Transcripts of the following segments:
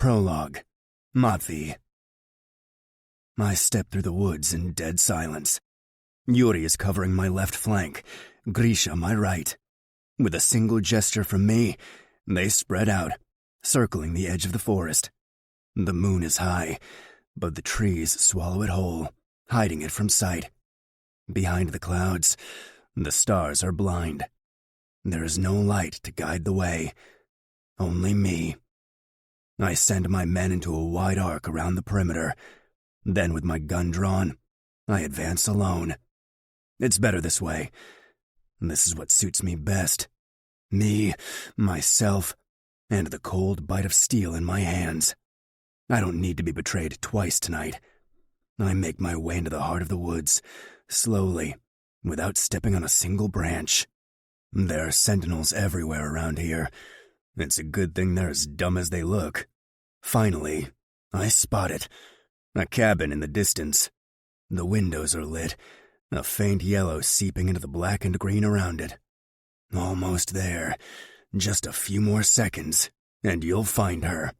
Prologue. Matvey. I step through the woods in dead silence. Yuri is covering my left flank, Grisha my right. With a single gesture from me, they spread out, circling the edge of the forest. The moon is high, but the trees swallow it whole, hiding it from sight. Behind the clouds, the stars are blind. There is no light to guide the way, only me. I send my men into a wide arc around the perimeter. Then, with my gun drawn, I advance alone. It's better this way. This is what suits me best. Me, myself, and the cold bite of steel in my hands. I don't need to be betrayed twice tonight. I make my way into the heart of the woods, slowly, without stepping on a single branch. There are sentinels everywhere around here. It's a good thing they're as dumb as they look. Finally, I spot it. A cabin in the distance. The windows are lit, a faint yellow seeping into the black and green around it. Almost there. Just a few more seconds, and you'll find her.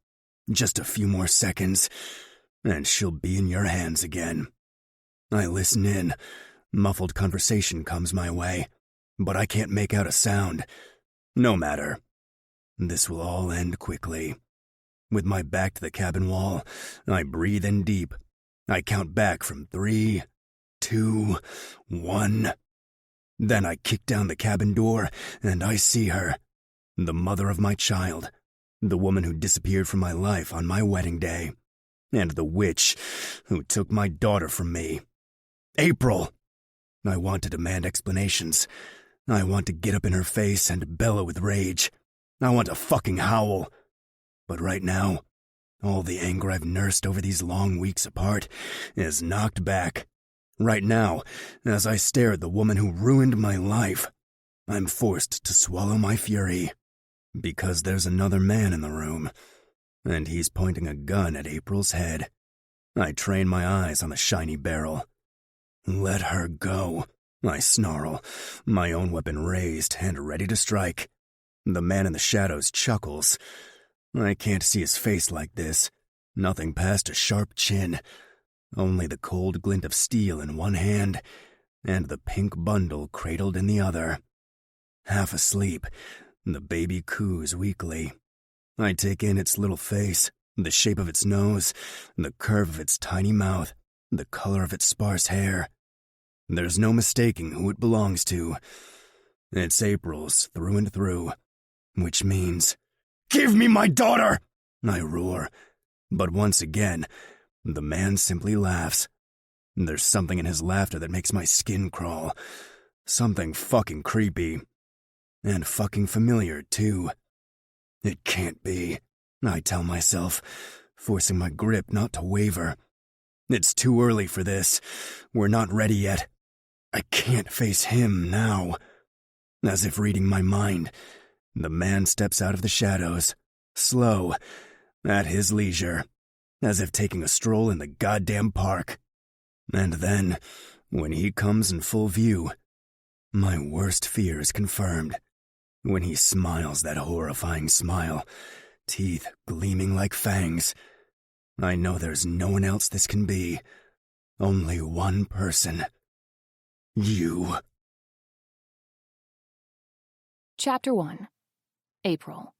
Just a few more seconds, and she'll be in your hands again. I listen in. Muffled conversation comes my way, but I can't make out a sound. No matter. This will all end quickly. With my back to the cabin wall, I breathe in deep. I count back from 3, 2, 1. Then I kick down the cabin door, and I see her. The mother of my child. The woman who disappeared from my life on my wedding day. And the witch who took my daughter from me. April! I want to demand explanations. I want to get up in her face and bellow with rage. I want to fucking howl. But right now, all the anger I've nursed over these long weeks apart is knocked back. Right now, as I stare at the woman who ruined my life, I'm forced to swallow my fury. Because there's another man in the room, and he's pointing a gun at April's head. I train my eyes on the shiny barrel. Let her go, I snarl, my own weapon raised and ready to strike. The man in the shadows chuckles. I can't see his face like this. Nothing past a sharp chin. Only the cold glint of steel in one hand, and the pink bundle cradled in the other. Half asleep, the baby coos weakly. I take in its little face, the shape of its nose, the curve of its tiny mouth, the color of its sparse hair. There's no mistaking who it belongs to. It's April's through and through, which means, "Give me my daughter!" I roar. But once again, the man simply laughs. There's something in his laughter that makes my skin crawl. Something fucking creepy. And fucking familiar, too. It can't be, I tell myself, forcing my grip not to waver. It's too early for this. We're not ready yet. I can't face him now. As if reading my mind, the man steps out of the shadows, slow, at his leisure, as if taking a stroll in the goddamn park. And then, when he comes in full view, my worst fear is confirmed. When he smiles that horrifying smile, teeth gleaming like fangs, I know there's no one else this can be. Only one person. You. Chapter 1. April.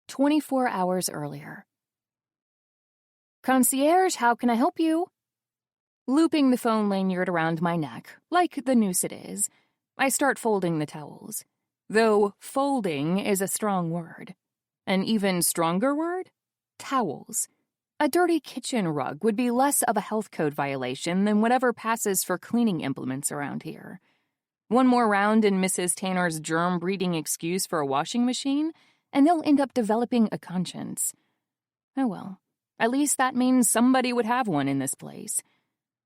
24 hours earlier. Concierge, how can I help you? Looping the phone lanyard around my neck, like the noose it is, I start folding the towels. Though folding is a strong word. An even stronger word? Towels. A dirty kitchen rug would be less of a health code violation than whatever passes for cleaning implements around here. One more round in Mrs. Tanner's germ-breeding excuse for a washing machine, and they'll end up developing a conscience. Oh well, at least that means somebody would have one in this place.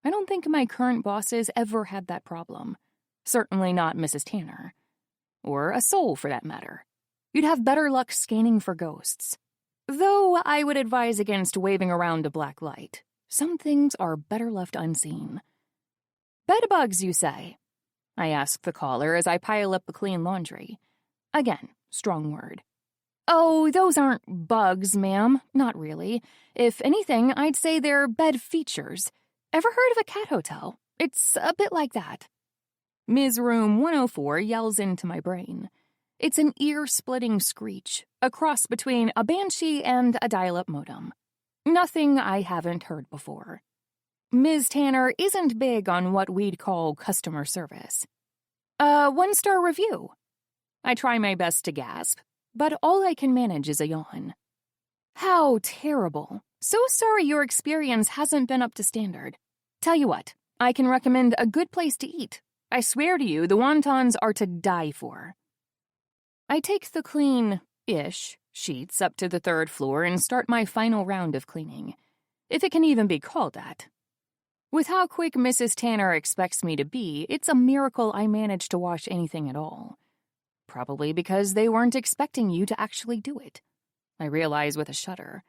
I don't think my current bosses ever had that problem. Certainly not Mrs. Tanner. Or a soul, for that matter. You'd have better luck scanning for ghosts. Though I would advise against waving around a black light. Some things are better left unseen. Bedbugs, you say? I ask the caller as I pile up the clean laundry. Again, strong word. Oh, those aren't bugs, ma'am. Not really. If anything, I'd say they're bed features. Ever heard of a cat hotel? It's a bit like that. Ms. Room 104 yells into my brain. It's an ear-splitting screech, a cross between a banshee and a dial-up modem. Nothing I haven't heard before. Ms. Tanner isn't big on what we'd call customer service. A 1-star review. I try my best to gasp, but all I can manage is a yawn. How terrible. So sorry your experience hasn't been up to standard. Tell you what, I can recommend a good place to eat. I swear to you, the wontons are to die for. I take the clean-ish sheets up to the 3rd floor and start my final round of cleaning, if it can even be called that. With how quick Mrs. Tanner expects me to be, it's a miracle I managed to wash anything at all. Probably because they weren't expecting you to actually do it, I realize with a shudder.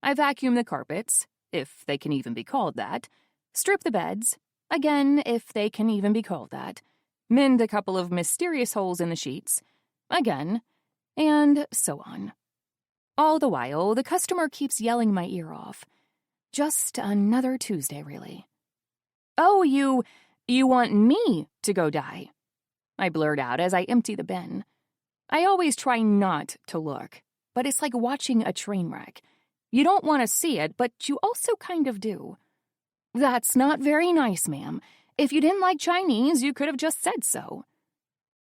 I vacuum the carpets, if they can even be called that, strip the beds, again, if they can even be called that, mend a couple of mysterious holes in the sheets, again, and so on. All the while, the customer keeps yelling my ear off. Just another Tuesday, really. Oh, you want me to go die? I blurt out as I empty the bin. I always try not to look, but it's like watching a train wreck. You don't want to see it, but you also kind of do. That's not very nice, ma'am. If you didn't like Chinese, you could have just said so.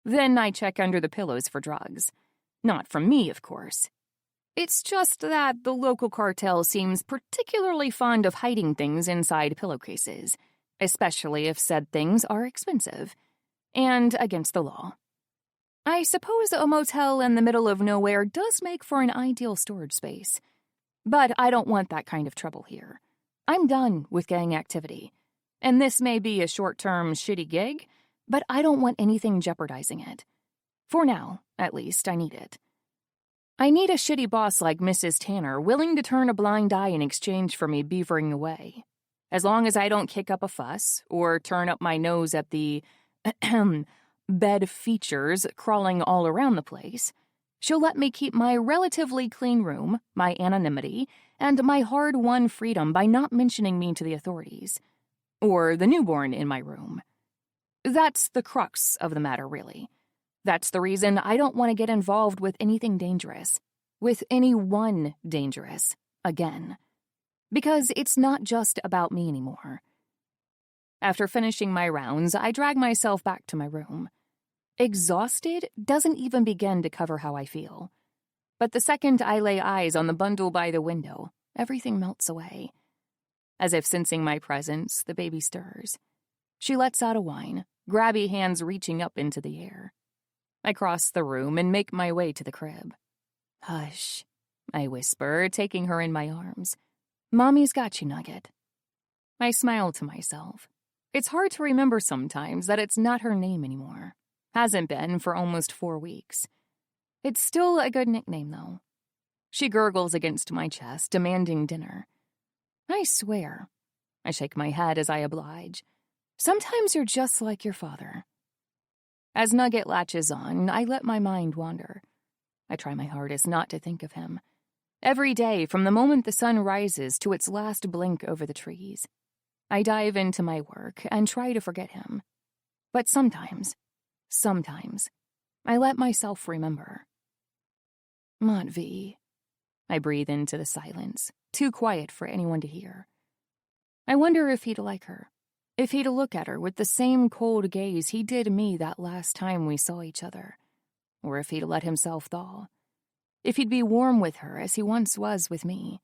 Then I check under the pillows for drugs. Not from me, of course. It's just that the local cartel seems particularly fond of hiding things inside pillowcases, especially if said things are expensive and against the law. I suppose a motel in the middle of nowhere does make for an ideal storage space, but I don't want that kind of trouble here. I'm done with gang activity, and this may be a short-term shitty gig, but I don't want anything jeopardizing it. For now, at least, I need it. I need a shitty boss like Mrs. Tanner willing to turn a blind eye in exchange for me beavering away. As long as I don't kick up a fuss or turn up my nose at the bed features crawling all around the place, she'll let me keep my relatively clean room, my anonymity, and my hard-won freedom by not mentioning me to the authorities. Or the newborn in my room. That's the crux of the matter, really. That's the reason I don't want to get involved with anything dangerous, with anyone dangerous, again. Because it's not just about me anymore. After finishing my rounds, I drag myself back to my room. Exhausted doesn't even begin to cover how I feel. But the second I lay eyes on the bundle by the window, everything melts away. As if sensing my presence, the baby stirs. She lets out a whine, grabby hands reaching up into the air. I cross the room and make my way to the crib. Hush, I whisper, taking her in my arms. Mommy's got you, Nugget. I smile to myself. It's hard to remember sometimes that it's not her name anymore. Hasn't been for almost 4 weeks. It's still a good nickname, though. She gurgles against my chest, demanding dinner. I swear. I shake my head as I oblige. Sometimes you're just like your father. As Nugget latches on, I let my mind wander. I try my hardest not to think of him. Every day, from the moment the sun rises to its last blink over the trees, I dive into my work and try to forget him. But sometimes, I let myself remember. Matvey. I breathe into the silence, too quiet for anyone to hear. I wonder if he'd like her. If he'd look at her with the same cold gaze he did me that last time we saw each other. Or if he'd let himself thaw. If he'd be warm with her as he once was with me.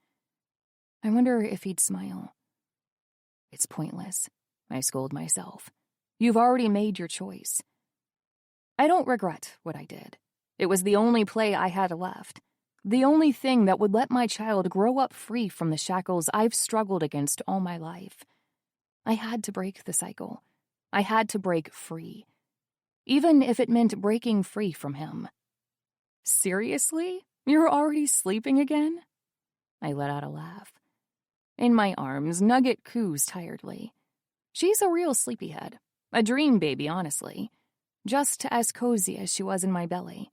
I wonder if he'd smile. It's pointless, I scold myself. You've already made your choice. I don't regret what I did. It was the only play I had left. The only thing that would let my child grow up free from the shackles I've struggled against all my life. I had to break the cycle. I had to break free. Even if it meant breaking free from him. Seriously? You're already sleeping again? I let out a laugh. In my arms, Nugget coos tiredly. She's a real sleepyhead. A dream baby, honestly. Just as cozy as she was in my belly.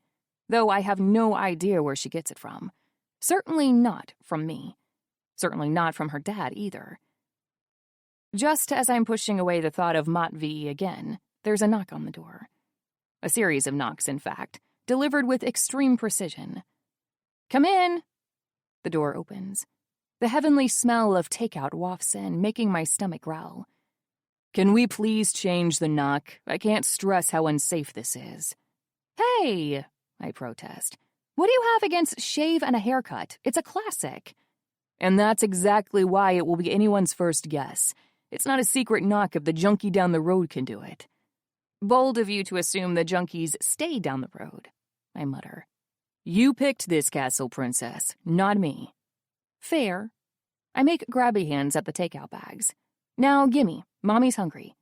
though I have no idea where she gets it from. Certainly not from me. Certainly not from her dad either. Just as I'm pushing away the thought of Matvey again, there's a knock on the door. A series of knocks, in fact, delivered with extreme precision. "Come in!" The door opens. The heavenly smell of takeout wafts in, making my stomach growl. "Can we please change the knock? I can't stress how unsafe this is." "Hey!" I protest. "What do you have against shave and a haircut? It's a classic." "And that's exactly why it will be anyone's first guess. It's not a secret knock if the junkie down the road can do it." "Bold of you to assume the junkies stay down the road," I mutter. "You picked this castle, princess, not me." "Fair." I make grabby hands at the takeout bags. "Now gimme, Mommy's hungry."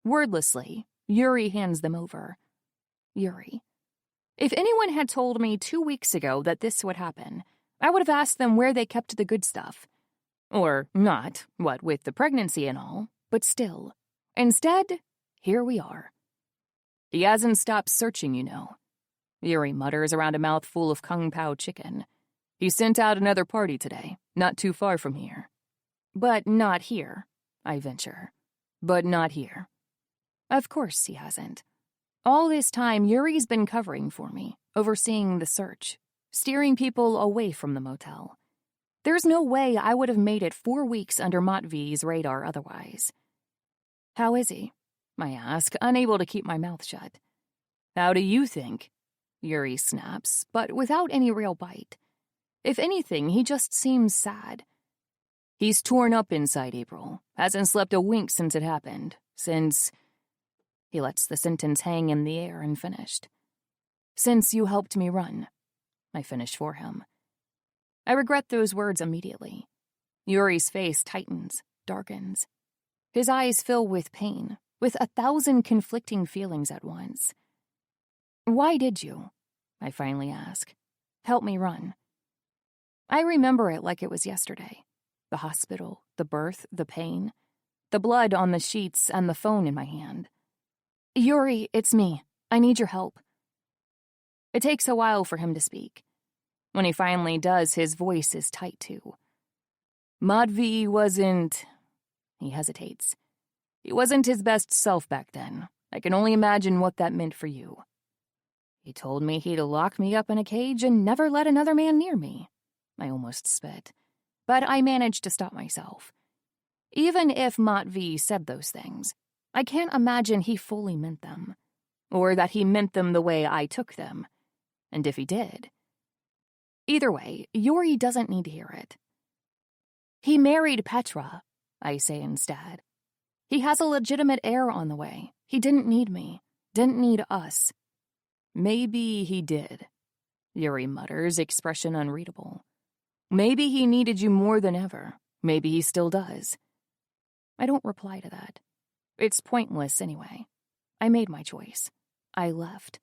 Wordlessly, Yuri hands them over. Yuri. If anyone had told me 2 weeks ago that this would happen, I would have asked them where they kept the good stuff. Or not, what with the pregnancy and all, but still. Instead, here we are. "He hasn't stopped searching, you know," Yuri mutters around a mouthful of kung pao chicken. "He sent out another party today, not too far from here." "But not here," I venture. "But not here." Of course he hasn't. All this time, Yuri's been covering for me, overseeing the search, steering people away from the motel. There's no way I would have made it 4 weeks under Matvey's radar otherwise. "How is he?" I ask, unable to keep my mouth shut. "How do you think?" Yuri snaps, but without any real bite. If anything, he just seems sad. "He's torn up inside, April. Hasn't slept a wink since it happened. Since..." He lets the sentence hang in the air and finished. "Since you helped me run." I finish for him. I regret those words immediately. Yuri's face tightens, darkens. His eyes fill with pain, with 1,000 conflicting feelings at once. "Why did you?" I finally ask. "Help me run." I remember it like it was yesterday. The hospital, the birth, the pain, the blood on the sheets, and the phone in my hand. "Yuri, it's me. I need your help." It takes a while for him to speak. When he finally does, his voice is tight too. "Matvey wasn't..." He hesitates. "He wasn't his best self back then. I can only imagine what that meant for you. He told me he'd lock me up in a cage and never let another man near me." I almost spit, but I managed to stop myself. Even if Matvey said those things, I can't imagine he fully meant them, or that he meant them the way I took them, and if he did. Either way, Yuri doesn't need to hear it. "He married Petra," I say instead. "He has a legitimate heir on the way. He didn't need me, didn't need us." "Maybe he did," Yuri mutters, expression unreadable. "Maybe he needed you more than ever. Maybe he still does." I don't reply to that. It's pointless anyway. I made my choice. I left.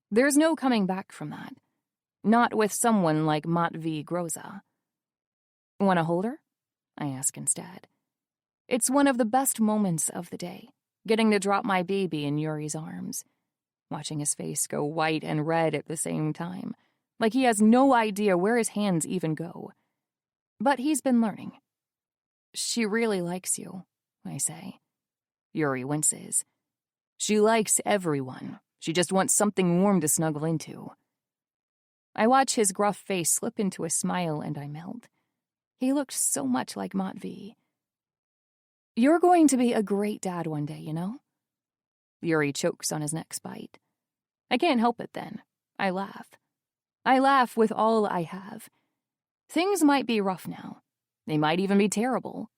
There's no coming back from that. Not with someone like Matvey Groza. "Want to hold her?" I ask instead. It's one of the best moments of the day, getting to drop my baby in Yuri's arms, watching his face go white and red at the same time, like he has no idea where his hands even go. But he's been learning. "She really likes you," I say. Yuri winces. "She likes everyone. She just wants something warm to snuggle into." I watch his gruff face slip into a smile and I melt. He looked so much like Matvey. "You're going to be a great dad one day, you know?" Yuri chokes on his next bite. I can't help it then. I laugh. I laugh with all I have. Things might be rough now. They might even be terrible.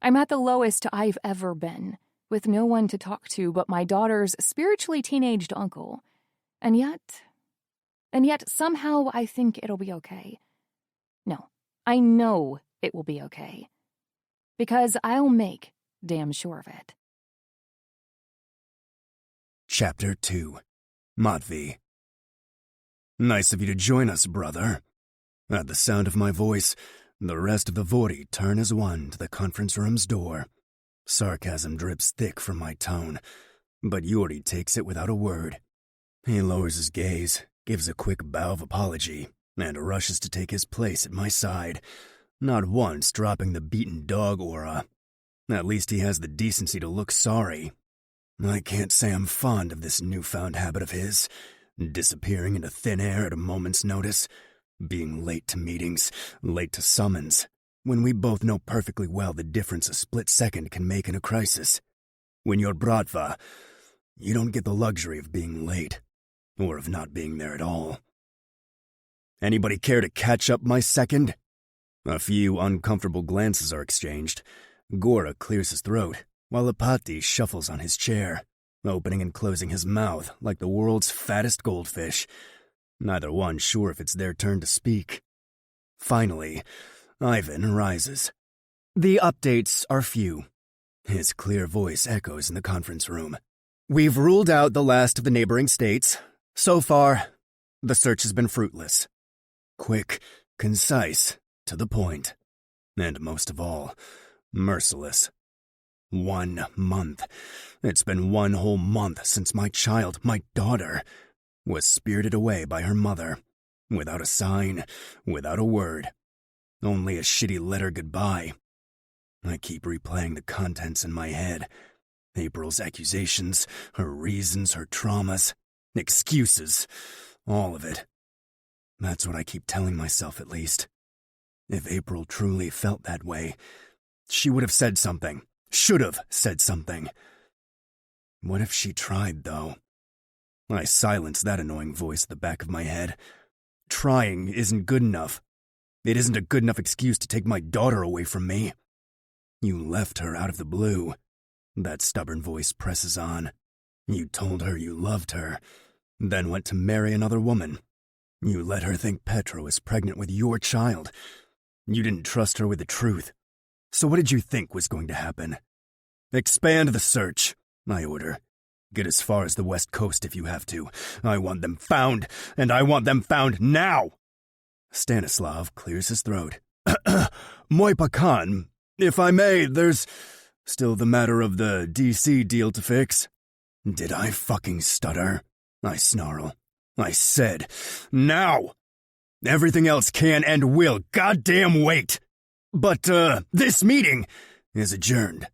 I'm at the lowest I've ever been, with no one to talk to but my daughter's spiritually teenaged uncle. And yet somehow I think it'll be okay. No, I know it will be okay. Because I'll make damn sure of it. Chapter 2. Matvey. "Nice of you to join us, brother." At the sound of my voice, the rest of the Vori turn as one to the conference room's door. Sarcasm drips thick from my tone, but Yuri takes it without a word. He lowers his gaze, gives a quick bow of apology, and rushes to take his place at my side, not once dropping the beaten dog aura. At least he has the decency to look sorry. I can't say I'm fond of this newfound habit of his, disappearing into thin air at a moment's notice, being late to meetings, late to summons, when we both know perfectly well the difference a split second can make in a crisis. When you're bratva, you don't get the luxury of being late, or of not being there at all. Anybody care to catch up my second? A few uncomfortable glances are exchanged. Gora clears his throat, while Apati shuffles on his chair, opening and closing his mouth like the world's fattest goldfish, neither one sure if it's their turn to speak. Finally, Ivan rises. The updates are few. His clear voice echoes in the conference room. We've ruled out the last of the neighboring states. So far, the search has been fruitless. Quick, concise, to the point, and most of all, merciless. 1 month. It's been 1 whole month since my child, my daughter, was spirited away by her mother, without a sign, without a word. Only a shitty letter goodbye. I keep replaying the contents in my head. April's accusations, her reasons, her traumas, excuses, all of it. That's what I keep telling myself, at least. If April truly felt that way, she would have said something. Should have said something. What if she tried, though? I silence that annoying voice at the back of my head. Trying isn't good enough. It isn't a good enough excuse to take my daughter away from me. You left her out of the blue. That stubborn voice presses on. You told her you loved her, then went to marry another woman. You let her think Petra was pregnant with your child. You didn't trust her with the truth. So what did you think was going to happen? Expand the search, I order. Get as far as the West Coast if you have to. I want them found, and I want them found now! Stanislav clears his throat. Moi Pakan, if I may, there's still the matter of the DC deal to fix. Did I fucking stutter? I snarl. I said, now! Everything else can and will goddamn wait! But, this meeting is adjourned.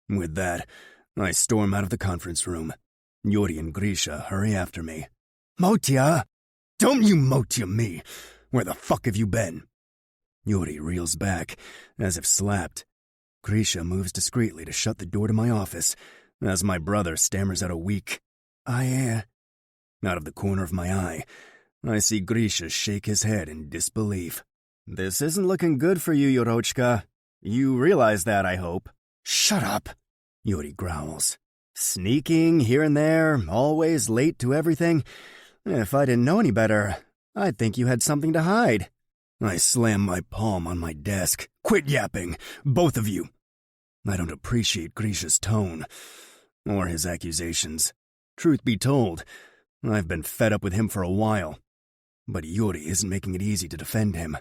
With that, I storm out of the conference room. Yuri and Grisha hurry after me. Motya! Don't you Motya me! Where the fuck have you been? Yuri reels back, as if slapped. Grisha moves discreetly to shut the door to my office, as my brother stammers out a weak, Out of the corner of my eye, I see Grisha shake his head in disbelief. This isn't looking good for you, Yorochka. You realize that, I hope. Shut up, Yuri growls. Sneaking here and there, always late to everything. If I didn't know any better, I'd think you had something to hide. I slam my palm on my desk. Quit yapping, both of you. I don't appreciate Grisha's tone, or his accusations. Truth be told, I've been fed up with him for a while. But Yuri isn't making it easy to defend him.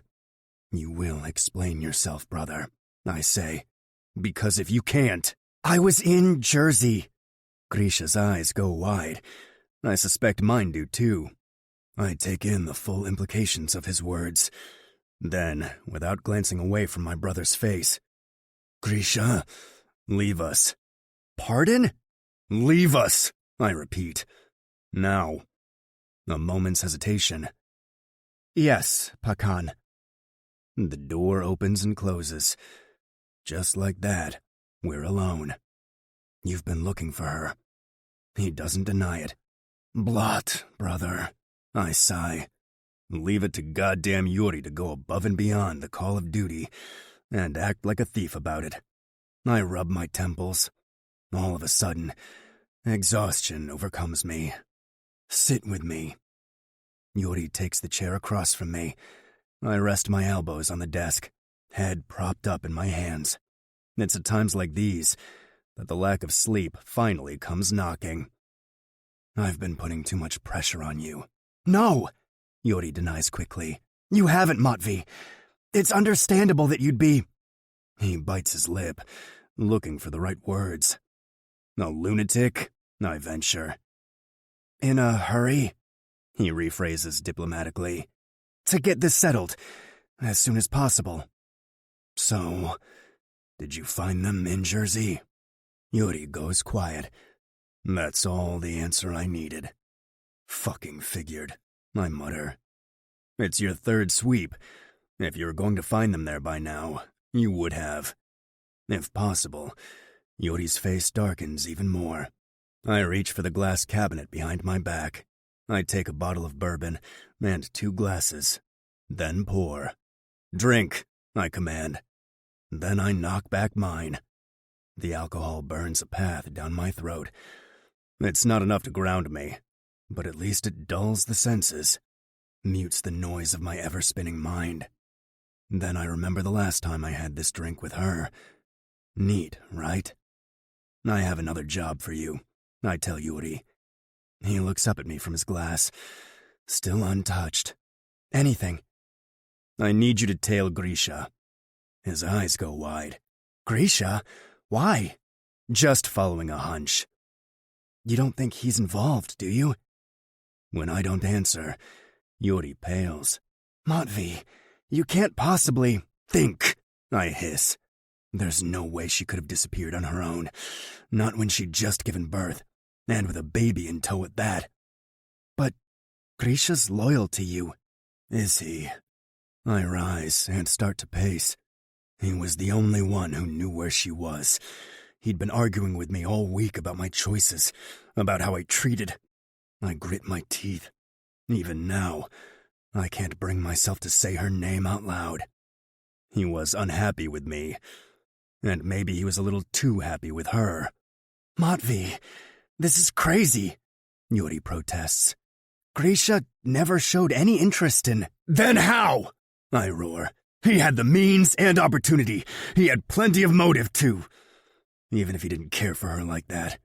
You will explain yourself, brother, I say. Because if you can't, I was in Jersey. Grisha's eyes go wide. I suspect mine do too. I take in the full implications of his words. Then, without glancing away from my brother's face, Grisha, leave us. Pardon? Leave us, I repeat. Now. A moment's hesitation. Yes, Pakan. The door opens and closes. Just like that, we're alone. You've been looking for her. He doesn't deny it. Blot, brother, I sigh. Leave it to goddamn Yuri to go above and beyond the call of duty and act like a thief about it. I rub my temples. All of a sudden, exhaustion overcomes me. Sit with me. Yuri takes the chair across from me. I rest my elbows on the desk, head propped up in my hands. It's at times like these that the lack of sleep finally comes knocking. I've been putting too much pressure on you. No, Yuri denies quickly. You haven't, Matvey. It's understandable that you'd be... He bites his lip, looking for the right words. A lunatic, I venture. In a hurry? he rephrases diplomatically. To get this settled, as soon as possible. So, did you find them in Jersey? Yuri goes quiet. That's all the answer I needed. Fucking figured, I mutter. It's your third sweep. If you were going to find them there by now, you would have. If possible, Yuri's face darkens even more. I reach for the glass cabinet behind my back. I take a bottle of bourbon and 2 glasses. Then pour. Drink, I command. Then I knock back mine. The alcohol burns a path down my throat. It's not enough to ground me, but at least it dulls the senses, mutes the noise of my ever-spinning mind. Then I remember the last time I had this drink with her. Neat, right? I have another job for you, I tell Yuri. He looks up at me from his glass, still untouched. Anything. I need you to tail Grisha. His eyes go wide. Grisha? Why? Just following a hunch. You don't think he's involved, do you? When I don't answer, Yuri pales. Matvey, you can't possibly think, I hiss. There's no way she could have disappeared on her own. Not when she'd just given birth, and with a baby in tow at that. But Grisha's loyal to you, is he? I rise and start to pace. He was the only one who knew where she was. He'd been arguing with me all week about my choices, about how I treated. I grit my teeth. Even now, I can't bring myself to say her name out loud. He was unhappy with me, and maybe he was a little too happy with her. Matvey, this is crazy, Yuri protests. Grisha never showed any interest in... Then how? I roar. He had the means and opportunity. He had plenty of motive, too. Even if he didn't care for her like that.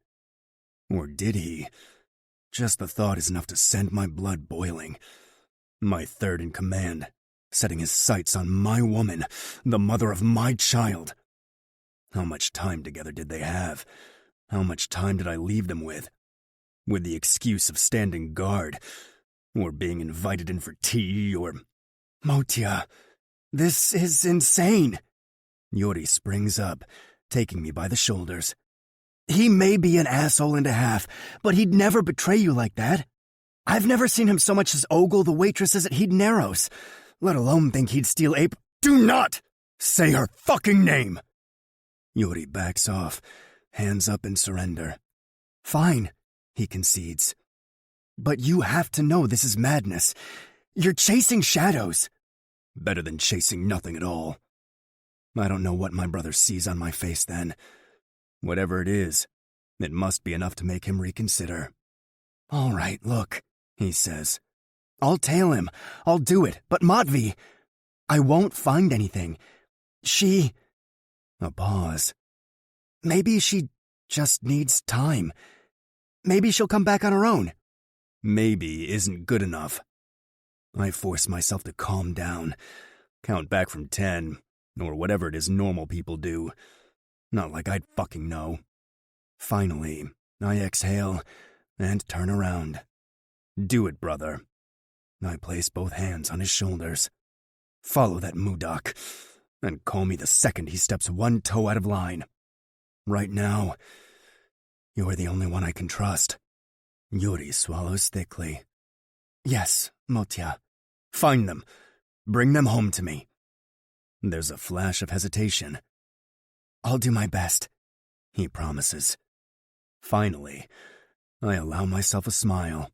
Or did he? Just the thought is enough to send my blood boiling. My third in command, setting his sights on my woman, the mother of my child. How much time together did they have? How much time did I leave them with? With the excuse of standing guard, or being invited in for tea, or... Motya, this is insane. Yuri springs up, taking me by the shoulders. He may be an asshole and a half, but he'd never betray you like that. I've never seen him so much as ogle the waitresses at Hedoneros, let alone think he'd steal ape. Do not say her fucking name! Yuri backs off, hands up in surrender. Fine, he concedes. But you have to know this is madness. You're chasing shadows. Better than chasing nothing at all. I don't know what my brother sees on my face then. Whatever it is, it must be enough to make him reconsider. All right, look, he says. I'll tail him. I'll do it. But Matvey, I won't find anything. She... A pause. Maybe she just needs time. Maybe she'll come back on her own. Maybe isn't good enough. I force myself to calm down, count back from 10, or whatever it is normal people do. Not like I'd fucking know. Finally, I exhale and turn around. Do it, brother. I place both hands on his shoulders. Follow that Mudak, and call me the second he steps one toe out of line. Right now, you're the only one I can trust. Yuri swallows thickly. Yes, Motya. Find them. Bring them home to me. There's a flash of hesitation. I'll do my best, he promises. Finally, I allow myself a smile.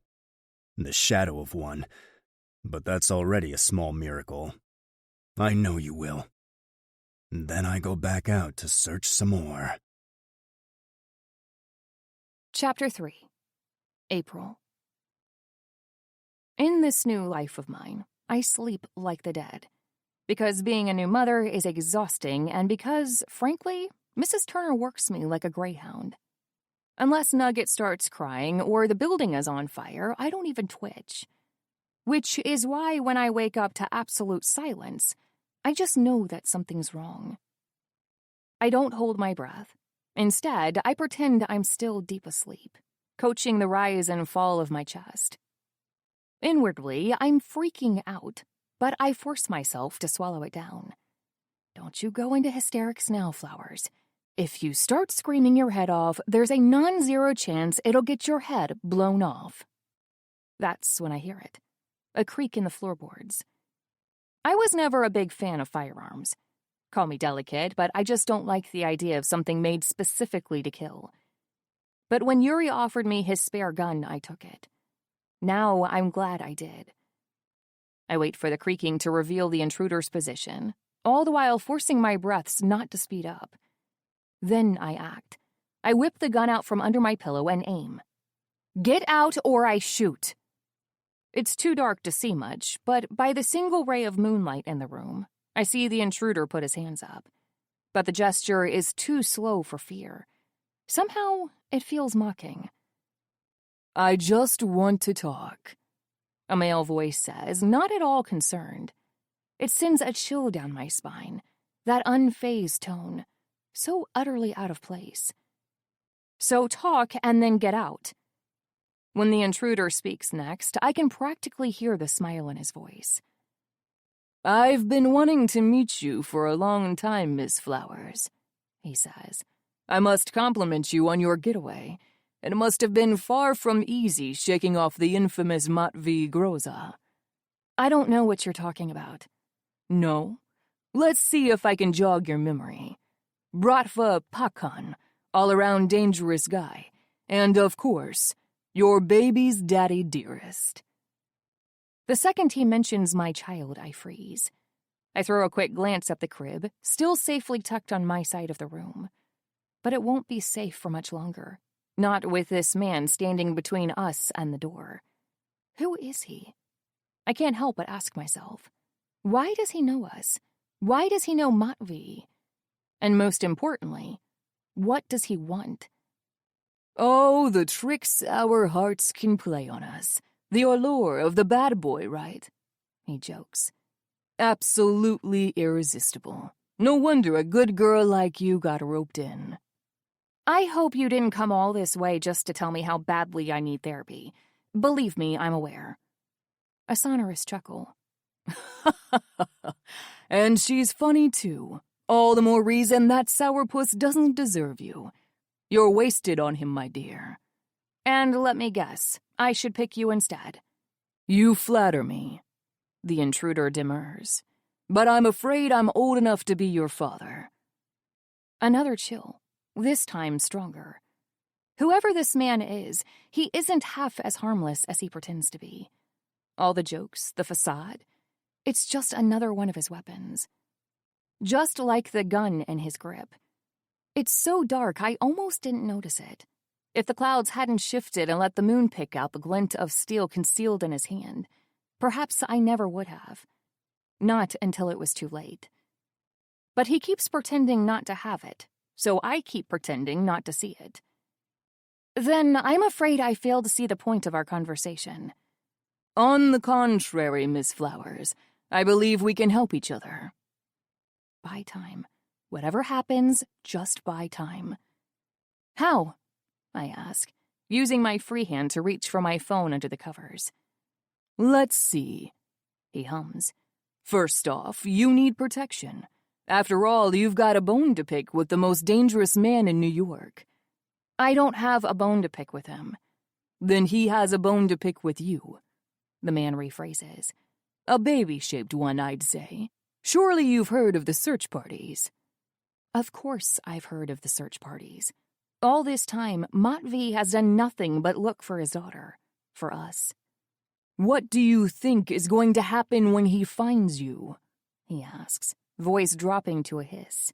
The shadow of one, but that's already a small miracle. I know you will. Then I go back out to search some more. Chapter 3. April. In this new life of mine, I sleep like the dead. Because being a new mother is exhausting, and because, frankly, Mrs. Turner works me like a greyhound. Unless Nugget starts crying or the building is on fire, I don't even twitch. Which is why when I wake up to absolute silence, I just know that something's wrong. I don't hold my breath. Instead, I pretend I'm still deep asleep, coaching the rise and fall of my chest. Inwardly, I'm freaking out, but I force myself to swallow it down. Don't you go into hysterics now, Flowers. If you start screaming your head off, there's a non-zero chance it'll get your head blown off. That's when I hear it. A creak in the floorboards. I was never a big fan of firearms. Call me delicate, but I just don't like the idea of something made specifically to kill. But when Yuri offered me his spare gun, I took it. Now I'm glad I did. I wait for the creaking to reveal the intruder's position, all the while forcing my breaths not to speed up. Then I act. I whip the gun out from under my pillow and aim. Get out or I shoot. It's too dark to see much, but by the single ray of moonlight in the room, I see the intruder put his hands up. But the gesture is too slow for fear. Somehow, it feels mocking. I just want to talk, a male voice says, not at all concerned. It sends a chill down my spine, that unfazed tone, so utterly out of place. So talk and then get out. When the intruder speaks next, I can practically hear the smile in his voice. I've been wanting to meet you for a long time, Miss Flowers, he says. I must compliment you on your getaway. It must have been far from easy shaking off the infamous Matvey Groza. I don't know what you're talking about. No? Let's see if I can jog your memory. Bratva Pakan, all-around dangerous guy. And, of course, your baby's daddy dearest. The second he mentions my child, I freeze. I throw a quick glance at the crib, still safely tucked on my side of the room. But it won't be safe for much longer. Not with this man standing between us and the door. Who is he? I can't help but ask myself. Why does he know us? Why does he know Matvey? And most importantly, what does he want? Oh, the tricks our hearts can play on us. The allure of the bad boy, right? He jokes. Absolutely irresistible. No wonder a good girl like you got roped in. I hope you didn't come all this way just to tell me how badly I need therapy. Believe me, I'm aware. A sonorous chuckle. And she's funny, too. All the more reason that sourpuss doesn't deserve you. You're wasted on him, my dear. And let me guess, I should pick you instead. You flatter me. The intruder demurs. But I'm afraid I'm old enough to be your father. Another chill. This time stronger. Whoever this man is, he isn't half as harmless as he pretends to be. All the jokes, the facade, it's just another one of his weapons. Just like the gun in his grip. It's so dark I almost didn't notice it. If the clouds hadn't shifted and let the moon pick out the glint of steel concealed in his hand, perhaps I never would have. Not until it was too late. But he keeps pretending not to have it. So I keep pretending not to see it. Then I'm afraid I fail to see the point of our conversation. On the contrary, Miss Flowers, I believe we can help each other. Buy time. Whatever happens, just buy time. How? I ask, using my free hand to reach for my phone under the covers. Let's see, he hums. First off, you need protection. After all, you've got a bone to pick with the most dangerous man in New York. I don't have a bone to pick with him. Then he has a bone to pick with you. The man rephrases. A baby-shaped one, I'd say. Surely you've heard of the search parties. Of course I've heard of the search parties. All this time, Matvey has done nothing but look for his daughter. For us. What do you think is going to happen when he finds you? He asks, voice dropping to a hiss.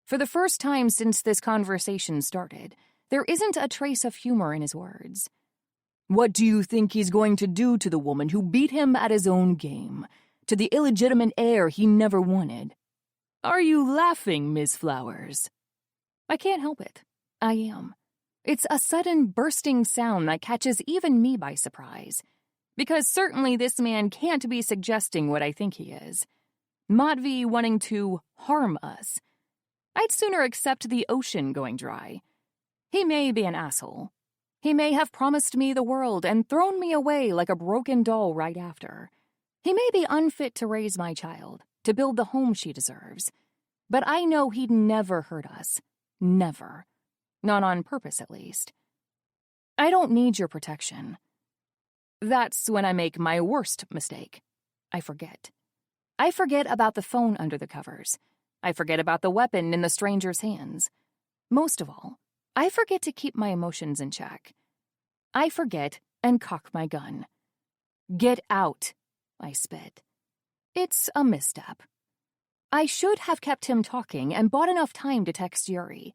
For the first time since this conversation started, there isn't a trace of humor in his words. What do you think he's going to do to the woman who beat him at his own game, to the illegitimate heir he never wanted? Are you laughing, Miss Flowers? I can't help it. I am. It's a sudden bursting sound that catches even me by surprise. Because certainly this man can't be suggesting what I think he is. Matvey wanting to harm us. I'd sooner accept the ocean going dry. He may be an asshole. He may have promised me the world and thrown me away like a broken doll right after. He may be unfit to raise my child, to build the home she deserves. But I know he'd never hurt us. Never. Not on purpose, at least. I don't need your protection. That's when I make my worst mistake. I forget. I forget about the phone under the covers. I forget about the weapon in the stranger's hands. Most of all, I forget to keep my emotions in check. I forget and cock my gun. Get out, I spit. It's a misstep. I should have kept him talking and bought enough time to text Yuri.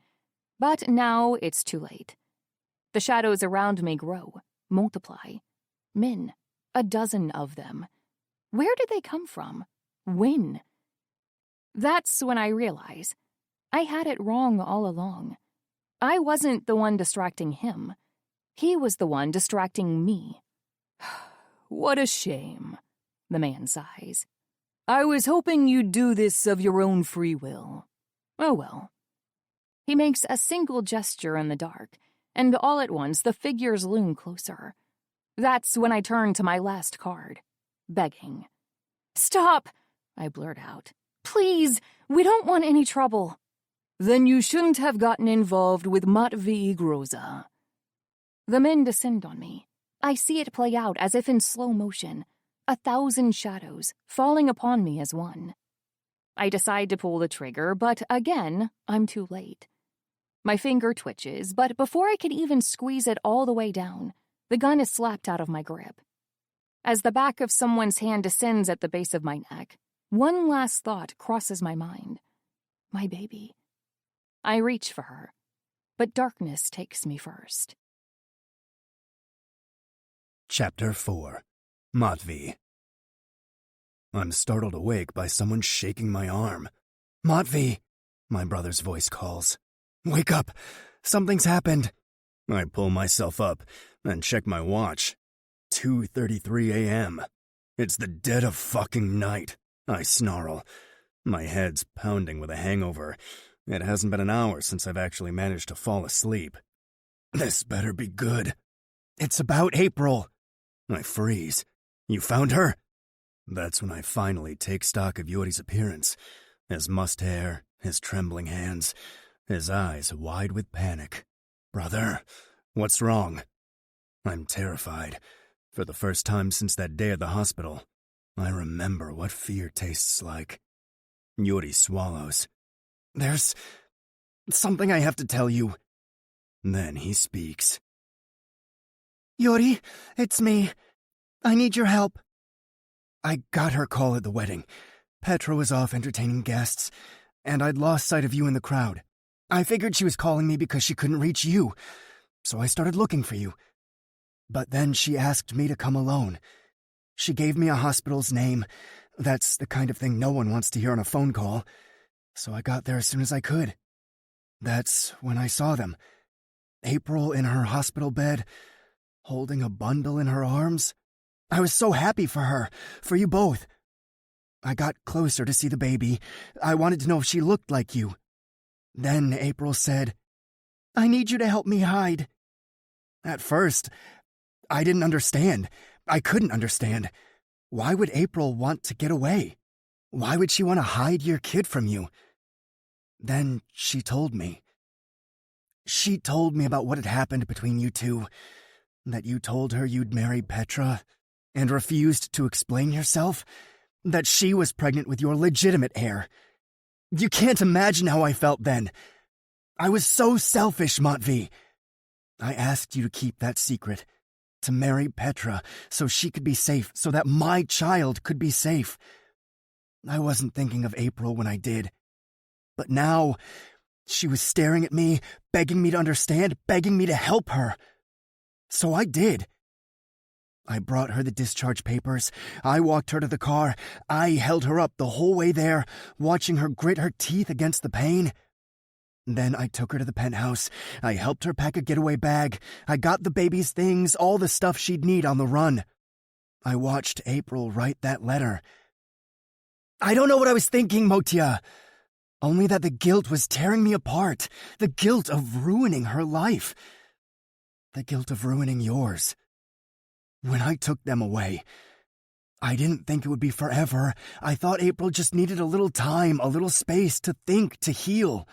But now it's too late. The shadows around me grow, multiply. Men, a dozen of them. Where did they come from? When? That's when I realize I had it wrong all along. I wasn't the one distracting him. He was the one distracting me. What a shame, the man sighs. I was hoping you'd do this of your own free will. Oh well. He makes a single gesture in the dark, and all at once the figures loom closer. That's when I turn to my last card, begging. Stop, I blurt out. Please, we don't want any trouble. Then you shouldn't have gotten involved with Matvey Groza. The men descend on me. I see it play out as if in slow motion, 1,000 shadows falling upon me as one. I decide to pull the trigger, but again, I'm too late. My finger twitches, but before I can even squeeze it all the way down, the gun is slapped out of my grip. As the back of someone's hand descends at the base of my neck, one last thought crosses my mind. My baby. I reach for her, but darkness takes me first. Chapter 4. Matvey. I'm startled awake by someone shaking my arm. Matvey, my brother's voice calls. Wake up! Something's happened! I pull myself up and check my watch. 2:33 a.m. It's the dead of fucking night, I snarl. My head's pounding with a hangover. It hasn't been an hour since I've actually managed to fall asleep. This better be good. It's about April. I freeze. You found her? That's when I finally take stock of Yuri's appearance. His mussed hair, his trembling hands, his eyes wide with panic. Brother, what's wrong? I'm terrified. For the first time since that day at the hospital, I remember what fear tastes like. Yuri swallows. There's something I have to tell you. Then he speaks. Yuri, it's me. I need your help. I got her call at the wedding. Petra was off entertaining guests, and I'd lost sight of you in the crowd. I figured she was calling me because she couldn't reach you, so I started looking for you. But then she asked me to come alone. She gave me a hospital's name. That's the kind of thing no one wants to hear on a phone call. So I got there as soon as I could. That's when I saw them. April in her hospital bed, holding a bundle in her arms. I was so happy for her, for you both. I got closer to see the baby. I wanted to know if she looked like you. Then April said, I need you to help me hide. At first, I didn't understand. I couldn't understand. Why would April want to get away? Why would she want to hide your kid from you? Then she told me. She told me about what had happened between you two, that you told her you'd marry Petra and refused to explain yourself, that she was pregnant with your legitimate heir. You can't imagine how I felt then. I was so selfish, Matvey. I asked you to keep that secret, to marry Petra so she could be safe, so that my child could be safe. I wasn't thinking of April when I did. But now, she was staring at me, begging me to understand, begging me to help her. So I did. I brought her the discharge papers. I walked her to the car. I held her up the whole way there, watching her grit her teeth against the pain. Then I took her to the penthouse. I helped her pack a getaway bag. I got the baby's things, all the stuff she'd need on the run. I watched April write that letter. I don't know what I was thinking, Motia. Only that the guilt was tearing me apart. The guilt of ruining her life. The guilt of ruining yours. When I took them away, I didn't think it would be forever. I thought April just needed a little time, a little space to think, to heal.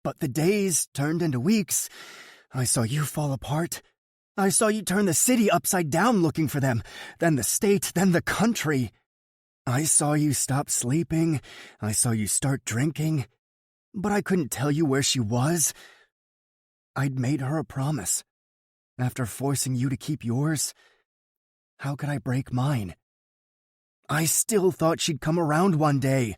But the days turned into weeks. I saw you fall apart. I saw you turn the city upside down looking for them, then the state, then the country. I saw you stop sleeping. I saw you start drinking. But I couldn't tell you where she was. I'd made her a promise. After forcing you to keep yours, how could I break mine? I still thought she'd come around one day.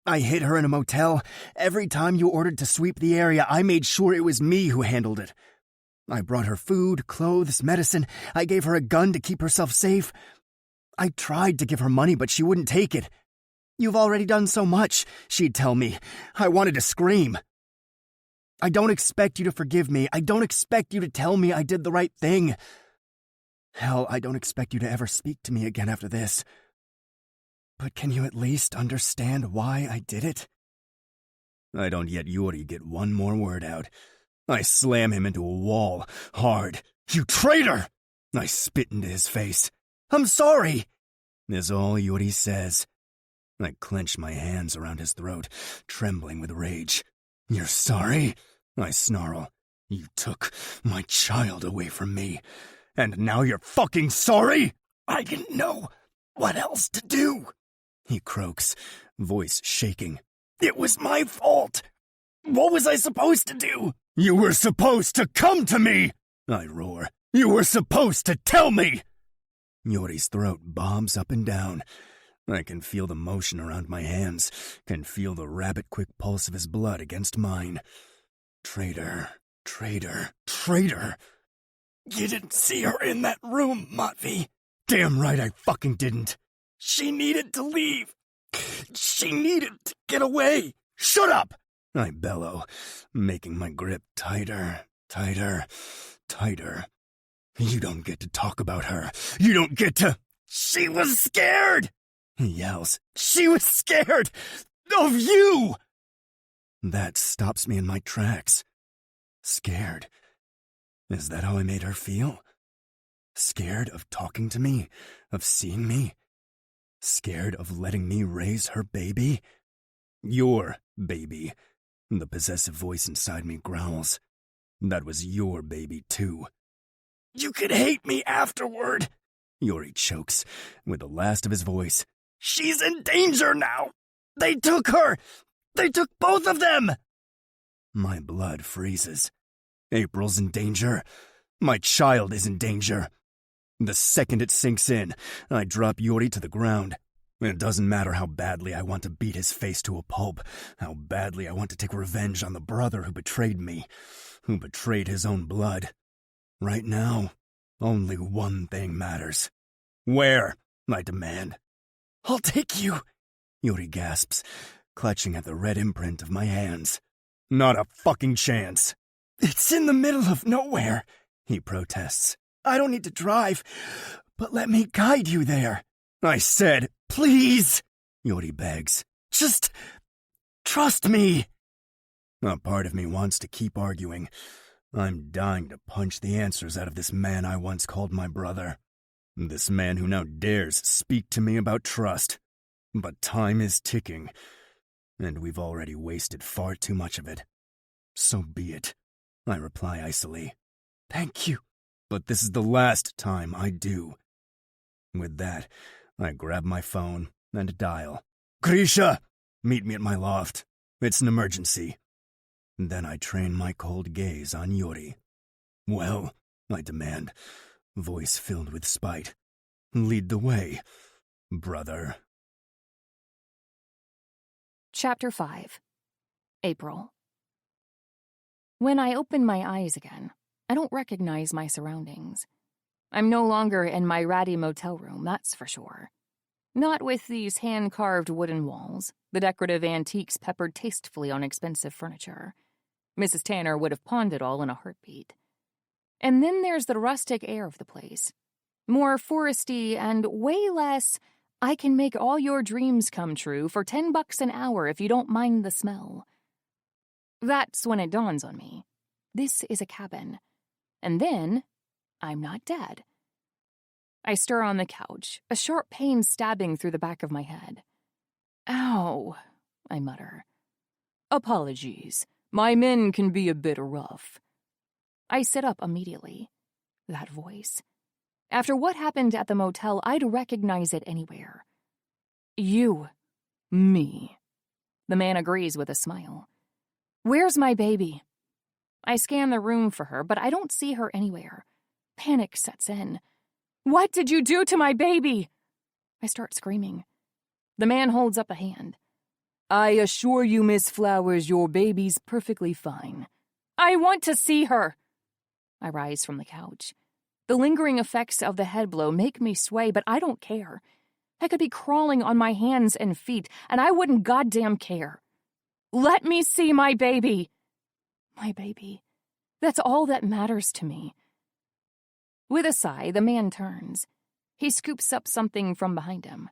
I hid her in a motel. Every time you ordered to sweep the area, I made sure it was me who handled it. I brought her food, clothes, medicine. I gave her a gun to keep herself safe. I tried to give her money, but she wouldn't take it. You've already done so much, she'd tell me. I wanted to scream. I don't expect you to forgive me. I don't expect you to tell me I did the right thing. Hell, I don't expect you to ever speak to me again after this. But can you at least understand why I did it? I don't let Yuri get one more word out. I slam him into a wall, hard. You traitor! I spit into his face. I'm sorry! Is all Yuri says. I clench my hands around his throat, trembling with rage. You're sorry? I snarl. You took my child away from me. And now you're fucking sorry? I didn't know what else to do. He croaks, voice shaking. It was my fault. What was I supposed to do? You were supposed to come to me! I roar. You were supposed to tell me! Yuri's throat bobs up and down. I can feel the motion around my hands, can feel the rabbit-quick pulse of his blood against mine. Traitor, traitor, traitor! You didn't see her in that room, Matvey. Damn right I fucking didn't. She needed to leave. She needed to get away. Shut up! I bellow, making my grip tighter, tighter, tighter. You don't get to talk about her. You don't get to... She was scared! He yells. She was scared! Of you! That stops me in my tracks. Scared. Is that how I made her feel? Scared of talking to me? Of seeing me? Scared of letting me raise her baby? Your baby. The possessive voice inside me growls. That was your baby, too. You could hate me afterward, Yuri chokes, with the last of his voice. She's in danger now! They took her! They took both of them! My blood freezes. April's in danger. My child is in danger. The second it sinks in, I drop Yuri to the ground. It doesn't matter how badly I want to beat his face to a pulp, how badly I want to take revenge on the brother who betrayed me, who betrayed his own blood. Right now, only one thing matters. Where? I demand. I'll take you, Yuri gasps, clutching at the red imprint of my hands. Not a fucking chance. It's in the middle of nowhere, he protests. I don't need to drive, but let me guide you there. I said, please, Yuri begs. Just trust me. A part of me wants to keep arguing. I'm dying to punch the answers out of this man I once called my brother. This man who now dares speak to me about trust. But time is ticking, and we've already wasted far too much of it. So be it, I reply icily. Thank you. But this is the last time I do. With that, I grab my phone and dial. Grisha! Meet me at my loft. It's an emergency. Then I train my cold gaze on Yuri. Well, I demand, voice filled with spite. Lead the way, brother. Chapter 5. April. When I open my eyes again, I don't recognize my surroundings. I'm no longer in my ratty motel room, that's for sure. Not with these hand-carved wooden walls, the decorative antiques peppered tastefully on expensive furniture. Mrs. Tanner would have pawned it all in a heartbeat. And then there's the rustic air of the place. More foresty and way less, I can make all your dreams come true for $10 an hour if you don't mind the smell. That's when it dawns on me. This is a cabin. And then, I'm not dead. I stir on the couch, a sharp pain stabbing through the back of my head. Ow, I mutter. Apologies. My men can be a bit rough. I sit up immediately. That voice. After what happened at the motel, I'd recognize it anywhere. You. Me. The man agrees with a smile. Where's my baby? I scan the room for her, but I don't see her anywhere. Panic sets in. What did you do to my baby? I start screaming. The man holds up a hand. I assure you, Miss Flowers, your baby's perfectly fine. I want to see her. I rise from the couch. The lingering effects of the head blow make me sway, but I don't care. I could be crawling on my hands and feet, and I wouldn't goddamn care. Let me see my baby. My baby. That's all that matters to me. With a sigh, the man turns. He scoops up something from behind him.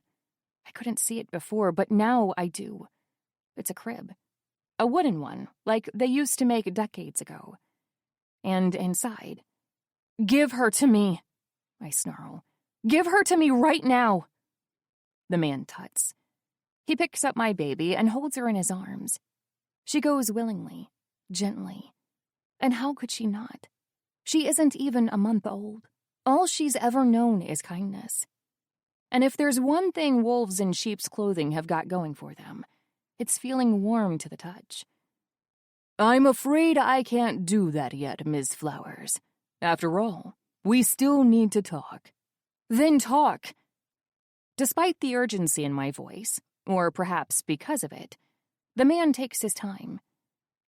I couldn't see it before, but now I do. It's a crib. A wooden one, like they used to make decades ago. And inside... Give her to me, I snarl. Give her to me right now. The man tuts. He picks up my baby and holds her in his arms. She goes willingly, gently. And how could she not? She isn't even a month old. All she's ever known is kindness. And if there's one thing wolves in sheep's clothing have got going for them, it's feeling warm to the touch. I'm afraid I can't do that yet, Ms. Flowers. After all, we still need to talk. Then talk. Despite the urgency in my voice, or perhaps because of it, the man takes his time.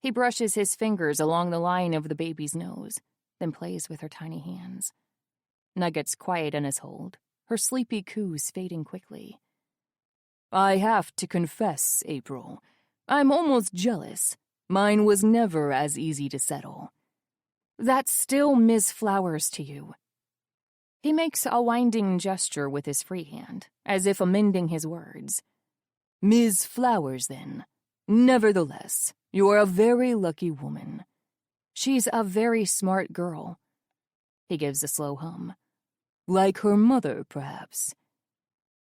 He brushes his fingers along the line of the baby's nose, then plays with her tiny hands. Nugget's quiet in his hold, her sleepy coos fading quickly. I have to confess, April, I'm almost jealous. Mine was never as easy to settle. That's still Ms. Flowers to you. He makes a winding gesture with his free hand, as if amending his words. Ms. Flowers, then. Nevertheless, you're a very lucky woman. She's a very smart girl. He gives a slow hum. Like her mother, perhaps.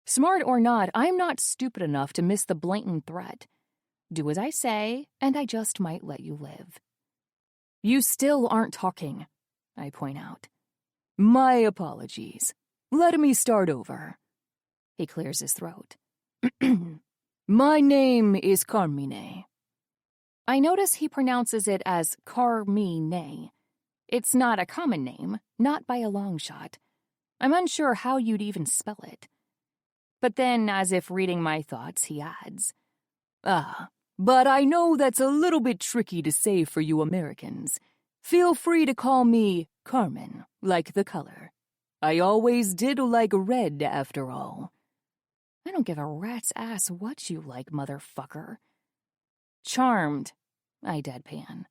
Smart or not, I'm not stupid enough to miss the blatant threat. Do as I say, and I just might let you live. You still aren't talking, I point out. My apologies. Let me start over. He clears his throat. My name is Carmine. I notice he pronounces it as Carmine. It's not a common name, not by a long shot. I'm unsure how you'd even spell it. But then, as if reading my thoughts, he adds, but I know that's a little bit tricky to say for you Americans. Feel free to call me Carmen, like the color. I always did like red, after all. I don't give a rat's ass what you like, motherfucker. Charmed, I deadpan.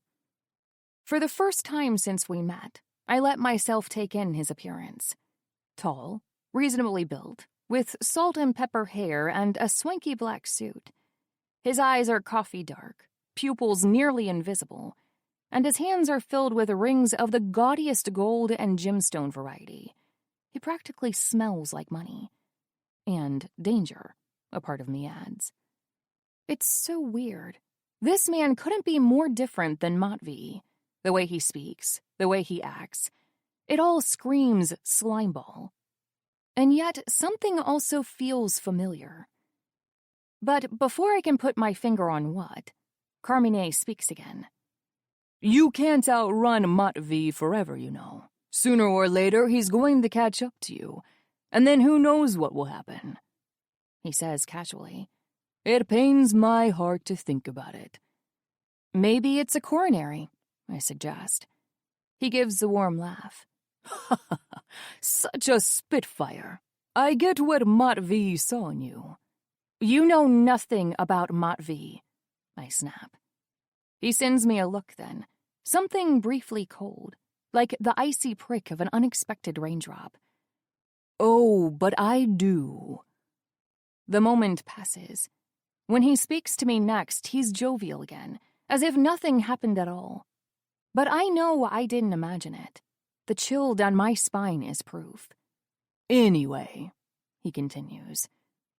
For the first time since we met, I let myself take in his appearance. Tall, reasonably built, with salt and pepper hair and a swanky black suit. His eyes are coffee dark, pupils nearly invisible, and his hands are filled with rings of the gaudiest gold and gemstone variety. He practically smells like money. And danger, a part of me adds. It's so weird. This man couldn't be more different than Matvey. The way he speaks, the way he acts. It all screams slimeball. And yet something also feels familiar. But before I can put my finger on what, Carmine speaks again. You can't outrun Matvey forever, you know. Sooner or later, he's going to catch up to you. And then who knows what will happen? He says casually. It pains my heart to think about it. Maybe it's a coronary, I suggest. He gives a warm laugh. Such a spitfire. I get what Matvey saw in you. You know nothing about Matvey, I snap. He sends me a look then, something briefly cold, like the icy prick of an unexpected raindrop. Oh, but I do. The moment passes. When he speaks to me next, he's jovial again, as if nothing happened at all. But I know I didn't imagine it. The chill down my spine is proof. Anyway, he continues,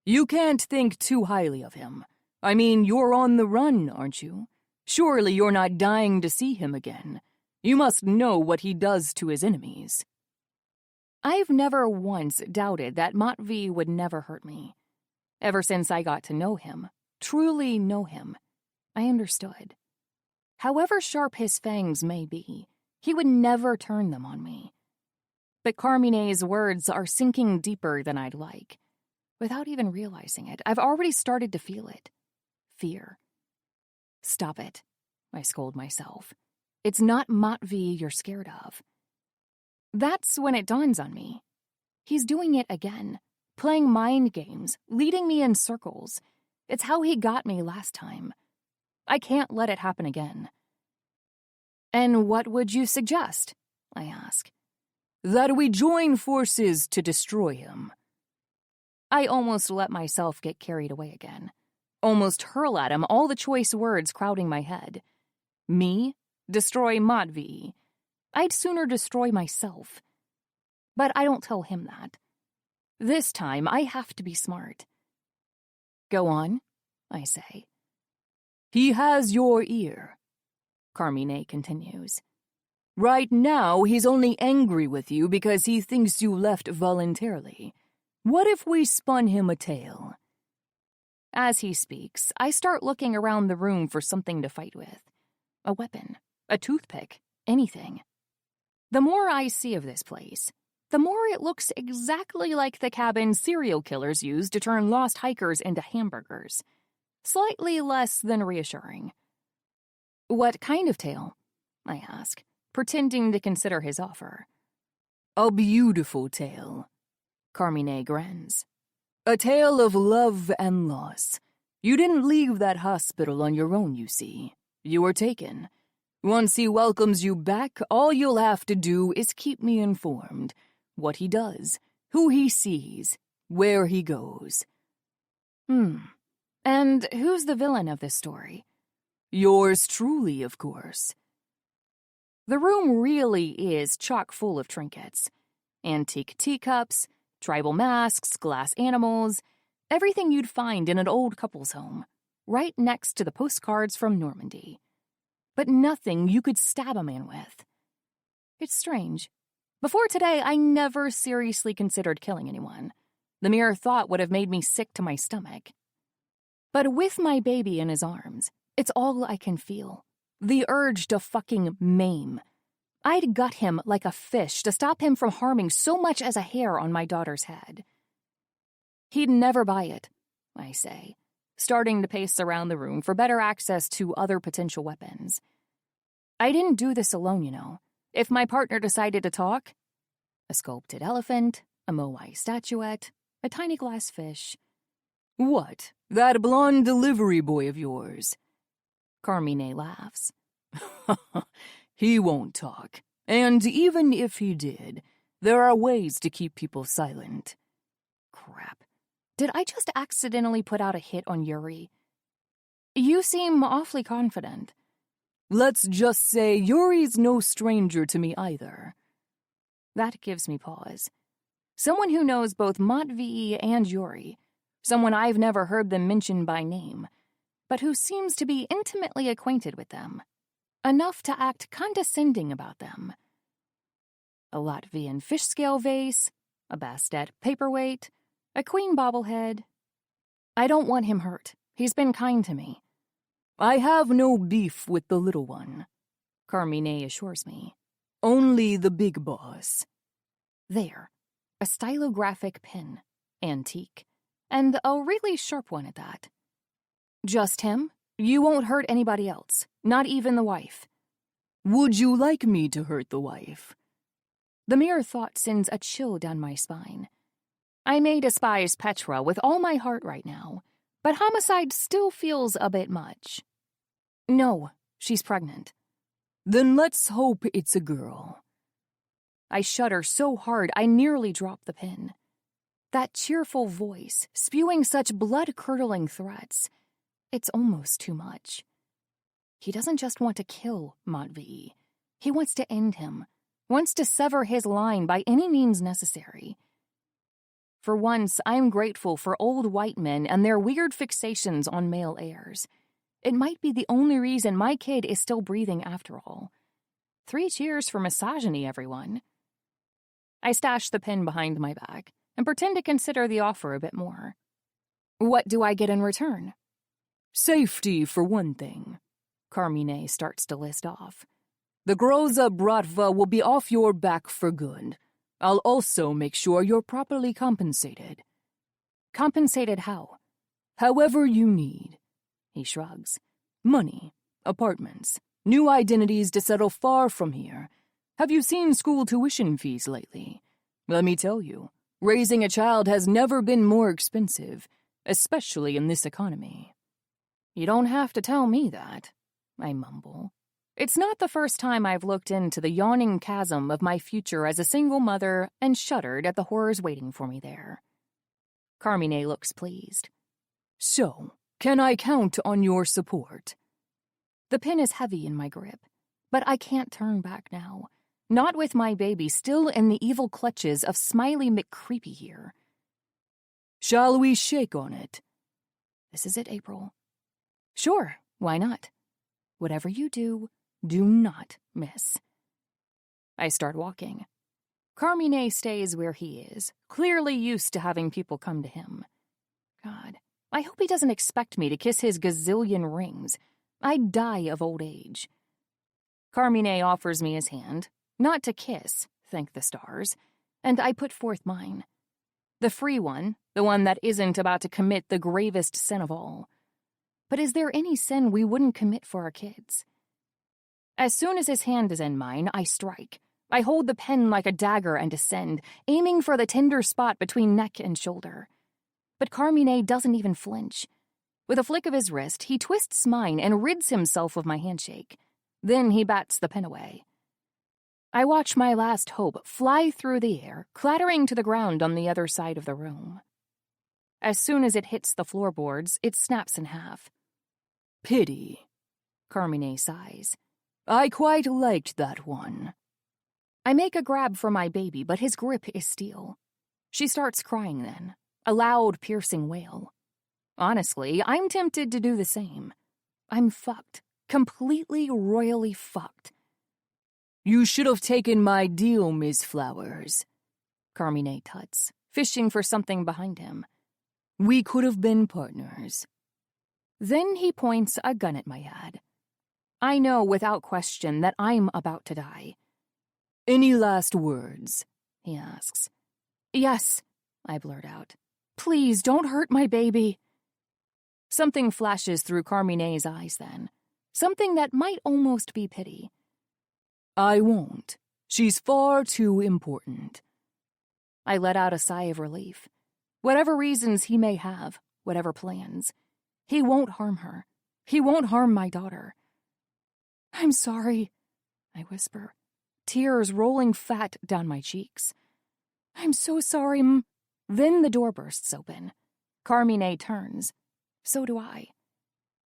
you can't think too highly of him. I mean, you're on the run, aren't you? Surely you're not dying to see him again. You must know what he does to his enemies. I've never once doubted that Matvey would never hurt me. Ever since I got to know him, truly know him, I understood. However sharp his fangs may be, he would never turn them on me. But Carmine's words are sinking deeper than I'd like. Without even realizing it, I've already started to feel it. Fear. Stop it, I scold myself. It's not Matvey you're scared of. That's when it dawns on me. He's doing it again, playing mind games, leading me in circles. It's how he got me last time. I can't let it happen again. And what would you suggest? I ask. That we join forces to destroy him. I almost let myself get carried away again. Almost hurl at him all the choice words crowding my head. Me? Destroy Matvey. I'd sooner destroy myself. But I don't tell him that. This time, I have to be smart. Go on, I say. He has your ear, Carmine continues. Right now, he's only angry with you because he thinks you left voluntarily. What if we spun him a tale? As he speaks, I start looking around the room for something to fight with. A weapon, a toothpick, anything. The more I see of this place, the more it looks exactly like the cabin serial killers use to turn lost hikers into hamburgers. Slightly less than reassuring. What kind of tale? I ask, pretending to consider his offer. A beautiful tale, Carmine grins. A tale of love and loss. You didn't leave that hospital on your own, you see. You were taken. Once he welcomes you back, all you'll have to do is keep me informed. What he does, who he sees, where he goes. And who's the villain of this story? Yours truly, of course. The room really is chock full of trinkets. Antique teacups, tribal masks, glass animals, everything you'd find in an old couple's home, right next to the postcards from Normandy. But nothing you could stab a man with. It's strange. Before today, I never seriously considered killing anyone. The mere thought would have made me sick to my stomach. But with my baby in his arms, it's all I can feel. The urge to fucking maim. I'd gut him like a fish to stop him from harming so much as a hair on my daughter's head. He'd never buy it, I say, starting to pace around the room for better access to other potential weapons. I didn't do this alone, you know. If my partner decided to talk, a sculpted elephant, a Moai statuette, a tiny glass fish. What, that blonde delivery boy of yours? Carmine laughs. He won't talk. And even if he did, there are ways to keep people silent. Crap. Did I just accidentally put out a hit on Yuri? You seem awfully confident. Let's just say Yuri's no stranger to me either. That gives me pause. Someone who knows both Matvey and Yuri. Someone I've never heard them mention by name, but who seems to be intimately acquainted with them. Enough to act condescending about them. A Latvian fish scale vase, a Bastet paperweight, a queen bobblehead. I don't want him hurt. He's been kind to me. I have no beef with the little one, Carmine assures me. Only the big boss. There, a stylographic pen, antique, and a really sharp one at that. Just him? You won't hurt anybody else, not even the wife. Would you like me to hurt the wife? The mere thought sends a chill down my spine. I may despise Petra with all my heart right now, but homicide still feels a bit much. No, she's pregnant. Then let's hope it's a girl. I shudder so hard I nearly drop the pen. That cheerful voice, spewing such blood-curdling threats. It's almost too much. He doesn't just want to kill Matvey. He wants to end him. wants to sever his line by any means necessary. For once, I am grateful for old white men and their weird fixations on male heirs. It might be the only reason my kid is still breathing after all. 3 cheers for misogyny, everyone. I stash the pen behind my back and pretend to consider the offer a bit more. What do I get in return? Safety, for one thing. Carmine starts to list off. The Groza Bratva will be off your back for good. I'll also make sure you're properly compensated. Compensated how? However you need. He shrugs. Money, apartments, new identities to settle far from here. Have you seen school tuition fees lately? Let me tell you, raising a child has never been more expensive, especially in this economy. You don't have to tell me that, I mumble. It's not the first time I've looked into the yawning chasm of my future as a single mother and shuddered at the horrors waiting for me there. Carmine looks pleased. So, can I count on your support? The pen is heavy in my grip, but I can't turn back now. Not with my baby still in the evil clutches of Smiley McCreepy here. Shall we shake on it? This is it, April. Sure, why not? Whatever you do, do not miss. I start walking. Carmine stays where he is, clearly used to having people come to him. God, I hope he doesn't expect me to kiss his gazillion rings. I'd die of old age. Carmine offers me his hand, not to kiss, thank the stars, and I put forth mine. The free one, the one that isn't about to commit the gravest sin of all. But is there any sin we wouldn't commit for our kids? As soon as his hand is in mine, I strike. I hold the pen like a dagger and descend, aiming for the tender spot between neck and shoulder. But Carmine doesn't even flinch. With a flick of his wrist, he twists mine and rids himself of my handshake. Then he bats the pen away. I watch my last hope fly through the air, clattering to the ground on the other side of the room. As soon as it hits the floorboards, it snaps in half. Pity, Carmine sighs. I quite liked that one. I make a grab for my baby, but his grip is steel. She starts crying then, a loud, piercing wail. Honestly, I'm tempted to do the same. I'm fucked, completely, royally fucked. You should have taken my deal, Miss Flowers, Carmine tuts, fishing for something behind him. We could have been partners. Then he points a gun at my head. I know without question that I'm about to die. Any last words? He asks. Yes, I blurt out. Please don't hurt my baby. Something flashes through Carmine's eyes then. Something that might almost be pity. I won't. She's far too important. I let out a sigh of relief. Whatever reasons he may have, whatever plans, he won't harm her. He won't harm my daughter. I'm sorry, I whisper, tears rolling fat down my cheeks. I'm so sorry, Then the door bursts open. Carmine turns. So do I.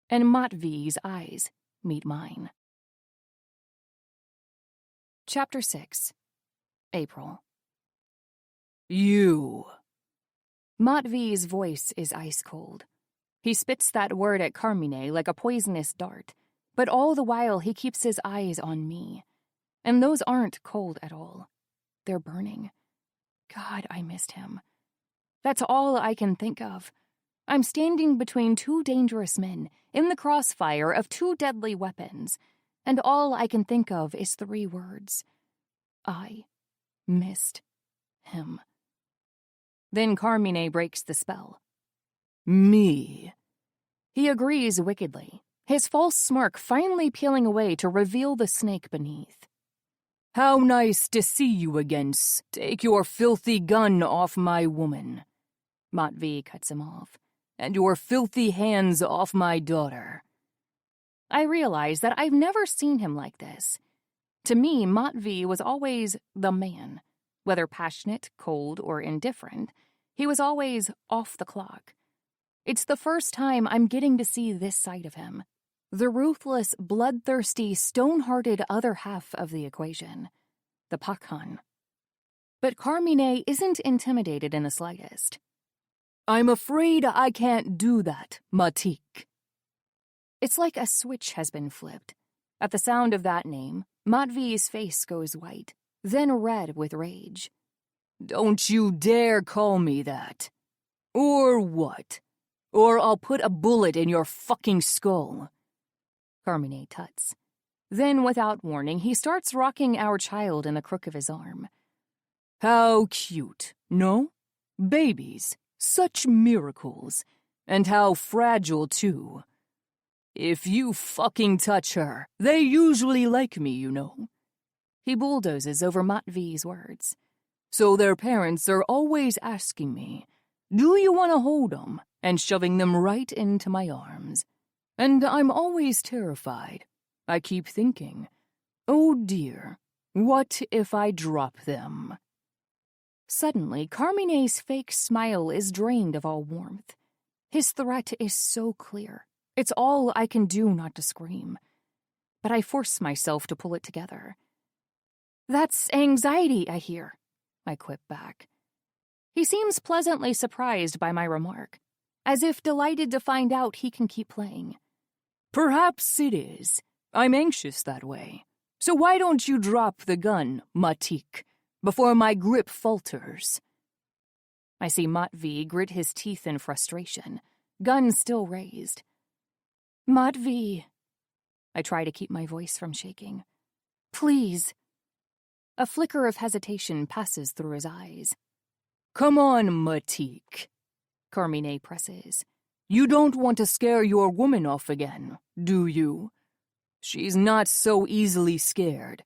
And Matvey's eyes meet mine. Chapter 6. April. You. Matvey's voice is ice cold. He spits that word at Carmine like a poisonous dart, but all the while he keeps his eyes on me. And those aren't cold at all. They're burning. God, I missed him. That's all I can think of. I'm standing between 2 dangerous men, in the crossfire of 2 deadly weapons, and all I can think of is 3 words. I missed him. Then Carmine breaks the spell. Me. He agrees wickedly, his false smirk finally peeling away to reveal the snake beneath. How nice to see you again. Take your filthy gun off my woman. Matvey cuts him off. And your filthy hands off my daughter. I realize that I've never seen him like this. To me, Matvey was always the man. Whether passionate, cold, or indifferent, he was always off the clock. It's the first time I'm getting to see this side of him. The ruthless, bloodthirsty, stone-hearted other half of the equation. the Pakhan. But Carmine isn't intimidated in the slightest. I'm afraid I can't do that, Matik. It's like a switch has been flipped. At the sound of that name, Matvey's face goes white, then red with rage. Don't you dare call me that. Or what? Or I'll put a bullet in your fucking skull. Carmine tuts. Then, without warning, he starts rocking our child in the crook of his arm. How cute, no? Babies, such miracles. And how fragile, too. If you fucking touch her, they usually like me, you know. He bulldozes over Matvey's words. So their parents are always asking me, do you want to hold them? And shoving them right into my arms. And I'm always terrified. I keep thinking, oh dear, what if I drop them? Suddenly, Carmine's fake smile is drained of all warmth. His threat is so clear. It's all I can do not to scream. But I force myself to pull it together. That's anxiety, I hear, I quip back. He seems pleasantly surprised by my remark, as if delighted to find out he can keep playing. Perhaps it is. I'm anxious that way. So why don't you drop the gun, Matik, before my grip falters? I see Matvey grit his teeth in frustration, gun still raised. Matvey. I try to keep my voice from shaking. Please. A flicker of hesitation passes through his eyes. Come on, Matik, Carmine presses. You don't want to scare your woman off again, do you? She's not so easily scared.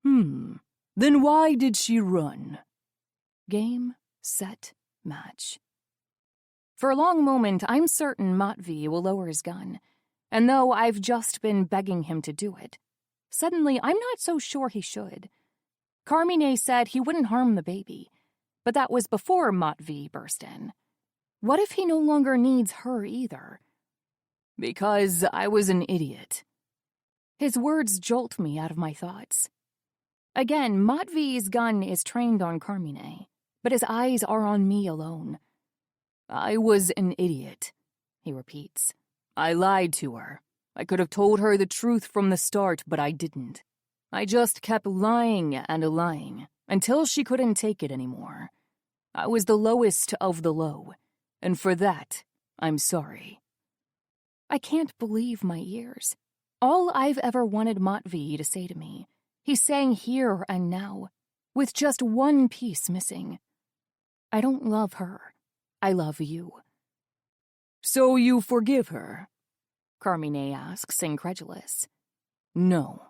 Then why did she run? Game, set, match. For a long moment, I'm certain Matvey will lower his gun, and though I've just been begging him to do it, suddenly I'm not so sure he should. Carmine said he wouldn't harm the baby, but that was before Matvey burst in. What if he no longer needs her either? Because I was an idiot. His words jolt me out of my thoughts. Again, Matvey's gun is trained on Carmine, but his eyes are on me alone. I was an idiot, he repeats. I lied to her. I could have told her the truth from the start, but I didn't. I just kept lying and lying until she couldn't take it anymore. I was the lowest of the low, and for that, I'm sorry. I can't believe my ears. All I've ever wanted Matvey to say to me, he's saying here and now, with just one piece missing. I don't love her. I love you. So you forgive her? Carmine asks, incredulous. No.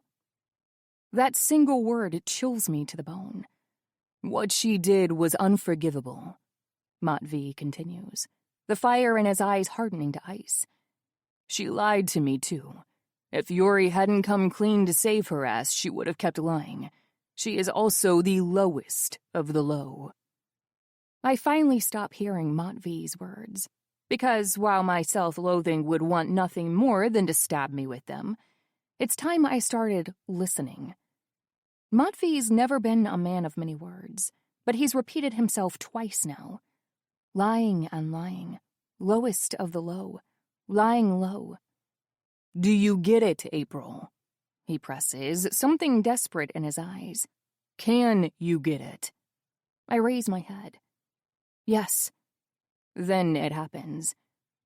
That single word chills me to the bone. What she did was unforgivable. Matvey continues, the fire in his eyes hardening to ice. She lied to me, too. If Yuri hadn't come clean to save her ass, she would have kept lying. She is also the lowest of the low. I finally stop hearing Matvey's words, because while my self-loathing would want nothing more than to stab me with them, it's time I started listening. Matvey's never been a man of many words, but he's repeated himself twice now. Lying and lying, lowest of the low, lying low. Do you get it, April? He presses, something desperate in his eyes. Can you get it? I raise my head. Yes. Then it happens.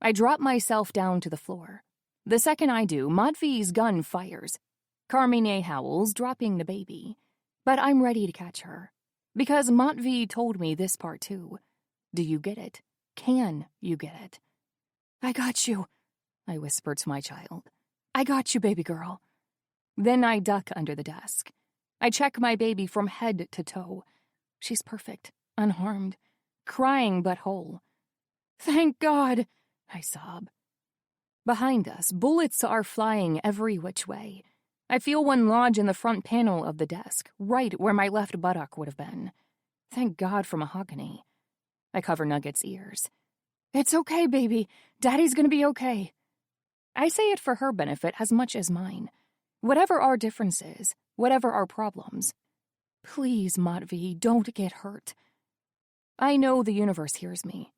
I drop myself down to the floor. The second I do, Matvey's gun fires. Carmine howls, dropping the baby. But I'm ready to catch her. Because Matvey told me this part too. Do you get it? Can you get it? I got you, I whisper to my child. I got you, baby girl. Then I duck under the desk. I check my baby from head to toe. She's perfect, unharmed, crying but whole. Thank God, I sob. Behind us, bullets are flying every which way. I feel one lodge in the front panel of the desk, right where my left buttock would have been. Thank God for mahogany. I cover Nugget's ears. It's okay, baby. Daddy's gonna be okay. I say it for her benefit as much as mine. Whatever our differences, whatever our problems, Please, Matvey, don't get hurt. I know the universe hears me.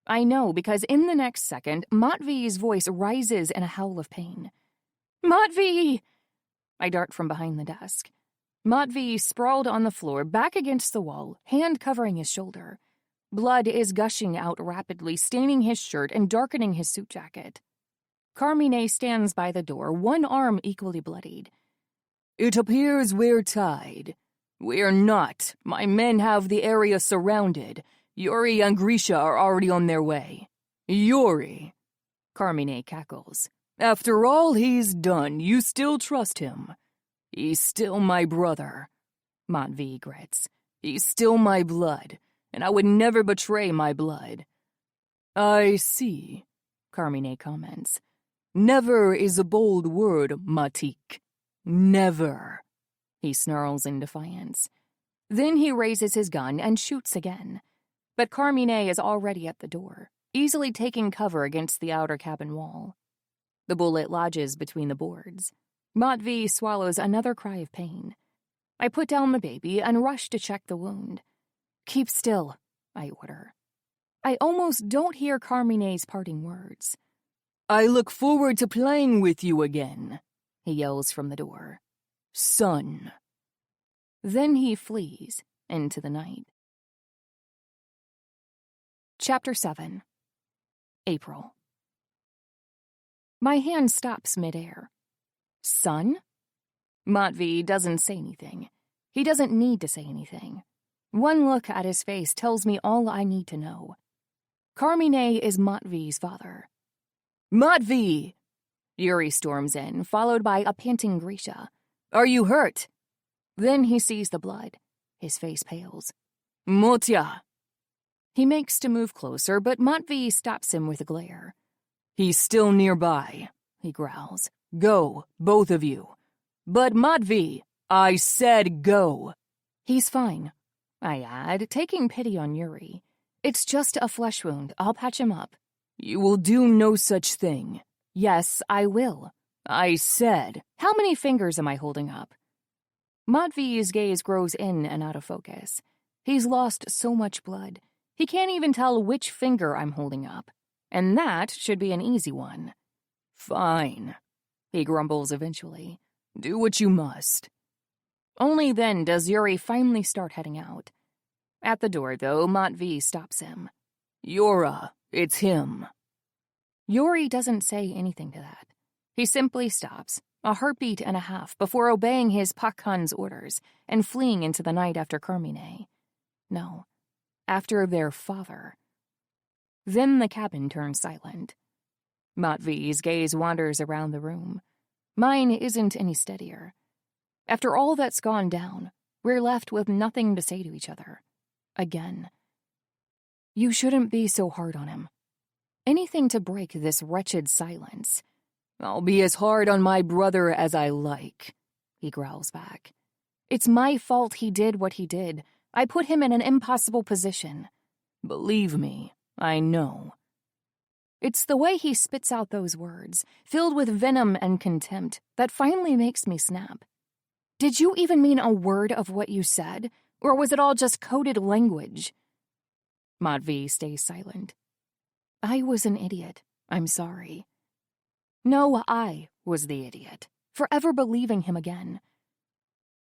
I know because in the next second, Matvey's voice rises in a howl of pain. Matvey! I dart from behind the desk. Matvey sprawled on the floor, back against the wall, hand covering his shoulder. Blood is gushing out rapidly, staining his shirt and darkening his suit jacket. Carmine stands by the door, one arm equally bloodied. It appears we're tied. We're not. My men have the area surrounded. Yuri and Grisha are already on their way. Yuri, Carmine cackles. After all he's done, you still trust him. He's still my brother. Matvey grits. He's still my blood, and I would never betray my blood. I see, Carmine comments. Never is a bold word, Matik. Never. He snarls in defiance. Then he raises his gun and shoots again. But Carmine is already at the door, easily taking cover against the outer cabin wall. The bullet lodges between the boards. Matvey swallows another cry of pain. I put down the baby and rush to check the wound. Keep still, I order. I almost don't hear Carmine's parting words. I look forward to playing with you again, he yells from the door. Son. Then he flees into the night. Chapter 7. April. My hand stops midair. Son? Matvey doesn't say anything. He doesn't need to say anything. One look at his face tells me all I need to know. Carmine is Matvey's father. Matvey! Yuri storms in, followed by a panting Grisha. Are you hurt? Then he sees the blood. His face pales. Motya! He makes to move closer, but Matvey stops him with a glare. He's still nearby, he growls. Go, both of you. But Matvey, I said go. He's fine, I add, taking pity on Yuri. It's just a flesh wound. I'll patch him up. You will do no such thing. Yes, I will. I said. How many fingers am I holding up? Matvey's gaze grows in and out of focus. He's lost so much blood. He can't even tell which finger I'm holding up. And that should be an easy one. Fine, he grumbles eventually. Do what you must. Only then does Yuri finally start heading out. At the door, though, Matvey stops him. Yura, it's him. Yuri doesn't say anything to that. He simply stops, a heartbeat and a half, before obeying his Pakhan's orders and fleeing into the night after Carmine. No, after their father. Then the cabin turns silent. Matvey's gaze wanders around the room. Mine isn't any steadier. After all that's gone down, we're left with nothing to say to each other. Again. You shouldn't be so hard on him. Anything to break this wretched silence. I'll be as hard on my brother as I like, he growls back. It's my fault he did what he did. I put him in an impossible position. Believe me, I know. It's the way he spits out those words, filled with venom and contempt, that finally makes me snap. Did you even mean a word of what you said, or was it all just coded language? Matvey stays silent. I was an idiot. I'm sorry. No, I was the idiot, forever believing him again.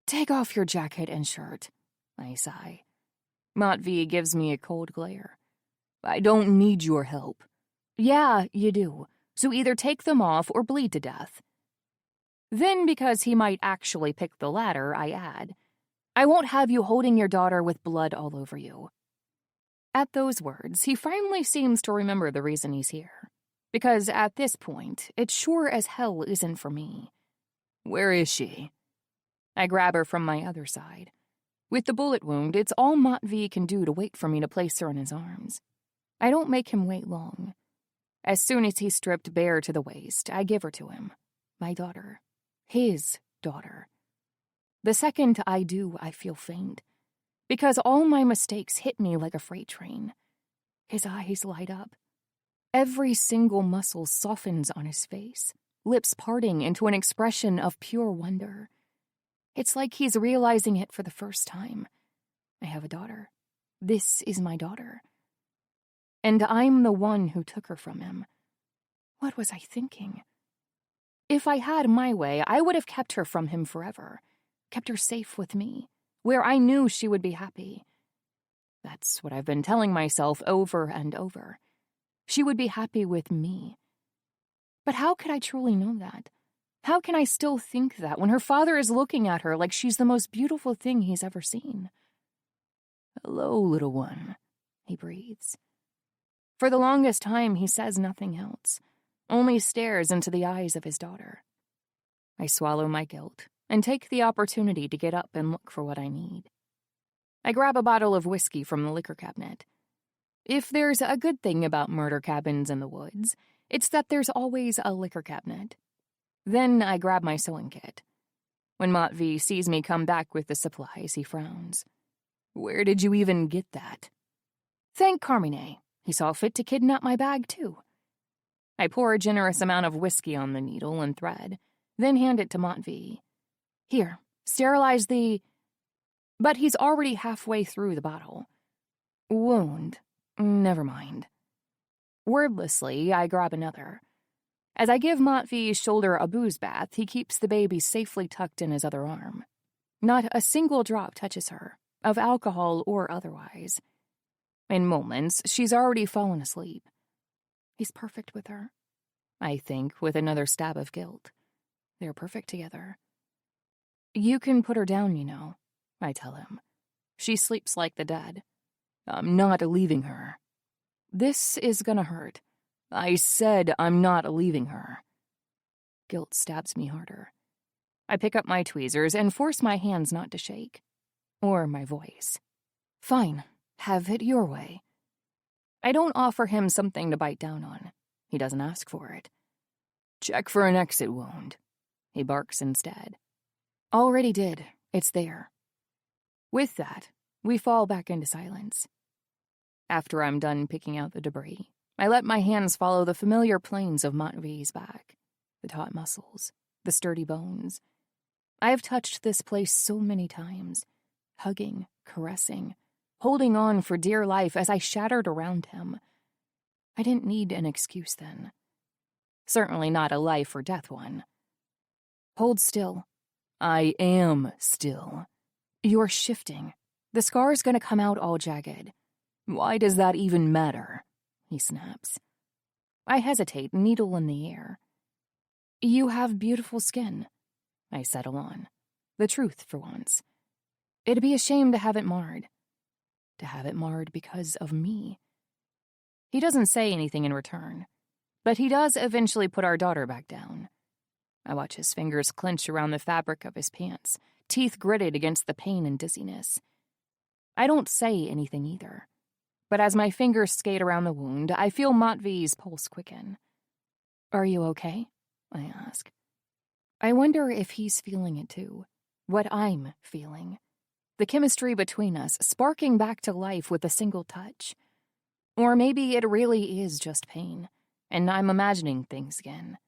Take off your jacket and shirt, I sigh. Matvey gives me a cold glare. I don't need your help. Yeah, you do. So either take them off or bleed to death. Then, because he might actually pick the latter, I add, I won't have you holding your daughter with blood all over you. At those words, he finally seems to remember the reason he's here. Because at this point, it sure as hell isn't for me. Where is she? I grab her from my other side. With the bullet wound, it's all Matvey can do to wait for me to place her in his arms. I don't make him wait long. As soon as he's stripped bare to the waist, I give her to him. My daughter. His daughter. The second I do, I feel faint. Because all my mistakes hit me like a freight train. His eyes light up. Every single muscle softens on his face, lips parting into an expression of pure wonder. It's like he's realizing it for the first time. I have a daughter. This is my daughter. And I'm the one who took her from him. What was I thinking? If I had my way, I would have kept her from him forever, kept her safe with me, where I knew she would be happy. That's what I've been telling myself over and over. She would be happy with me. But how could I truly know that? How can I still think that when her father is looking at her like she's the most beautiful thing he's ever seen? "Hello, little one," he breathes. For the longest time, he says nothing else, only stares into the eyes of his daughter. I swallow my guilt and take the opportunity to get up and look for what I need. I grab a bottle of whiskey from the liquor cabinet. If there's a good thing about murder cabins in the woods, it's that there's always a liquor cabinet. Then I grab my sewing kit. When Matvey sees me come back with the supplies, he frowns. "Where did you even get that?" "Thank Carmine. He saw fit to kidnap my bag, too." I pour a generous amount of whiskey on the needle and thread, then hand it to Matvey. "Here, sterilize the—" But he's already halfway through the bottle. "Wound. Never mind." Wordlessly, I grab another. As I give Matvey's shoulder a booze bath, he keeps the baby safely tucked in his other arm. Not a single drop touches her, of alcohol or otherwise. In moments, she's already fallen asleep. He's perfect with her. I think, with another stab of guilt. They're perfect together. "You can put her down, you know," I tell him. "She sleeps like the dead. I'm not leaving her." "This is gonna hurt." "I said I'm not leaving her." Guilt stabs me harder. I pick up my tweezers and force my hands not to shake. Or my voice. "Fine. Have it your way." I don't offer him something to bite down on. He doesn't ask for it. "Check for an exit wound." He barks instead. "Already did. It's there." With that, we fall back into silence. After I'm done picking out the debris, I let my hands follow the familiar planes of Matvey's back, the taut muscles, the sturdy bones. I have touched this place so many times, hugging, caressing, holding on for dear life as I shattered around him. I didn't need an excuse then. Certainly not a life or death one. "Hold still." "I am still." "You're shifting. The scar's gonna come out all jagged." "Why does that even matter?" he snaps. I hesitate, needle in the air. "You have beautiful skin." I settle on. The truth, for once. It'd be a shame to have it marred. To have it marred because of me. He doesn't say anything in return, but he does eventually put our daughter back down. I watch his fingers clench around the fabric of his pants, teeth gritted against the pain and dizziness. I don't say anything either. But as my fingers skate around the wound, I feel Matvey's pulse quicken. "Are you okay?" I ask. I wonder if he's feeling it too. What I'm feeling. The chemistry between us sparking back to life with a single touch. Or maybe it really is just pain, and I'm imagining things again.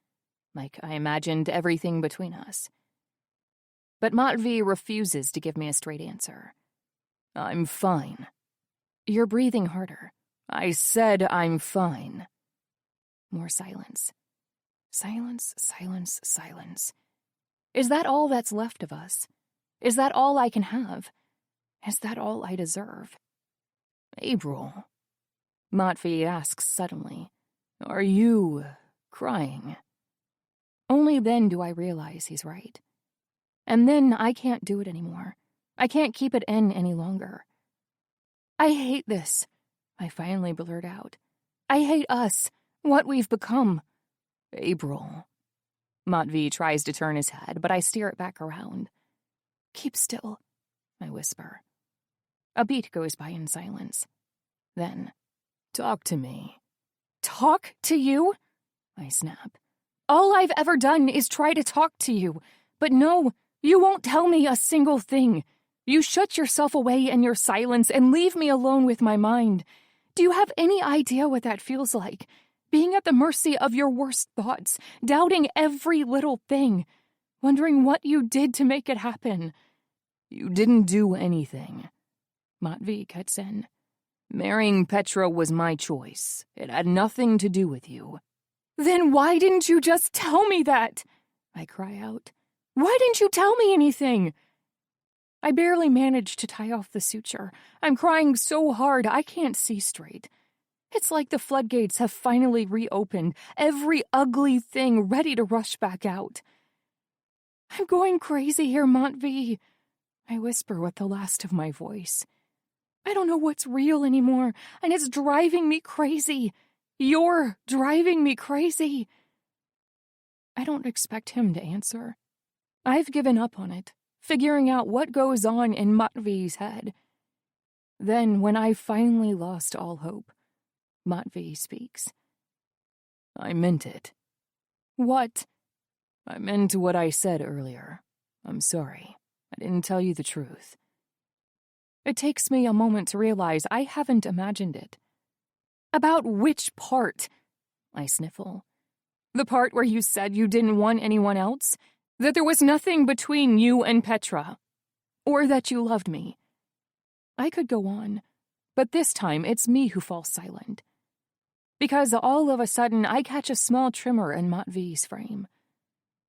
Like I imagined everything between us. But Matvey refuses to give me a straight answer. "I'm fine." "You're breathing harder." "I said I'm fine." More silence. Silence, silence, silence. Is that all that's left of us? Is that all I can have? Is that all I deserve? "April," Matvey asks suddenly, "are you crying?" Only then do I realize he's right. And then I can't do it anymore. I can't keep it in any longer. "I hate this," I finally blurt out. "I hate us, what we've become." "April." Matvey tries to turn his head, but I steer it back around. "Keep still," I whisper. A beat goes by in silence. Then, "Talk to me." "Talk to you?" I snap. "All I've ever done is try to talk to you. But no, you won't tell me a single thing. You shut yourself away in your silence and leave me alone with my mind. Do you have any idea what that feels like? Being at the mercy of your worst thoughts, doubting every little thing. wondering what you did to make it happen. You didn't do anything, Matvey cuts in. Marrying Petra was my choice. It had nothing to do with you. Then why didn't you just tell me that? I cry out. Why didn't you tell me anything? I barely manage to tie off the suture. I'm crying so hard I can't see straight. It's like the floodgates have finally reopened, every ugly thing ready to rush back out. I'm going crazy here, Matvey, I whisper with the last of my voice. I don't know what's real anymore, and it's driving me crazy. You're driving me crazy. I don't expect him to answer. I've given up on it, figuring out what goes on in Matvey's head. Then, when I finally lost all hope, Matvey speaks. I meant it. What? I meant what I said earlier. I'm sorry. I didn't tell you the truth. It takes me a moment to realize I haven't imagined it. About which part? I sniffle. The part where you said you didn't want anyone else? That there was nothing between you and Petra? Or that you loved me? I could go on, but this time it's me who falls silent. Because all of a sudden I catch a small tremor in Matvey's frame.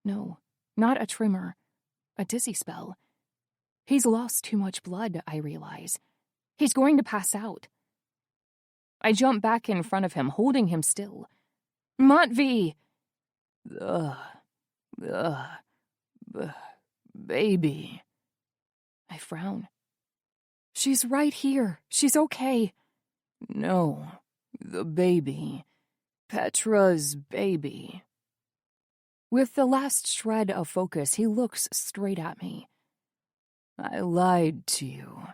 No, not a tremor. A dizzy spell. He's lost too much blood, I realize. He's going to pass out. I jump back in front of him, holding him still. Matvey! Baby. I frown. She's right here. She's okay. No, the baby. Petra's baby. With the last shred of focus, he looks straight at me. I lied to you.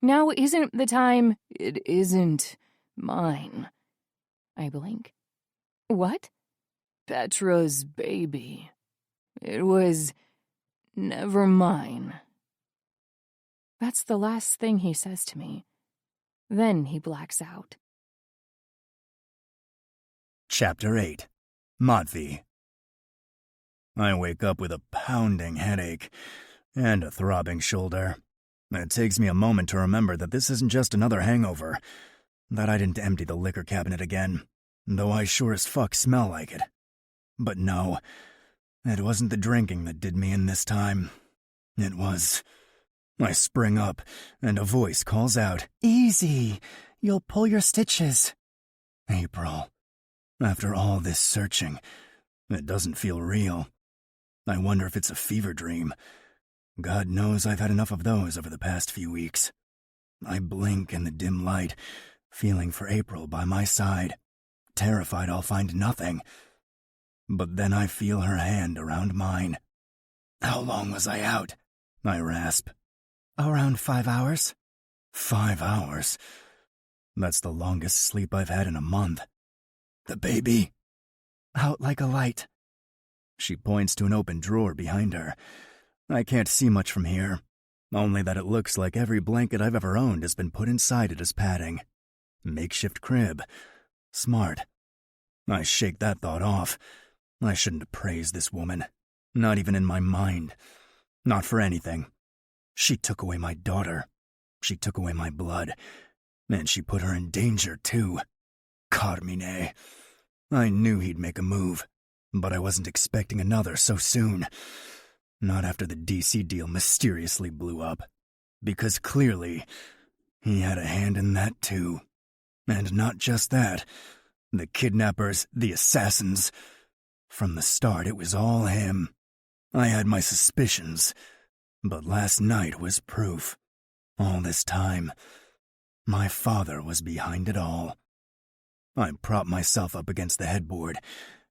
Now isn't the time. It isn't mine. I blink. What? Petra's baby. It was never mine. That's the last thing he says to me. Then he blacks out. Chapter 8. Matvey. I wake up with a pounding headache and a throbbing shoulder. It takes me a moment to remember that this isn't just another hangover, that I didn't empty the liquor cabinet again, though I sure as fuck smell like it. But no, it wasn't the drinking that did me in this time. It was... I spring up, and a voice calls out, "Easy, you'll pull your stitches." April. After all this searching, it doesn't feel real. I wonder if it's a fever dream. God knows I've had enough of those over the past few weeks. I blink in the dim light, feeling for April by my side, terrified I'll find nothing. But then I feel her hand around mine. "How long was I out?" I rasp. "Around 5 hours." 5 hours? That's the longest sleep I've had in a month. "The baby?" "Out like a light." She points to an open drawer behind her. I can't see much from here, only that it looks like every blanket I've ever owned has been put inside it as padding. Makeshift crib. Smart. I shake that thought off. I shouldn't have praised this woman. Not even in my mind. Not for anything. She took away my daughter. She took away my blood. And she put her in danger, too. Carmine. I knew he'd make a move, but I wasn't expecting another so soon. Not after the DC deal mysteriously blew up. Because clearly, he had a hand in that, too. And not just that. The kidnappers, the assassins. From the start, it was all him. I had my suspicions, but last night was proof. All this time, my father was behind it all. I prop myself up against the headboard.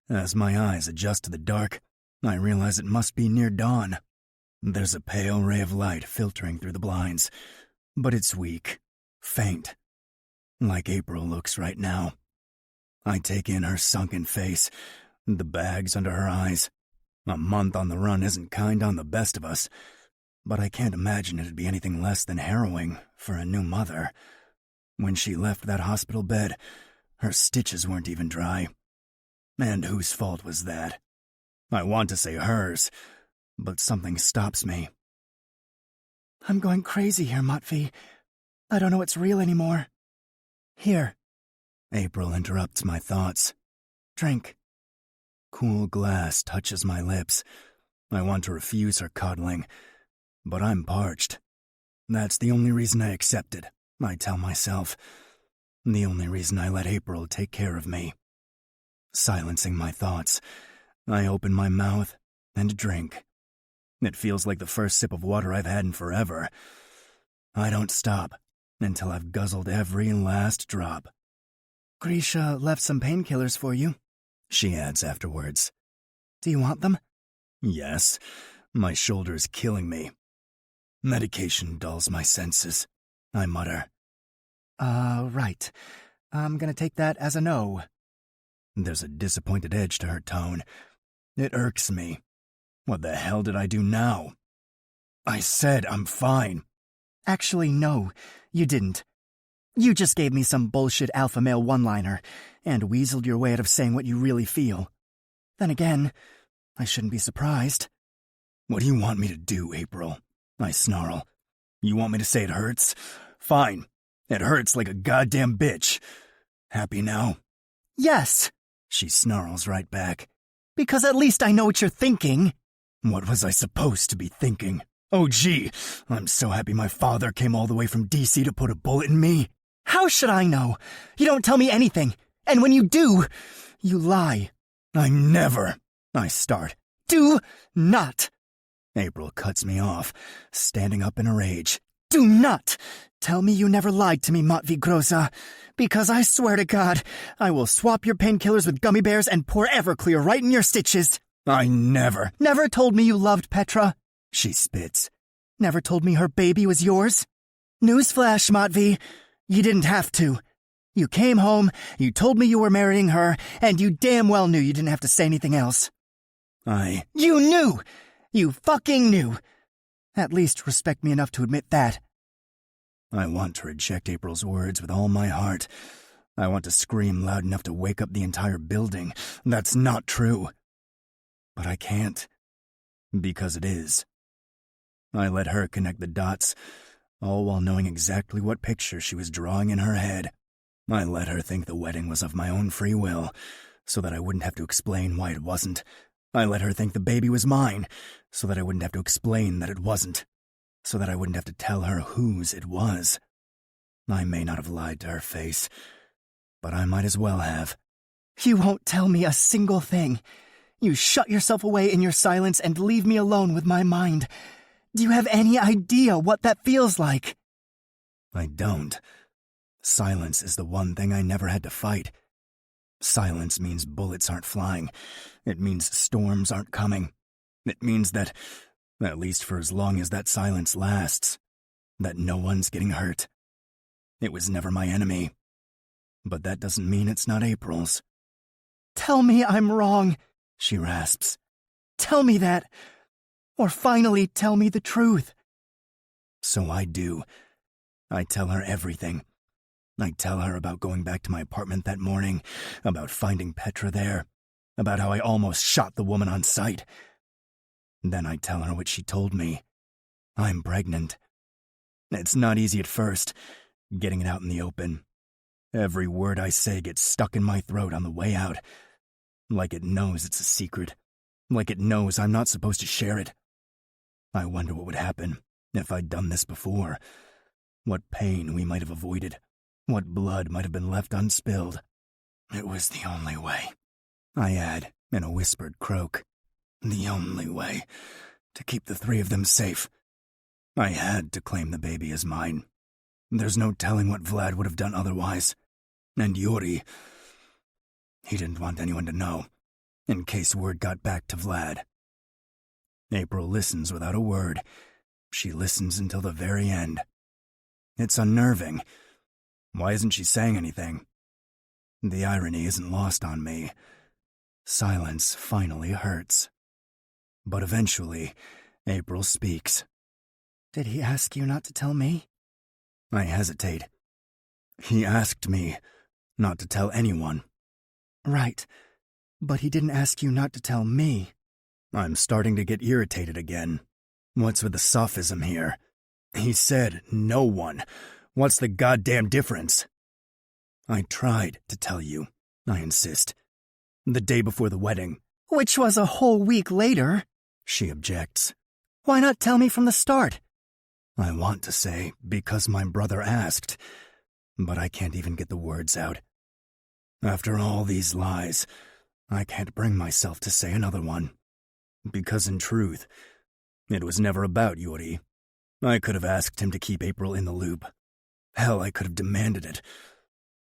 As my eyes adjust to the dark, I realize it must be near dawn. There's a pale ray of light filtering through the blinds, but it's weak, faint, like April looks right now. I take in her sunken face, the bags under her eyes. A month on the run isn't kind on the best of us, but I can't imagine it'd be anything less than harrowing for a new mother. When she left that hospital bed, her stitches weren't even dry. And whose fault was that? I want to say hers, but something stops me. I'm going crazy here, Matvey. I don't know what's real anymore. Here. April interrupts my thoughts. Drink. Cool glass touches my lips. I want to refuse her coddling, but I'm parched. That's the only reason I accept it, I tell myself. The only reason I let April take care of me. Silencing my thoughts, I open my mouth and drink. It feels like the first sip of water I've had in forever. I don't stop until I've guzzled every last drop. Grisha left some painkillers for you, she adds afterwards. Do you want them? Yes, my shoulder's killing me. Medication dulls my senses, I mutter. Right. I'm gonna take that as a no. There's a disappointed edge to her tone. It irks me. What the hell did I do now? I said I'm fine. Actually, no, you didn't. You just gave me some bullshit alpha male one-liner and weaseled your way out of saying what you really feel. Then again, I shouldn't be surprised. What do you want me to do, April? I snarl. You want me to say it hurts? Fine. It hurts like a goddamn bitch. Happy now? Yes, she snarls right back. Because at least I know what you're thinking. What was I supposed to be thinking? Oh, gee, I'm so happy my father came all the way from D.C. to put a bullet in me. How should I know? You don't tell me anything. And when you do, you lie. I never. I start. Do not. April cuts me off, standing up in a rage. Do not tell me you never lied to me, Matvey Groza, because I swear to God, I will swap your painkillers with gummy bears and pour Everclear right in your stitches. I never. Never told me you loved Petra? She spits. Never told me her baby was yours? Newsflash, Matvey. You didn't have to. You came home, you told me you were marrying her, and you damn well knew you didn't have to say anything else. You knew! You fucking knew! At least respect me enough to admit that. I want to reject April's words with all my heart. I want to scream loud enough to wake up the entire building. That's not true. But I can't. Because it is. I let her connect the dots, all while knowing exactly what picture she was drawing in her head. I let her think the wedding was of my own free will, so that I wouldn't have to explain why it wasn't. I let her think the baby was mine, so that I wouldn't have to explain that it wasn't, so that I wouldn't have to tell her whose it was. I may not have lied to her face, but I might as well have. You won't tell me a single thing. You shut yourself away in your silence and leave me alone with my mind. Do you have any idea what that feels like? I don't. Silence is the one thing I never had to fight. Silence means bullets aren't flying. It means storms aren't coming. It means that, at least for as long as that silence lasts, that no one's getting hurt. It was never my enemy. But that doesn't mean it's not April's. Tell me I'm wrong, she rasps. Tell me that. Or finally tell me the truth. So I do. I tell her everything. I tell her about going back to my apartment that morning, about finding Petra there, about how I almost shot the woman on sight. Then I tell her what she told me. I'm pregnant. It's not easy at first, getting it out in the open. Every word I say gets stuck in my throat on the way out, like it knows it's a secret, like it knows I'm not supposed to share it. I wonder what would happen if I'd done this before, what pain we might have avoided. What blood might have been left unspilled. It was the only way, I add in a whispered croak. The only way to keep the three of them safe. I had to claim the baby as mine. There's no telling what Vlad would have done otherwise. And Yuri, he didn't want anyone to know, in case word got back to Vlad. April listens without a word. She listens until the very end. It's unnerving. Why isn't she saying anything? The irony isn't lost on me. Silence finally hurts. But eventually, April speaks. Did he ask you not to tell me? I hesitate. He asked me not to tell anyone. Right, but he didn't ask you not to tell me. I'm starting to get irritated again. What's with the sophism here? He said, no one. What's the goddamn difference? I tried to tell you, I insist. The day before the wedding. Which was a whole week later, She objects. Why not tell me from the start? I want to say, because my brother asked, but I can't even get the words out. After all these lies, I can't bring myself to say another one. Because in truth, it was never about Yuri. I could have asked him to keep April in the loop. Hell, I could have demanded it.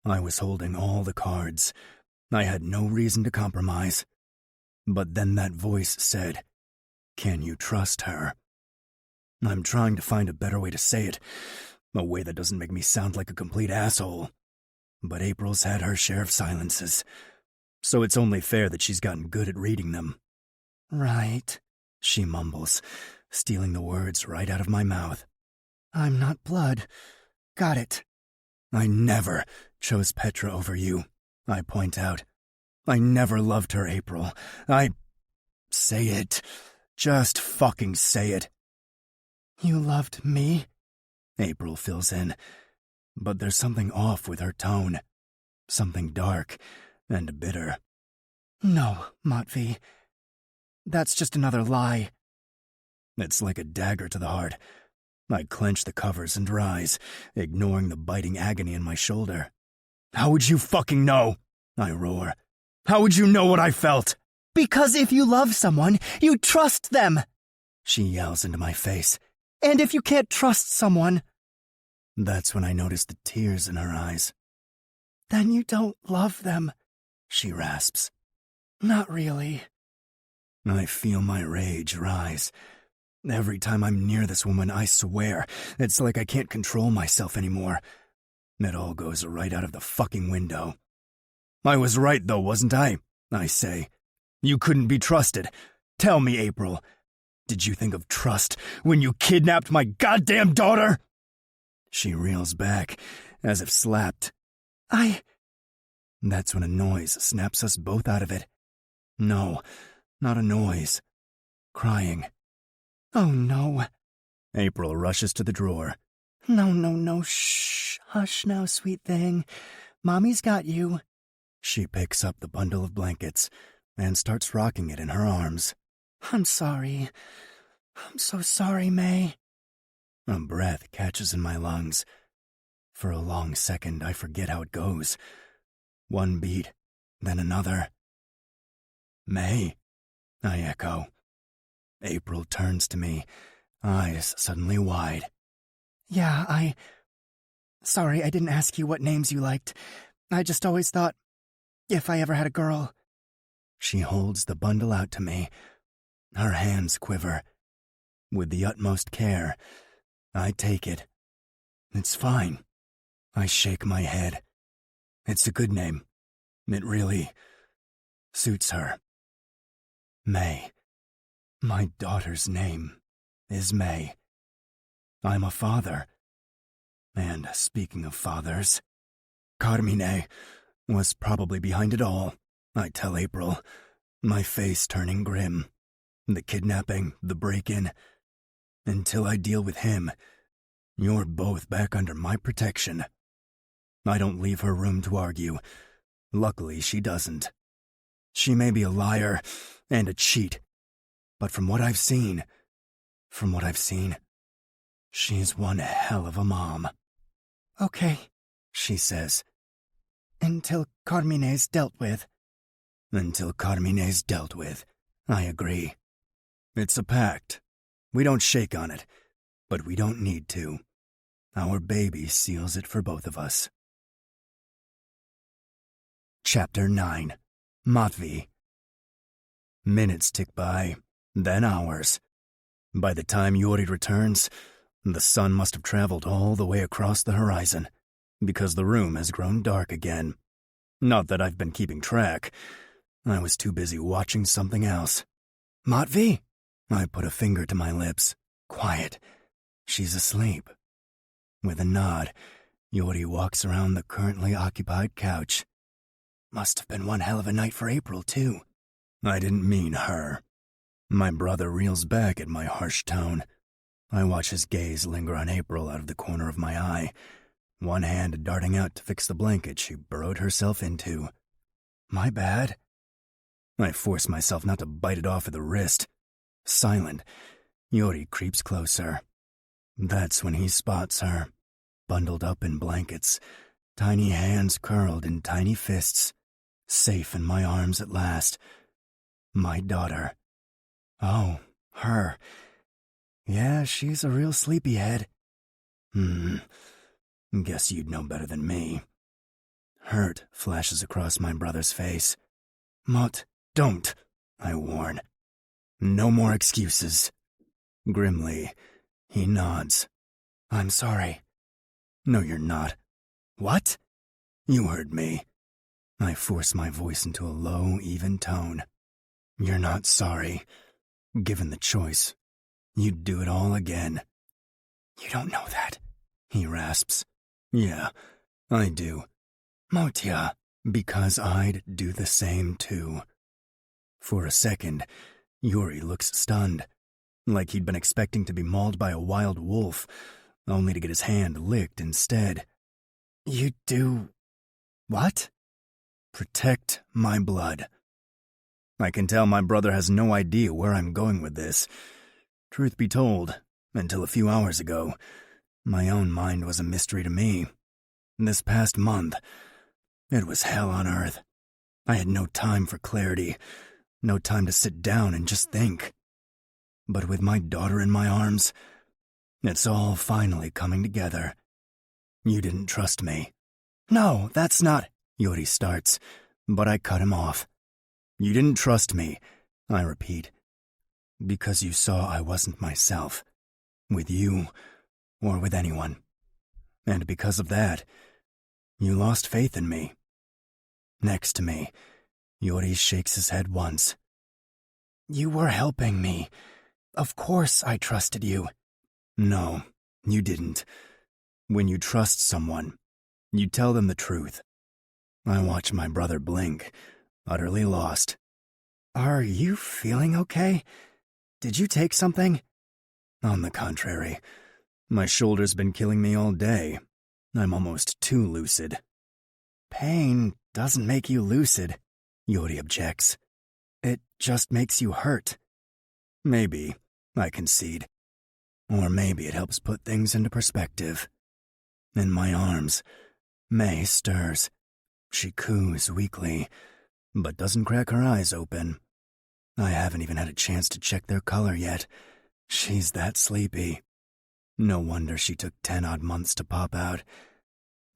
I was holding all the cards. I had no reason to compromise. But then that voice said, "Can you trust her?" I'm trying to find a better way to say it, a way that doesn't make me sound like a complete asshole. But April's had her share of silences, so it's only fair that she's gotten good at reading them. Right, She mumbles, stealing the words right out of my mouth. I'm not blood. Got it. I never chose Petra over you, I point out. I never loved her, April. Say it. Just fucking say it. You loved me? April fills in, but there's something off with her tone. Something dark and bitter. No, Matvey. That's just another lie. It's like a dagger to the heart. I clench the covers and rise, ignoring the biting agony in my shoulder. How would you fucking know? I roar. How would you know what I felt? Because if you love someone, you trust them. She yells into my face. And if you can't trust someone, That's when I notice the tears in her eyes. then you don't love them. She rasps. Not really. I feel my rage rise. Every time I'm near this woman, I swear, it's like I can't control myself anymore. It all goes right out of the fucking window. I was right, though, wasn't I? I say. You couldn't be trusted. Tell me, April. Did you think of trust when you kidnapped my goddamn daughter? She reels back, as if slapped. That's when a noise snaps us both out of it. No, not a noise. Crying. Oh, no. April rushes to the drawer. No. Shh. Hush now, sweet thing. Mommy's got you. She picks up the bundle of blankets and starts rocking it in her arms. I'm sorry. I'm so sorry, May. A breath catches in my lungs. For a long second, I forget how it goes. One beat, then another. May, I echo. April turns to me, eyes suddenly wide. Yeah, Sorry, I didn't ask you what names you liked. I just always thought, if I ever had a girl. She holds the bundle out to me. Her hands quiver. With the utmost care, I take it. It's fine. I shake my head. It's a good name. It really suits her. May. My daughter's name is May. I'm a father. And speaking of fathers, Carmine was probably behind it all, I tell April, my face turning grim. The kidnapping, the break-in. Until I deal with him, you're both back under my protection. I don't leave her room to argue. Luckily, she doesn't. She may be a liar and a cheat, but from what I've seen, she's one hell of a mom. Okay, She says. until Carmine's dealt with. Until Carmine's dealt with, I agree. It's a pact. We don't shake on it, but we don't need to. Our baby seals it for both of us. Chapter 9. Matvey. Minutes tick by, then hours. By the time Yuri returns, the sun must have traveled all the way across the horizon, because the room has grown dark again. Not that I've been keeping track. I was too busy watching something else. Matvey? I put a finger to my lips. Quiet. She's asleep. With a nod, Yuri walks around the currently occupied couch. Must have been one hell of a night for April, too. I didn't mean her. My brother reels back at my harsh tone. I watch his gaze linger on April out of the corner of my eye, one hand darting out to fix the blanket she burrowed herself into. My bad. I force myself not to bite it off at the wrist. Silent, Yuri creeps closer. That's when he spots her, bundled up in blankets, tiny hands curled in tiny fists, safe in my arms at last. My daughter. Oh, her. Yeah, she's a real sleepyhead. Guess you'd know better than me. Hurt flashes across my brother's face. Mot, don't, I warn. No more excuses. Grimly, he nods. I'm sorry. No, you're not. What? You heard me. I force my voice into a low, even tone. You're not sorry. Given the choice, you'd do it all again. You don't know that, he rasps. Yeah, I do. Motia, because I'd do the same too. For a second, Yuri looks stunned, like he'd been expecting to be mauled by a wild wolf, only to get his hand licked instead. You do... what? Protect my blood. I can tell my brother has no idea where I'm going with this. Truth be told, until a few hours ago, my own mind was a mystery to me. This past month, it was hell on earth. I had no time for clarity, no time to sit down and just think. But with my daughter in my arms, it's all finally coming together. You didn't trust me. No, that's not... Yuri starts, but I cut him off. You didn't trust me, I repeat, because you saw I wasn't myself, with you or with anyone. And because of that, you lost faith in me. Next to me, Yuri shakes his head once. You were helping me. Of course I trusted you. No, you didn't. When you trust someone, you tell them the truth. I watch my brother blink, utterly lost. Are you feeling okay? Did you take something? On the contrary, my shoulder's been killing me all day. I'm almost too lucid. Pain doesn't make you lucid, Yuri objects. It just makes you hurt. Maybe, I concede. Or maybe it helps put things into perspective. In my arms, May stirs. She coos weakly, but doesn't crack her eyes open. I haven't even had a chance to check their color yet. She's that sleepy. No wonder she took 10-odd months to pop out.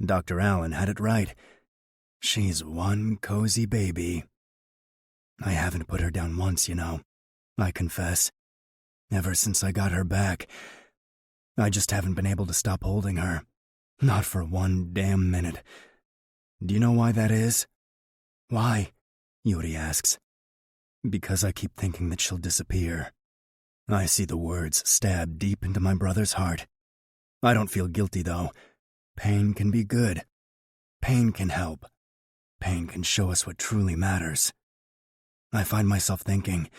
Dr. Allen had it right. She's one cozy baby. I haven't put her down once, you know, I confess. Ever since I got her back, I just haven't been able to stop holding her. Not for one damn minute. Do you know why that is? Why? Yuri asks. Because I keep thinking that she'll disappear. I see the words stab deep into my brother's heart. I don't feel guilty, though. Pain can be good. Pain can help. Pain can show us what truly matters. I find myself thinking,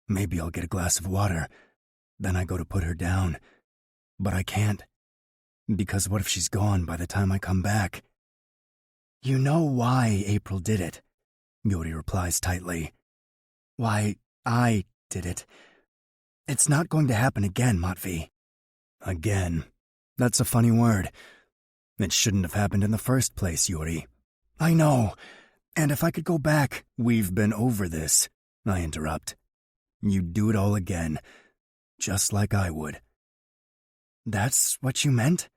maybe I'll get a glass of water. Then I go to put her down. But I can't. Because what if she's gone by the time I come back? You know why April did it, Yuri replies tightly. Why I did it. It's not going to happen again, Matvey. Again. That's a funny word. It shouldn't have happened in the first place, Yuri. I know. And if I could go back... We've been over this, I interrupt. You'd do it all again. Just like I would. That's what you meant?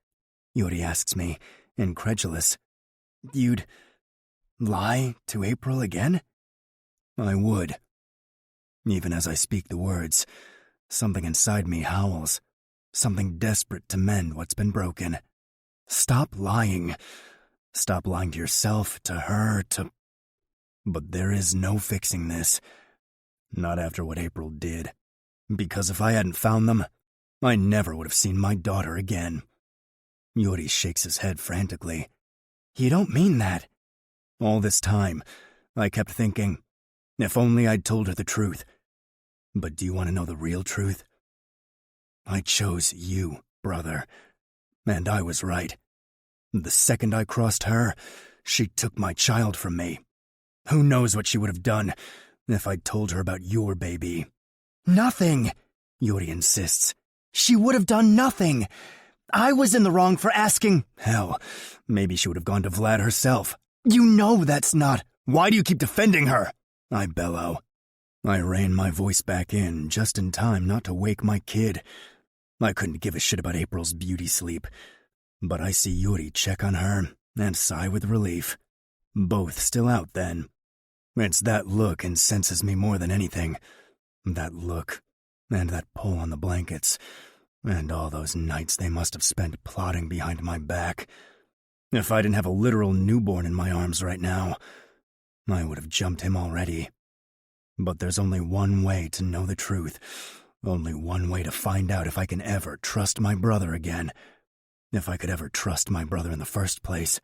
Yuri asks me, incredulous. You'd lie to April again? I would. Even as I speak the words, something inside me howls, something desperate to mend what's been broken. Stop lying. Stop lying to yourself, to her, to... But there is no fixing this. Not after what April did. Because if I hadn't found them, I never would have seen my daughter again. Yuri shakes his head frantically. You don't mean that. All this time, I kept thinking, if only I'd told her the truth. But do you want to know the real truth? I chose you, brother. And I was right. The second I crossed her, she took my child from me. Who knows what she would have done if I'd told her about your baby. Nothing, Yuri insists. She would have done nothing. I was in the wrong for asking. Hell, maybe she would have gone to Vlad herself. You know that's not. Why do you keep defending her? I bellow. I rein my voice back in just in time not to wake my kid. I couldn't give a shit about April's beauty sleep, but I see Yuri check on her and sigh with relief. Both still out then. It's that look incenses me more than anything. That look, and that pull on the blankets, and all those nights they must have spent plotting behind my back. If I didn't have a literal newborn in my arms right now, I would have jumped him already. But there's only one way to know the truth. Only one way to find out if I can ever trust my brother again. If I could ever trust my brother in the first place.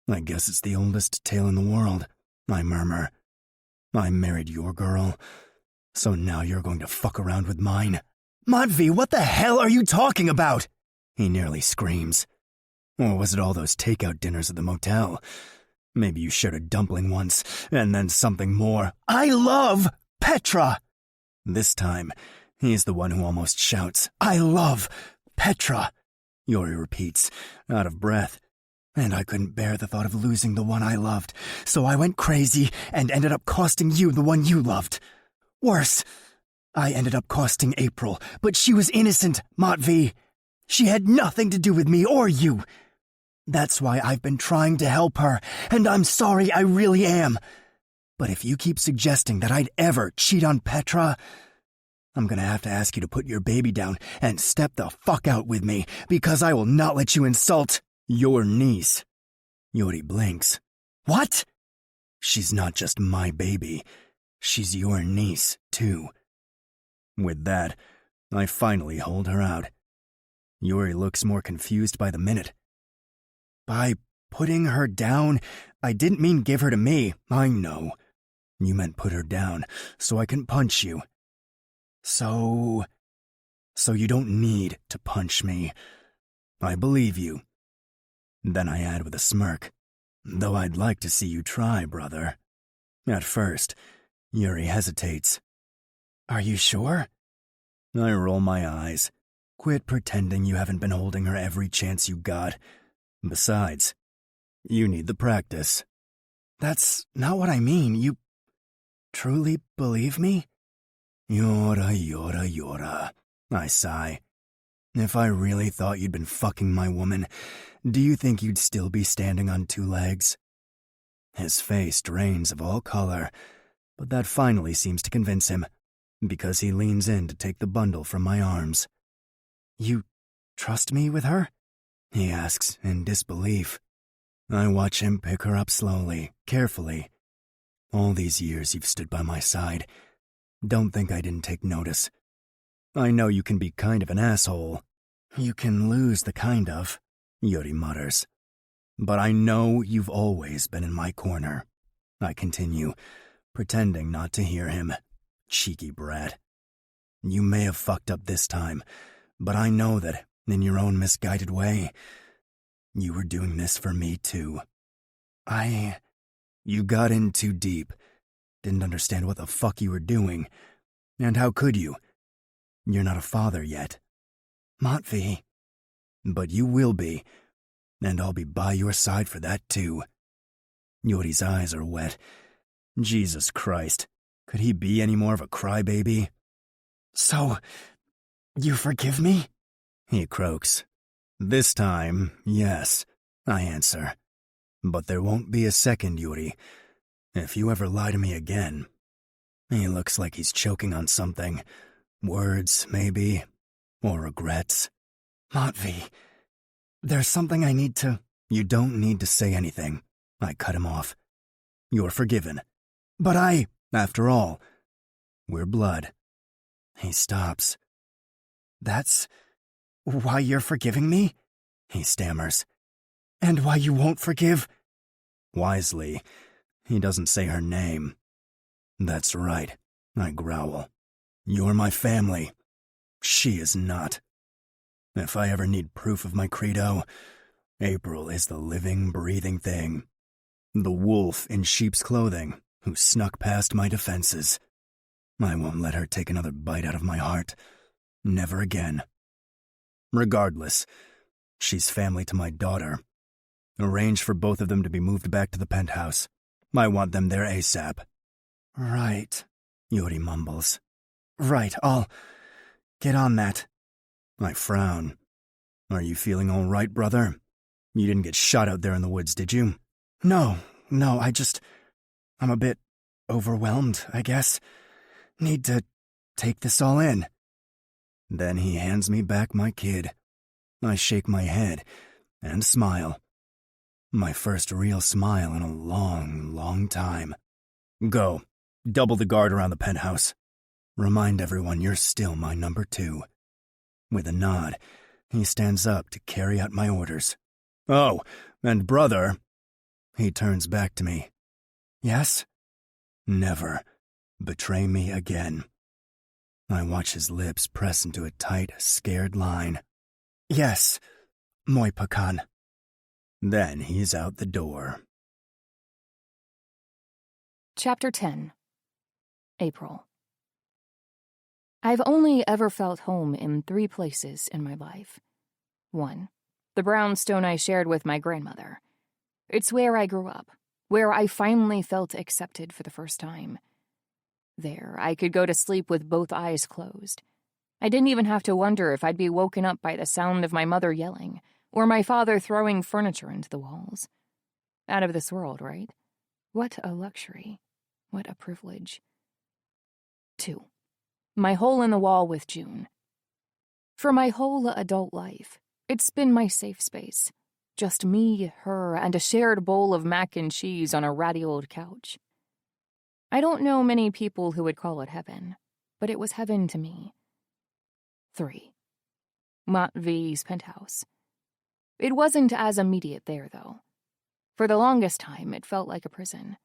I guess it's the oldest tale in the world, I murmur. I married your girl, so now you're going to fuck around with mine. Matvey, what the hell are you talking about? He nearly screams. Or was it all those takeout dinners at the motel? Maybe you shared a dumpling once, and then something more. I love Petra. This time, he's the one who almost shouts. I love Petra, Yuri repeats, out of breath. And I couldn't bear the thought of losing the one I loved, so I went crazy and ended up costing you the one you loved. Worse, I ended up costing April, but she was innocent, Matvey. She had nothing to do with me or you. That's why I've been trying to help her, and I'm sorry, I really am. But if you keep suggesting that I'd ever cheat on Petra, I'm gonna have to ask you to put your baby down and step the fuck out with me, because I will not let you insult your niece. Yuri blinks. What? She's not just my baby. She's your niece, too. With that, I finally hold her out. Yuri looks more confused by the minute. By putting her down, I didn't mean give her to me. I know. You meant put her down, so I can punch you. So you don't need to punch me. I believe you. Then I add with a smirk, though I'd like to see you try, brother. At first, Yuri hesitates. Are you sure? I roll my eyes. Quit pretending you haven't been holding her every chance you got. Besides, you need the practice. That's not what I mean. You truly believe me? Yora, I sigh. If I really thought you'd been fucking my woman, do you think you'd still be standing on two legs? His face drains of all color, but that finally seems to convince him, because he leans in to take the bundle from my arms. You trust me with her? He asks in disbelief. I watch him pick her up slowly, carefully. All these years you've stood by my side. Don't think I didn't take notice. I know you can be kind of an asshole. You can lose the kind of, Yuri mutters. But I know you've always been in my corner. I continue, pretending not to hear him. Cheeky brat. You may have fucked up this time, but I know that, in your own misguided way, you were doing this for me too. You got in too deep. Didn't understand what the fuck you were doing. And how could you? You're not a father yet. Matvey. But you will be, and I'll be by your side for that too. Yuri's eyes are wet. Jesus Christ, could he be any more of a crybaby? So, you forgive me? He croaks. This time, yes, I answer. But there won't be a second, Yuri. If you ever lie to me again. He looks like he's choking on something. Words, maybe. Or regrets. Matvey, there's something I need to... You don't need to say anything. I cut him off. You're forgiven. But after all, we're blood. He stops. That's why you're forgiving me? He stammers. And why you won't forgive? Wisely, he doesn't say her name. That's right, I growl. You're my family. She is not. If I ever need proof of my credo, April is the living, breathing thing. The wolf in sheep's clothing who snuck past my defenses. I won't let her take another bite out of my heart. Never again. Regardless, she's family to my daughter. Arrange for both of them to be moved back to the penthouse. I want them there ASAP. Right, Yuri mumbles. right, I'll get on that. I frown. Are you feeling all right, brother? You didn't get shot out there in the woods, did you? No, I'm a bit overwhelmed, I guess. Need to take this all in. Then he hands me back my kid. I shake my head and smile. My first real smile in a long, long time. Go. Double the guard around the penthouse. Remind everyone you're still my number 2. With a nod, he stands up to carry out my orders. Oh, and brother... He turns back to me. Yes? Never betray me again. I watch his lips press into a tight, scared line. Yes, Moi Pakan. Then he's out the door. Chapter 10. April. I've only ever felt home in 3 places in my life. 1. The brownstone I shared with my grandmother. It's where I grew up, where I finally felt accepted for the first time. There, I could go to sleep with both eyes closed. I didn't even have to wonder if I'd be woken up by the sound of my mother yelling, or my father throwing furniture into the walls. Out of this world, right? What a luxury. What a privilege. 2. My hole in the wall with June. For my whole adult life, it's been my safe space. Just me, her, and a shared bowl of mac and cheese on a ratty old couch. I don't know many people who would call it heaven, but it was heaven to me. 3. Matvey's penthouse. It wasn't as immediate there, though. For the longest time, it felt like a prison.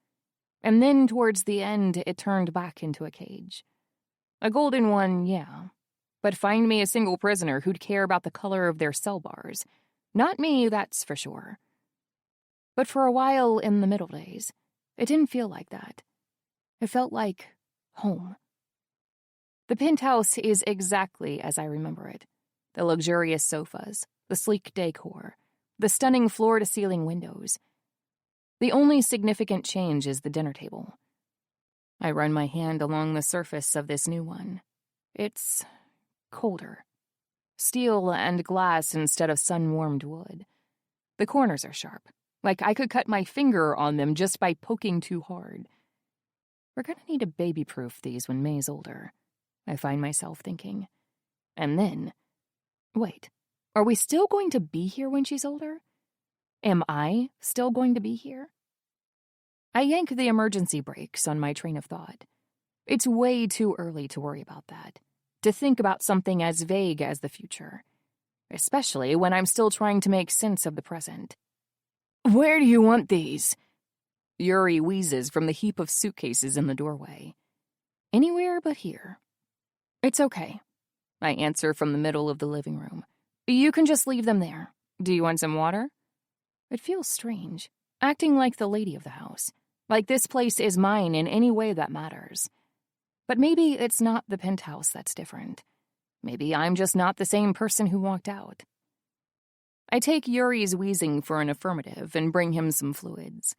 And then, towards the end, it turned back into a cage. A golden one, yeah. But find me a single prisoner who'd care about the color of their cell bars. Not me, that's for sure. But for a while in the middle days, it didn't feel like that. It felt like home. The penthouse is exactly as I remember it. The luxurious sofas, the sleek decor, the stunning floor-to-ceiling windows. The only significant change is the dinner table. I run my hand along the surface of this new one. It's colder. Steel and glass instead of sun-warmed wood. The corners are sharp, like I could cut my finger on them just by poking too hard. We're gonna need to baby-proof these when May's older, I find myself thinking. And then, wait, are we still going to be here when she's older? Am I still going to be here? I yank the emergency brakes on my train of thought. It's way too early to worry about that, to think about something as vague as the future, especially when I'm still trying to make sense of the present. Where do you want these? Yuri wheezes from the heap of suitcases in the doorway. Anywhere but here. It's okay, I answer from the middle of the living room. You can just leave them there. Do you want some water? It feels strange, acting like the lady of the house, like this place is mine in any way that matters. But maybe it's not the penthouse that's different. Maybe I'm just not the same person who walked out. I take Yuri's wheezing for an affirmative and bring him some fluids.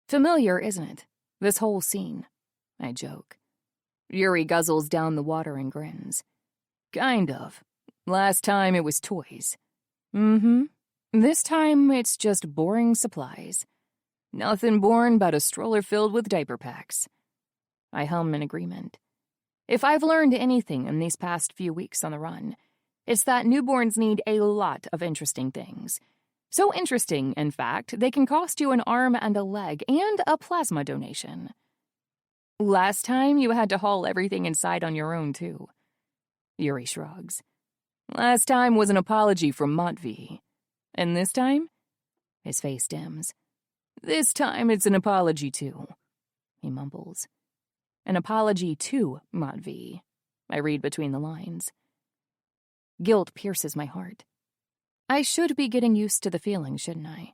Familiar, isn't it? This whole scene. I joke. Yuri guzzles down the water and grins. Kind of. Last time it was toys. This time it's just boring supplies. Nothing boring but a stroller filled with diaper packs. I hum in agreement. If I've learned anything in these past few weeks on the run, it's that newborns need a lot of interesting things. So interesting, in fact, they can cost you an arm and a leg and a plasma donation. Last time you had to haul everything inside on your own, too. Yuri shrugs. Last time was an apology from Matvey. And this time? His face dims. This time it's an apology, too. He mumbles. An apology to Matvey. I read between the lines. Guilt pierces my heart. I should be getting used to the feeling, shouldn't I?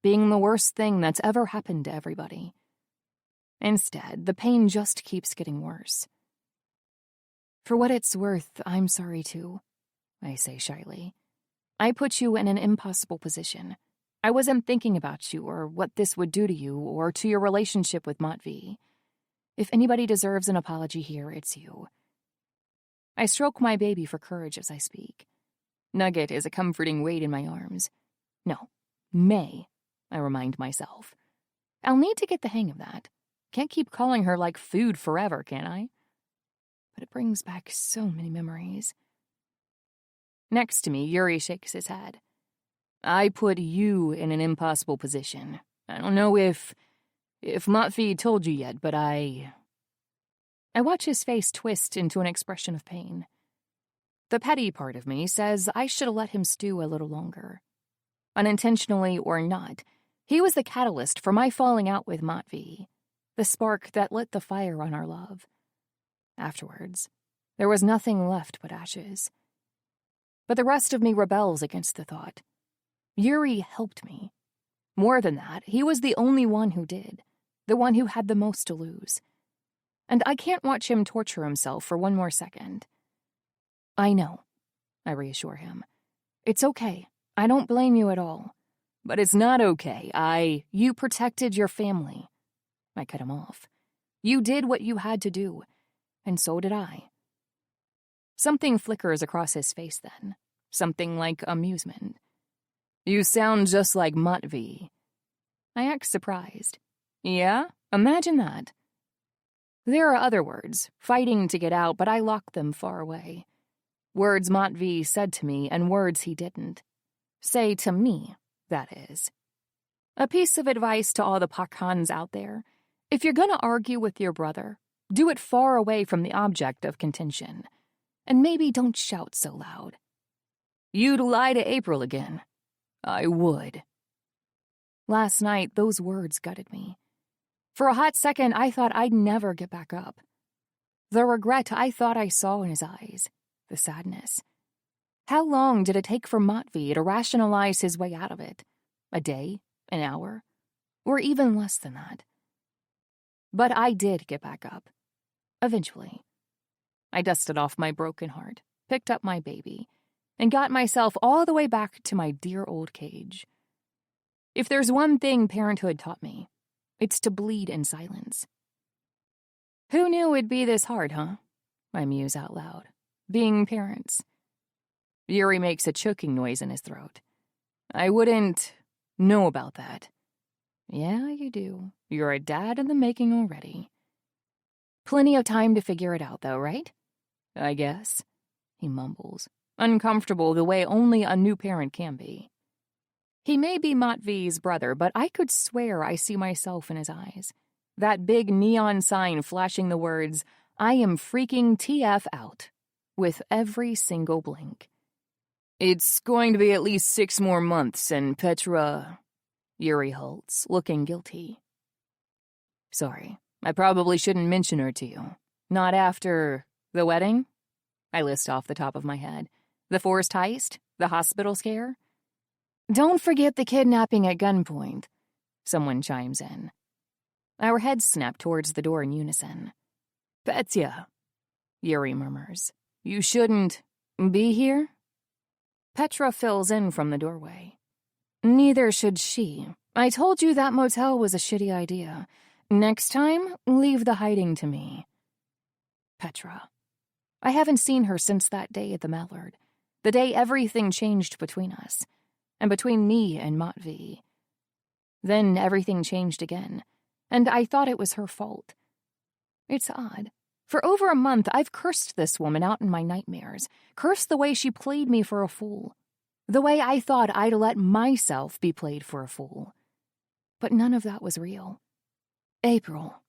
Being the worst thing that's ever happened to everybody. Instead, the pain just keeps getting worse. For what it's worth, I'm sorry too, I say shyly. I put you in an impossible position. I wasn't thinking about you or what this would do to you or to your relationship with Matvey. If anybody deserves an apology here, it's you. I stroke my baby for courage as I speak. Nugget is a comforting weight in my arms. No, May, I remind myself. I'll need to get the hang of that. Can't keep calling her like food forever, can I? But it brings back so many memories. Next to me, Yuri shakes his head. I put you in an impossible position. I don't know if Matvey told you yet, but I watch his face twist into an expression of pain. The petty part of me says I should have let him stew a little longer. Unintentionally or not, he was the catalyst for my falling out with Matvey, the spark that lit the fire on our love. Afterwards, there was nothing left but ashes. But the rest of me rebels against the thought. Yuri helped me. More than that, he was the only one who did, the one who had the most to lose. And I can't watch him torture himself for one more second. I know, I reassure him. It's okay. I don't blame you at all. But it's not okay. You protected your family. I cut him off. You did what you had to do, and so did I. Something flickers across his face then, something like amusement. You sound just like Matvey. I act surprised. Yeah? Imagine that. There are other words, fighting to get out, but I lock them far away. Words Matvey said to me and words he didn't. Say to me, that is. A piece of advice to all the Pakhans out there. If you're gonna argue with your brother, do it far away from the object of contention. And maybe don't shout so loud. You'd lie to April again. I would. Last night, those words gutted me. For a hot second, I thought I'd never get back up. The regret I thought I saw in his eyes, the sadness. How long did it take for Matvey to rationalize his way out of it? A day? An hour? Or even less than that? But I did get back up. Eventually. I dusted off my broken heart, picked up my baby, and got myself all the way back to my dear old cage. If there's one thing parenthood taught me, it's to bleed in silence. Who knew it'd be this hard, huh? I muse out loud. Being parents. Yuri makes a choking noise in his throat. I wouldn't know about that. Yeah, you do. You're a dad in the making already. Plenty of time to figure it out, though, right? I guess, he mumbles, uncomfortable the way only a new parent can be. He may be Matvey's brother, but I could swear I see myself in his eyes. That big neon sign flashing the words, I am freaking TF out, with every single blink. It's going to be at least 6 more months, and Petra... Yuri halts, looking guilty. Sorry, I probably shouldn't mention her to you. Not after the wedding? I list off the top of my head. The forced heist? The hospital scare? Don't forget the kidnapping at gunpoint, someone chimes in. Our heads snap towards the door in unison. Petya, Yuri murmurs. You shouldn't be here? Petra fills in from the doorway. Neither should she. I told you that motel was a shitty idea. Next time, leave the hiding to me. Petra. I haven't seen her since that day at the Mallard. The day everything changed between us. And between me and Matvey. Then everything changed again. And I thought it was her fault. It's odd. For over a month, I've cursed this woman out in my nightmares. Cursed the way she played me for a fool. The way I thought I'd let myself be played for a fool. But none of that was real. April.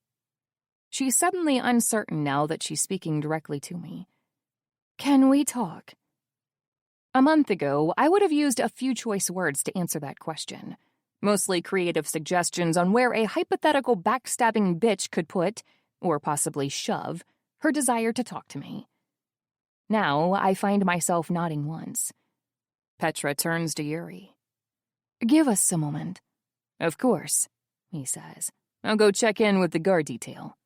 She's suddenly uncertain now that she's speaking directly to me. Can we talk? A month ago, I would have used a few choice words to answer that question. Mostly creative suggestions on where a hypothetical backstabbing bitch could put, or possibly shove, her desire to talk to me. Now I find myself nodding once. Petra turns to Yuri. "Give us a moment." "Of course," he says. "I'll go check in with the guard detail."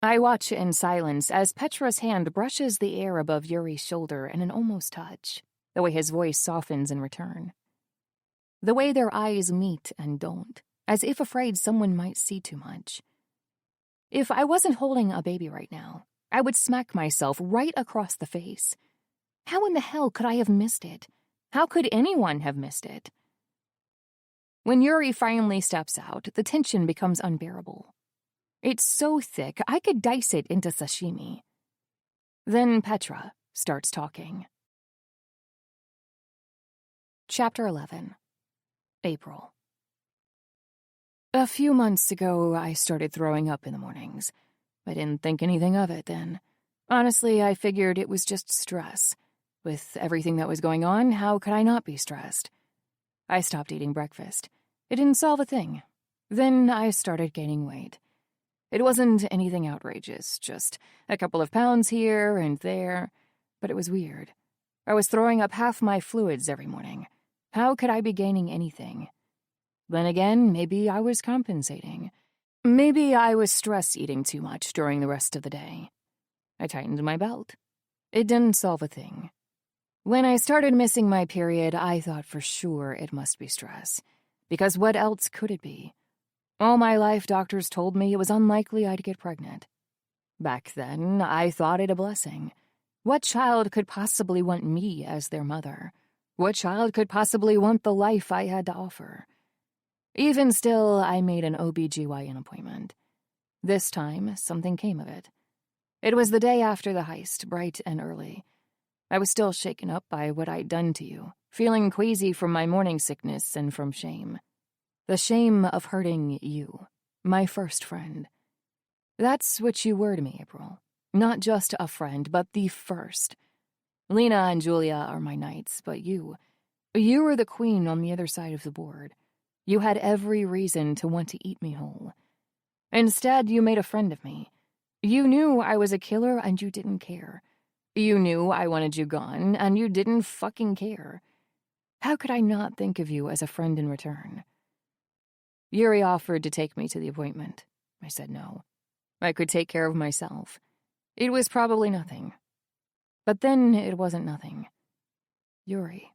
I watch in silence as Petra's hand brushes the air above Yuri's shoulder in an almost touch, the way his voice softens in return. The way their eyes meet and don't, as if afraid someone might see too much. If I wasn't holding a baby right now, I would smack myself right across the face. How in the hell could I have missed it? How could anyone have missed it? When Yuri finally steps out, the tension becomes unbearable. It's so thick, I could dice it into sashimi. Then Petra starts talking. Chapter 11. April. A few months ago, I started throwing up in the mornings. I didn't think anything of it then. Honestly, I figured it was just stress. With everything that was going on, how could I not be stressed? I stopped eating breakfast. It didn't solve a thing. Then I started gaining weight. It wasn't anything outrageous, just a couple of pounds here and there, but it was weird. I was throwing up half my fluids every morning. How could I be gaining anything? Then again, maybe I was compensating. Maybe I was stress eating too much during the rest of the day. I tightened my belt. It didn't solve a thing. When I started missing my period, I thought for sure it must be stress. Because what else could it be? All my life, doctors told me it was unlikely I'd get pregnant. Back then, I thought it a blessing. What child could possibly want me as their mother? What child could possibly want the life I had to offer? Even still, I made an OB/GYN appointment. This time, something came of it. It was the day after the heist, bright and early. I was still shaken up by what I'd done to you, feeling queasy from my morning sickness and from shame. The shame of hurting you, my first friend. That's what you were to me, April. Not just a friend, but the first. Lena and Julia are my knights, but you were the queen on the other side of the board. You had every reason to want to eat me whole. Instead, you made a friend of me. You knew I was a killer and you didn't care. You knew I wanted you gone and you didn't fucking care. How could I not think of you as a friend in return? Yuri offered to take me to the appointment. I said no. I could take care of myself. It was probably nothing. But then it wasn't nothing. Yuri.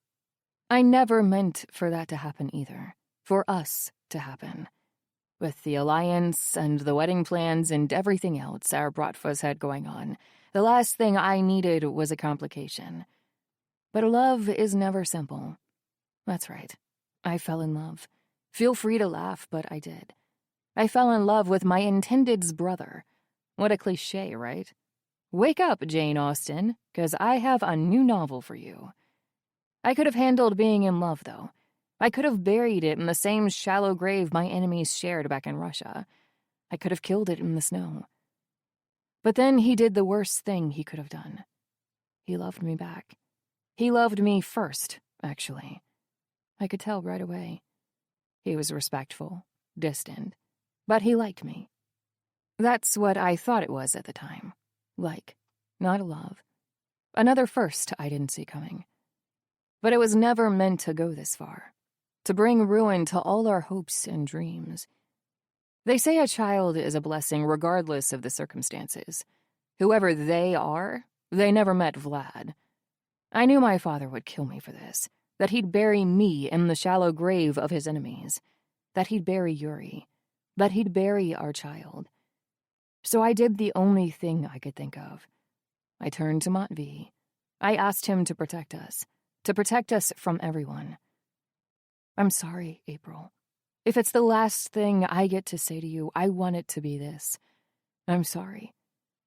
I never meant for that to happen either. For us to happen. With the alliance and the wedding plans and everything else our Bratfas had going on, the last thing I needed was a complication. But love is never simple. That's right. I fell in love. Feel free to laugh, but I did. I fell in love with my intended's brother. What a cliché, right? Wake up, Jane Austen, 'cause I have a new novel for you. I could have handled being in love, though. I could have buried it in the same shallow grave my enemies shared back in Russia. I could have killed it in the snow. But then he did the worst thing he could have done. He loved me back. He loved me first, actually. I could tell right away. He was respectful, distant, but he liked me. That's what I thought it was at the time. Like, not a love. Another first I didn't see coming. But it was never meant to go this far. To bring ruin to all our hopes and dreams. They say a child is a blessing regardless of the circumstances. Whoever they are, they never met Vlad. I knew my father would kill me for this, that he'd bury me in the shallow grave of his enemies, that he'd bury Yuri, that he'd bury our child. So I did the only thing I could think of. I turned to Matvey. I asked him to protect us from everyone. I'm sorry, April. If it's the last thing I get to say to you, I want it to be this. I'm sorry.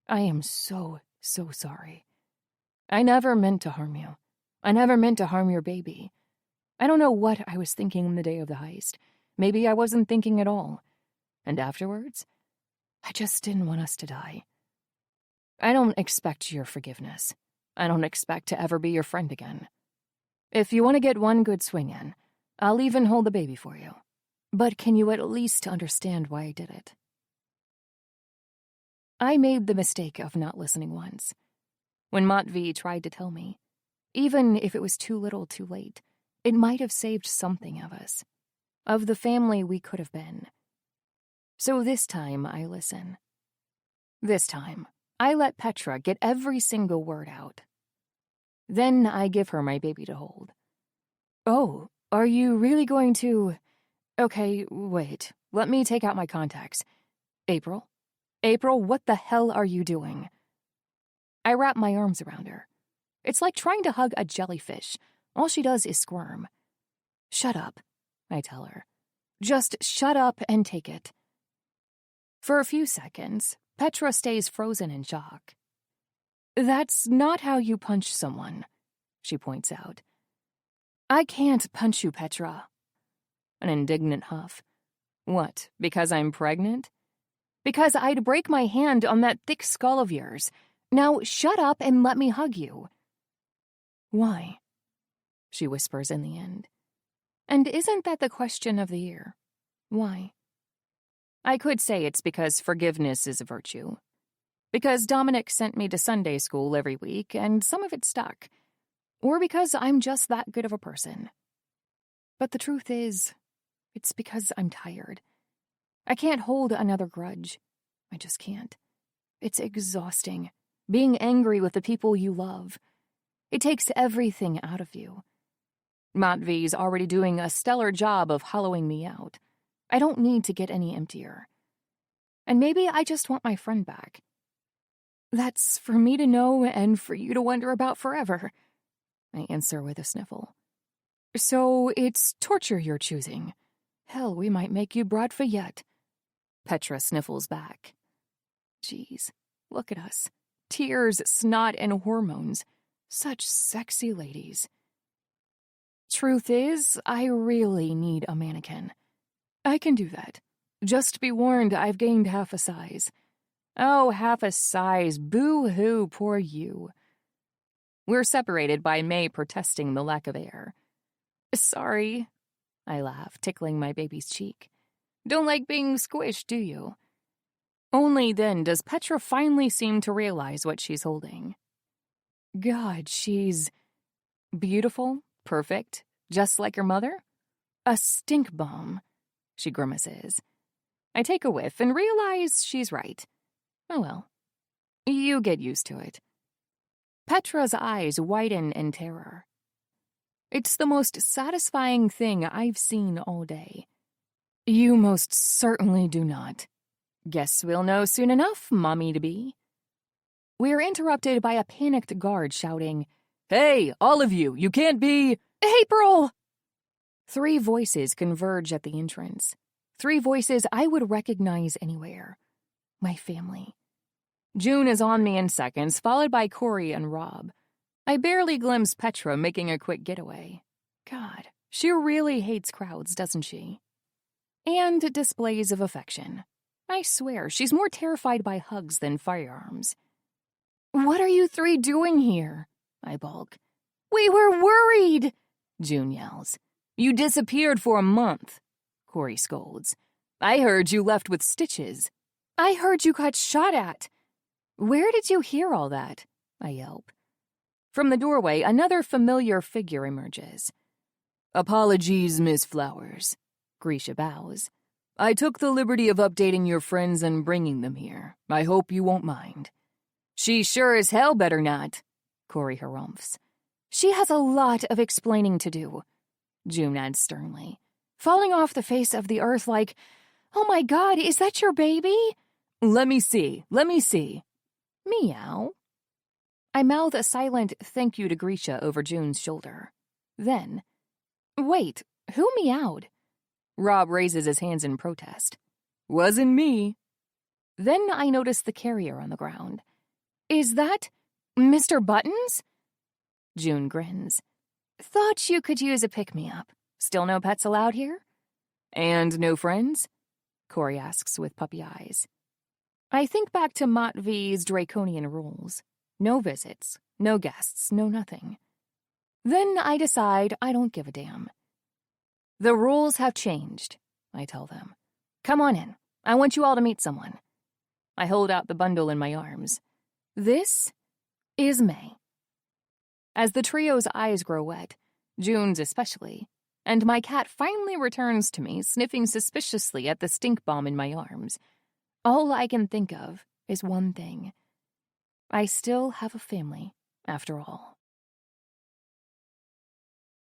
I am so, so sorry. I never meant to harm you. I never meant to harm your baby. I don't know what I was thinking the day of the heist. Maybe I wasn't thinking at all. And afterwards, I just didn't want us to die. I don't expect your forgiveness. I don't expect to ever be your friend again. If you want to get one good swing in, I'll even hold the baby for you. But can you at least understand why I did it? I made the mistake of not listening once. When Matvey tried to tell me, even if it was too little too late, it might have saved something of us, of the family we could have been. So this time I listen. This time, I let Petra get every single word out. Then I give her my baby to hold. Oh, are you really going to... Okay, wait. Let me take out my contacts. April? April, what the hell are you doing? I wrap my arms around her. It's like trying to hug a jellyfish. All she does is squirm. Shut up, I tell her. Just shut up and take it. For a few seconds, Petra stays frozen in shock. That's not how you punch someone, she points out. I can't punch you, Petra. An indignant huff. What, because I'm pregnant? Because I'd break my hand on that thick skull of yours. Now shut up and let me hug you. Why? She whispers in the end. And isn't that the question of the year? Why? I could say it's because forgiveness is a virtue. Because Dominic sent me to Sunday school every week and some of it stuck. Or because I'm just that good of a person. But the truth is, it's because I'm tired. I can't hold another grudge. I just can't. It's exhausting, being angry with the people you love. It takes everything out of you. Matvey's already doing a stellar job of hollowing me out. I don't need to get any emptier. And maybe I just want my friend back. That's for me to know and for you to wonder about forever, I answer with a sniffle. So it's torture you're choosing. Hell, we might make you brought Fayette. Petra sniffles back. Jeez, look at us. Tears, snot, and hormones. Such sexy ladies. Truth is, I really need a mannequin. I can do that. Just be warned, I've gained half a size. Oh, half a size. Boo-hoo, poor you. We're separated by May protesting the lack of air. Sorry, I laugh, tickling my baby's cheek. Don't like being squished, do you? Only then does Petra finally seem to realize what she's holding. God, she's beautiful, perfect, just like her mother? A stink bomb, she grimaces. I take a whiff and realize she's right. Oh well. You get used to it. Petra's eyes widen in terror. It's the most satisfying thing I've seen all day. You most certainly do not. Guess we'll know soon enough, mommy-to-be. We're interrupted by a panicked guard shouting, Hey, all of you, you can't be... April! 3 voices converge at the entrance. 3 voices I would recognize anywhere. My family. June is on me in seconds, followed by Corey and Rob. I barely glimpse Petra making a quick getaway. God, she really hates crowds, doesn't she? And displays of affection. I swear, she's more terrified by hugs than firearms. What are you 3 doing here? I balk. We were worried, June yells. You disappeared for a month, Corey scolds. I heard you left with stitches. I heard you got shot at. Where did you hear all that? I yelp. From the doorway, another familiar figure emerges. Apologies, Miss Flowers. Grisha bows. I took the liberty of updating your friends and bringing them here. I hope you won't mind. She sure as hell better not, Corey harumphs. She has a lot of explaining to do, June adds sternly, falling off the face of the earth like, Oh my God, is that your baby? Let me see. Meow. I mouth a silent thank you to Grisha over June's shoulder. Then, wait, who meowed? Rob raises his hands in protest. Wasn't me. Then I notice the carrier on the ground. Is that Mr. Buttons? June grins. Thought you could use a pick-me-up. Still no pets allowed here? And no friends? Corey asks with puppy eyes. I think back to Matvey's draconian rules. No visits, no guests, no nothing. Then I decide I don't give a damn. The rules have changed, I tell them. Come on in. I want you all to meet someone. I hold out the bundle in my arms. This is May. As the trio's eyes grow wet, June's especially, and my cat finally returns to me, sniffing suspiciously at the stink bomb in my arms, all I can think of is one thing. I still have a family, after all.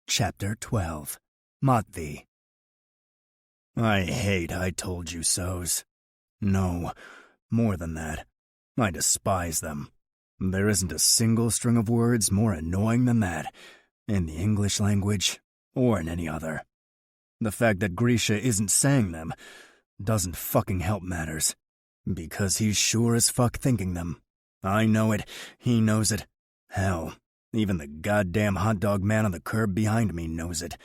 Chapter 12. Matvey. I hate I told you so's. No, more than that. I despise them. There isn't a single string of words more annoying than that, in the English language or in any other. The fact that Grisha isn't saying them doesn't fucking help matters, because he's sure as fuck thinking them. I know it, he knows it. Hell, even the goddamn hot dog man on the curb behind me knows it.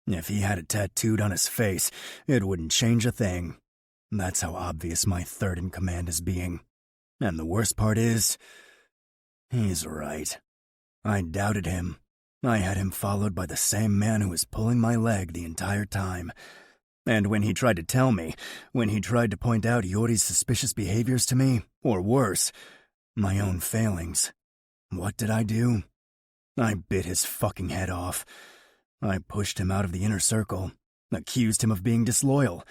If he had it tattooed on his face, it wouldn't change a thing. That's how obvious my third in command is being. And the worst part is, he's right. I doubted him. I had him followed by the same man who was pulling my leg the entire time. And when he tried to tell me, when he tried to point out Yuri's suspicious behaviors to me, or worse, my own failings, what did I do? I bit his fucking head off. I pushed him out of the inner circle, accused him of being disloyal,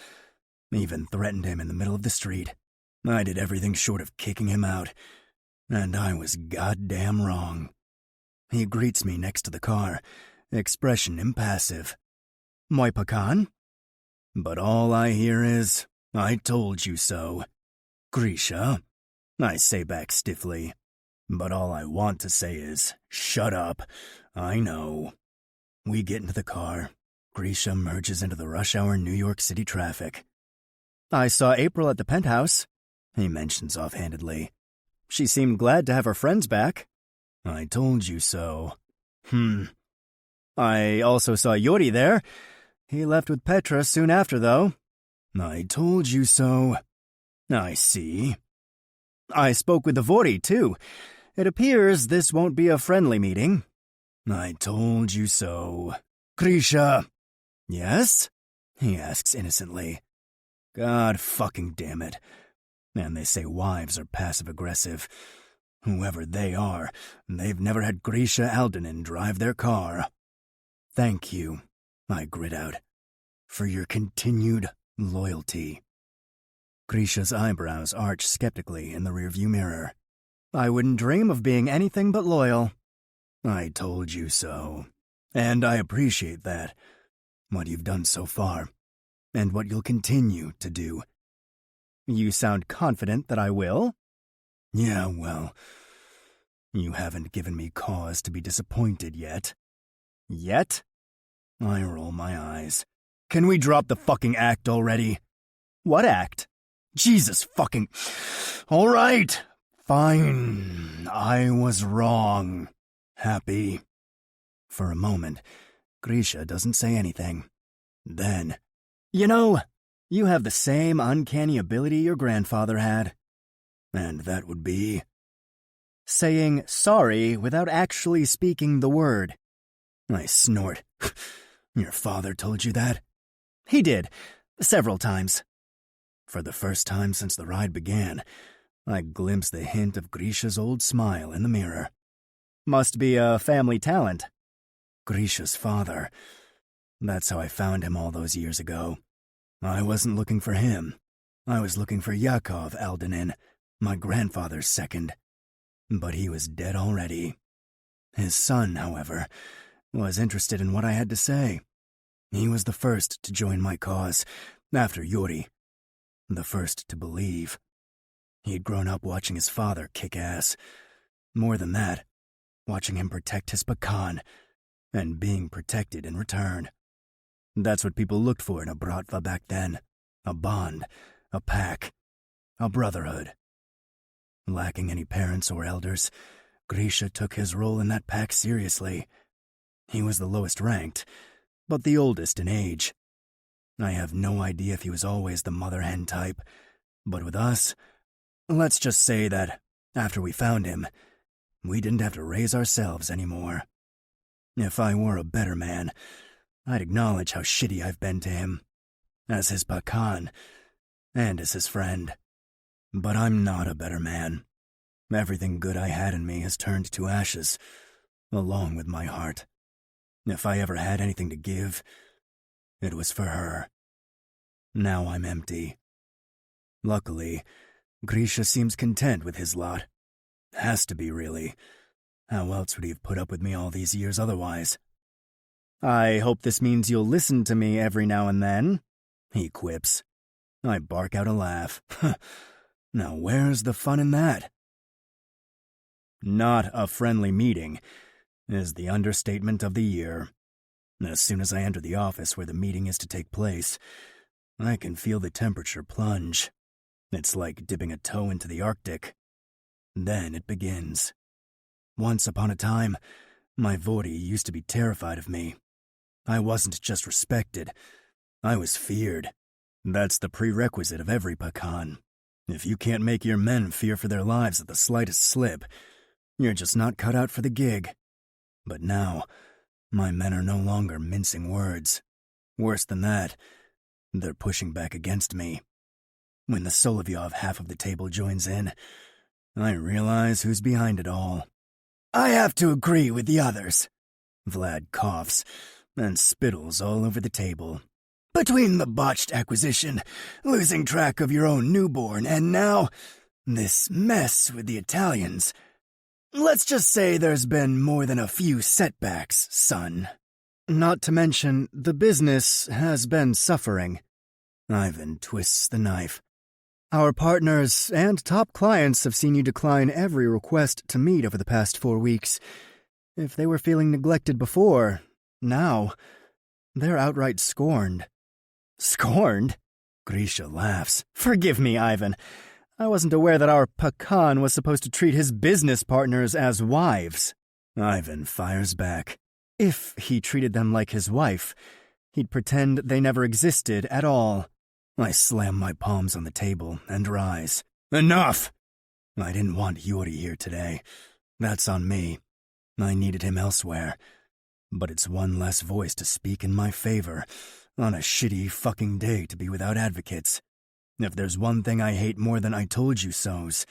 even threatened him in the middle of the street. I did everything short of kicking him out, and I was goddamn wrong. He greets me next to the car, expression impassive. Moi pecan? But all I hear is, I told you so. Grisha, I say back stiffly, but all I want to say is, shut up, I know. We get into the car. Grisha merges into the rush hour New York City traffic. I saw April at the penthouse, he mentions offhandedly. She seemed glad to have her friends back. I told you so. I also saw Yuri there. He left with Petra soon after, though. I told you so. I see. I spoke with the Vori, too. It appears this won't be a friendly meeting. I told you so. Grisha. Yes? He asks innocently. God fucking damn it. And they say wives are passive-aggressive. Whoever they are, they've never had Grisha Aldenin drive their car. Thank you, I grit out, for your continued loyalty. Grisha's eyebrows arch skeptically in the rearview mirror. I wouldn't dream of being anything but loyal. I told you so, and I appreciate that, what you've done so far, and what you'll continue to do. You sound confident that I will? Yeah, well, you haven't given me cause to be disappointed yet. Yet? I roll my eyes. Can we drop the fucking act already? What act? Jesus fucking... All right, fine. I was wrong. Happy. For a moment, Grisha doesn't say anything. Then, you know, you have the same uncanny ability your grandfather had. And that would be... saying sorry without actually speaking the word. I snort. Your father told you that? He did, several times. For the first time since the ride began, I glimpsed the hint of Grisha's old smile in the mirror. Must be a family talent. Grisha's father. That's how I found him all those years ago. I wasn't looking for him. I was looking for Yakov Aldenin, my grandfather's second. But he was dead already. His son, however, was interested in what I had to say. He was the first to join my cause, after Yuri. The first to believe. He'd grown up watching his father kick ass. More than that, watching him protect his pecan, and being protected in return. That's what people looked for in a bratva back then. A bond, a pack, a brotherhood. Lacking any parents or elders, Grisha took his role in that pack seriously. He was the lowest ranked, but the oldest in age. I have no idea if he was always the mother hen type, but with us, let's just say that, after we found him, we didn't have to raise ourselves anymore. If I were a better man, I'd acknowledge how shitty I've been to him, as his pecan, and as his friend. But I'm not a better man. Everything good I had in me has turned to ashes, along with my heart. If I ever had anything to give, it was for her. Now I'm empty. Luckily, Grisha seems content with his lot. Has to be, really. How else would he have put up with me all these years otherwise? I hope this means you'll listen to me every now and then, he quips. I bark out a laugh. Now where's the fun in that? Not a friendly meeting is the understatement of the year. As soon as I enter the office where the meeting is to take place, I can feel the temperature plunge. It's like dipping a toe into the Arctic. Then it begins. Once upon a time, my Vori used to be terrified of me. I wasn't just respected, I was feared. That's the prerequisite of every Pakan. If you can't make your men fear for their lives at the slightest slip, you're just not cut out for the gig. But now, my men are no longer mincing words. Worse than that, they're pushing back against me. When the Solovyov half of the table joins in, I realize who's behind it all. I have to agree with the others. Vlad coughs and spittles all over the table. Between the botched acquisition, losing track of your own newborn, and now this mess with the Italians, let's just say there's been more than a few setbacks, son. Not to mention, the business has been suffering. Ivan twists the knife. Our partners and top clients have seen you decline every request to meet over the past 4 weeks. If they were feeling neglected before, now, they're outright scorned. Scorned? Grisha laughs. Forgive me, Ivan. I wasn't aware that our Pakan was supposed to treat his business partners as wives. Ivan fires back. If he treated them like his wife, he'd pretend they never existed at all. I slam my palms on the table and rise. Enough! I didn't want Yuri here today. That's on me. I needed him elsewhere. But it's one less voice to speak in my favor on a shitty fucking day to be without advocates. If there's one thing I hate more than I told you so's,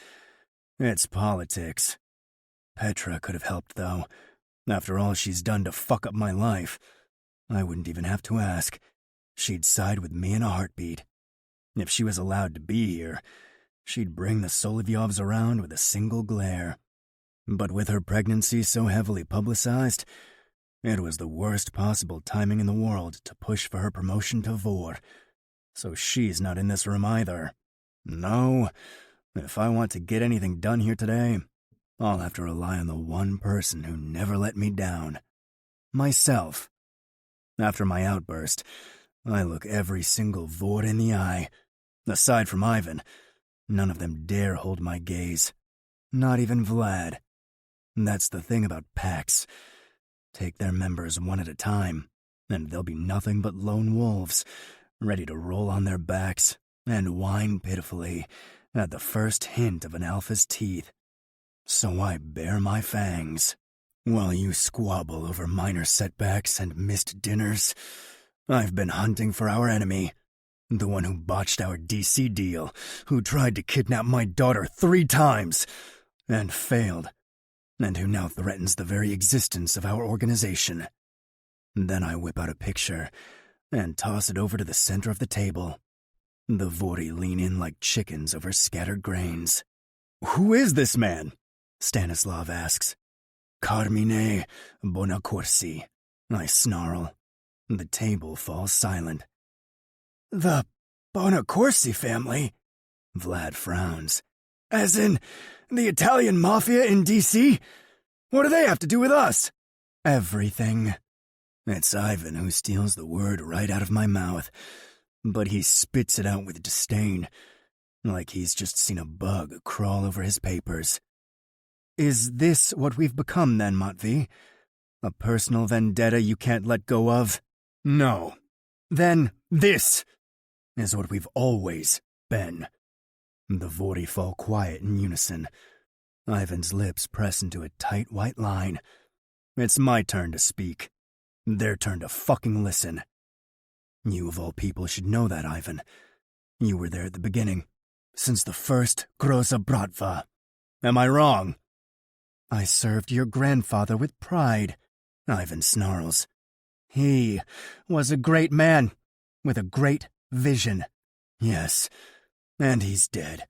it's politics. Petra could have helped, though. After all she's done to fuck up my life, I wouldn't even have to ask. She'd side with me in a heartbeat. If she was allowed to be here, she'd bring the Solovyovs around with a single glare. But with her pregnancy so heavily publicized, it was the worst possible timing in the world to push for her promotion to Vor. So she's not in this room either. No, if I want to get anything done here today, I'll have to rely on the one person who never let me down. Myself. After my outburst, I look every single Vor in the eye. Aside from Ivan, none of them dare hold my gaze. Not even Vlad. That's the thing about PACs. Take their members one at a time, and they'll be nothing but lone wolves, ready to roll on their backs and whine pitifully at the first hint of an alpha's teeth. So I bare my fangs. While you squabble over minor setbacks and missed dinners, I've been hunting for our enemy, the one who botched our DC deal, who tried to kidnap my daughter 3 times and failed, and who now threatens the very existence of our organization. Then I whip out a picture and toss it over to the center of the table. The Vori lean in like chickens over scattered grains. Who is this man? Stanislav asks. Carmine Bonacorsi, I snarl. The table falls silent. The Bonacorsi family? Vlad frowns. As in, the Italian Mafia in D.C.? What do they have to do with us? Everything. It's Ivan who steals the word right out of my mouth, but he spits it out with disdain, like he's just seen a bug crawl over his papers. Is this what we've become then, Matvey? A personal vendetta you can't let go of? No. Then this is what we've always been. The Vori fall quiet in unison. Ivan's lips press into a tight white line. It's my turn to speak. Their turn to fucking listen. You of all people should know that, Ivan. You were there at the beginning, since the first Groza Bratva. Am I wrong? I served your grandfather with pride, Ivan snarls. He was a great man, with a great vision. Yes, and he's dead.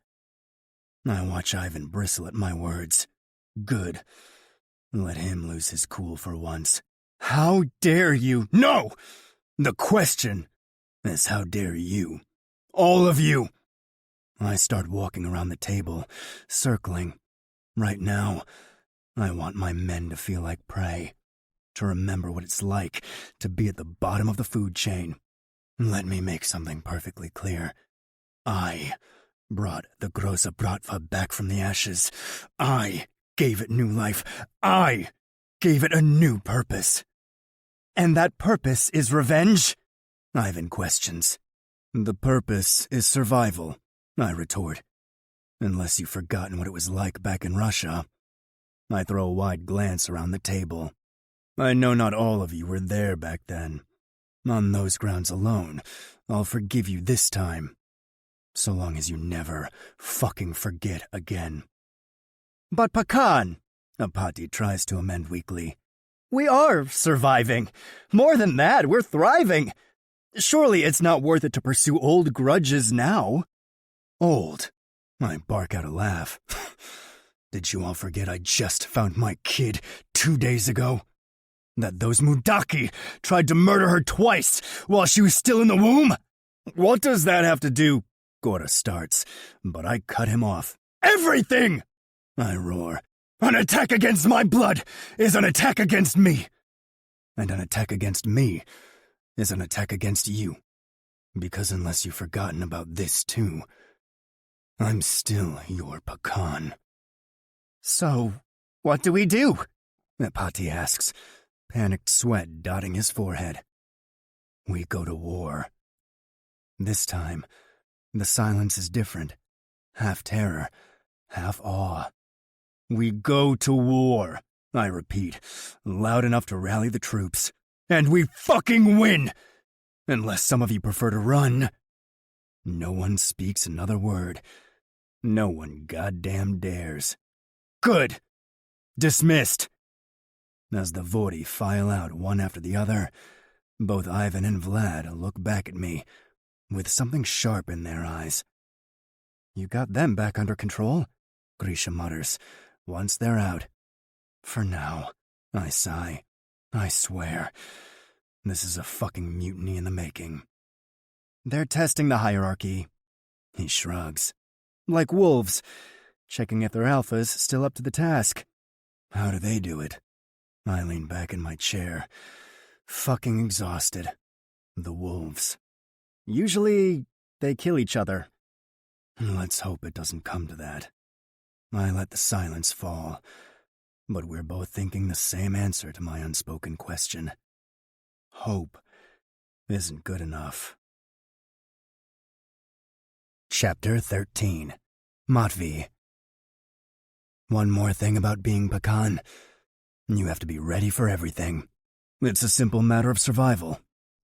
I watch Ivan bristle at my words. Good. Let him lose his cool for once. How dare you? No! The question is, how dare you? All of you! I start walking around the table, circling. Right now, I want my men to feel like prey, to remember what it's like to be at the bottom of the food chain. Let me make something perfectly clear. I brought the Groza Bratva back from the ashes. I gave it new life. I gave it a new purpose. And that purpose is revenge? Ivan questions. The purpose is survival, I retort. Unless you've forgotten what it was like back in Russia. I throw a wide glance around the table. I know not all of you were there back then. On those grounds alone, I'll forgive you this time. So long as you never fucking forget again. But Pakan, Apati tries to amend weakly. We are surviving. More than that, we're thriving. Surely it's not worth it to pursue old grudges now. Old? I bark out a laugh. Did you all forget I just found my kid 2 days ago? That those Mudaki tried to murder her twice while she was still in the womb? What does that have to do? Gora starts, but I cut him off. Everything! I roar. An attack against my blood is an attack against me. And an attack against me is an attack against you. Because unless you've forgotten about this too, I'm still your Pakan. So, what do we do? Apati asks, panicked sweat dotting his forehead. We go to war. This time, the silence is different. Half terror, half awe. We go to war, I repeat, loud enough to rally the troops. And we fucking win! Unless some of you prefer to run. No one speaks another word. No one goddamn dares. Good! Dismissed! As the Vori file out one after the other, both Ivan and Vlad look back at me, with something sharp in their eyes. You got them back under control? Grisha mutters, once they're out. For now, I sigh. I swear, this is a fucking mutiny in the making. They're testing the hierarchy. He shrugs. Like wolves, checking if their alpha's still up to the task. How do they do it? I lean back in my chair, fucking exhausted. The wolves. Usually, they kill each other. Let's hope it doesn't come to that. I let the silence fall, but we're both thinking the same answer to my unspoken question. Hope isn't good enough. Chapter 13. Matvey. One more thing about being Pakan. You have to be ready for everything. It's a simple matter of survival.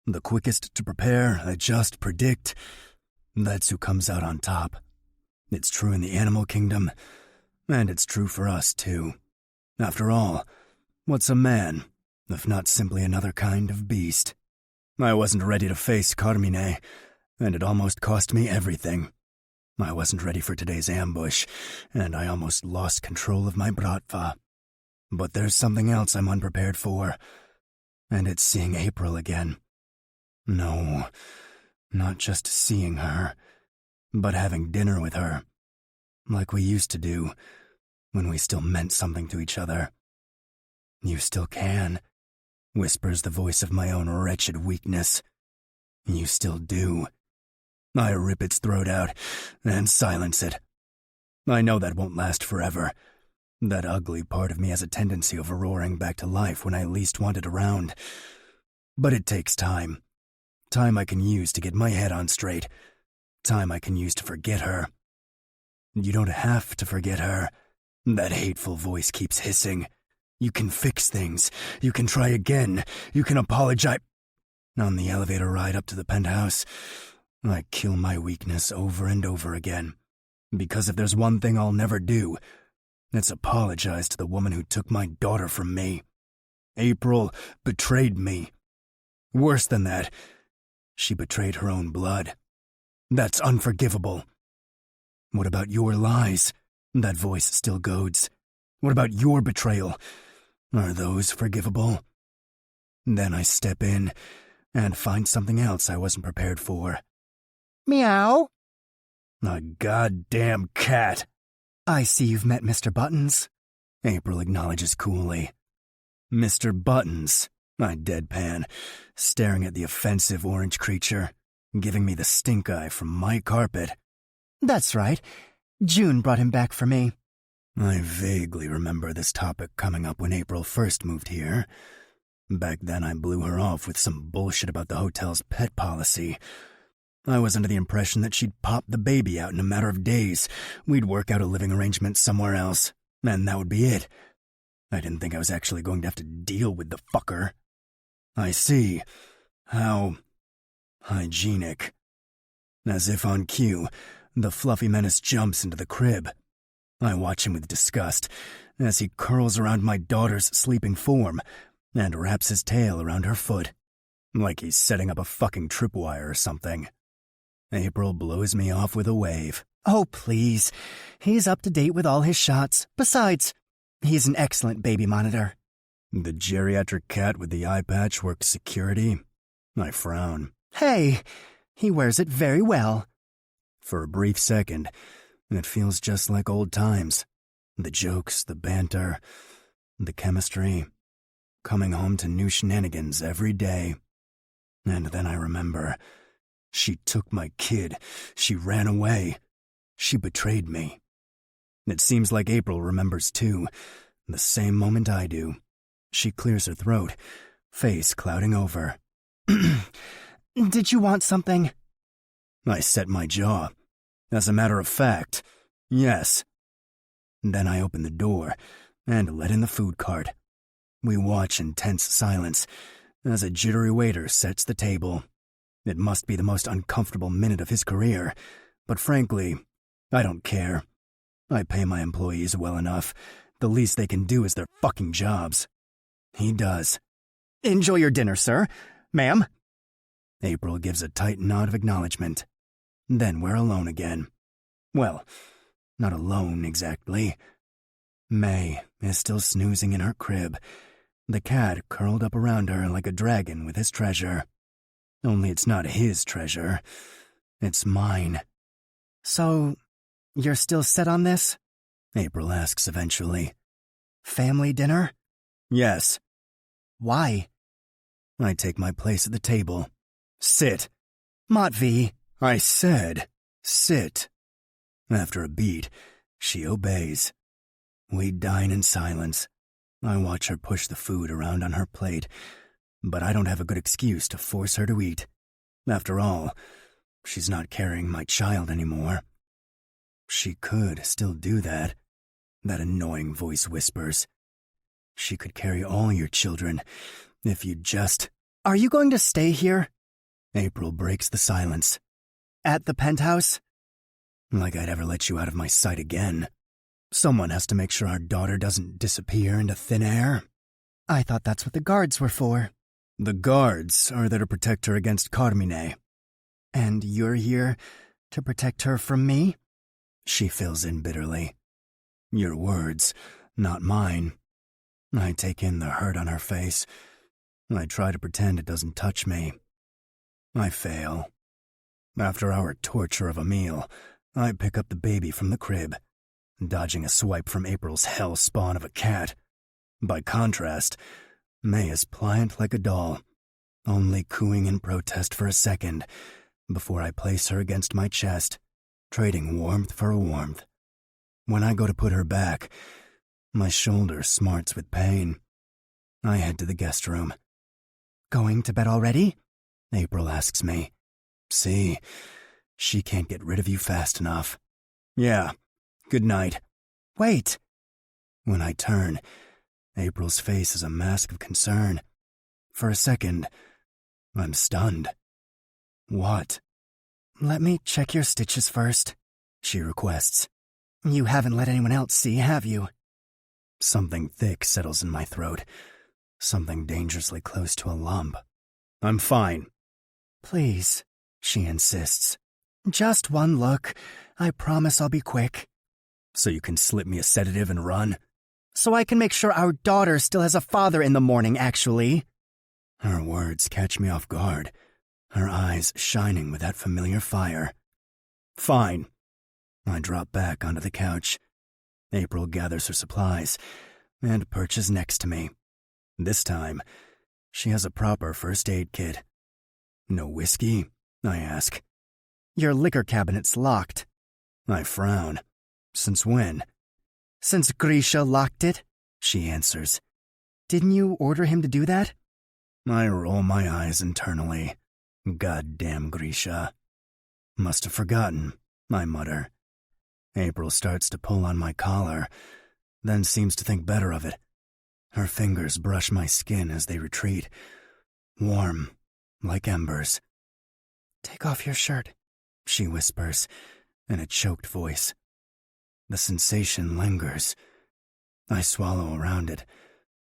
The quickest to prepare, adjust, predict. That's who comes out on top. It's true in the animal kingdom, and it's true for us, too. After all, what's a man, if not simply another kind of beast? I wasn't ready to face Carmine, and it almost cost me everything. I wasn't ready for today's ambush, and I almost lost control of my Bratva. But there's something else I'm unprepared for, and it's seeing April again. No, not just seeing her, but having dinner with her, like we used to do, when we still meant something to each other. You still can, whispers the voice of my own wretched weakness. You still do. I rip its throat out and silence it. I know that won't last forever. That ugly part of me has a tendency of roaring back to life when I least want it around. But it takes time. Time I can use to get my head on straight. Time I can use to forget her. You don't have to forget her. That hateful voice keeps hissing. You can fix things. You can try again. You can apologize. On the elevator ride up to the penthouse, I kill my weakness over and over again. Because if there's one thing I'll never do, It's apologize to the woman who took my daughter from me. April betrayed me. Worse than that, she betrayed her own blood. That's unforgivable. What about your lies? That voice still goads. What about your betrayal? Are those forgivable? Then I step in and find something else I wasn't prepared for. Meow. A goddamn cat. I see you've met Mr. Buttons. April acknowledges coolly. Mr. Buttons, I deadpan, staring at the offensive orange creature, giving me the stink eye from my carpet. That's right. June brought him back for me. I vaguely remember this topic coming up when April first moved here. Back then I blew her off with some bullshit about the hotel's pet policy. I was under the impression that she'd pop the baby out in a matter of days. We'd work out a living arrangement somewhere else, and that would be it. I didn't think I was actually going to have to deal with the fucker. I see. How hygienic. As if on cue, the fluffy menace jumps into the crib. I watch him with disgust as he curls around my daughter's sleeping form and wraps his tail around her foot, like he's setting up a fucking tripwire or something. April blows me off with a wave. Oh, please. He's up to date with all his shots. Besides, he's an excellent baby monitor. The geriatric cat with the eye patch works security? I frown. Hey, he wears it very well. For a brief second, it feels just like old times. The jokes, the banter, the chemistry. Coming home to new shenanigans every day. And then I remember, she took my kid. She ran away. She betrayed me. It seems like April remembers too, the same moment I do. She clears her throat, face clouding over. Did you want something? I set my jaw. As a matter of fact, yes. Then I open the door and let in the food cart. We watch in tense silence as a jittery waiter sets the table. It must be the most uncomfortable minute of his career, but frankly, I don't care. I pay my employees well enough. The least they can do is their fucking jobs. He does. Enjoy your dinner, sir. Ma'am. April gives a tight nod of acknowledgement. Then we're alone again. Well, not alone exactly. May is still snoozing in her crib, the cat curled up around her like a dragon with his treasure. Only it's not his treasure. It's mine. So, you're still set on this? April asks eventually. Family dinner? Yes. Why? I take my place at the table. Sit. Matvey. I said, sit. After a beat, she obeys. We dine in silence. I watch her push the food around on her plate, but I don't have a good excuse to force her to eat. After all, she's not carrying my child anymore. She could still do that. That annoying voice whispers. She could carry all your children if you just... Are you going to stay here? April breaks the silence. At the penthouse? Like I'd ever let you out of my sight again. Someone has to make sure our daughter doesn't disappear into thin air. I thought that's what the guards were for. The guards are there to protect her against Carmine. And you're here to protect her from me? She fills in bitterly. Your words, not mine. I take in the hurt on her face. I try to pretend it doesn't touch me. I fail. After our torture of a meal, I pick up the baby from the crib, dodging a swipe from April's hell spawn of a cat. By contrast, May is pliant like a doll, only cooing in protest for a second before I place her against my chest, trading warmth for warmth. When I go to put her back, my shoulder smarts with pain. I head to the guest room. Going to bed already? April asks me. See, she can't get rid of you fast enough. Yeah, good night. Wait. When I turn, April's face is a mask of concern. For a second, I'm stunned. What? Let me check your stitches first, she requests. You haven't let anyone else see, have you? Something thick settles in my throat. Something dangerously close to a lump. I'm fine. Please, she insists. Just one look. I promise I'll be quick. So you can slip me a sedative and run? So I can make sure our daughter still has a father in the morning, actually. Her words catch me off guard, her eyes shining with that familiar fire. Fine. I drop back onto the couch. April gathers her supplies and perches next to me. This time, she has a proper first aid kit. No whiskey? I ask. Your liquor cabinet's locked. I frown. Since when? Since Grisha locked it, she answers. Didn't you order him to do that? I roll my eyes internally. Goddamn Grisha. Must have forgotten, I mutter. April starts to pull on my collar, then seems to think better of it. Her fingers brush my skin as they retreat. Warm, like embers. Take off your shirt, she whispers, in a choked voice. The sensation lingers. I swallow around it,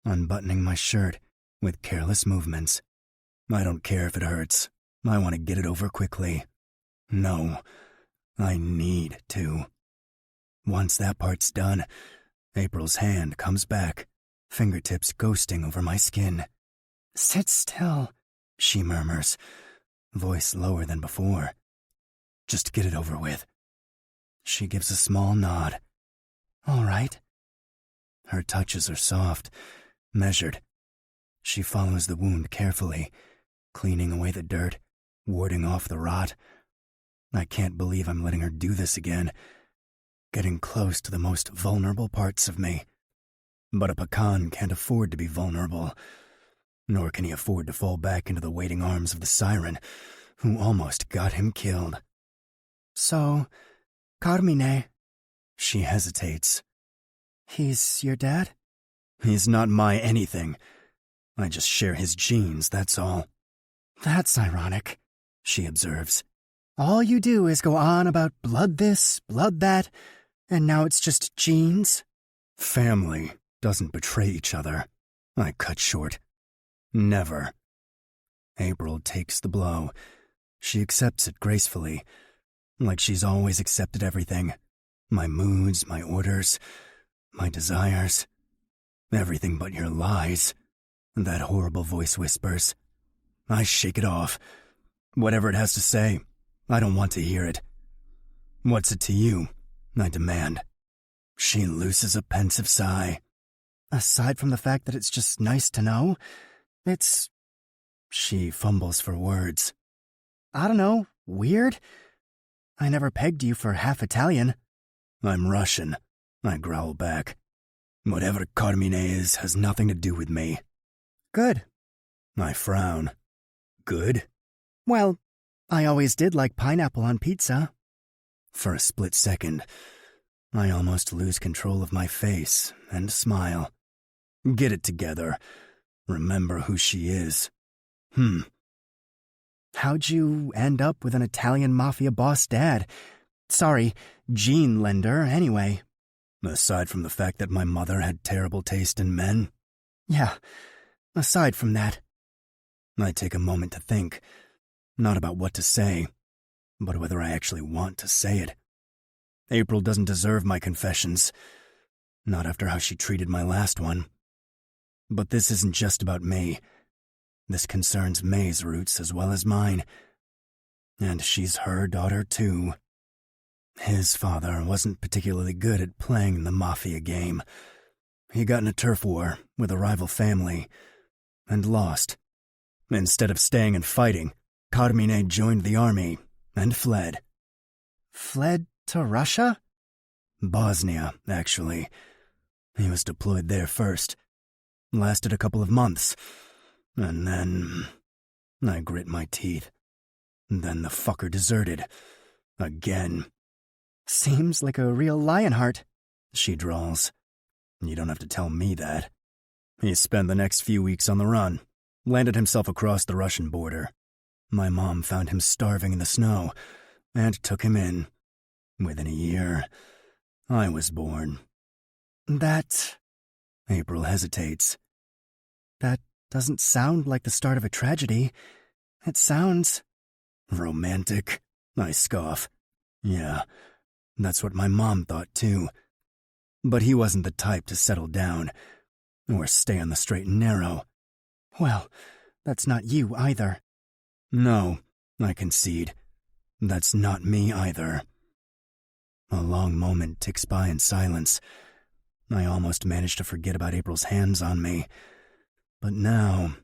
unbuttoning my shirt with careless movements. I don't care if it hurts. I want to get it over quickly. No, I need to. Once that part's done, April's hand comes back, fingertips ghosting over my skin. Sit still, she murmurs, voice lower than before. Just get it over with. She gives a small nod. All right. Her touches are soft, measured. She follows the wound carefully, cleaning away the dirt, warding off the rot. I can't believe I'm letting her do this again, getting close to the most vulnerable parts of me. But a pecan can't afford to be vulnerable, nor can he afford to fall back into the waiting arms of the siren who almost got him killed. So, Carmine. She hesitates. He's your dad? He's not my anything. I just share his genes, that's all. That's ironic, she observes. All you do is go on about blood this, blood that, and now it's just genes? Family doesn't betray each other, I cut short. Never. April takes the blow. She accepts it gracefully, like she's always accepted everything. My moods, my orders, my desires. Everything but your lies, that horrible voice whispers. I shake it off. Whatever it has to say, I don't want to hear it. What's it to you? I demand. She looses a pensive sigh. Aside from the fact that it's just nice to know, it's... She fumbles for words. I don't know, weird? I never pegged you for half Italian. I'm Russian, I growl back. Whatever Carmine is has nothing to do with me. Good. I frown. Good? Well, I always did like pineapple on pizza. For a split second, I almost lose control of my face and smile. Get it together. Remember who she is. How'd you end up with an Italian Mafia boss dad? Sorry, gene lender, anyway. Aside from the fact that my mother had terrible taste in men? Yeah, aside from that. I take a moment to think, not about what to say, but whether I actually want to say it. April doesn't deserve my confessions, not after how she treated my last one. But this isn't just about me. This concerns May's roots as well as mine. And she's her daughter, too. His father wasn't particularly good at playing the Mafia game. He got in a turf war with a rival family and lost. Instead of staying and fighting, Carmine joined the army and fled. Fled to Russia? Bosnia, actually. He was deployed there first. Lasted a couple of months. And then... I grit my teeth. Then the fucker deserted. Again. Seems like a real Lionheart, she drawls. You don't have to tell me that. He spent the next few weeks on the run, landed himself across the Russian border. My mom found him starving in the snow and took him in. Within a year, I was born. That... April hesitates. That doesn't sound like the start of a tragedy. It sounds... Romantic? I scoff. Yeah, that's what my mom thought too. But he wasn't the type to settle down, or stay on the straight and narrow. Well, that's not you either. No, I concede. That's not me either. A long moment ticks by in silence. I almost managed to forget about April's hands on me. But now,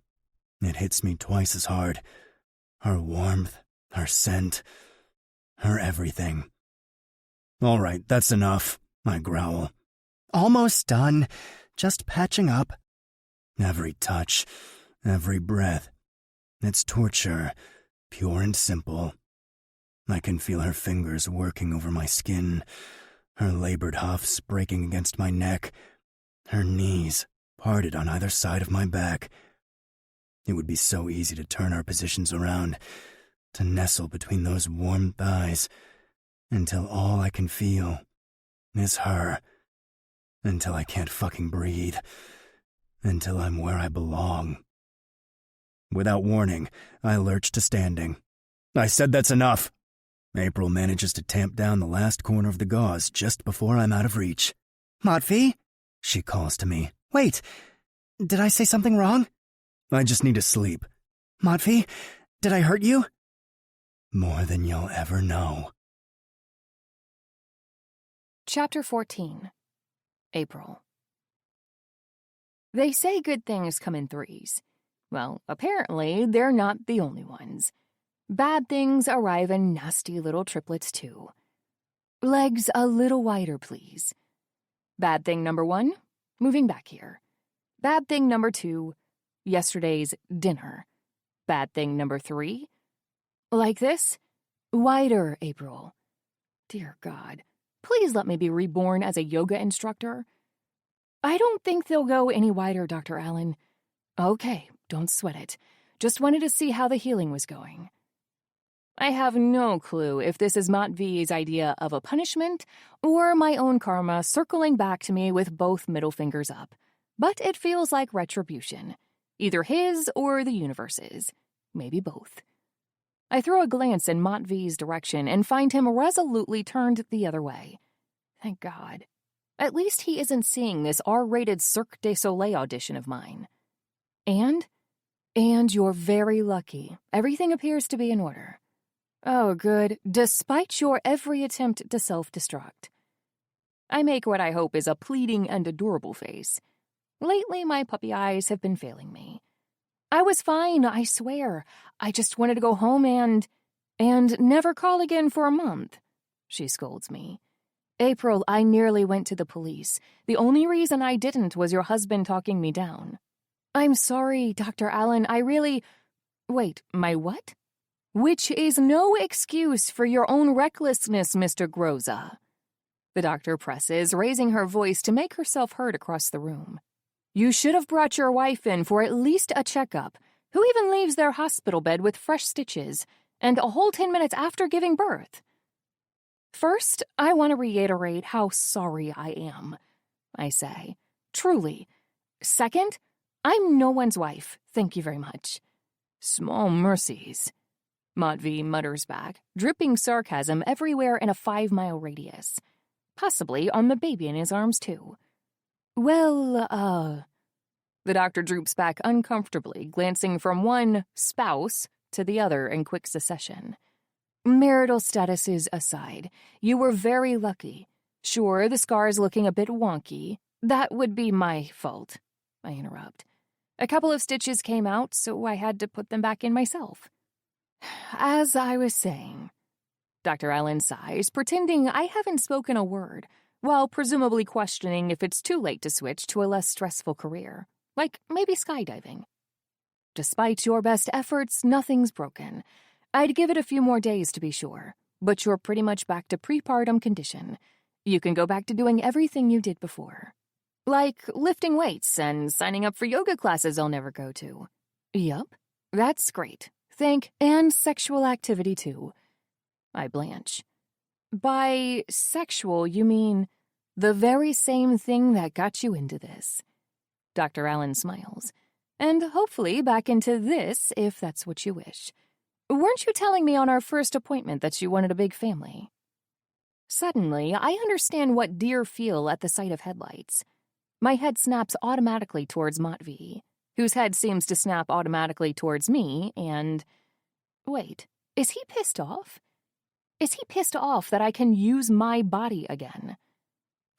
it hits me twice as hard. Her warmth, her scent, her everything. All right, that's enough, I growl. Almost done. Just patching up. Every touch, every breath. It's torture, pure and simple. I can feel her fingers working over my skin, her labored huffs breaking against my neck, her knees parted on either side of my back. It would be so easy to turn our positions around, to nestle between those warm thighs, until all I can feel is her, until I can't fucking breathe, until I'm where I belong. Without warning, I lurch to standing. I said that's enough. April manages to tamp down the last corner of the gauze just before I'm out of reach. Matvey? She calls to me. Wait, did I say something wrong? I just need to sleep. Matvey, did I hurt you? More than you'll ever know. Chapter 14. April. They say good things come in threes. Well, apparently they're not the only ones. Bad things arrive in nasty little triplets, too. Legs a little wider, please. Bad thing number 1, moving back here. Bad thing number 2, yesterday's dinner. Bad thing number 3, like this, wider, April. Dear God, please let me be reborn as a yoga instructor. I don't think they'll go any wider, Dr. Allen. Okay, don't sweat it. Just wanted to see how the healing was going. I have no clue if this is Matvey's idea of a punishment or my own karma circling back to me with both middle fingers up, but it feels like retribution, either his or the universe's, maybe both. I throw a glance in Matvey's direction and find him resolutely turned the other way. Thank God. At least he isn't seeing this R-rated Cirque du Soleil audition of mine. And you're very lucky. Everything appears to be in order. Oh, good, despite your every attempt to self-destruct. I make what I hope is a pleading and adorable face. Lately, my puppy eyes have been failing me. I was fine, I swear. I just wanted to go home and never call again for a month. She scolds me. April, I nearly went to the police. The only reason I didn't was your husband talking me down. I'm sorry, Dr. Allen, I really... Wait, my what? Which is no excuse for your own recklessness, Mr. Groza. The doctor presses, raising her voice to make herself heard across the room. You should have brought your wife in for at least a checkup. Who even leaves their hospital bed with fresh stitches, and a whole 10 minutes after giving birth? First, I want to reiterate how sorry I am, I say. Truly. Second, I'm no one's wife, thank you very much. Small mercies. Matvey mutters back, dripping sarcasm everywhere in a 5-mile radius. Possibly on the baby in his arms, too. Well, The doctor droops back uncomfortably, glancing from one spouse to the other in quick succession. Marital statuses aside, you were very lucky. Sure, the scar's looking a bit wonky. That would be my fault, I interrupt. A couple of stitches came out, so I had to put them back in myself. As I was saying, Dr. Allen sighs, pretending I haven't spoken a word, while presumably questioning if it's too late to switch to a less stressful career, like maybe skydiving. Despite your best efforts, nothing's broken. I'd give it a few more days to be sure, but you're pretty much back to prepartum condition. You can go back to doing everything you did before. Like lifting weights and signing up for yoga classes I'll never go to. Yup, that's great. And sexual activity, too. I blanch. By sexual, you mean the very same thing that got you into this. Dr. Allen smiles. And hopefully back into this, if that's what you wish. Weren't you telling me on our first appointment that you wanted a big family? Suddenly, I understand what deer feel at the sight of headlights. My head snaps automatically towards Matvey, whose head seems to snap automatically towards me, and... Wait, is he pissed off? Is he pissed off that I can use my body again?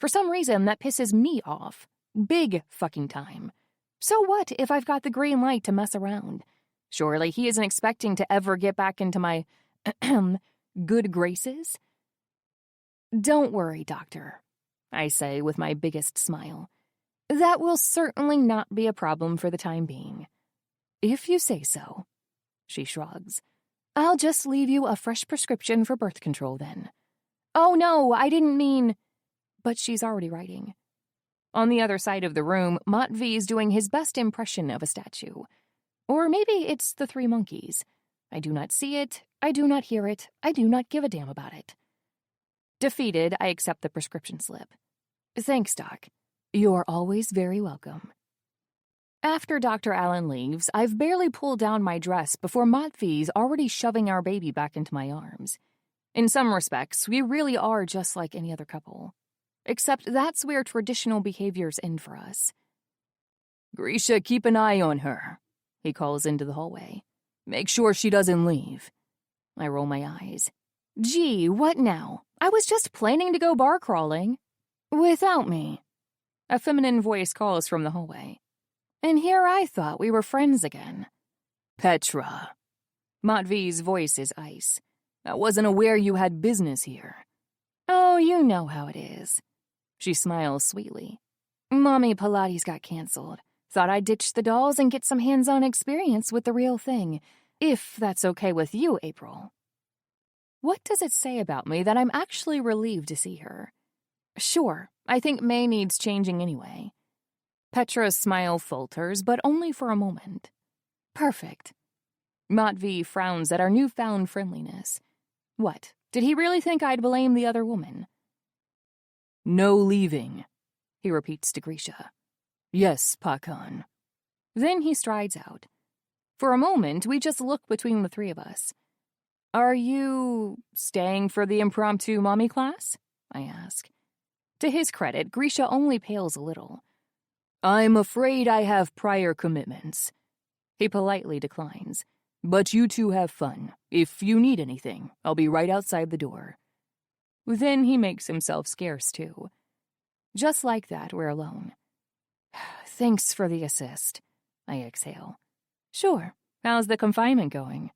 For some reason, that pisses me off. Big fucking time. So what if I've got the green light to mess around? Surely he isn't expecting to ever get back into my good graces? Don't worry, Doctor, I say with my biggest smile. That will certainly not be a problem for the time being. If you say so. She shrugs. I'll just leave you a fresh prescription for birth control then. Oh no, I didn't mean... But she's already writing. On the other side of the room, Matvey's doing his best impression of a statue. Or maybe it's the three monkeys. I do not see it, I do not hear it, I do not give a damn about it. Defeated, I accept the prescription slip. Thanks, Doc. You're always very welcome. After Dr. Allen leaves, I've barely pulled down my dress before Matvey's already shoving our baby back into my arms. In some respects, we really are just like any other couple. Except that's where traditional behaviors end for us. Grisha, keep an eye on her, he calls into the hallway. Make sure she doesn't leave. I roll my eyes. Gee, what now? I was just planning to go bar crawling. Without me. A feminine voice calls from the hallway. And here I thought we were friends again. Petra. Matvey's voice is ice. I wasn't aware you had business here. Oh, you know how it is. She smiles sweetly. Mommy Pilates got canceled. Thought I'd ditch the dolls and get some hands-on experience with the real thing. If that's okay with you, April. What does it say about me that I'm actually relieved to see her? Sure, I think May needs changing anyway. Petra's smile falters, but only for a moment. Perfect. Matvey frowns at our newfound friendliness. What, did he really think I'd blame the other woman? No leaving, he repeats to Grisha. Yes, Pakan. Then he strides out. For a moment, we just look between the three of us. Are you staying for the impromptu mommy class? I ask. To his credit, Grisha only pales a little. I'm afraid I have prior commitments. He politely declines. But you two have fun. If you need anything, I'll be right outside the door. Then he makes himself scarce, too. Just like that, we're alone. Thanks for the assist, I exhale. Sure. How's the confinement going?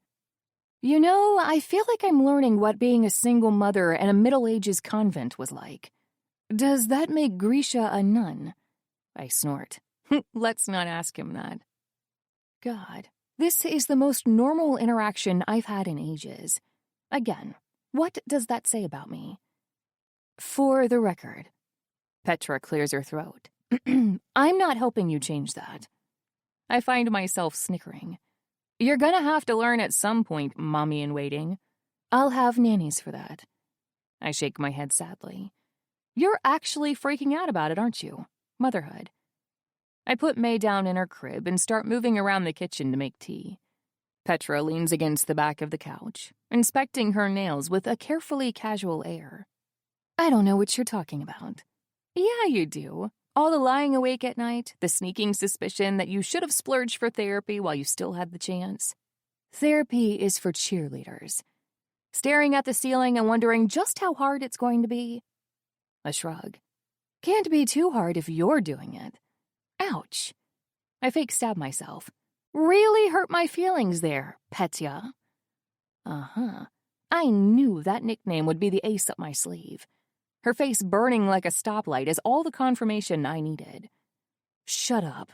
You know, I feel like I'm learning what being a single mother in a Middle Ages convent was like. Does that make Grisha a nun? I snort. Let's not ask him that. God, this is the most normal interaction I've had in ages. Again, what does that say about me? For the record. Petra clears her throat. I'm not helping you change that. I find myself snickering. You're gonna have to learn at some point, mommy-in-waiting. I'll have nannies for that. I shake my head sadly. You're actually freaking out about it, aren't you? Motherhood. I put May down in her crib and start moving around the kitchen to make tea. Petra leans against the back of the couch, inspecting her nails with a carefully casual air. I don't know what you're talking about. Yeah, you do. All the lying awake at night, the sneaking suspicion that you should have splurged for therapy while you still had the chance. Therapy is for cheerleaders. Staring at the ceiling and wondering just how hard it's going to be. A shrug. Can't be too hard if you're doing it. Ouch. I fake stab myself. Really hurt my feelings there, Petya. Uh-huh. I knew that nickname would be the ace up my sleeve. Her face burning like a stoplight is all the confirmation I needed. Shut up.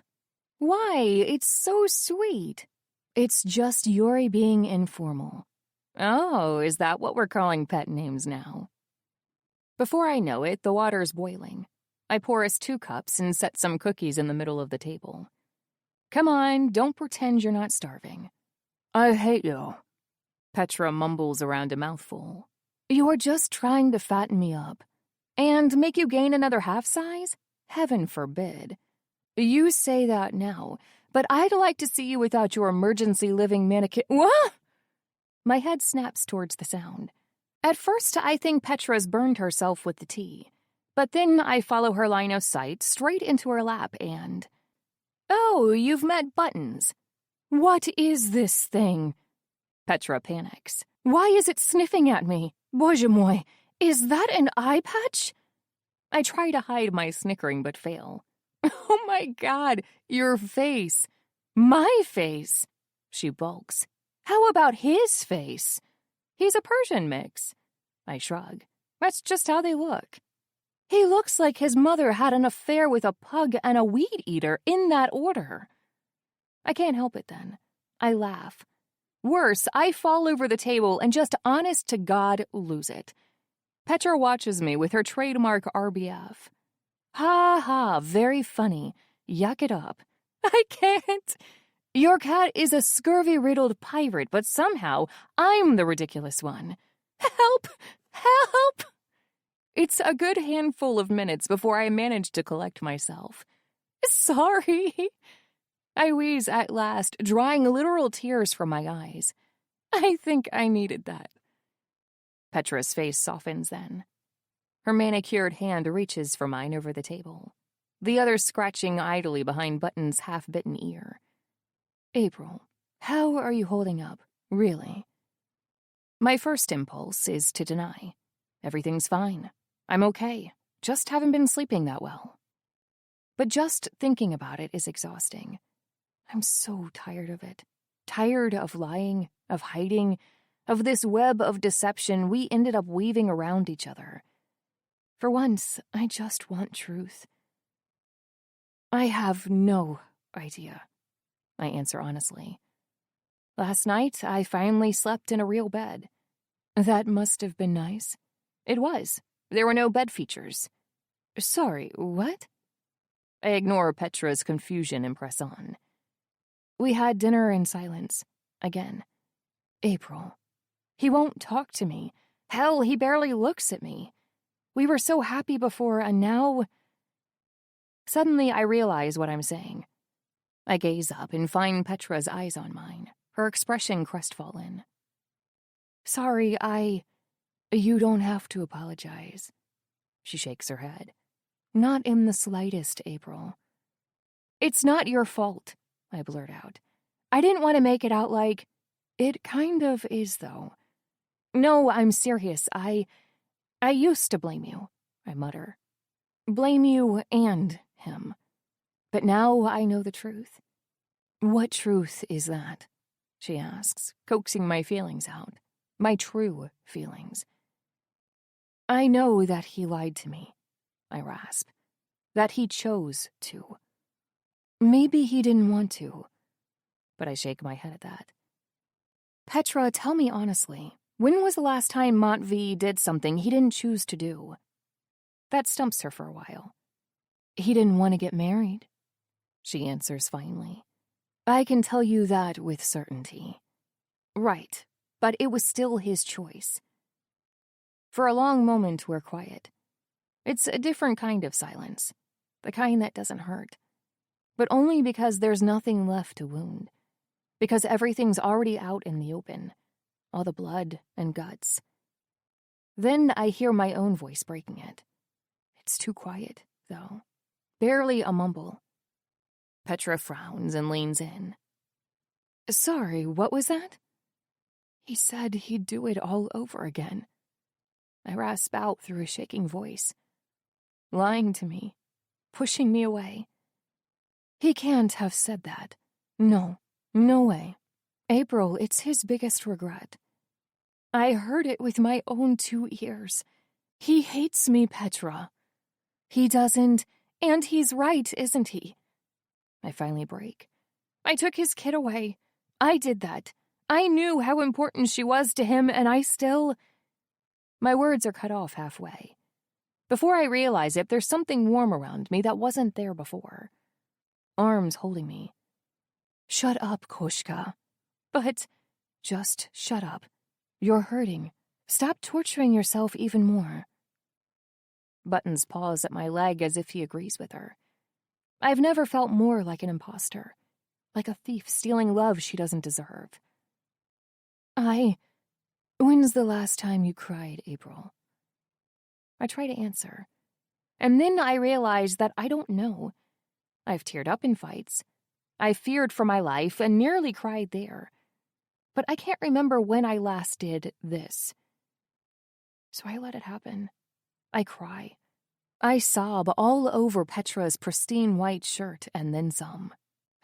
Why? It's so sweet. It's just Yuri being informal. Oh, is that what we're calling pet names now? Before I know it, the water's boiling. I pour us 2 cups and set some cookies in the middle of the table. Come on, don't pretend you're not starving. I hate you. Petra mumbles around a mouthful. You're just trying to fatten me up. And make you gain another half size? Heaven forbid. You say that now, but I'd like to see you without your emergency living mannequin. What? My head snaps towards the sound. At first, I think Petra's burned herself with the tea. But then I follow her line of sight straight into her lap and... Oh, you've met Buttons. What is this thing? Petra panics. Why is it sniffing at me? Bоже mой, is that an eye patch? I try to hide my snickering but fail. Oh my God, your face. My face. She bulks. How about his face? He's a Persian mix. I shrug. That's just how they look. He looks like his mother had an affair with a pug and a weed eater in that order. I can't help it then. I laugh. Worse, I fall over the table and just honest to God lose it. Petra watches me with her trademark RBF. Ha ha, very funny. Yuck it up. I can't. Your cat is a scurvy-riddled pirate, but somehow I'm the ridiculous one. Help! Help! It's a good handful of minutes before I manage to collect myself. Sorry. I wheeze at last, drying literal tears from my eyes. I think I needed that. Petra's face softens then. Her manicured hand reaches for mine over the table, the other scratching idly behind Button's half-bitten ear. April, how are you holding up, really? My first impulse is to deny. Everything's fine. I'm okay. Just haven't been sleeping that well. But just thinking about it is exhausting. I'm so tired of it. Tired of lying, of hiding, of this web of deception we ended up weaving around each other. For once, I just want truth. I have no idea, I answer honestly. Last night, I finally slept in a real bed. That must have been nice. It was. There were no bed features. Sorry, what? I ignore Petra's confusion and press on. We had dinner in silence. Again. April. He won't talk to me. Hell, he barely looks at me. We were so happy before, and now... Suddenly, I realize what I'm saying. I gaze up and find Petra's eyes on mine, her expression crestfallen. Sorry, You don't have to apologize. She shakes her head. Not in the slightest, April. It's not your fault, I blurt out. I didn't want to make it out like... It kind of is, though. No, I'm serious. I used to blame you, I mutter. Blame you and him. But now I know the truth. What truth is that? She asks, coaxing my feelings out. My true feelings. I know that he lied to me, I rasp. That he chose to. Maybe he didn't want to. But I shake my head at that. Petra, tell me honestly, when was the last time Matvey did something he didn't choose to do? That stumps her for a while. He didn't want to get married, she answers finally. I can tell you that with certainty. Right, but it was still his choice. For a long moment, we're quiet. It's a different kind of silence, the kind that doesn't hurt. But only because there's nothing left to wound. Because everything's already out in the open. All the blood and guts. Then I hear my own voice breaking it. It's too quiet, though. Barely a mumble. Petra frowns and leans in. Sorry, what was that? He said he'd do it all over again. I rasp out through a shaking voice. Lying to me. Pushing me away. He can't have said that. No, no way. April, it's his biggest regret. I heard it with my own 2 ears. He hates me, Petra. He doesn't, and he's right, isn't he? I finally break. I took his kid away. I did that. I knew how important she was to him, and I still... My words are cut off halfway. Before I realize it, there's something warm around me that wasn't there before. Arms holding me. Shut up, Koshka. But just shut up. You're hurting. Stop torturing yourself even more. Buttons paws at my leg as if he agrees with her. I've never felt more like an imposter, like a thief stealing love she doesn't deserve. When's the last time you cried, April? I try to answer, and then I realize that I don't know. I've teared up in fights. I feared for my life and nearly cried there. But I can't remember when I last did this. So I let it happen. I cry. I sob all over Petra's pristine white shirt and then some.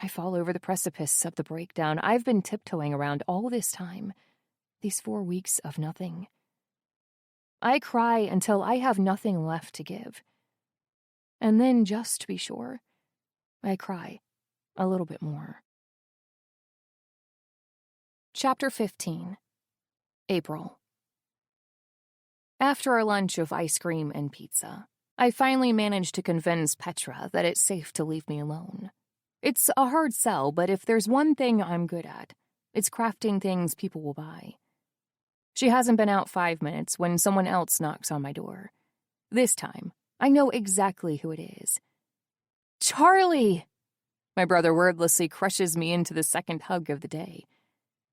I fall over the precipice of the breakdown I've been tiptoeing around all this time. These 4 weeks of nothing. I cry until I have nothing left to give. And then, just to be sure, I cry a little bit more. Chapter 15. April. After a lunch of ice cream and pizza, I finally managed to convince Petra that it's safe to leave me alone. It's a hard sell, but if there's one thing I'm good at, it's crafting things people will buy. She hasn't been out 5 minutes when someone else knocks on my door. This time, I know exactly who it is. Charlie! My brother wordlessly crushes me into the second hug of the day.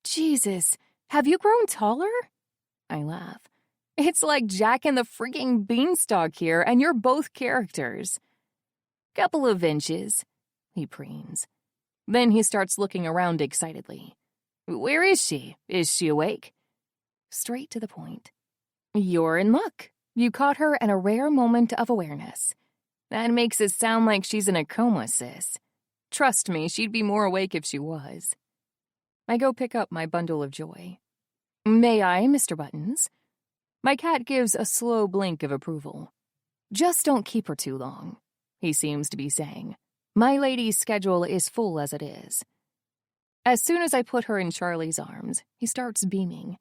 Jesus, have you grown taller? I laugh. It's like Jack and the freaking Beanstalk here, and you're both characters. Couple of inches, he preens. Then he starts looking around excitedly. Where is she? Is she awake? Straight to the point. You're in luck. You caught her in a rare moment of awareness. That makes it sound like she's in a coma, sis. Trust me, she'd be more awake if she was. I go pick up my bundle of joy. May I, Mr. Buttons? My cat gives a slow blink of approval. Just don't keep her too long, he seems to be saying. My lady's schedule is full as it is. As soon as I put her in Charlie's arms, he starts beaming.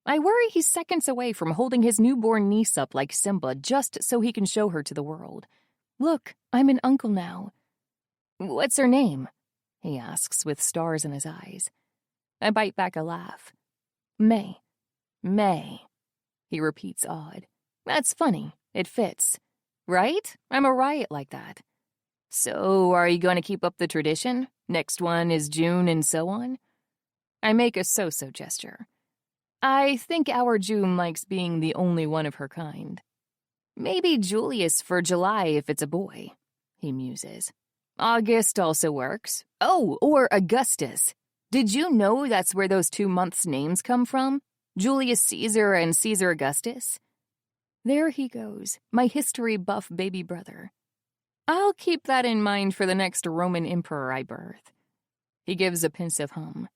I worry he's seconds away from holding his newborn niece up like Simba just so he can show her to the world. Look, I'm an uncle now. What's her name? He asks with stars in his eyes. I bite back a laugh. May. May. He repeats awed. That's funny. It fits. Right? I'm a riot like that. So, are you going to keep up the tradition? Next one is June and so on? I make a so-so gesture. I think our June likes being the only one of her kind. Maybe Julius for July if it's a boy, he muses. August also works. Oh, or Augustus. Did you know that's where those 2 months' names come from? Julius Caesar and Caesar Augustus? There he goes, my history buff baby brother. I'll keep that in mind for the next Roman emperor I birth. He gives a pensive hum.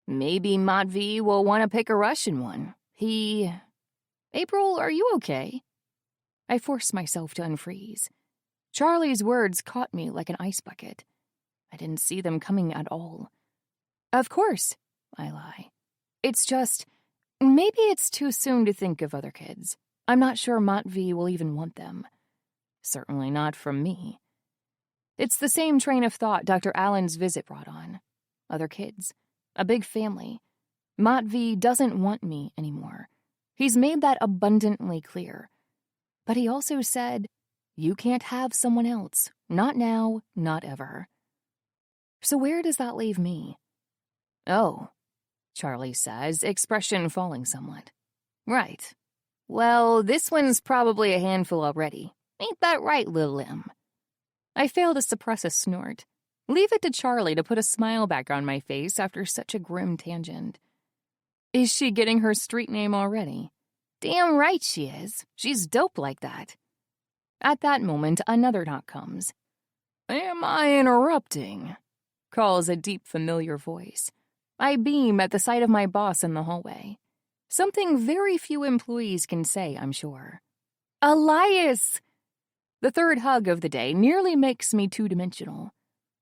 Maybe Matvey will want to pick a Russian one. April, are you okay? I force myself to unfreeze. Charlie's words caught me like an ice bucket. I didn't see them coming at all. Of course, I lie. It's just, maybe it's too soon to think of other kids. I'm not sure Matvey will even want them. Certainly not from me. It's the same train of thought Dr. Allen's visit brought on. Other kids. A big family. Matvey doesn't want me anymore. He's made that abundantly clear. But he also said, you can't have someone else. Not now, not ever. So where does that leave me? Oh, Charlie says, expression falling somewhat. Right. Well, this one's probably a handful already. Ain't that right, Lil Lim? I fail to suppress a snort. Leave it to Charlie to put a smile back on my face after such a grim tangent. Is she getting her street name already? Damn right she is. She's dope like that. At that moment, another knock comes. Am I interrupting? Calls a deep, familiar voice. I beam at the sight of my boss in the hallway. Something very few employees can say, I'm sure. Elias! The third hug of the day nearly makes me two-dimensional.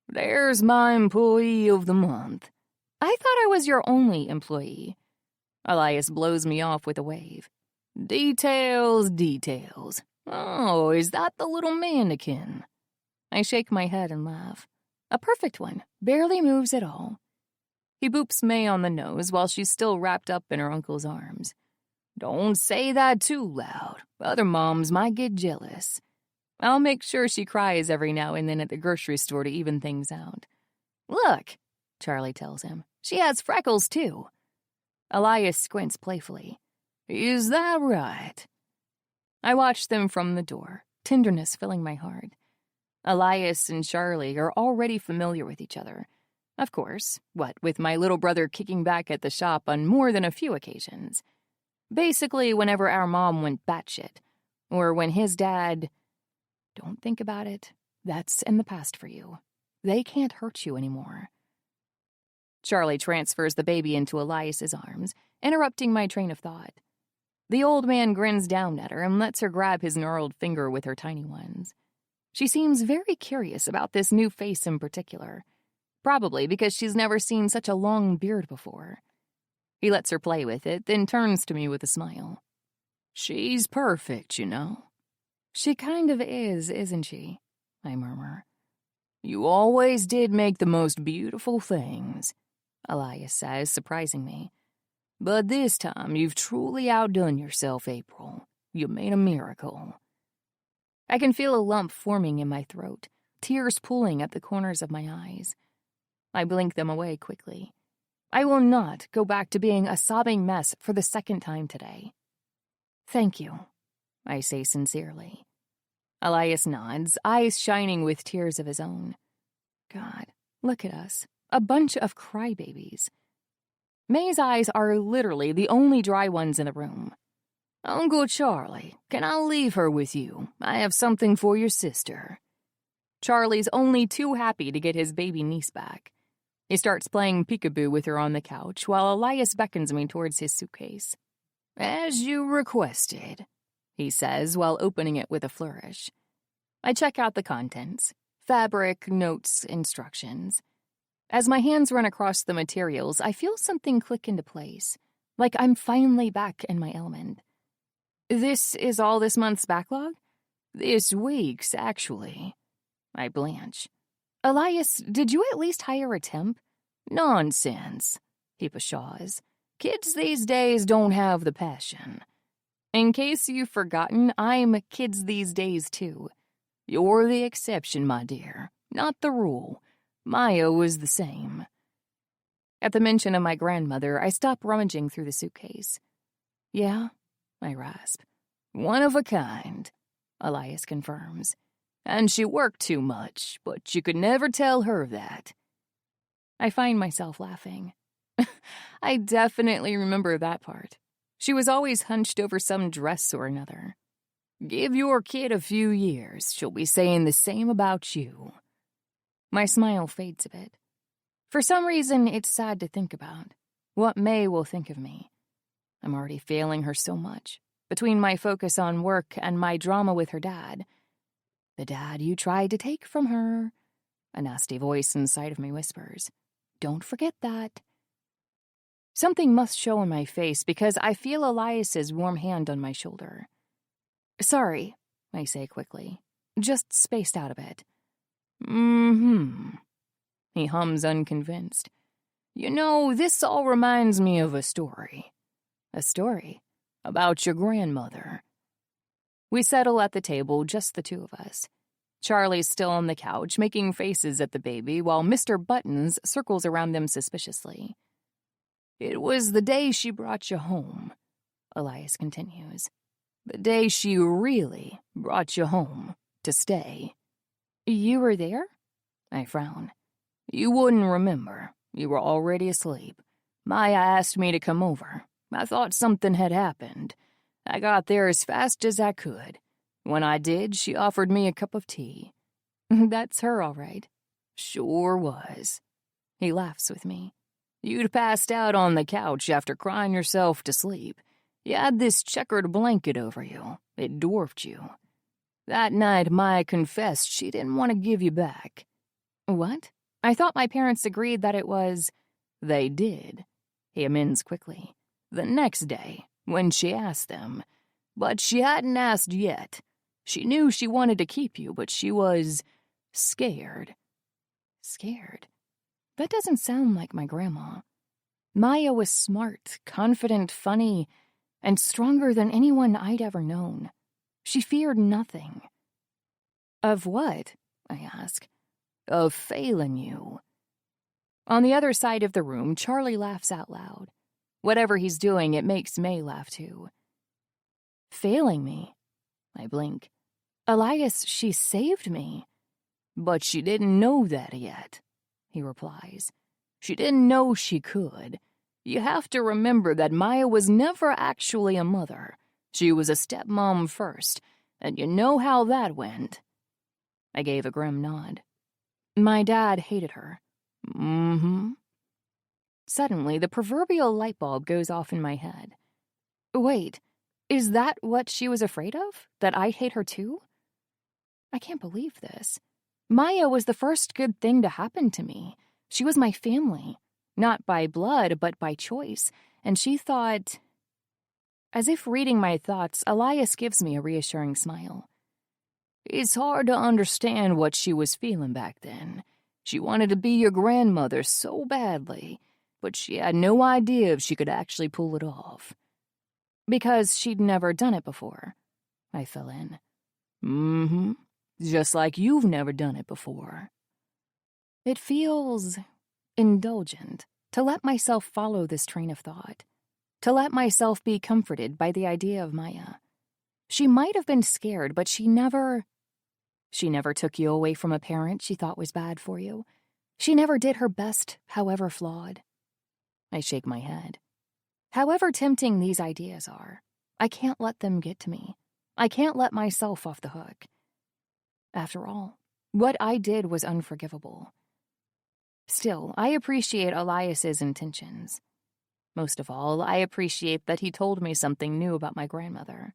There's my employee of the month. I thought I was your only employee. Elias blows me off with a wave. Details, details. Oh, is that the little mannequin? I shake my head and laugh. A perfect one, barely moves at all. He boops May on the nose while she's still wrapped up in her uncle's arms. Don't say that too loud. Other moms might get jealous. I'll make sure she cries every now and then at the grocery store to even things out. Look, Charlie tells him. She has freckles, too. Elias squints playfully. Is that right? I watch them from the door, tenderness filling my heart. Elias and Charlie are already familiar with each other. Of course, what with my little brother kicking back at the shop on more than a few occasions. Basically, whenever our mom went batshit, or when his dad... Don't think about it. That's in the past for you. They can't hurt you anymore. Charlie transfers the baby into Elias's arms, interrupting my train of thought. The old man grins down at her and lets her grab his gnarled finger with her tiny ones. She seems very curious about this new face in particular, probably because she's never seen such a long beard before. He lets her play with it, then turns to me with a smile. She's perfect, you know. She kind of is, isn't she? I murmur. You always did make the most beautiful things, Elias says, surprising me. But this time you've truly outdone yourself, April. You made a miracle. I can feel a lump forming in my throat, tears pooling at the corners of my eyes. I blink them away quickly. I will not go back to being a sobbing mess for the second time today. Thank you, I say sincerely. Elias nods, eyes shining with tears of his own. God, look at us. A bunch of crybabies. May's eyes are literally the only dry ones in the room. Uncle Charlie, can I leave her with you? I have something for your sister. Charlie's only too happy to get his baby niece back. He starts playing peekaboo with her on the couch while Elias beckons me towards his suitcase. As you requested, he says while opening it with a flourish. I check out the contents. Fabric, notes, instructions. As my hands run across the materials, I feel something click into place, like I'm finally back in my element. This is all this month's backlog? This week's, actually. I blanch. Elias, did you at least hire a temp? Nonsense, he pshaws. Kids these days don't have the passion. In case you've forgotten, I'm kids these days, too. You're the exception, my dear, not the rule. Maya was the same. At the mention of my grandmother, I stop rummaging through the suitcase. Yeah, I rasp. One of a kind, Elias confirms. And she worked too much, but you could never tell her that. I find myself laughing. I definitely remember that part. She was always hunched over some dress or another. Give your kid a few years, she'll be saying the same about you. My smile fades a bit. For some reason, it's sad to think about. What May will think of me. I'm already failing her so much. Between my focus on work and my drama with her dad. The dad you tried to take from her. A nasty voice inside of me whispers. Don't forget that. Something must show on my face because I feel Elias's warm hand on my shoulder. Sorry, I say quickly. Just spaced out a bit. He hums unconvinced. You know, this all reminds me of a story. A story? About your grandmother. We settle at the table, just the two of us. Charlie's still on the couch, making faces at the baby, while Mr. Buttons circles around them suspiciously. It was the day she brought you home, Elias continues. The day she really brought you home to stay. You were there? I frown. You wouldn't remember. You were already asleep. Maya asked me to come over. I thought something had happened. I got there as fast as I could. When I did, she offered me a cup of tea. That's her, all right. Sure was. He laughs with me. You'd passed out on the couch after crying yourself to sleep. You had this checkered blanket over you. It dwarfed you. That night, Maya confessed she didn't want to give you back. What? I thought my parents agreed that it was... They did. He amends quickly. The next day, when she asked them. But she hadn't asked yet. She knew she wanted to keep you, but she was... scared. Scared? That doesn't sound like my grandma. Maya was smart, confident, funny, and stronger than anyone I'd ever known. She feared nothing. Of what? I ask. Of failing you. On the other side of the room, Charlie laughs out loud. Whatever he's doing, it makes May laugh too. Failing me? I blink. Elias, she saved me. But she didn't know that yet, he replies. She didn't know she could. You have to remember that Maya was never actually a mother. She was a stepmom first, and you know how that went. I gave a grim nod. My dad hated her. Mm-hmm. Suddenly, the proverbial light bulb goes off in my head. Wait, is that what she was afraid of? That I hate her too? I can't believe this. Maya was the first good thing to happen to me. She was my family. Not by blood, but by choice. And she thought... As if reading my thoughts, Elias gives me a reassuring smile. It's hard to understand what she was feeling back then. She wanted to be your grandmother so badly, but she had no idea if she could actually pull it off. Because she'd never done it before, I fell in. Mm-hmm. Just like you've never done it before. It feels indulgent to let myself follow this train of thought, to let myself be comforted by the idea of Maya. She might have been scared, but she never took you away from a parent she thought was bad for you. She never did her best, however flawed. I shake my head. However tempting these ideas are, I can't let them get to me. I can't let myself off the hook. After all, what I did was unforgivable. Still, I appreciate Elias's intentions. Most of all, I appreciate that he told me something new about my grandmother.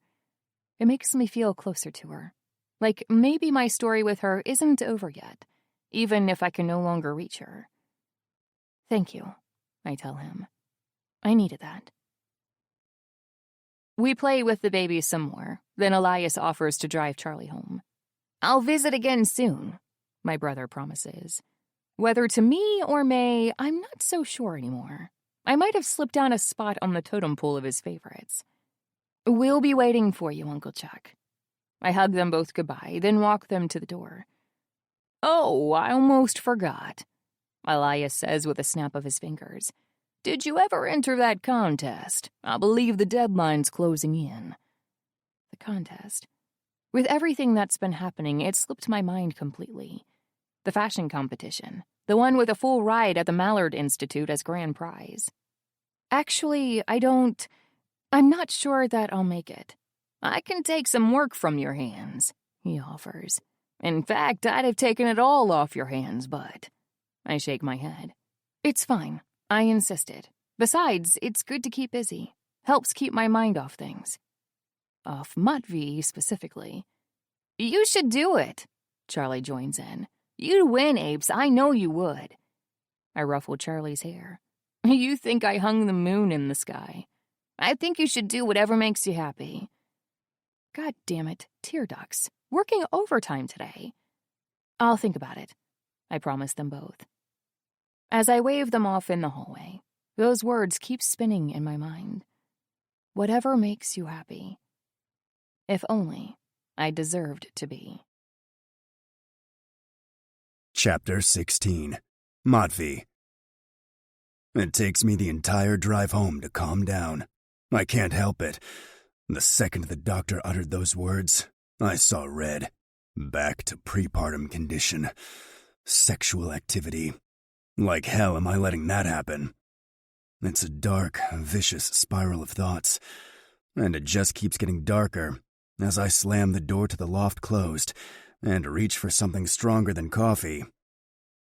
It makes me feel closer to her. Like maybe my story with her isn't over yet, even if I can no longer reach her. Thank you, I tell him. I needed that. We play with the baby some more, then Elias offers to drive Charlie home. I'll visit again soon, my brother promises. Whether to me or May, I'm not so sure anymore. I might have slipped down a spot on the totem pole of his favorites. We'll be waiting for you, Uncle Chuck. I hug them both goodbye, then walk them to the door. Oh, I almost forgot, Elias says with a snap of his fingers. Did you ever enter that contest? I believe the deadline's closing in. The contest? With everything that's been happening, it slipped my mind completely. The fashion competition. The one with a full ride at the Mallard Institute as grand prize. Actually, I'm not sure that I'll make it. I can take some work from your hands, he offers. In fact, I'd have taken it all off your hands, but... I shake my head. It's fine. I insisted. Besides, it's good to keep busy. Helps keep my mind off things. Off Matvey, specifically. You should do it, Charlie joins in. You'd win, Apes. I know you would. I ruffle Charlie's hair. You think I hung the moon in the sky. I think you should do whatever makes you happy. God damn it, tear ducts. Working overtime today. I'll think about it, I promise them both. As I wave them off in the hallway, those words keep spinning in my mind. Whatever makes you happy. If only I deserved to be. Chapter 16. Matvey. It takes me the entire drive home to calm down. I can't help it. The second the doctor uttered those words, I saw red. Back to prepartum condition. Sexual activity. Like hell am I letting that happen? It's a dark, vicious spiral of thoughts, and it just keeps getting darker as I slam the door to the loft closed and reach for something stronger than coffee.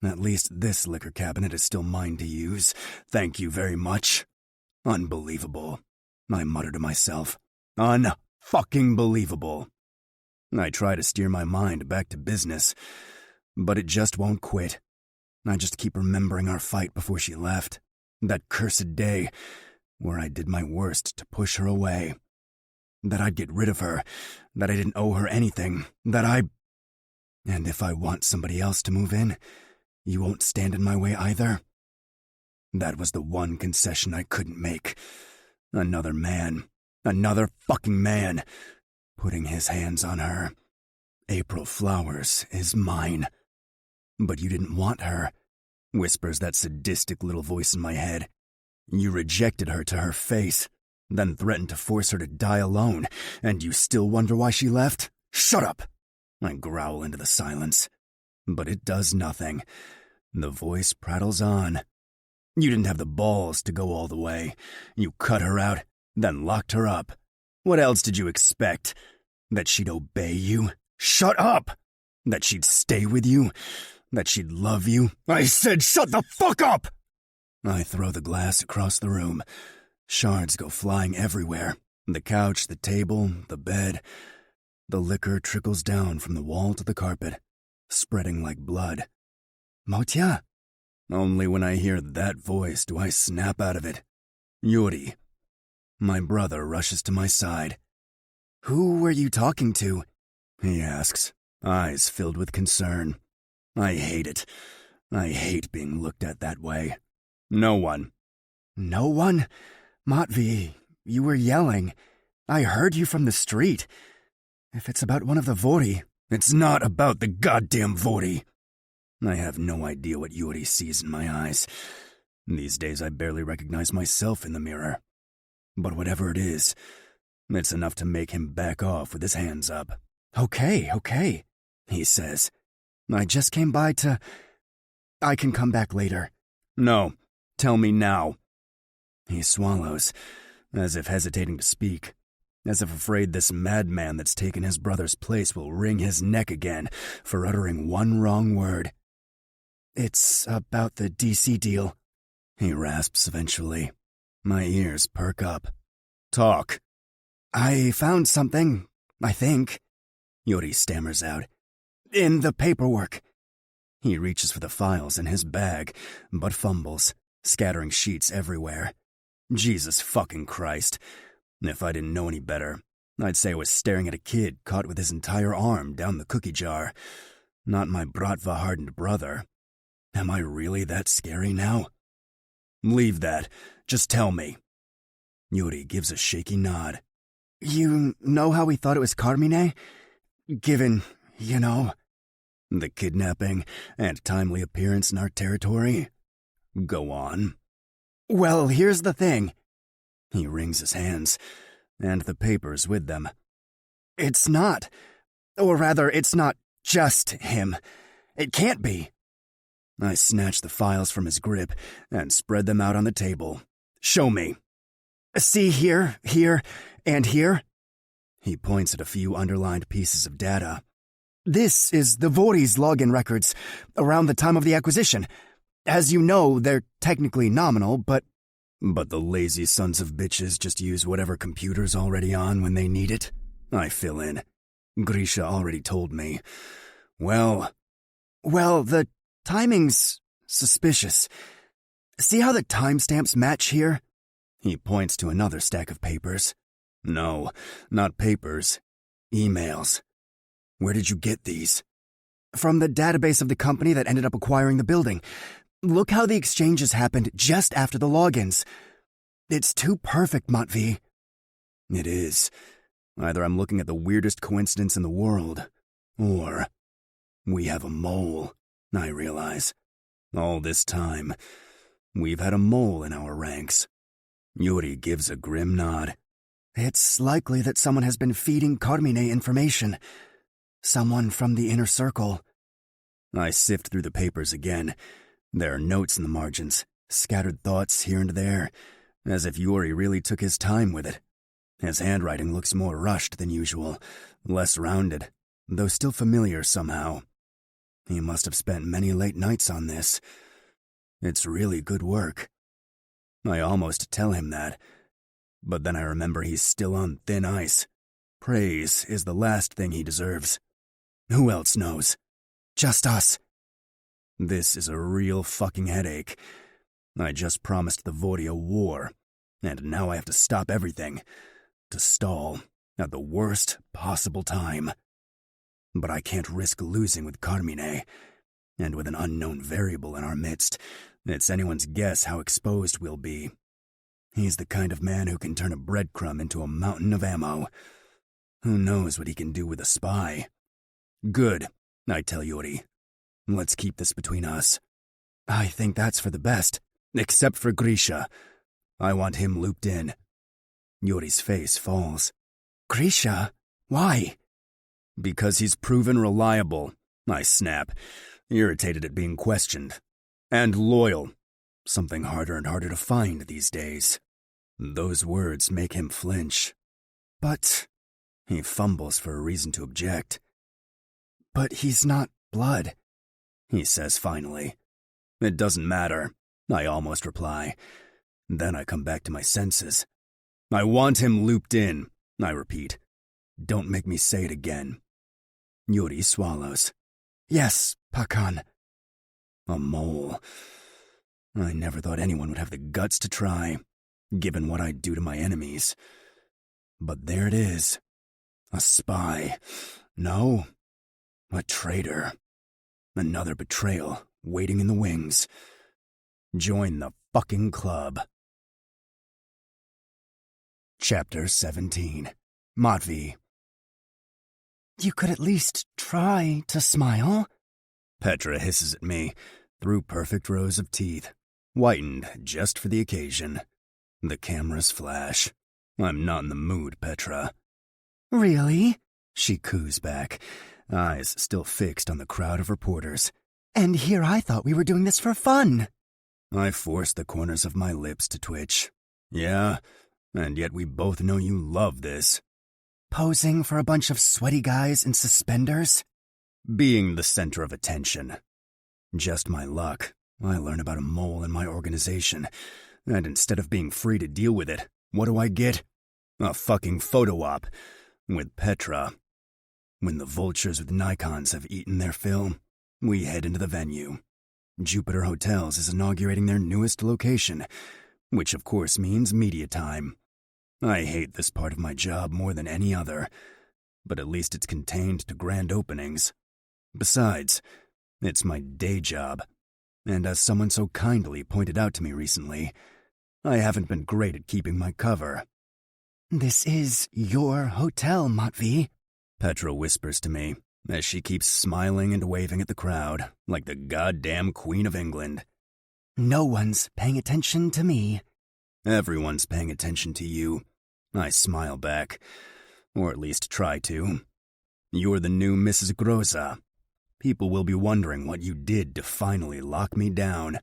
At least this liquor cabinet is still mine to use. Thank you very much. Unbelievable, I mutter to myself. Un-fucking believable. I try to steer my mind back to business, but it just won't quit. I just keep remembering our fight before she left. That cursed day where I did my worst to push her away. That I'd get rid of her. That I didn't owe her anything. And if I want somebody else to move in, you won't stand in my way either. That was the one concession I couldn't make. Another man. Another fucking man. Putting his hands on her. April Flowers is mine. But you didn't want her, whispers that sadistic little voice in my head. You rejected her to her face, then threatened to force her to die alone, and you still wonder why she left? Shut up! I growl into the silence. But it does nothing. The voice prattles on. You didn't have the balls to go all the way. You cut her out, then locked her up. What else did you expect? That she'd obey you? Shut up! That she'd stay with you? That she'd love you? I said shut the fuck up! I throw the glass across the room. Shards go flying everywhere. The couch, the table, the bed. The liquor trickles down from the wall to the carpet, spreading like blood. Motya? Only when I hear that voice do I snap out of it. Yuri. My brother rushes to my side. Who were you talking to? He asks, eyes filled with concern. I hate it. I hate being looked at that way. No one. No one? Matvey, you were yelling. I heard you from the street. If it's about one of the Vori... It's not about the goddamn Vori. I have no idea what Yuri sees in my eyes. These days I barely recognize myself in the mirror. But whatever it is, it's enough to make him back off with his hands up. Okay, he says. I just came by to... I can come back later. No, tell me now. He swallows, as if hesitating to speak, as if afraid this madman that's taken his brother's place will wring his neck again for uttering one wrong word. It's about the DC deal, he rasps eventually. My ears perk up. Talk. I found something, I think, Yuri stammers out. In the paperwork. He reaches for the files in his bag, but fumbles, scattering sheets everywhere. Jesus fucking Christ. If I didn't know any better, I'd say I was staring at a kid caught with his entire arm down the cookie jar. Not my Bratva-hardened brother. Am I really that scary now? Leave that. Just tell me. Yuri gives a shaky nod. You know how we thought it was Carmine? Given, the kidnapping and timely appearance in our territory? Go on. Well, here's the thing. He wrings his hands, and the papers with them. It's not. Or rather, it's not just him. It can't be. I snatch the files from his grip and spread them out on the table. Show me. See here, and here? He points at a few underlined pieces of data. This is the Vori's login records around the time of the acquisition. As you know, they're technically nominal, but the lazy sons of bitches just use whatever computer's already on when they need it. I fill in. Grisha already told me. Well, the timing's suspicious. See how the timestamps match here? He points to another stack of papers. No, not papers. Emails. Where did you get these? From the database of the company that ended up acquiring the building. Look how the exchanges happened just after the logins. It's too perfect, Matvey. It is. Either I'm looking at the weirdest coincidence in the world, or we have a mole, I realize. All this time, we've had a mole in our ranks. Yuri gives a grim nod. It's likely that someone has been feeding Carmine information. Someone from the inner circle. I sift through the papers again. There are notes in the margins, scattered thoughts here and there, as if Yuri really took his time with it. His handwriting looks more rushed than usual, less rounded, though still familiar somehow. He must have spent many late nights on this. It's really good work. I almost tell him that, but then I remember he's still on thin ice. Praise is the last thing he deserves. Who else knows? Just us. This is a real fucking headache. I just promised the Vori a war, and now I have to stop everything. To stall at the worst possible time. But I can't risk losing with Carmine, and with an unknown variable in our midst, it's anyone's guess how exposed we'll be. He's the kind of man who can turn a breadcrumb into a mountain of ammo. Who knows what he can do with a spy? Good, I tell Yuri. Let's keep this between us. I think that's for the best. Except for Grisha. I want him looped in. Yuri's face falls. Grisha? Why? Because he's proven reliable, I snap, irritated at being questioned. And loyal. Something harder and harder to find these days. Those words make him flinch. But... He fumbles for a reason to object. But he's not blood, he says finally. It doesn't matter, I almost reply. Then I come back to my senses. I want him looped in, I repeat. Don't make me say it again. Yuri swallows. Yes, Pakan. A mole. I never thought anyone would have the guts to try, given what I'd do to my enemies. But there it is. A spy. No, a traitor. Another betrayal waiting in the wings. Join the fucking club. Chapter 17. Matvey. You could at least try to smile. Petra hisses at me through perfect rows of teeth, whitened just for the occasion. The cameras flash. I'm not in the mood, Petra. Really? She coos back, eyes still fixed on the crowd of reporters. And here I thought we were doing this for fun. I force the corners of my lips to twitch. Yeah, and yet we both know you love this. Posing for a bunch of sweaty guys in suspenders? Being the center of attention. Just my luck. I learn about a mole in my organization, and instead of being free to deal with it, what do I get? A fucking photo op. With Petra. When the vultures with Nikons have eaten their fill, we head into the venue. Jupiter Hotels is inaugurating their newest location, which of course means media time. I hate this part of my job more than any other, but at least it's contained to grand openings. Besides, it's my day job, and as someone so kindly pointed out to me recently, I haven't been great at keeping my cover. This is your hotel, Matvey, Petra whispers to me as she keeps smiling and waving at the crowd like the goddamn Queen of England. No one's paying attention to me. Everyone's paying attention to you. I smile back, or at least try to. You're the new Mrs. Groza. People will be wondering what you did to finally lock me down.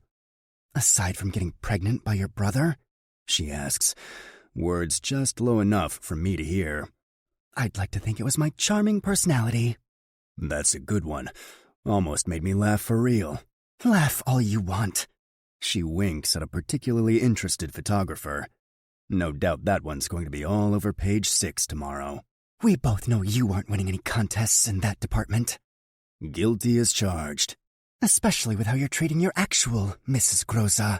Aside from getting pregnant by your brother? She asks, words just low enough for me to hear. I'd like to think it was my charming personality. That's a good one. Almost made me laugh for real. Laugh all you want. She winks at a particularly interested photographer. No doubt that one's going to be all over page 6 tomorrow. We both know you aren't winning any contests in that department. Guilty as charged. Especially with how you're treating your actual Mrs. Groza.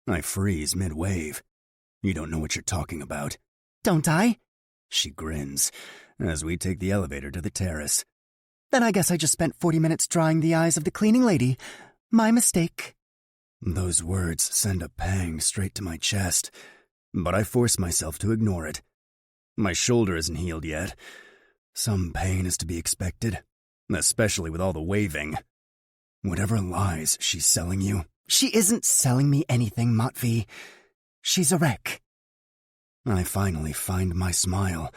I freeze mid-wave. You don't know what you're talking about. Don't I? She grins as we take the elevator to the terrace. Then I guess I just spent 40 minutes drying the eyes of the cleaning lady. My mistake. Those words send a pang straight to my chest, but I force myself to ignore it. My shoulder isn't healed yet. Some pain is to be expected, especially with all the waving. Whatever lies she's selling you. She isn't selling me anything, Matvey. She's a wreck. I finally find my smile.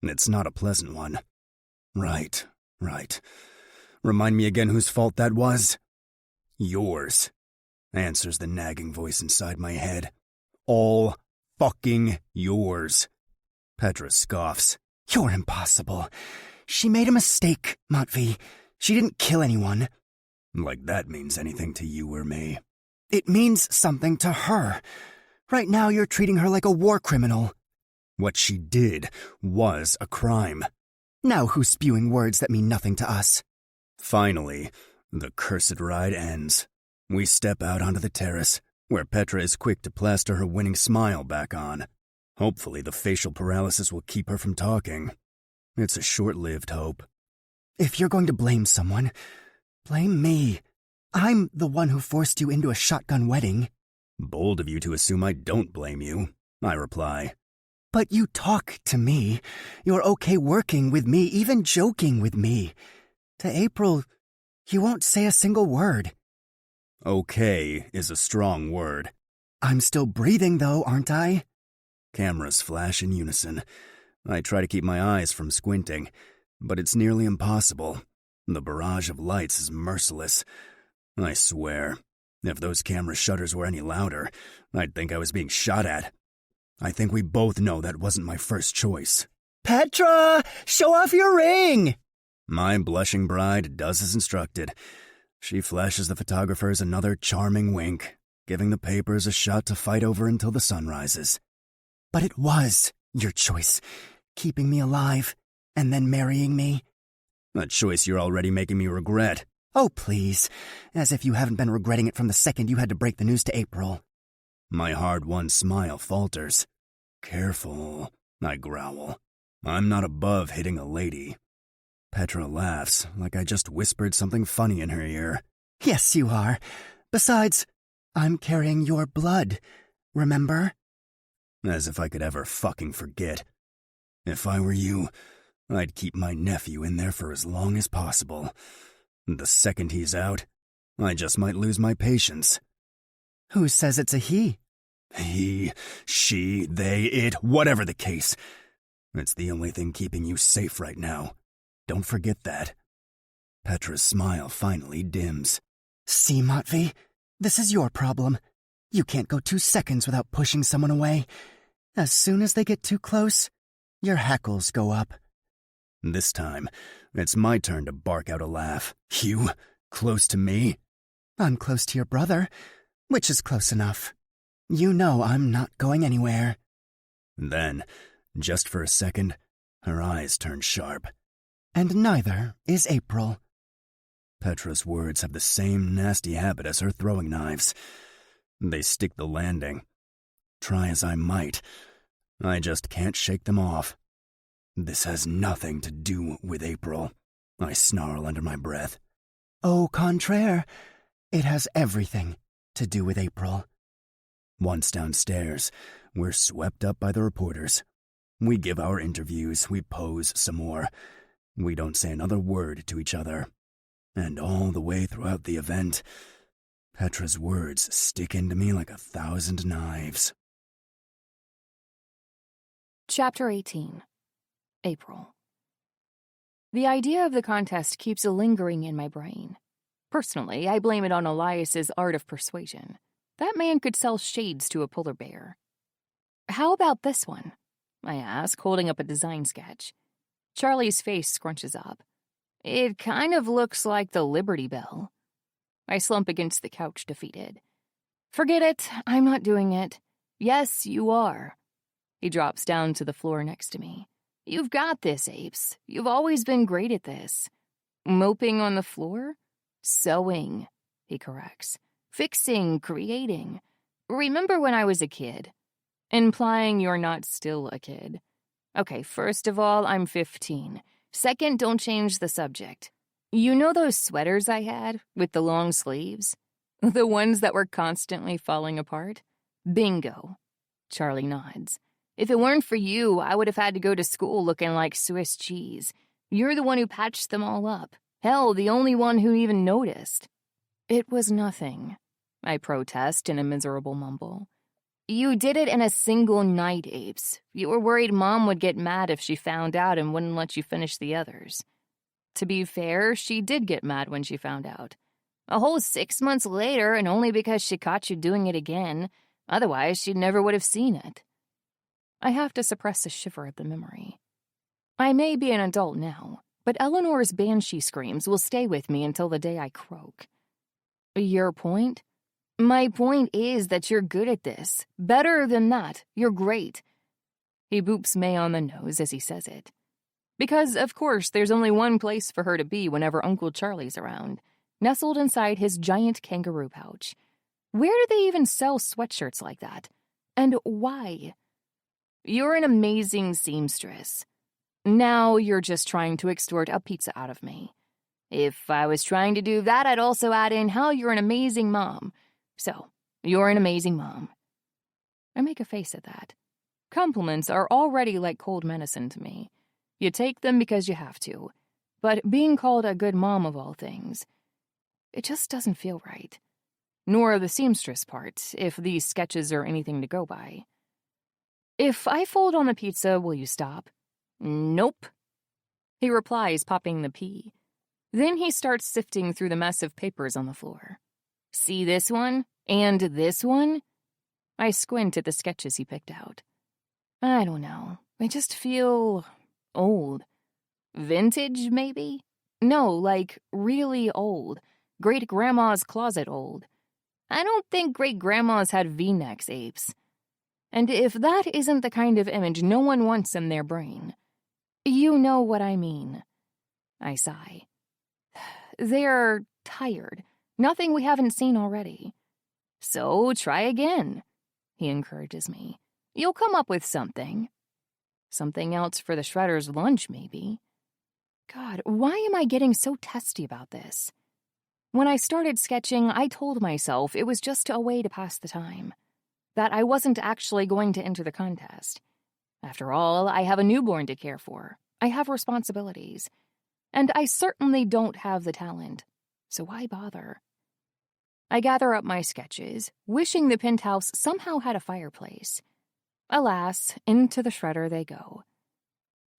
It's not a pleasant one. Right. Remind me again whose fault that was? Yours, answers the nagging voice inside my head. All fucking yours. Petra scoffs. You're impossible. She made a mistake, Matvey. She didn't kill anyone. Like that means anything to you or me. It means something to her. Right now you're treating her like a war criminal. What she did was a crime. Now who's spewing words that mean nothing to us? Finally, the cursed ride ends. We step out onto the terrace, where Petra is quick to plaster her winning smile back on. Hopefully the facial paralysis will keep her from talking. It's a short-lived hope. If you're going to blame someone, blame me. I'm the one who forced you into a shotgun wedding. Bold of you to assume I don't blame you, I reply. But you talk to me. You're okay working with me, even joking with me. To April, you won't say a single word. Okay is a strong word. I'm still breathing, though, aren't I? Cameras flash in unison. I try to keep my eyes from squinting, but it's nearly impossible. The barrage of lights is merciless. I swear, if those camera shutters were any louder, I'd think I was being shot at. I think we both know that wasn't my first choice. Petra! Show off your ring! My blushing bride does as instructed. She flashes the photographers another charming wink, giving the papers a shot to fight over until the sun rises. But it was your choice, keeping me alive and then marrying me. A choice you're already making me regret. Oh, please. As if you haven't been regretting it from the second you had to break the news to April. My hard-won smile falters. Careful, I growl. I'm not above hitting a lady. Petra laughs, like I just whispered something funny in her ear. Yes, you are. Besides, I'm carrying your blood, remember? As if I could ever fucking forget. If I were you, I'd keep my nephew in there for as long as possible. The second he's out, I just might lose my patience. Who says it's a he? He, she, they, it, whatever the case. It's the only thing keeping you safe right now. Don't forget that. Petra's smile finally dims. See, Matvey, this is your problem. You can't go 2 seconds without pushing someone away. As soon as they get too close, your hackles go up. This time, it's my turn to bark out a laugh. You, close to me? I'm close to your brother, which is close enough. You know I'm not going anywhere. Then, just for a second, her eyes turn sharp. And neither is April. Petra's words have the same nasty habit as her throwing knives. They stick the landing. Try as I might, I just can't shake them off. This has nothing to do with April, I snarl under my breath. Au contraire, it has everything to do with April. Once downstairs, we're swept up by the reporters. We give our interviews, we pose some more. We don't say another word to each other. And all the way throughout the event, Petra's words stick into me like 1,000 knives. Chapter 18. April. The idea of the contest keeps lingering in my brain. Personally, I blame it on Elias's art of persuasion. That man could sell shades to a polar bear. How about this one? I ask, holding up a design sketch. Charlie's face scrunches up. It kind of looks like the Liberty Bell. I slump against the couch, defeated. Forget it. I'm not doing it. Yes, you are. He drops down to the floor next to me. You've got this, Apes. You've always been great at this. Moping on the floor? Sewing, he corrects. Fixing, creating. Remember when I was a kid? Implying you're not still a kid. Okay, first of all, I'm 15. Second, don't change the subject. You know those sweaters I had with the long sleeves? The ones that were constantly falling apart? Bingo. Charlie nods. If it weren't for you, I would have had to go to school looking like Swiss cheese. You're the one who patched them all up. Hell, the only one who even noticed. It was nothing, I protest in a miserable mumble. You did it in a single night, Apes. You were worried Mom would get mad if she found out and wouldn't let you finish the others. To be fair, she did get mad when she found out. A whole 6 months later, and only because she caught you doing it again. Otherwise, she never would have seen it. I have to suppress a shiver at the memory. I may be an adult now, but Eleanor's banshee screams will stay with me until the day I croak. Your point? My point is that you're good at this. Better than that. You're great. He boops May on the nose as he says it. Because, of course, there's only one place for her to be whenever Uncle Charlie's around, nestled inside his giant kangaroo pouch. Where do they even sell sweatshirts like that? And why? You're an amazing seamstress. Now you're just trying to extort a pizza out of me. If I was trying to do that, I'd also add in how you're an amazing mom. So, you're an amazing mom. I make a face at that. Compliments are already like cold medicine to me. You take them because you have to. but being called a good mom of all things, it just doesn't feel right. Nor the seamstress part, if these sketches are anything to go by. If I fold on the pizza, will you stop? Nope. He replies, popping the P. Then he starts sifting through the mess of papers on the floor. See this one? And this one? I squint at the sketches he picked out. I don't know. I just feel old. Vintage, maybe? No, like really old. Great-grandma's closet old. I don't think great-grandmas had V-necks, apes. And if that isn't the kind of image no one wants in their brain, you know what I mean. I sigh. They're tired. Nothing we haven't seen already. So try again, he encourages me. You'll come up with something. Something else for the shredder's lunch, maybe. God, why am I getting so testy about this? When I started sketching, I told myself it was just a way to pass the time. That I wasn't actually going to enter the contest. After all, I have a newborn to care for. I have responsibilities. And I certainly don't have the talent. So why bother? I gather up my sketches, wishing the penthouse somehow had a fireplace. Alas, into the shredder they go.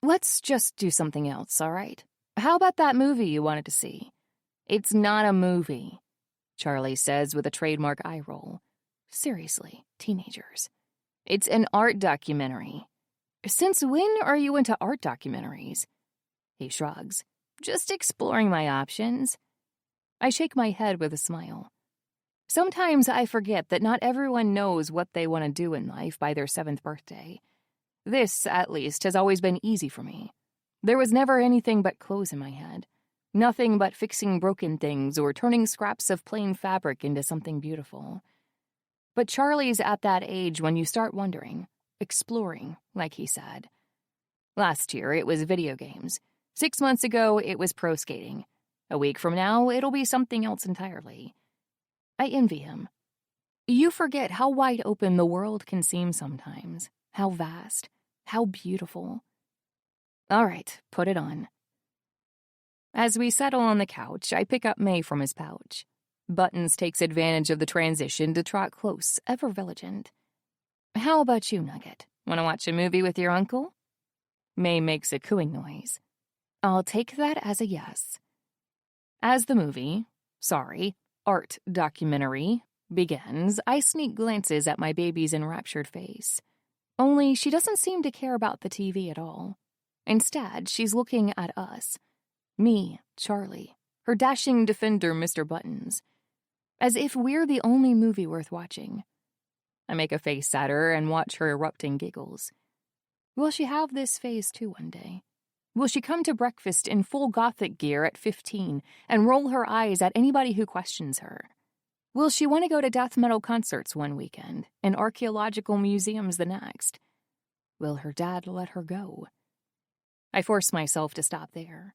Let's just do something else, all right? How about that movie you wanted to see? It's not a movie, Charlie says with a trademark eye roll. Seriously, teenagers. It's an art documentary. Since when are you into art documentaries? He shrugs. Just exploring my options. I shake my head with a smile. Sometimes I forget that not everyone knows what they want to do in life by their 7th birthday. This, at least, has always been easy for me. There was never anything but clothes in my head. Nothing but fixing broken things or turning scraps of plain fabric into something beautiful. But Charlie's at that age when you start wondering, exploring, like he said. Last year, it was video games. 6 months ago, it was pro skating. A week from now, it'll be something else entirely. I envy him. You forget how wide open the world can seem sometimes. How vast. How beautiful. All right, put it on. As we settle on the couch, I pick up May from his pouch. Buttons takes advantage of the transition to trot close, ever vigilant. How about you, Nugget? Want to watch a movie with your uncle? May makes a cooing noise. I'll take that as a yes. As the art documentary, begins, I sneak glances at my baby's enraptured face. Only she doesn't seem to care about the TV at all. Instead, she's looking at us. Me, Charlie, her dashing defender, Mr. Buttons. As if we're the only movie worth watching. I make a face at her and watch her erupting giggles. Will she have this phase too one day? Will she come to breakfast in full gothic gear at 15 and roll her eyes at anybody who questions her? Will she want to go to death metal concerts one weekend and archaeological museums the next? Will her dad let her go? I force myself to stop there.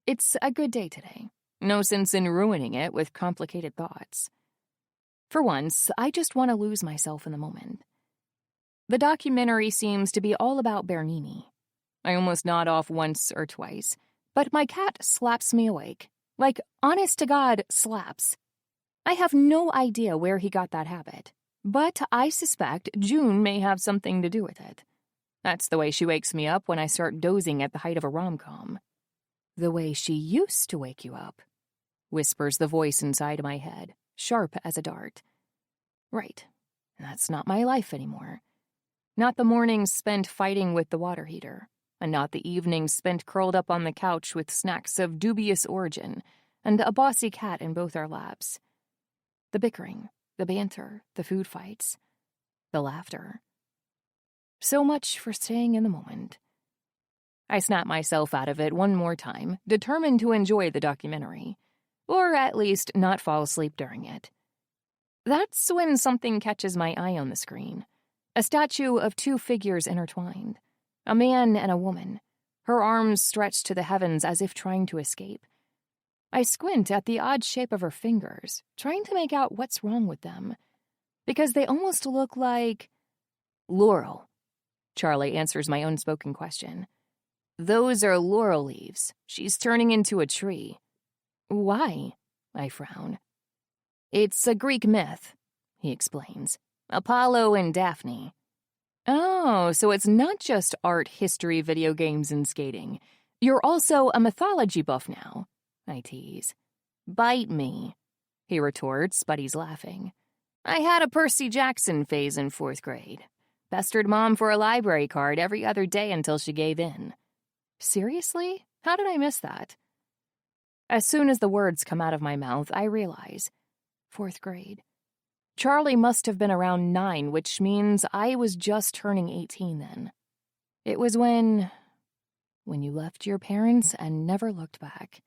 It's a good day today. No sense in ruining it with complicated thoughts. For once, I just want to lose myself in the moment. The documentary seems to be all about Bernini. I almost nod off once or twice, but my cat slaps me awake. Like, honest to God, slaps. I have no idea where he got that habit, but I suspect June may have something to do with it. That's the way she wakes me up when I start dozing at the height of a rom-com. The way she used to wake you up, whispers the voice inside my head, sharp as a dart. Right, that's not my life anymore. Not the mornings spent fighting with the water heater, and not the evenings spent curled up on the couch with snacks of dubious origin and a bossy cat in both our laps. The bickering, the banter, the food fights, the laughter. So much for staying in the moment. I snap myself out of it one more time, determined to enjoy the documentary, or at least not fall asleep during it. That's when something catches my eye on the screen. A statue of two figures intertwined. A man and a woman, her arms stretched to the heavens as if trying to escape. I squint at the odd shape of her fingers, trying to make out what's wrong with them. Because they almost look like... Laurel. Charlie answers my unspoken question. Those are laurel leaves. She's turning into a tree. Why? I frown. It's a Greek myth, he explains. Apollo and Daphne. Oh, so it's not just art, history, video games, and skating. You're also a mythology buff now, I tease. Bite me, he retorts, but he's laughing. I had a Percy Jackson phase in 4th grade. Pestered Mom for a library card every other day until she gave in. Seriously? How did I miss that? As soon as the words come out of my mouth, I realize. 4th grade. Charlie must have been around 9, which means I was just turning 18 then. It was when you left your parents and never looked back.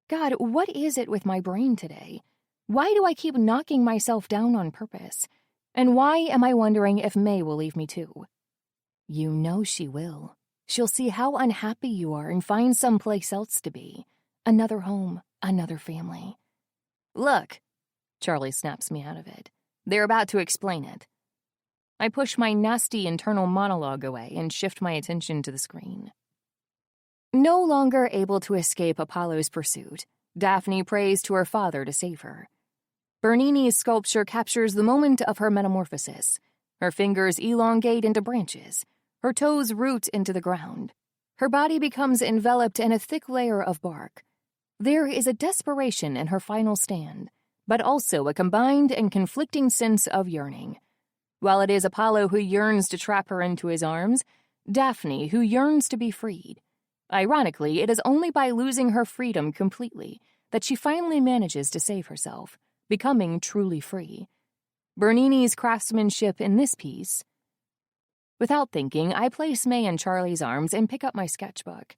God, what is it with my brain today? Why do I keep knocking myself down on purpose? And why am I wondering if May will leave me too? You know she will. She'll see how unhappy you are and find someplace else to be. Another home, another family. Look, Charlie snaps me out of it. They're about to explain it. I push my nasty internal monologue away and shift my attention to the screen. No longer able to escape Apollo's pursuit, Daphne prays to her father to save her. Bernini's sculpture captures the moment of her metamorphosis. Her fingers elongate into branches. Her toes root into the ground. Her body becomes enveloped in a thick layer of bark. There is a desperation in her final stand, but also a combined and conflicting sense of yearning. While it is Apollo who yearns to trap her into his arms, Daphne who yearns to be freed. Ironically, it is only by losing her freedom completely that she finally manages to save herself, becoming truly free. Bernini's craftsmanship in this piece. Without thinking, I place May in Charlie's arms and pick up my sketchbook.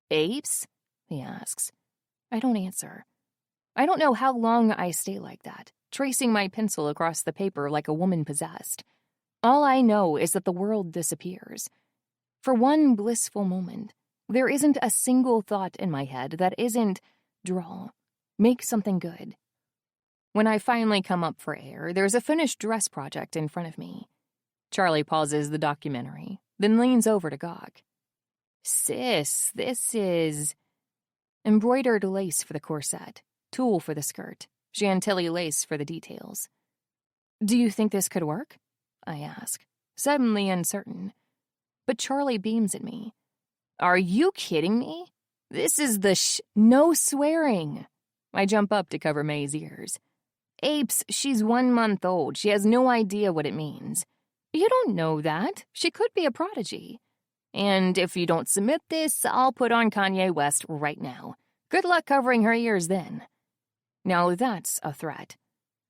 Apes? He asks. I don't answer. I don't know how long I stay like that, tracing my pencil across the paper like a woman possessed. All I know is that the world disappears. For one blissful moment, there isn't a single thought in my head that isn't, draw, make something good. When I finally come up for air, there's a finished dress project in front of me. Charlie pauses the documentary, then leans over to Gawk. Sis, this is embroidered lace for the corset, tulle for the skirt, Chantilly lace for the details. Do you think this could work? I ask, suddenly uncertain. But Charlie beams at me. Are you kidding me? This is the no swearing. I jump up to cover May's ears. Apes, she's 1 month old. She has no idea what it means. You don't know that. She could be a prodigy. And if you don't submit this, I'll put on Kanye West right now. Good luck covering her ears then. Now that's a threat.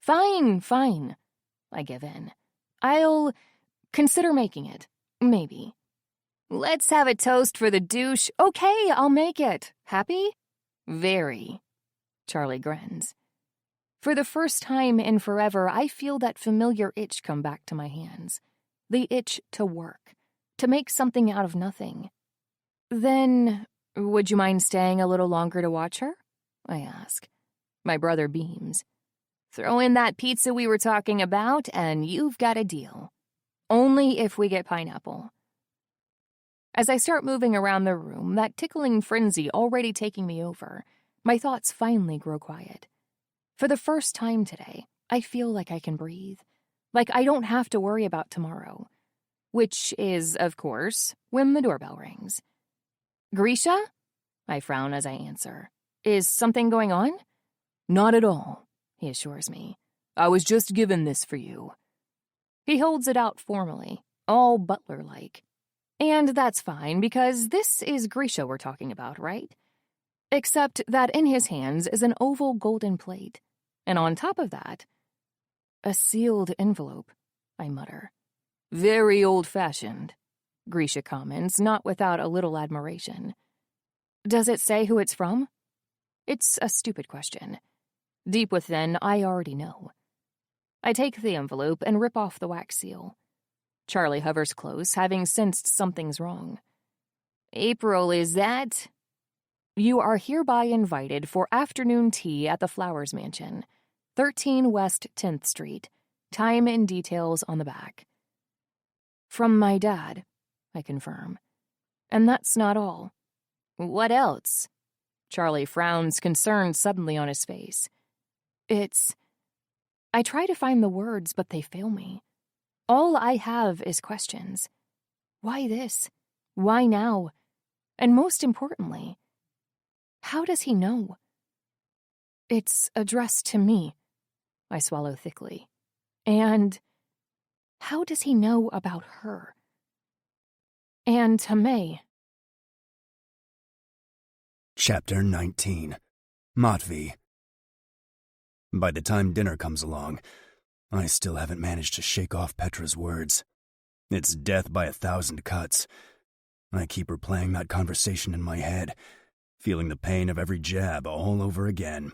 Fine. I give in. I'll consider making it. Maybe. Let's have a toast for the douche. Okay, I'll make it. Happy? Very. Charlie grins. For the first time in forever, I feel that familiar itch come back to my hands. The itch to work, to make something out of nothing. Then, would you mind staying a little longer to watch her? I ask. My brother beams. Throw in that pizza we were talking about, and you've got a deal. Only if we get pineapple. As I start moving around the room, that tickling frenzy already taking me over, my thoughts finally grow quiet. For the first time today, I feel like I can breathe. Like I don't have to worry about tomorrow. Which is, of course, when the doorbell rings. Grisha? I frown as I answer. Is something going on? Not at all, he assures me. I was just given this for you. He holds it out formally, all butler-like. And that's fine, because this is Grisha we're talking about, right? Except that in his hands is an oval golden plate. And on top of that, a sealed envelope, I mutter. Very old-fashioned, Grisha comments, not without a little admiration. Does it say who it's from? It's a stupid question. Deep within, I already know. I take the envelope and rip off the wax seal. Charlie hovers close, having sensed something's wrong. April, is that? You are hereby invited for afternoon tea at the Flowers Mansion, 13 West 10th Street. Time and details on the back. From my dad, I confirm. And that's not all. What else? Charlie frowns, concern suddenly on his face. I try to find the words, but they fail me. All I have is questions. Why this? Why now? And most importantly, how does he know? It's addressed to me. I swallow thickly. And how does he know about her? And to May. Chapter 19. Matvey. By the time dinner comes along, I still haven't managed to shake off Petra's words. It's death by 1,000 cuts. I keep replaying that conversation in my head, feeling the pain of every jab all over again.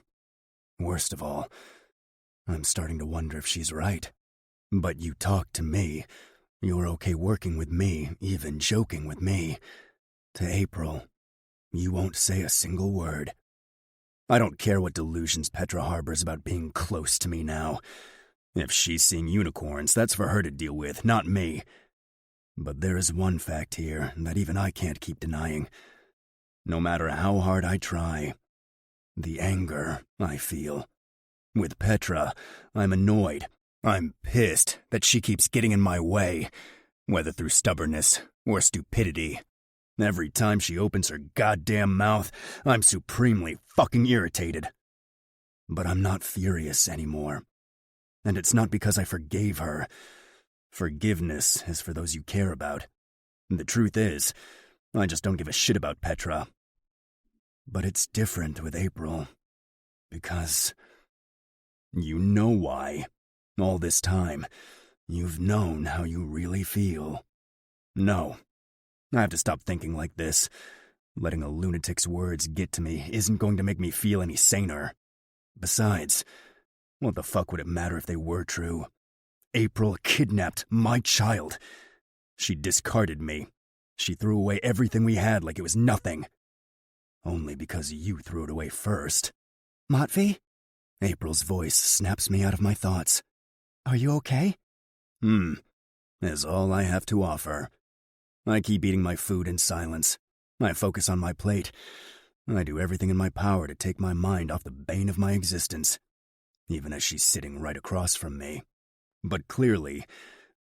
Worst of all, I'm starting to wonder if she's right. But you talk to me. You're okay working with me, even joking with me. To April, you won't say a single word. I don't care what delusions Petra harbors about being close to me now. If she's seeing unicorns, that's for her to deal with, not me. But there is one fact here that even I can't keep denying. No matter how hard I try, the anger I feel. With Petra, I'm annoyed. I'm pissed that she keeps getting in my way, whether through stubbornness or stupidity. Every time she opens her goddamn mouth, I'm supremely fucking irritated. But I'm not furious anymore. And it's not because I forgave her. Forgiveness is for those you care about. The truth is, I just don't give a shit about Petra. But it's different with April. Because you know why. All this time, you've known how you really feel. No. I have to stop thinking like this. Letting a lunatic's words get to me isn't going to make me feel any saner. Besides, what the fuck would it matter if they were true? April kidnapped my child. She discarded me. She threw away everything we had like it was nothing. Only because you threw it away first. Matvey? April's voice snaps me out of my thoughts. Are you okay? Is all I have to offer. I keep eating my food in silence. I focus on my plate. I do everything in my power to take my mind off the bane of my existence, even as she's sitting right across from me. But clearly,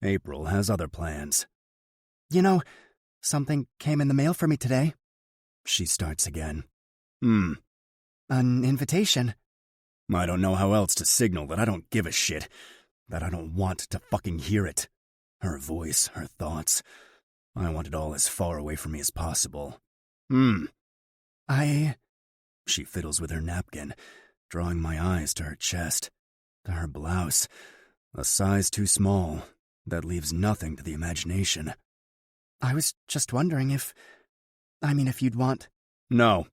April has other plans. You know, something came in the mail for me today. She starts again. An invitation. I don't know how else to signal that I don't give a shit, that I don't want to fucking hear it. Her voice, her thoughts. I want it all as far away from me as possible. She fiddles with her napkin, drawing my eyes to her chest, to her blouse, a size too small that leaves nothing to the imagination. I was just wondering if you'd want... No.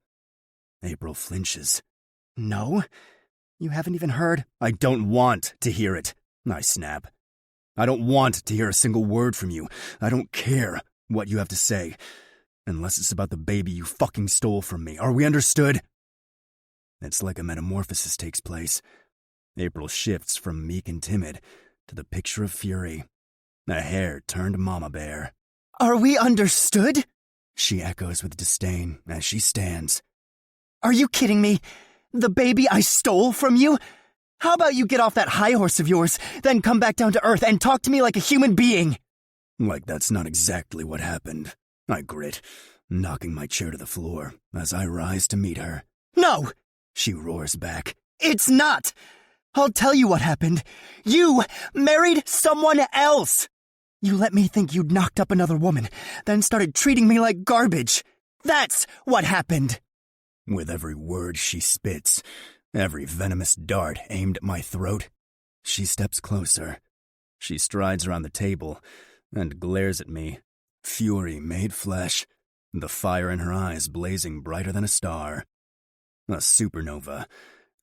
April flinches. No? You haven't even heard... I don't want to hear it, I snap. I don't want to hear a single word from you. I don't care what you have to say, unless it's about the baby you fucking stole from me. Are we understood? It's like a metamorphosis takes place. April shifts from meek and timid to the picture of fury. A hair-turned mama bear. Are we understood? She echoes with disdain as she stands. Are you kidding me? The baby I stole from you? How about you get off that high horse of yours, then come back down to earth and talk to me like a human being? Like that's not exactly what happened. I grit, knocking my chair to the floor as I rise to meet her. No! She roars back. It's not! I'll tell you what happened. You married someone else! You let me think you'd knocked up another woman, then started treating me like garbage. That's what happened! With every word she spits, every venomous dart aimed at my throat, she steps closer. She strides around the table and glares at me, fury made flesh, the fire in her eyes blazing brighter than a star. A supernova,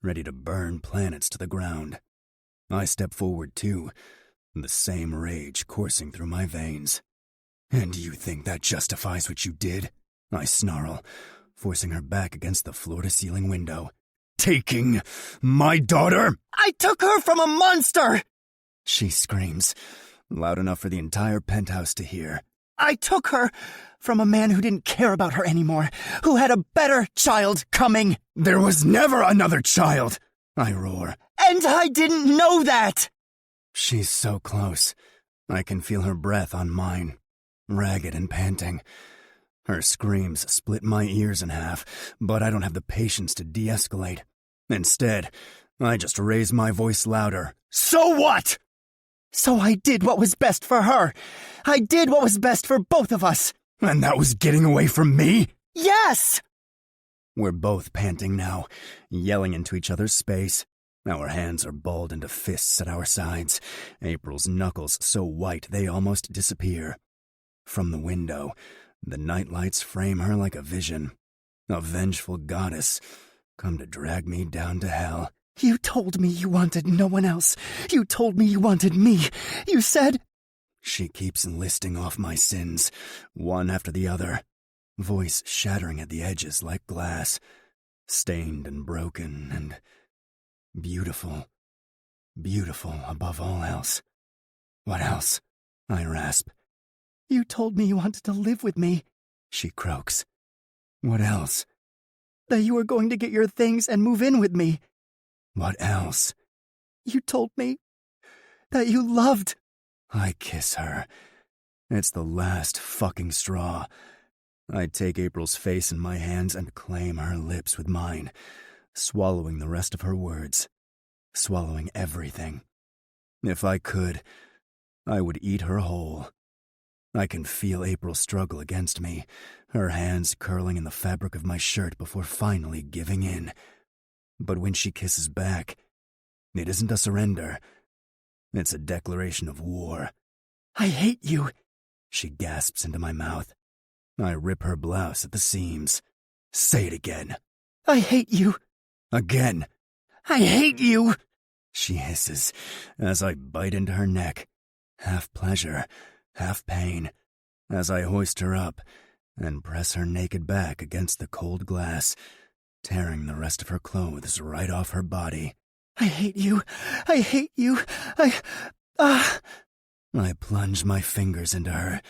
ready to burn planets to the ground. I step forward too, the same rage coursing through my veins. And you think that justifies what you did? I snarl, forcing her back against the floor-to-ceiling window. Taking my daughter? I took her from a monster! She screams, loud enough for the entire penthouse to hear. I took her From a man who didn't care about her anymore, who had a better child coming. There was never another child, I roar. And I didn't know that! She's so close. I can feel her breath on mine, ragged and panting. Her screams split my ears in half, but I don't have the patience to de-escalate. Instead, I just raise my voice louder. So what? So I did what was best for her. I did what was best for both of us. And that was getting away from me? Yes! We're both panting now, yelling into each other's space. Our hands are balled into fists at our sides, April's knuckles so white they almost disappear. From the window, the nightlights frame her like a vision. A vengeful goddess, come to drag me down to hell. You told me you wanted no one else. You told me you wanted me. You said... She keeps listing off my sins, one after the other, voice shattering at the edges like glass, stained and broken and beautiful. Beautiful above all else. What else? I rasp. You told me you wanted to live with me, she croaks. What else? That you were going to get your things and move in with me. What else? You told me that you loved. I kiss her. It's the last fucking straw. I take April's face in my hands and claim her lips with mine, swallowing the rest of her words, swallowing everything. If I could, I would eat her whole. I can feel April struggle against me, her hands curling in the fabric of my shirt before finally giving in. But when she kisses back, it isn't a surrender. It's a declaration of war. I hate you, she gasps into my mouth. I rip her blouse at the seams. Say it again. I hate you. Again. I hate you, she hisses as I bite into her neck, half pleasure, half pain, as I hoist her up and press her naked back against the cold glass, tearing the rest of her clothes right off her body. I hate you. I hate you. I plunge my fingers into her,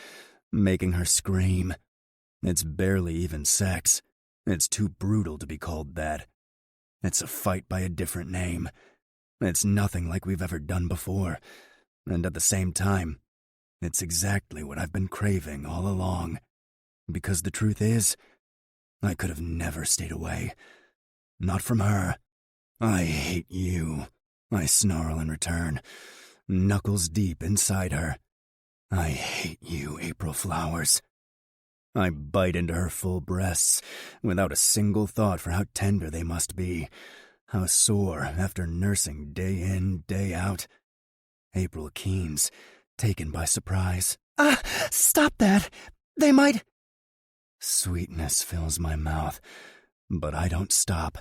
making her scream. It's barely even sex. It's too brutal to be called that. It's a fight by a different name. It's nothing like we've ever done before. And at the same time, it's exactly what I've been craving all along. Because the truth is, I could have never stayed away. Not from her. I hate you, I snarl in return, knuckles deep inside her. I hate you, April Flowers. I bite into her full breasts, without a single thought for how tender they must be, how sore after nursing day in, day out. April keens, taken by surprise. Stop that. They might... Sweetness fills my mouth, but I don't stop.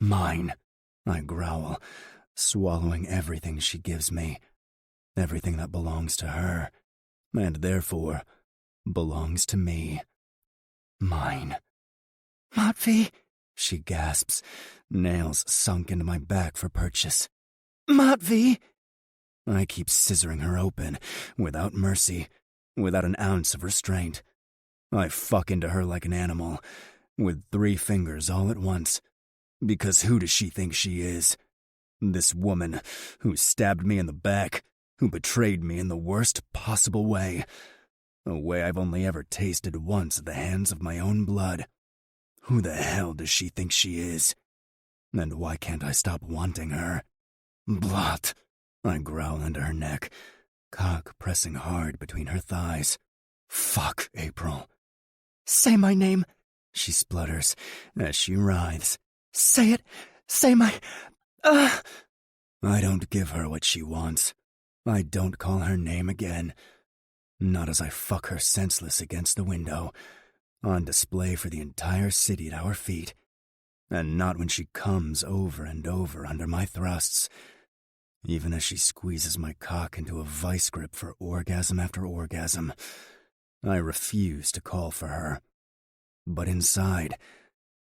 Mine, I growl, swallowing everything she gives me, everything that belongs to her, and therefore belongs to me. Mine. Matvey, she gasps, nails sunk into my back for purchase. Matvey. I keep scissoring her open, without mercy, without an ounce of restraint. I fuck into her like an animal, with 3 fingers all at once. Because who does she think she is? This woman who stabbed me in the back, who betrayed me in the worst possible way. A way I've only ever tasted once at the hands of my own blood. Who the hell does she think she is? And why can't I stop wanting her? Blot! I growl into her neck, cock pressing hard between her thighs. Fuck, April. Say my name, she splutters as she writhes. Say it. Say my... I don't give her what she wants. I don't call her name again. Not as I fuck her senseless against the window, on display for the entire city at our feet. And not when she comes over and over under my thrusts. Even as she squeezes my cock into a vice grip for orgasm after orgasm. I refuse to call for her. But inside,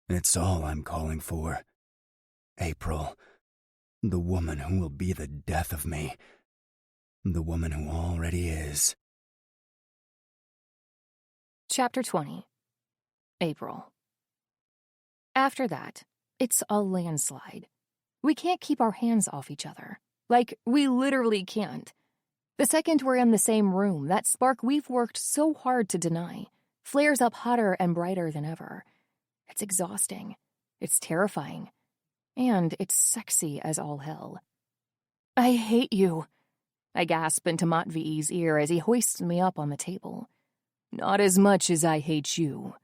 it's all I'm calling for. April. The woman who will be the death of me. The woman who already is. Chapter 20. April. After that, it's a landslide. We can't keep our hands off each other. Like, we literally can't. The second we're in the same room, that spark we've worked so hard to deny flares up hotter and brighter than ever. It's exhausting. It's terrifying. And it's sexy as all hell. I hate you, I gasp into Matvey's ear as he hoists me up on the table. Not as much as I hate you,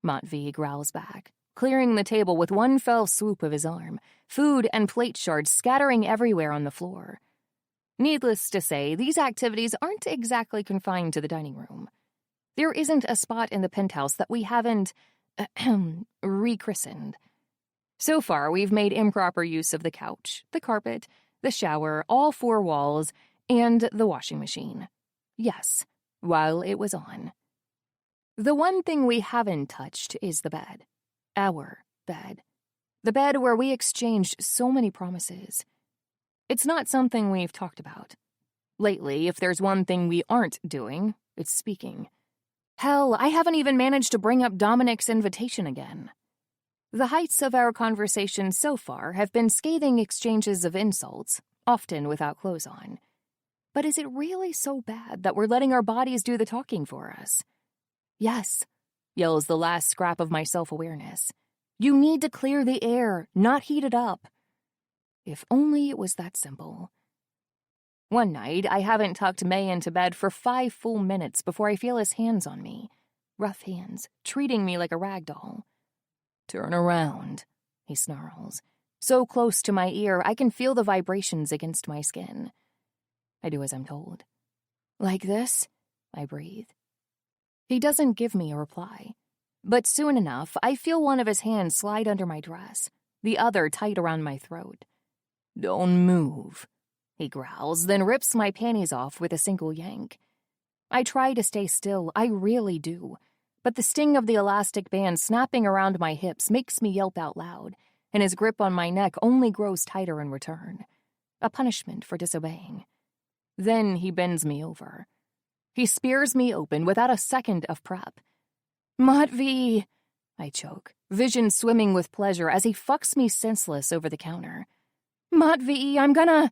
Matvey growls back, clearing the table with one fell swoop of his arm, food and plate shards scattering everywhere on the floor. Needless to say, these activities aren't exactly confined to the dining room. There isn't a spot in the penthouse that we haven't, rechristened. So far, we've made improper use of the couch, the carpet, the shower, all four walls, and the washing machine. Yes, while it was on. The one thing we haven't touched is the bed. Our bed. The bed where we exchanged so many promises. It's not something we've talked about. Lately, if there's one thing we aren't doing, it's speaking. Hell, I haven't even managed to bring up Dominic's invitation again. The heights of our conversation so far have been scathing exchanges of insults, often without clothes on. But is it really so bad that we're letting our bodies do the talking for us? Yes, yells the last scrap of my self-awareness. You need to clear the air, not heat it up. If only it was that simple. One night, I haven't tucked May into bed for 5 full minutes before I feel his hands on me. Rough hands, treating me like a rag doll. Turn around, he snarls. So close to my ear, I can feel the vibrations against my skin. I do as I'm told. Like this, I breathe. He doesn't give me a reply. But soon enough, I feel one of his hands slide under my dress, the other tight around my throat. Don't move, he growls, then rips my panties off with a single yank. I try to stay still, I really do. But the sting of the elastic band snapping around my hips makes me yelp out loud, and his grip on my neck only grows tighter in return. A punishment for disobeying. Then he bends me over. He spears me open without a second of prep. Matvey, I choke, vision swimming with pleasure as he fucks me senseless over the counter. Matvey, I'm gonna...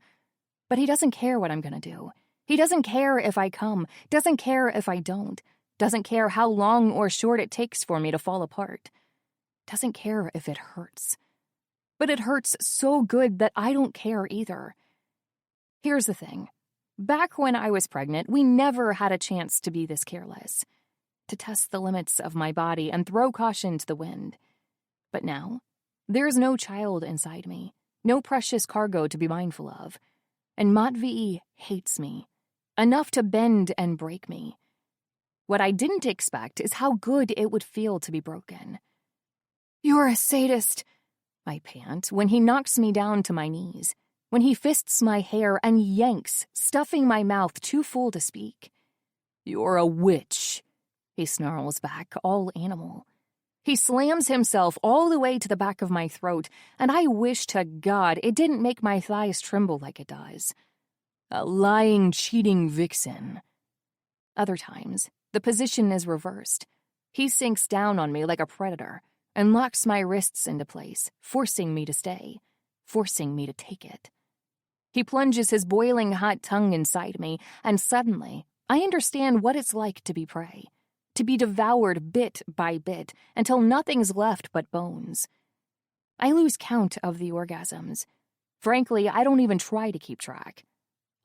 But he doesn't care what I'm gonna do. He doesn't care if I come, doesn't care if I don't, doesn't care how long or short it takes for me to fall apart. Doesn't care if it hurts. But it hurts so good that I don't care either. Here's the thing. Back when I was pregnant, we never had a chance to be this careless. To test the limits of my body and throw caution to the wind. But now, there's no child inside me, no precious cargo to be mindful of. And Matvey hates me, enough to bend and break me. What I didn't expect is how good it would feel to be broken. You're a sadist, I pant when he knocks me down to my knees, when he fists my hair and yanks, stuffing my mouth too full to speak. You're a witch, he snarls back, all animal. He slams himself all the way to the back of my throat, and I wish to God it didn't make my thighs tremble like it does. A lying, cheating vixen. Other times, the position is reversed. He sinks down on me like a predator and locks my wrists into place, forcing me to stay, forcing me to take it. He plunges his boiling hot tongue inside me, and suddenly, I understand what it's like to be prey. To be devoured bit by bit until nothing's left but bones. I lose count of the orgasms. Frankly, I don't even try to keep track.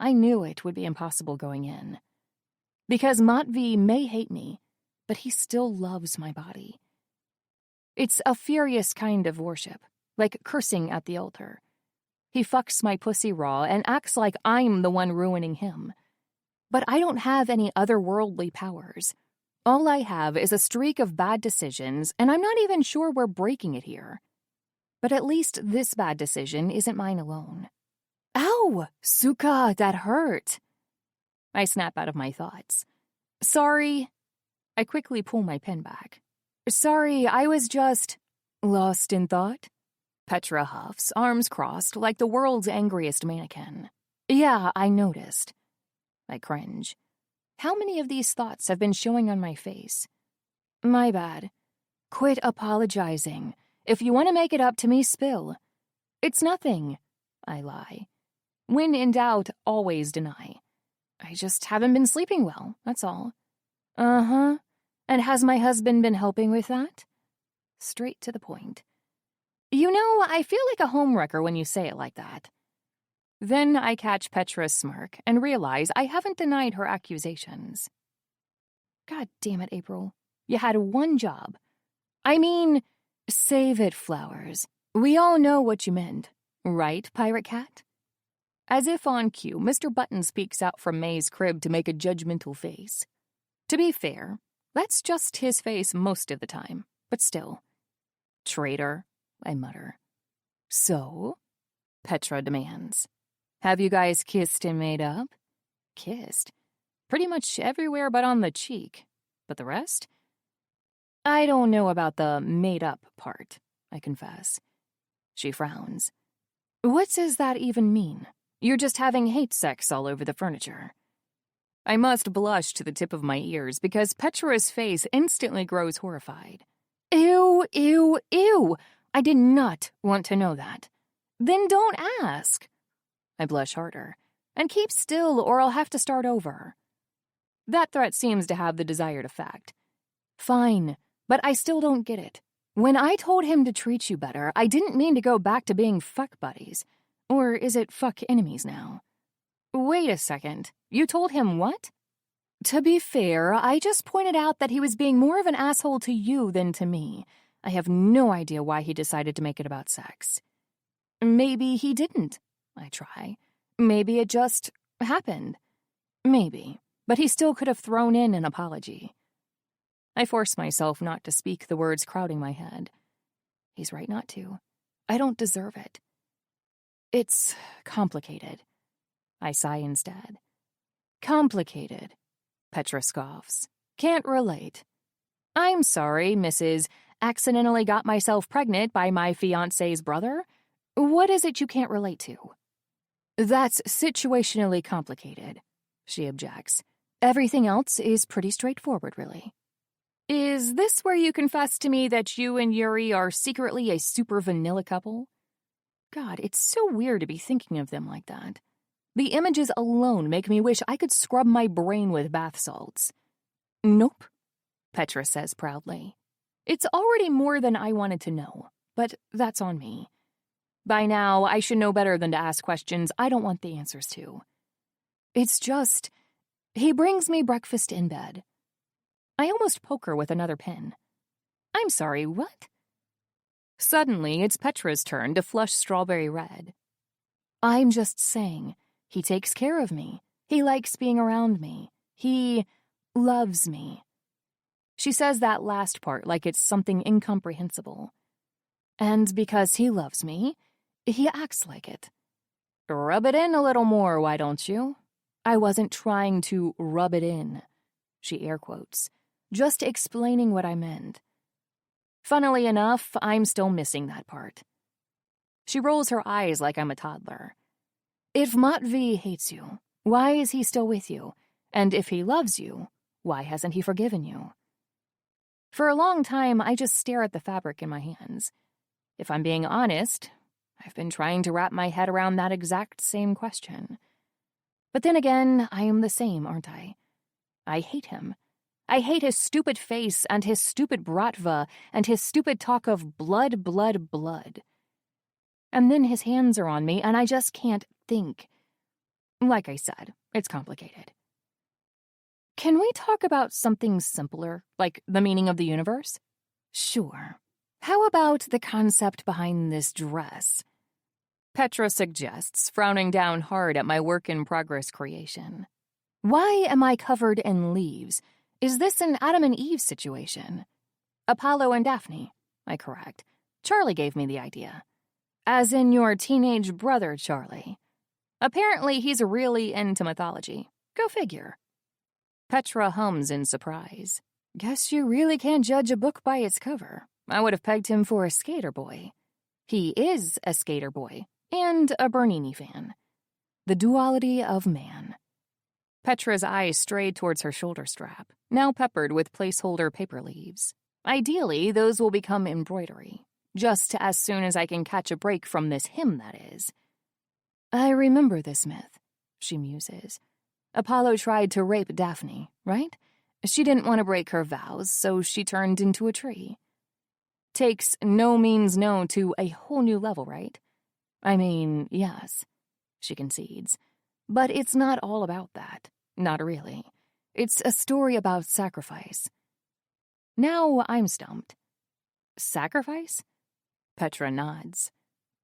I knew it would be impossible going in. Because Matvey may hate me, but he still loves my body. It's a furious kind of worship, like cursing at the altar. He fucks my pussy raw and acts like I'm the one ruining him. But I don't have any otherworldly powers. All I have is a streak of bad decisions, and I'm not even sure we're breaking it here. But at least this bad decision isn't mine alone. Ow! Suka, that hurt! I snap out of my thoughts. Sorry. I quickly pull my pen back. Sorry, I was just... lost in thought? Petra huffs, arms crossed, like the world's angriest mannequin. Yeah, I noticed. I cringe. How many of these thoughts have been showing on my face? My bad. Quit apologizing. If you want to make it up to me, spill. It's nothing, I lie. When in doubt, always deny. I just haven't been sleeping well, that's all. Uh-huh. And has my husband been helping with that? Straight to the point. You know, I feel like a homewrecker when you say it like that. Then I catch Petra's smirk and realize I haven't denied her accusations. God damn it, April. You had one job. I mean, save it, Flowers. We all know what you meant. Right, Pirate Cat? As if on cue, Mr. Button speaks out from May's crib to make a judgmental face. To be fair, that's just his face most of the time, but still. Traitor, I mutter. So? Petra demands. Have you guys kissed and made up? Kissed? Pretty much everywhere but on the cheek. But the rest? I don't know about the made up part, I confess. She frowns. What does that even mean? You're just having hate sex all over the furniture. I must blush to the tip of my ears because Petra's face instantly grows horrified. Ew, ew, ew! I did not want to know that. Then don't ask. I blush harder. And keep still or I'll have to start over. That threat seems to have the desired effect. Fine, but I still don't get it. When I told him to treat you better, I didn't mean to go back to being fuck buddies. Or is it fuck enemies now? Wait a second. You told him what? To be fair, I just pointed out that he was being more of an asshole to you than to me. I have no idea why he decided to make it about sex. Maybe he didn't. I try. Maybe it just happened. Maybe. But he still could have thrown in an apology. I force myself not to speak the words crowding my head. He's right not to. I don't deserve it. It's complicated. I sigh instead. Complicated. Petra scoffs. Can't relate. I'm sorry, Mrs. Accidentally got myself pregnant by my fiancé's brother. What is it you can't relate to? That's situationally complicated, she objects. Everything else is pretty straightforward, really. Is this where you confess to me that you and Yuri are secretly a super vanilla couple? God, it's so weird to be thinking of them like that. The images alone make me wish I could scrub my brain with bath salts. Nope, Petra says proudly. It's already more than I wanted to know, but that's on me. By now, I should know better than to ask questions I don't want the answers to. It's just, he brings me breakfast in bed. I almost poke her with another pin. I'm sorry, what? Suddenly, it's Petra's turn to flush strawberry red. I'm just saying, he takes care of me. He likes being around me. He loves me. She says that last part like it's something incomprehensible. And because he loves me, he acts like it. Rub it in a little more, why don't you? I wasn't trying to rub it in, she air quotes, just explaining what I meant. Funnily enough, I'm still missing that part. She rolls her eyes like I'm a toddler. If Matvey hates you, why is he still with you? And if he loves you, why hasn't he forgiven you? For a long time, I just stare at the fabric in my hands. If I'm being honest, I've been trying to wrap my head around that exact same question. But then again, I am the same, aren't I? I hate him. I hate his stupid face and his stupid bratva and his stupid talk of blood, blood, blood. And then his hands are on me and I just can't think. Like I said, it's complicated. Can we talk about something simpler, like the meaning of the universe? Sure. How about the concept behind this dress? Petra suggests, frowning down hard at my work-in-progress creation. Why am I covered in leaves? Is this an Adam and Eve situation? Apollo and Daphne, I correct. Charlie gave me the idea. As in your teenage brother, Charlie. Apparently he's really into mythology. Go figure. Petra hums in surprise. Guess you really can't judge a book by its cover. I would have pegged him for a skater boy. He is a skater boy and a Bernini fan. The duality of man. Petra's eyes strayed towards her shoulder strap, now peppered with placeholder paper leaves. Ideally, those will become embroidery, just as soon as I can catch a break from this hymn, that is. I remember this myth, she muses. Apollo tried to rape Daphne, right? She didn't want to break her vows, so she turned into a tree. Takes no means no to a whole new level, right? I mean, yes, she concedes. But it's not all about that. Not really. It's a story about sacrifice. Now I'm stumped. Sacrifice? Petra nods.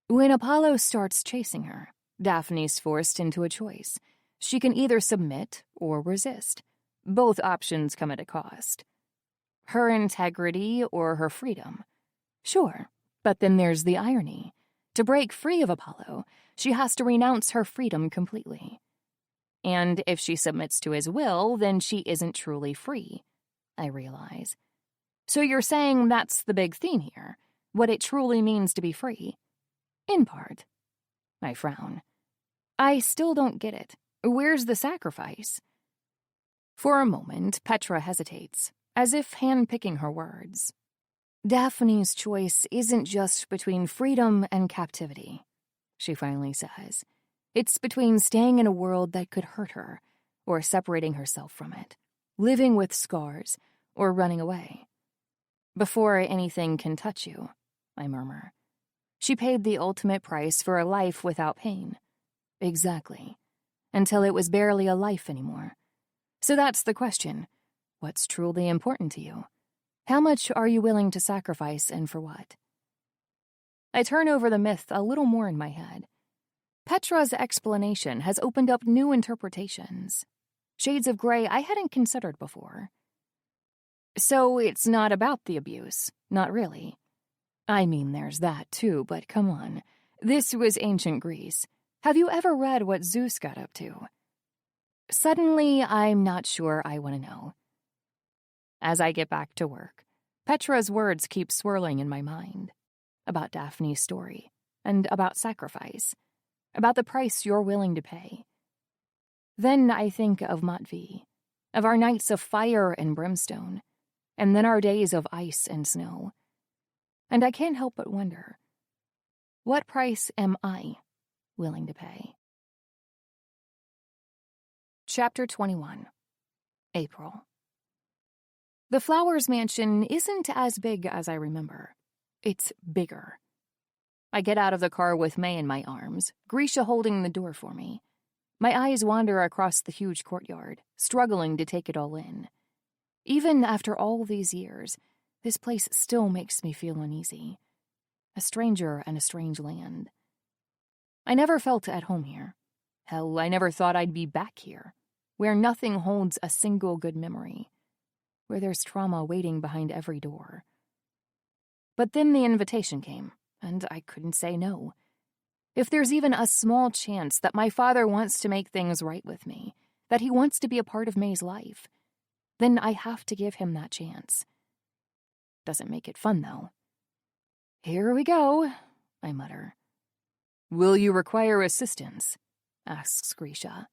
When Apollo starts chasing her, Daphne's forced into a choice. She can either submit or resist. Both options come at a cost. Her integrity or her freedom. Sure, but then there's the irony. To break free of Apollo, she has to renounce her freedom completely. And if she submits to his will, then she isn't truly free, I realize. So you're saying that's the big theme here, what it truly means to be free? In part. I frown. I still don't get it. Where's the sacrifice? For a moment, Petra hesitates, as if hand-picking her words. Daphne's choice isn't just between freedom and captivity, she finally says. It's between staying in a world that could hurt her, or separating herself from it, living with scars, or running away. Before anything can touch you, I murmur. She paid the ultimate price for a life without pain. Exactly. Until it was barely a life anymore. So that's the question. What's truly important to you? How much are you willing to sacrifice and for what? I turn over the myth a little more in my head. Petra's explanation has opened up new interpretations. Shades of gray I hadn't considered before. So it's not about the abuse, not really. I mean, there's that too, but come on. This was ancient Greece. Have you ever read what Zeus got up to? Suddenly, I'm not sure I want to know. As I get back to work, Petra's words keep swirling in my mind. About Daphne's story, and about sacrifice. About the price you're willing to pay. Then I think of Matvey, of our nights of fire and brimstone, and then our days of ice and snow. And I can't help but wonder, what price am I willing to pay? Chapter 21. April. The Flowers Mansion isn't as big as I remember. It's bigger. I get out of the car with May in my arms, Grisha holding the door for me. My eyes wander across the huge courtyard, struggling to take it all in. Even after all these years, this place still makes me feel uneasy. A stranger in a strange land. I never felt at home here. Hell, I never thought I'd be back here, where nothing holds a single good memory, where there's trauma waiting behind every door. But then the invitation came, and I couldn't say no. If there's even a small chance that my father wants to make things right with me, that he wants to be a part of May's life, then I have to give him that chance. Doesn't make it fun, though. Here we go, I mutter. Will you require assistance? Asks Grisha.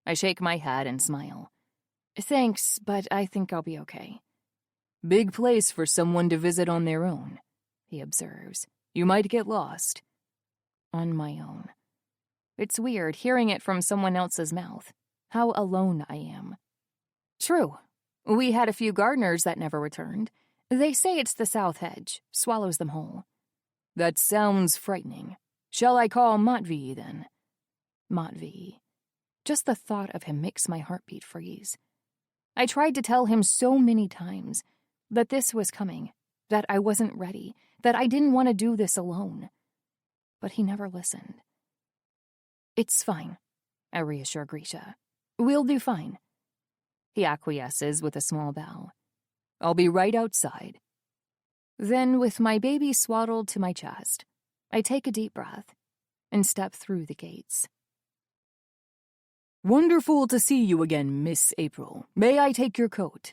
I shake my head and smile. Thanks, but I think I'll be okay. Big place for someone to visit on their own, he observes. You might get lost. On my own. It's weird hearing it from someone else's mouth. How alone I am. True. We had a few gardeners that never returned. They say it's the south hedge, swallows them whole. That sounds frightening. Shall I call Matvey, then? Matvey. Just the thought of him makes my heartbeat freeze. I tried to tell him so many times that this was coming, that I wasn't ready, that I didn't want to do this alone. But he never listened. It's fine, I reassure Grisha. We'll do fine. He acquiesces with a small bow. I'll be right outside. Then, with my baby swaddled to my chest, I take a deep breath and step through the gates. Wonderful to see you again, Miss April. May I take your coat?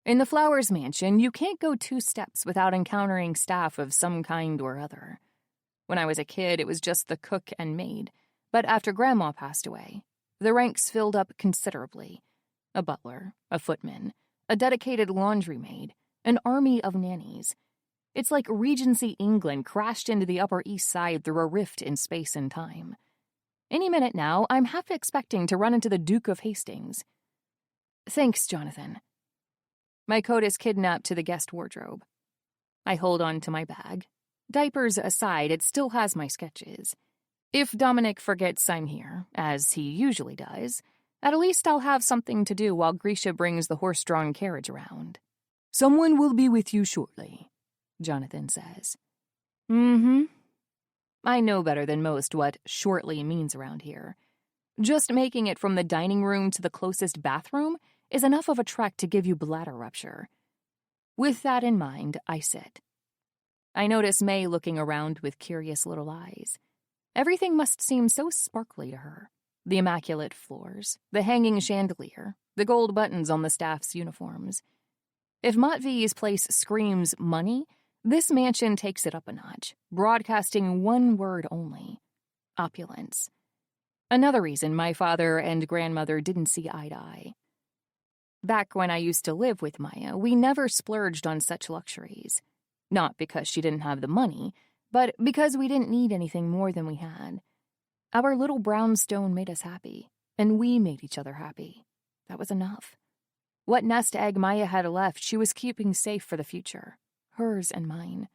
In the Flowers Mansion, you can't go 2 steps without encountering staff of some kind or other. When I was a kid, it was just the cook and maid, but after Grandma passed away, The ranks filled up considerably. A butler, a footman, a dedicated laundry maid, an army of nannies. It's like Regency England crashed into the Upper East Side through a rift in space and time. Any minute now, I'm half expecting to run into the Duke of Hastings. Thanks, Jonathan. My coat is kidnapped to the guest wardrobe. I hold on to my bag. Diapers aside, it still has my sketches. If Dominic forgets I'm here, as he usually does, at least I'll have something to do while Grisha brings the horse-drawn carriage around. Someone will be with you shortly, Jonathan says. Mm-hmm. I know better than most what shortly means around here. Just making it from the dining room to the closest bathroom is enough of a trek to give you bladder rupture. With that in mind, I sit. I notice May looking around with curious little eyes. Everything must seem so sparkly to her. The immaculate floors, the hanging chandelier, the gold buttons on the staff's uniforms. If Matvey's place screams money, this mansion takes it up a notch, broadcasting one word only: opulence. Another reason my father and grandmother didn't see eye to eye. Back when I used to live with Maya, we never splurged on such luxuries. Not because she didn't have the money, but because we didn't need anything more than we had. Our little brownstone made us happy, and we made each other happy. That was enough. What nest egg Maya had left, she was keeping safe for the future. Hers and mine.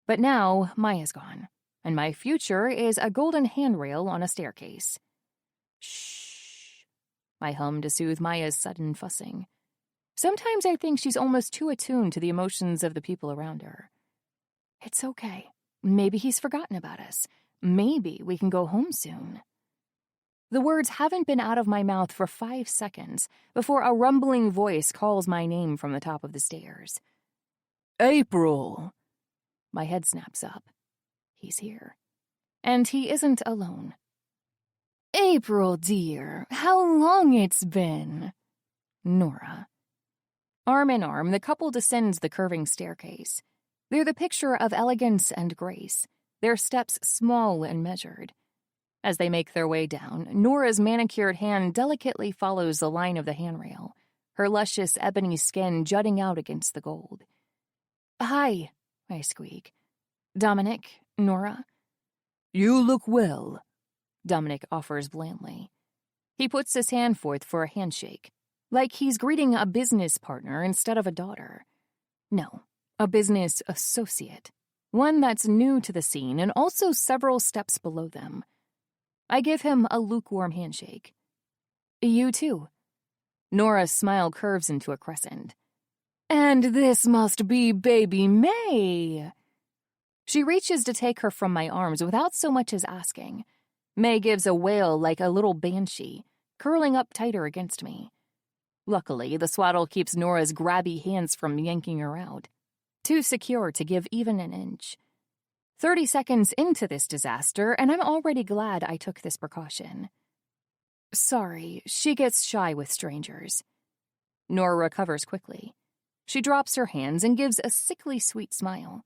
But now, Maya's gone, and my future is a golden handrail on a staircase. Shh. I hum to soothe Maya's sudden fussing. Sometimes I think she's almost too attuned to the emotions of the people around her. It's okay. Maybe he's forgotten about us. Maybe we can go home soon. The words haven't been out of my mouth for 5 seconds before a rumbling voice calls my name from the top of the stairs. April! My head snaps up. He's here. And he isn't alone. April, dear, how long it's been. Nora. Arm in arm, the couple descends the curving staircase. They're the picture of elegance and grace, their steps small and measured. As they make their way down, Nora's manicured hand delicately follows the line of the handrail, her luscious ebony skin jutting out against the gold. Hi, I squeak. Dominic, Nora. You look well, Dominic offers blandly. He puts his hand forth for a handshake, like he's greeting a business partner instead of a daughter. No, a business associate, one that's new to the scene and also several steps below them. I give him a lukewarm handshake. You too. Nora's smile curves into a crescent. And this must be baby May. She reaches to take her from my arms without so much as asking. May gives a wail like a little banshee, curling up tighter against me. Luckily, the swaddle keeps Nora's grabby hands from yanking her out. Too secure to give even an inch. 30 seconds into this disaster, and I'm already glad I took this precaution. Sorry, she gets shy with strangers. Nora recovers quickly. She drops her hands and gives a sickly sweet smile.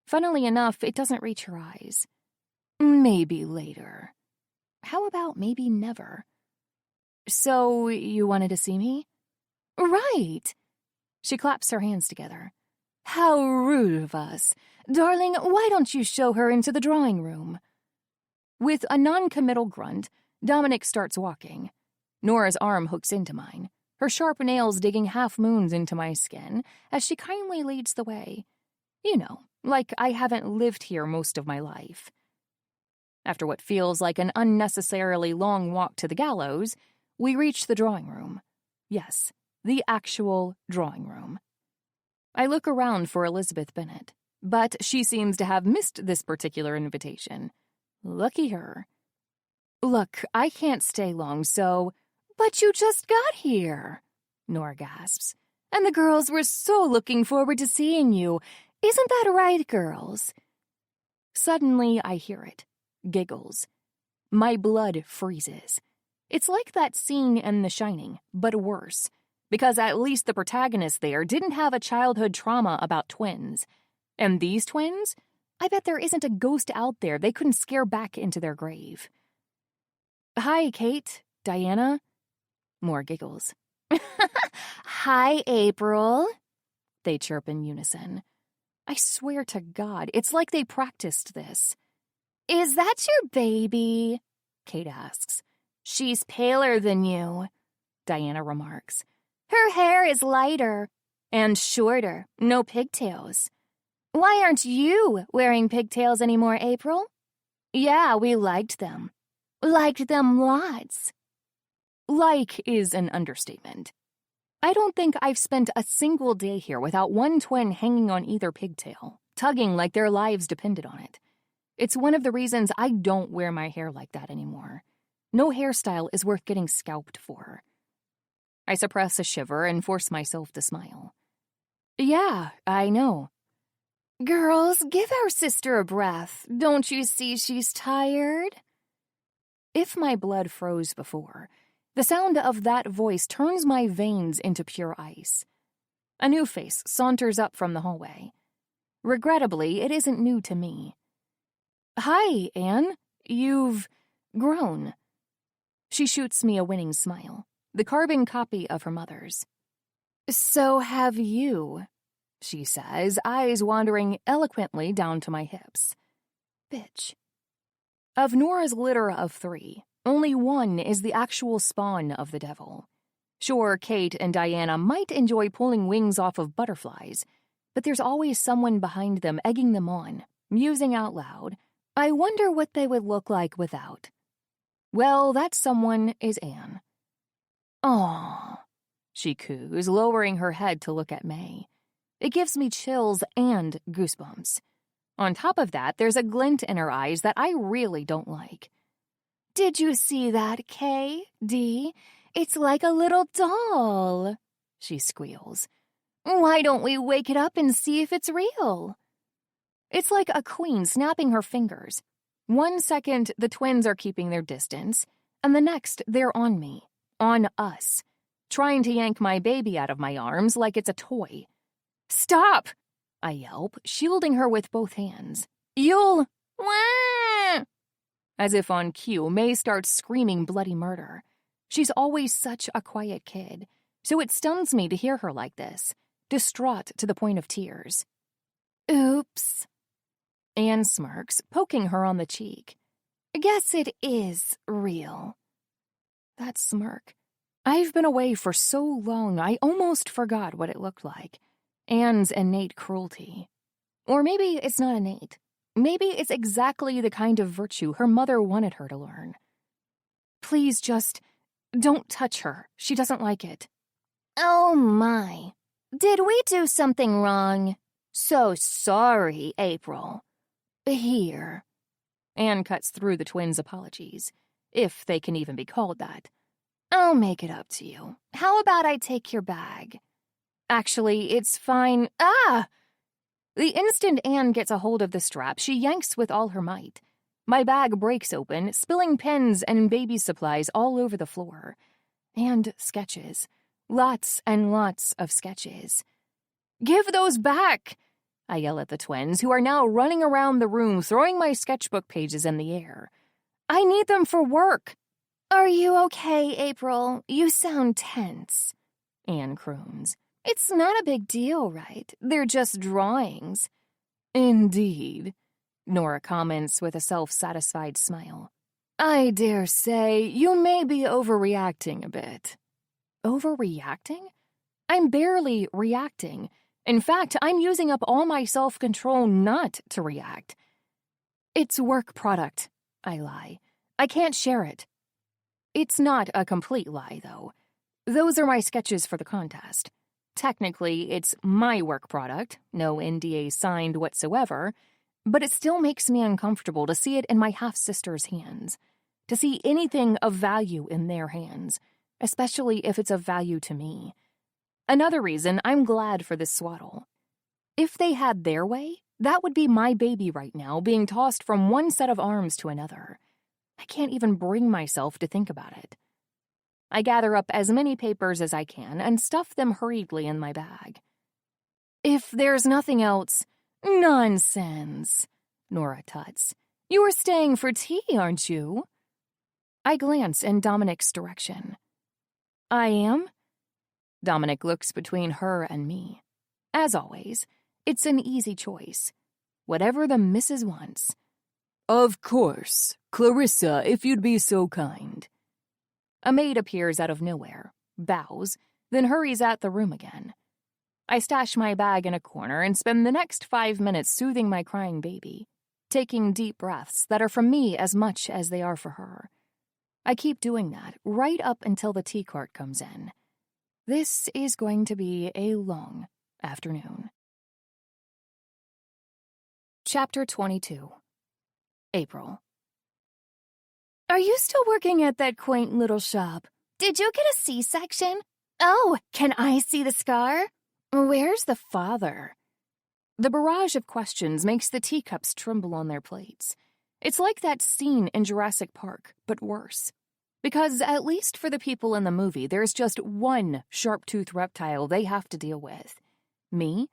Funnily enough, it doesn't reach her eyes. Maybe later. How about maybe never? So, you wanted to see me? Right. She claps her hands together. How rude of us. Darling, why don't you show her into the drawing room? With a non-committal grunt, Dominic starts walking. Nora's arm hooks into mine, her sharp nails digging half-moons into my skin as she kindly leads the way. You know, like I haven't lived here most of my life. After what feels like an unnecessarily long walk to the gallows, we reach the drawing room. Yes, the actual drawing room. I look around for Elizabeth Bennet, but she seems to have missed this particular invitation. Lucky her. Look, I can't stay long, so... But you just got here, Nora gasps. And the girls were so looking forward to seeing you. Isn't that right, girls? Suddenly, I hear it. Giggles. My blood freezes. It's like that scene in The Shining, but worse. Because at least the protagonist there didn't have a childhood trauma about twins. And these twins? I bet there isn't a ghost out there they couldn't scare back into their grave. Hi, Kate. Diana. More giggles. Hi, April. They chirp in unison. I swear to God, it's like they practiced this. Is that your baby? Kate asks. She's paler than you, Diana remarks. Her hair is lighter and shorter, no pigtails. Why aren't you wearing pigtails anymore, April? Yeah, we liked them. Liked them lots. Like is an understatement. I don't think I've spent a single day here without one twin hanging on either pigtail, tugging like their lives depended on it. It's one of the reasons I don't wear my hair like that anymore. No hairstyle is worth getting scalped for. I suppress a shiver and force myself to smile. Yeah, I know. Girls, give our sister a breath. Don't you see she's tired? If my blood froze before, the sound of that voice turns my veins into pure ice. A new face saunters up from the hallway. Regrettably, it isn't new to me. Hi, Anne. You've grown. She shoots me a winning smile, the carbon copy of her mother's. So have you, she says, eyes wandering eloquently down to my hips. Bitch. Of Nora's litter of 3, only one is the actual spawn of the devil. Sure, Kate and Diana might enjoy pulling wings off of butterflies, but there's always someone behind them egging them on, musing out loud, I wonder what they would look like without. Well, that someone is Anne. Aw, she coos, lowering her head to look at May. It gives me chills and goosebumps. On top of that, there's a glint in her eyes that I really don't like. Did you see that, Kay? Dee? It's like a little doll, she squeals. Why don't we wake it up and see if it's real? It's like a queen snapping her fingers. 1 second, the twins are keeping their distance, and the next, they're on me, on us, trying to yank my baby out of my arms like it's a toy. Stop! I yelp, shielding her with both hands. You'll... Wah! As if on cue, May starts screaming bloody murder. She's always such a quiet kid, so it stuns me to hear her like this, distraught to the point of tears. Oops. Anne smirks, poking her on the cheek. Guess it is real. That smirk. I've been away for so long, I almost forgot what it looked like. Anne's innate cruelty. Or maybe it's not innate. Maybe it's exactly the kind of virtue her mother wanted her to learn. Please just don't touch her. She doesn't like it. Oh my. Did we do something wrong? So sorry, April. Here. Anne cuts through the twins' apologies, if they can even be called that. I'll make it up to you. How about I take your bag? Actually, it's fine. Ah! The instant Anne gets a hold of the strap, she yanks with all her might. My bag breaks open, spilling pens and baby supplies all over the floor. And sketches. Lots and lots of sketches. Give those back! I yell at the twins, who are now running around the room, throwing my sketchbook pages in the air. I need them for work. Are you okay, April? You sound tense. Anne croons. It's not a big deal, right? They're just drawings. Indeed, Nora comments with a self-satisfied smile. I dare say you may be overreacting a bit. Overreacting? I'm barely reacting. In fact, I'm using up all my self-control not to react. It's work product, I lie. I can't share it. It's not a complete lie, though. Those are my sketches for the contest. Technically, it's my work product, no NDA signed whatsoever, but it still makes me uncomfortable to see it in my half-sister's hands, to see anything of value in their hands, especially if it's of value to me. Another reason I'm glad for this swaddle. If they had their way, that would be my baby right now being tossed from one set of arms to another. I can't even bring myself to think about it. I gather up as many papers as I can and stuff them hurriedly in my bag. If there's nothing else... Nonsense, Nora tuts. You are staying for tea, aren't you? I glance in Dominic's direction. I am? Dominic looks between her and me. As always, it's an easy choice. Whatever the missus wants. Of course. Clarissa, if you'd be so kind. A maid appears out of nowhere, bows, then hurries out the room again. I stash my bag in a corner and spend the next 5 minutes soothing my crying baby, taking deep breaths that are for me as much as they are for her. I keep doing that right up until the tea cart comes in. This is going to be a long afternoon. Chapter 22. April. Are you still working at that quaint little shop? Did you get a C-section? Oh, can I see the scar? Where's the father? The barrage of questions makes the teacups tremble on their plates. It's like that scene in Jurassic Park, but worse. Because at least for the people in the movie, there's just one sharp-toothed reptile they have to deal with. Me?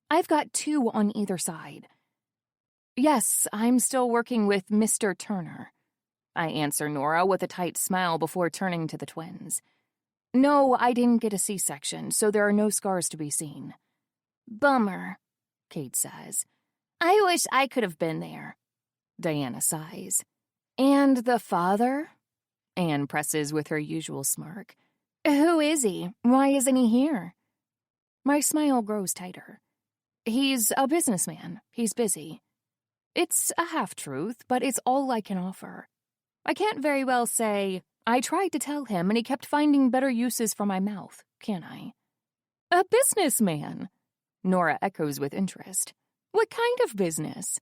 I've got two on either side. Yes, I'm still working with Mr. Turner. I answer Nora with a tight smile before turning to the twins. No, I didn't get a C-section, so there are no scars to be seen. Bummer, Kate says. I wish I could have been there. Diana sighs. And the father? Anne presses with her usual smirk. Who is he? Why isn't he here? My smile grows tighter. He's a businessman. He's busy. It's a half-truth, but it's all I can offer. I can't very well say, I tried to tell him and he kept finding better uses for my mouth, can I? A businessman, Nora echoes with interest. What kind of business?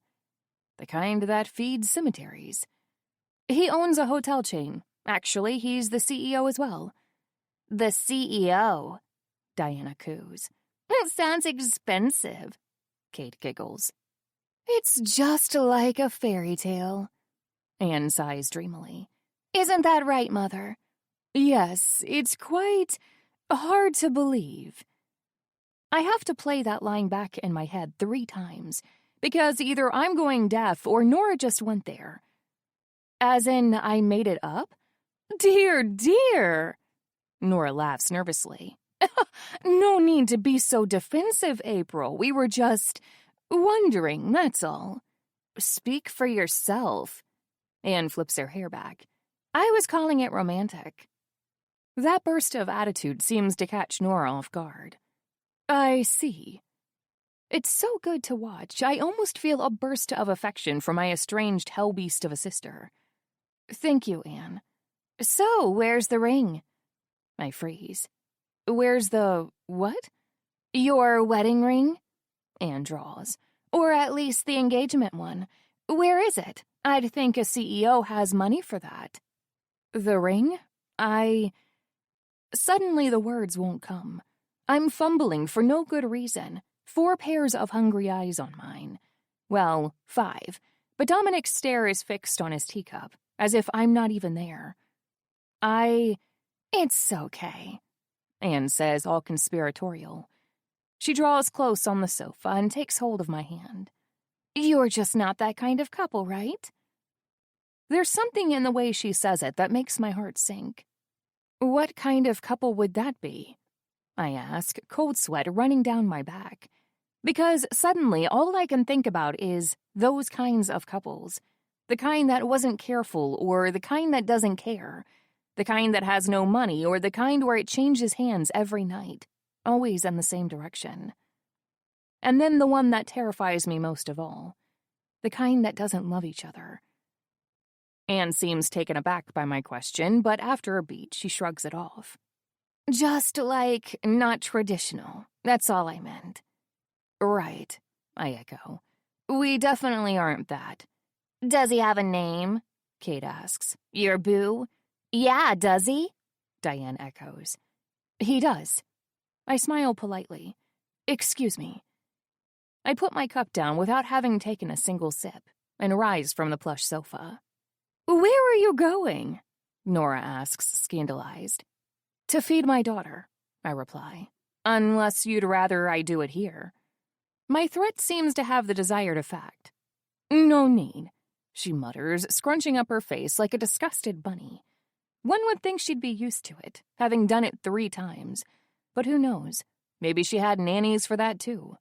The kind that feeds cemeteries. He owns a hotel chain. Actually, he's the CEO as well. The CEO, Diana coos. It sounds expensive, Kate giggles. It's just like a fairy tale. Anne sighs dreamily. Isn't that right, Mother? Yes, it's quite hard to believe. I have to play that line back in my head 3 times, because either I'm going deaf or Nora just went there. As in, I made it up? Dear, dear! Nora laughs nervously. No need to be so defensive, April. We were just wondering, that's all. Speak for yourself. Anne flips her hair back. I was calling it romantic. That burst of attitude seems to catch Nora off guard. I see. It's so good to watch. I almost feel a burst of affection for my estranged hellbeast of a sister. Thank you, Anne. So, where's the ring? I freeze. Where's the what? Your wedding ring? Anne draws. Or at least the engagement one. Where is it? I'd think a CEO has money for that. The ring? Suddenly the words won't come. I'm fumbling for no good reason. 4 pairs of hungry eyes on mine. Well, 5. But Dominic's stare is fixed on his teacup, as if I'm not even there. It's okay, Anne says, all conspiratorial. She draws close on the sofa and takes hold of my hand. You're just not that kind of couple, right? There's something in the way she says it that makes my heart sink. What kind of couple would that be? I ask, cold sweat running down my back. Because suddenly all I can think about is those kinds of couples. The kind that wasn't careful, or the kind that doesn't care. The kind that has no money, or the kind where it changes hands every night, always in the same direction. And then the one that terrifies me most of all. The kind that doesn't love each other. Anne seems taken aback by my question, but after a beat, she shrugs it off. Just like not traditional. That's all I meant. Right, I echo. We definitely aren't that. Does he have a name? Kate asks. Your boo? Yeah, does he? Diane echoes. He does. I smile politely. Excuse me. I put my cup down without having taken a single sip and rise from the plush sofa. Where are you going? Nora asks, scandalized. To feed my daughter, I reply. Unless you'd rather I do it here. My threat seems to have the desired effect. No need, she mutters, scrunching up her face like a disgusted bunny. One would think she'd be used to it, having done it 3 times. But who knows? Maybe she had nannies for that too.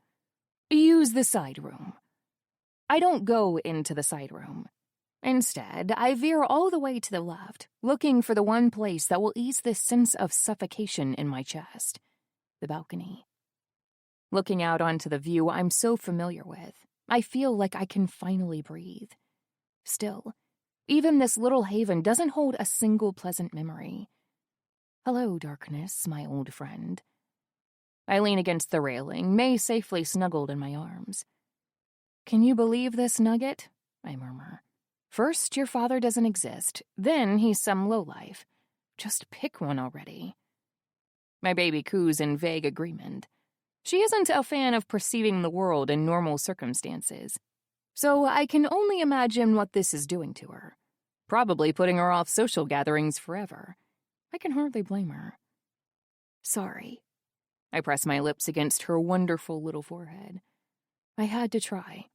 Use the side room. I don't go into the side room. Instead, I veer all the way to the left, looking for the one place that will ease this sense of suffocation in my chest. The balcony. Looking out onto the view I'm so familiar with, I feel like I can finally breathe. Still, even this little haven doesn't hold a single pleasant memory. Hello, darkness, my old friend. I lean against the railing, May safely snuggled in my arms. Can you believe this, Nugget? I murmur. First, your father doesn't exist, then he's some lowlife. Just pick one already. My baby coos in vague agreement. She isn't a fan of perceiving the world in normal circumstances, so I can only imagine what this is doing to her. Probably putting her off social gatherings forever. I can hardly blame her. Sorry. I press my lips against her wonderful little forehead. I had to try.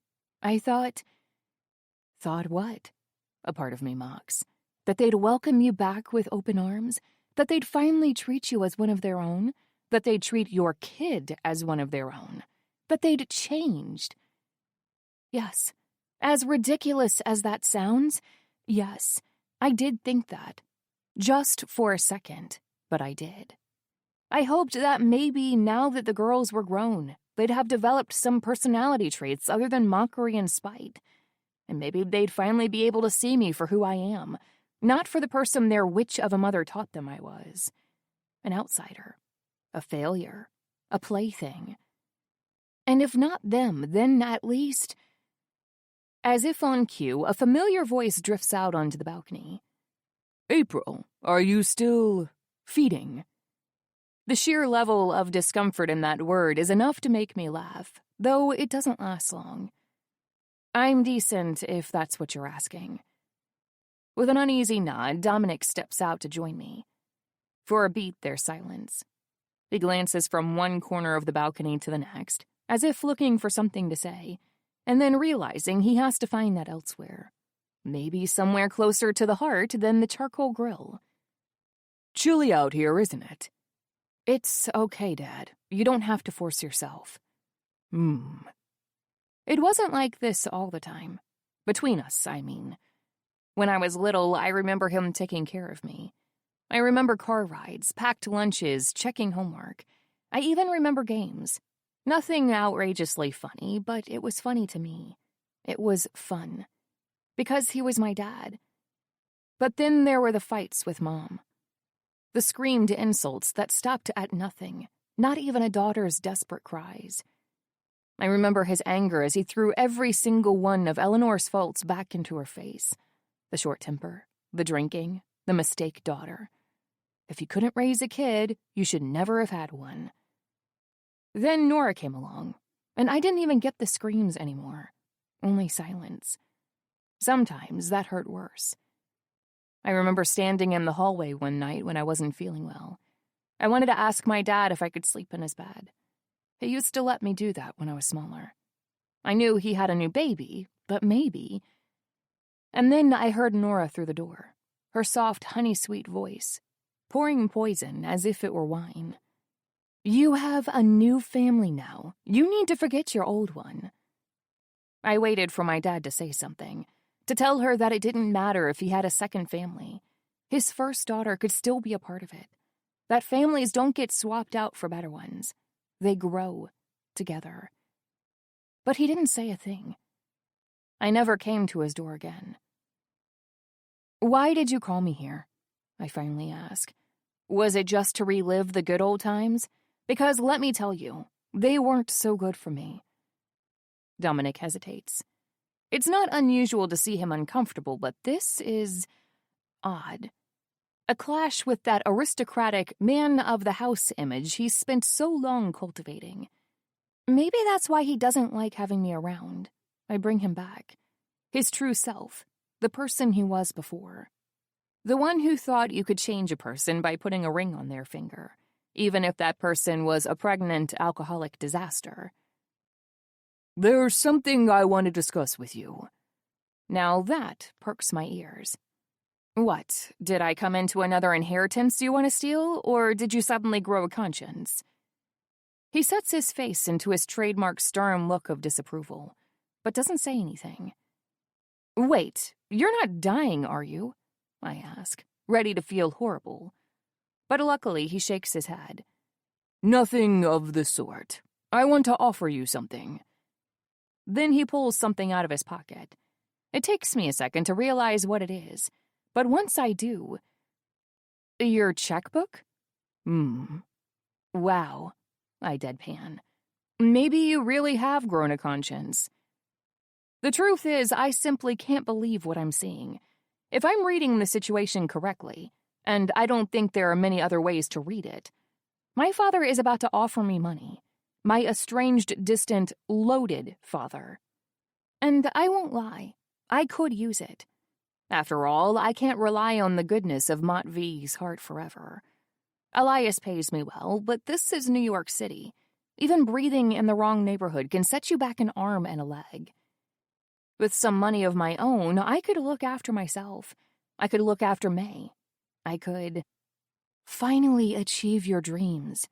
I thought... Thought what? A part of me mocks. That they'd welcome you back with open arms? That they'd finally treat you as one of their own? That they'd treat your kid as one of their own? That they'd changed? Yes. As ridiculous as that sounds, yes, I did think that. Just for a second, but I did. I hoped that maybe now that the girls were grown, they'd have developed some personality traits other than mockery and spite. And maybe they'd finally be able to see me for who I am, not for the person their witch of a mother taught them I was. An outsider. A failure. A plaything. And if not them, then at least... As if on cue, a familiar voice drifts out onto the balcony. April, are you still... feeding? The sheer level of discomfort in that word is enough to make me laugh, though it doesn't last long. I'm decent, if that's what you're asking. With an uneasy nod, Dominic steps out to join me. For a beat, there's silence. He glances from one corner of the balcony to the next, as if looking for something to say, and then realizing he has to find that elsewhere. Maybe somewhere closer to the heart than the charcoal grill. Chilly out here, isn't it? It's okay, Dad. You don't have to force yourself. It wasn't like this all the time. Between us, I mean. When I was little, I remember him taking care of me. I remember car rides, packed lunches, checking homework. I even remember games. Nothing outrageously funny, but it was funny to me. It was fun. Because he was my dad. But then there were the fights with Mom. The screamed insults that stopped at nothing, not even a daughter's desperate cries. I remember his anger as he threw every single one of Eleanor's faults back into her face. The short temper, the drinking, the mistake daughter. If you couldn't raise a kid, you should never have had one. Then Nora came along, and I didn't even get the screams anymore. Only silence. Sometimes that hurt worse. I remember standing in the hallway one night when I wasn't feeling well. I wanted to ask my dad if I could sleep in his bed. He used to let me do that when I was smaller. I knew he had a new baby, but maybe. And then I heard Nora through the door, her soft, honey-sweet voice, pouring poison as if it were wine. You have a new family now. You need to forget your old one. I waited for my dad to say something, to tell her that it didn't matter if he had a second family. His first daughter could still be a part of it. That families don't get swapped out for better ones. They grow together. But he didn't say a thing. I never came to his door again. Why did you call me here? I finally asked. Was it just to relive the good old times? Because let me tell you, they weren't so good for me. Dominic hesitates. It's not unusual to see him uncomfortable, but this is odd. A clash with that aristocratic man-of-the-house image he's spent so long cultivating. Maybe that's why he doesn't like having me around. I bring him back. His true self, the person he was before. The one who thought you could change a person by putting a ring on their finger, even if that person was a pregnant alcoholic disaster. There's something I want to discuss with you. Now that perks my ears. What, did I come into another inheritance you want to steal, or did you suddenly grow a conscience? He sets his face into his trademark stern look of disapproval, but doesn't say anything. Wait, you're not dying, are you? I ask, ready to feel horrible. But luckily he shakes his head. Nothing of the sort. I want to offer you something. Then he pulls something out of his pocket. It takes me a second to realize what it is, but once I do... Your checkbook? Wow, I deadpan. Maybe you really have grown a conscience. The truth is, I simply can't believe what I'm seeing. If I'm reading the situation correctly, and I don't think there are many other ways to read it, my father is about to offer me money. My estranged, distant, loaded father. And I won't lie, I could use it. After all, I can't rely on the goodness of Matvey's heart forever. Elias pays me well, but this is New York City. Even breathing in the wrong neighborhood can set you back an arm and a leg. With some money of my own, I could look after myself. I could look after May. I could finally achieve your dreams,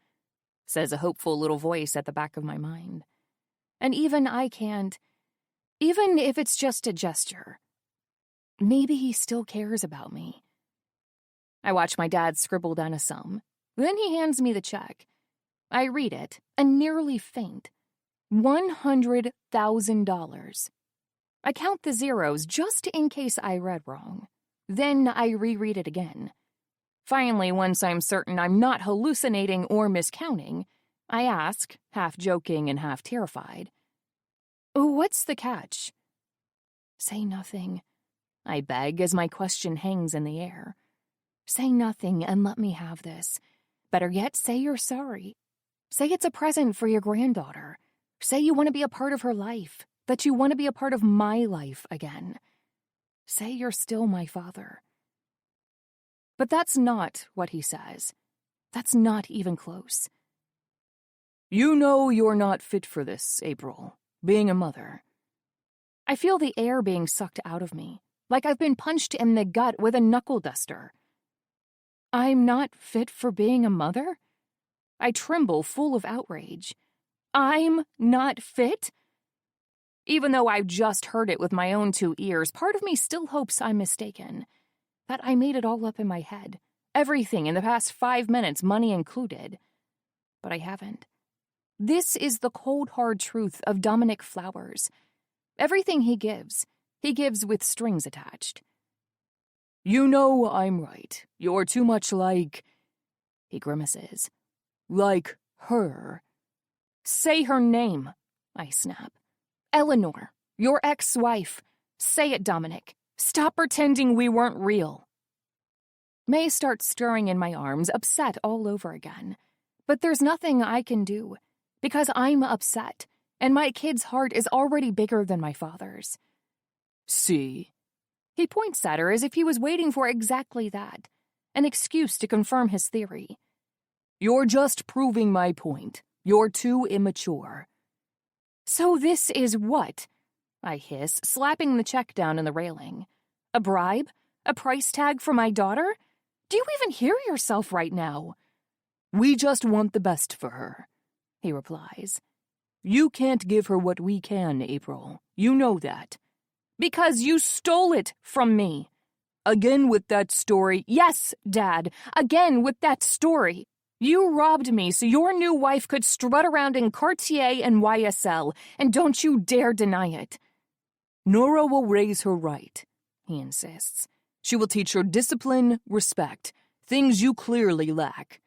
says a hopeful little voice at the back of my mind. And even I can't, even if it's just a gesture. Maybe he still cares about me. I watch my dad scribble down a sum. Then he hands me the check. I read it and nearly faint. $100,000. I count the zeros just in case I read wrong. Then I reread it again. Finally, once I'm certain I'm not hallucinating or miscounting, I ask, half joking and half terrified, "What's the catch?" Say nothing, I beg as my question hangs in the air. Say nothing and let me have this. Better yet, say you're sorry. Say it's a present for your granddaughter. Say you want to be a part of her life, that you want to be a part of my life again. Say you're still my father. But that's not what he says. That's not even close. You know you're not fit for this, April, being a mother. I feel the air being sucked out of me, like I've been punched in the gut with a knuckle duster. I'm not fit for being a mother? I tremble, full of outrage. I'm not fit? Even though I've just heard it with my own 2 ears, part of me still hopes I'm mistaken. That I made it all up in my head. Everything in the past 5 minutes, money included. But I haven't. This is the cold, hard truth of Dominic Flowers. Everything he gives with strings attached. You know I'm right. You're too much like... He grimaces. Like her. Say her name, I snap. Eleanor, your ex-wife. Say it, Dominic. Stop pretending we weren't real. May starts stirring in my arms, upset all over again. But there's nothing I can do, because I'm upset, and my kid's heart is already bigger than my father's. See? He points at her as if he was waiting for exactly that, an excuse to confirm his theory. You're just proving my point. You're too immature. So this is what? I hiss, slapping the check down in the railing. A bribe? A price tag for my daughter? Do you even hear yourself right now? We just want the best for her, he replies. You can't give her what we can, April. You know that. Because you stole it from me. Again with that story. Yes, Dad, again with that story. You robbed me so your new wife could strut around in Cartier and YSL, and don't you dare deny it. Nora will raise her right, he insists. She will teach her discipline, respect, things you clearly lack.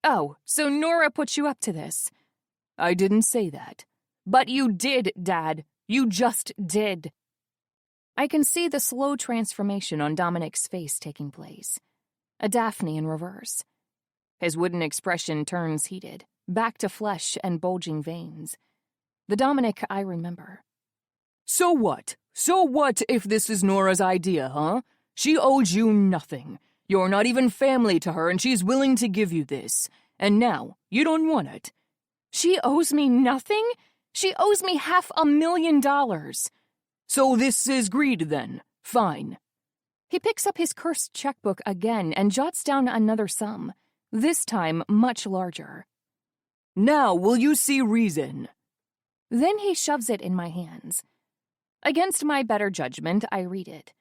Oh, so Nora put you up to this. I didn't say that. But you did, Dad. You just did. I can see the slow transformation on Dominic's face taking place. A Daphne in reverse. His wooden expression turns heated, back to flesh and bulging veins. The Dominic I remember. So what? So what if this is Nora's idea, huh? She owes you nothing. You're not even family to her, and she's willing to give you this. And now, you don't want it. She owes me nothing? She owes me $500,000. So this is greed, then. Fine. He picks up his cursed checkbook again and jots down another sum, this time much larger. Now will you see reason? Then he shoves it in my hands. Against my better judgment, I read it.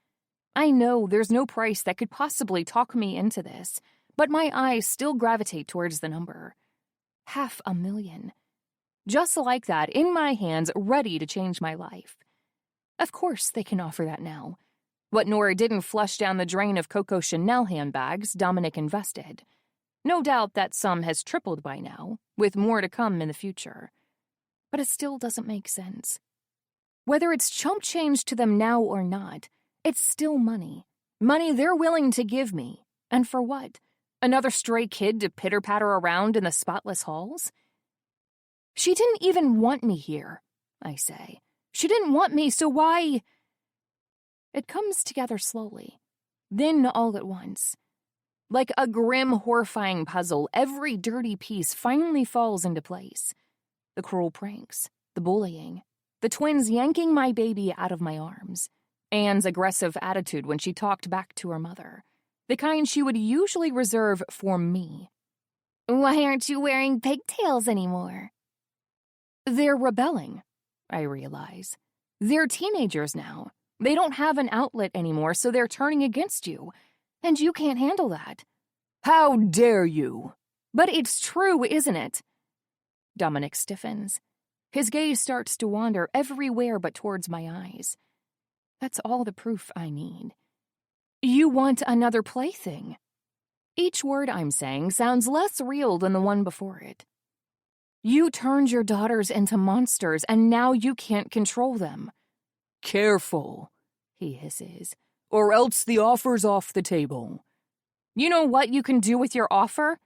I know there's no price that could possibly talk me into this, but my eyes still gravitate towards the number. $500,000. Just like that, in my hands, ready to change my life. Of course they can offer that now. What Nora didn't flush down the drain of Coco Chanel handbags, Dominic invested. No doubt that sum has tripled by now, with more to come in the future. But it still doesn't make sense. Whether it's chump change to them now or not, it's still money. Money they're willing to give me. And for what? Another stray kid to pitter-patter around in the spotless halls? She didn't even want me here, I say. She didn't want me, so why? It comes together slowly, then all at once. Like a grim, horrifying puzzle, every dirty piece finally falls into place. The cruel pranks, the bullying, the twins yanking my baby out of my arms, Anne's aggressive attitude when she talked back to her mother, the kind she would usually reserve for me. Why aren't you wearing pigtails anymore? They're rebelling, I realize. They're teenagers now. They don't have an outlet anymore, so they're turning against you. And you can't handle that. How dare you? But it's true, isn't it? Dominic stiffens. His gaze starts to wander everywhere but towards my eyes. That's all the proof I need. You want another plaything. Each word I'm saying sounds less real than the one before it. You turned your daughters into monsters, and now you can't control them. Careful, he hisses, or else the offer's off the table. You know what you can do with your offer?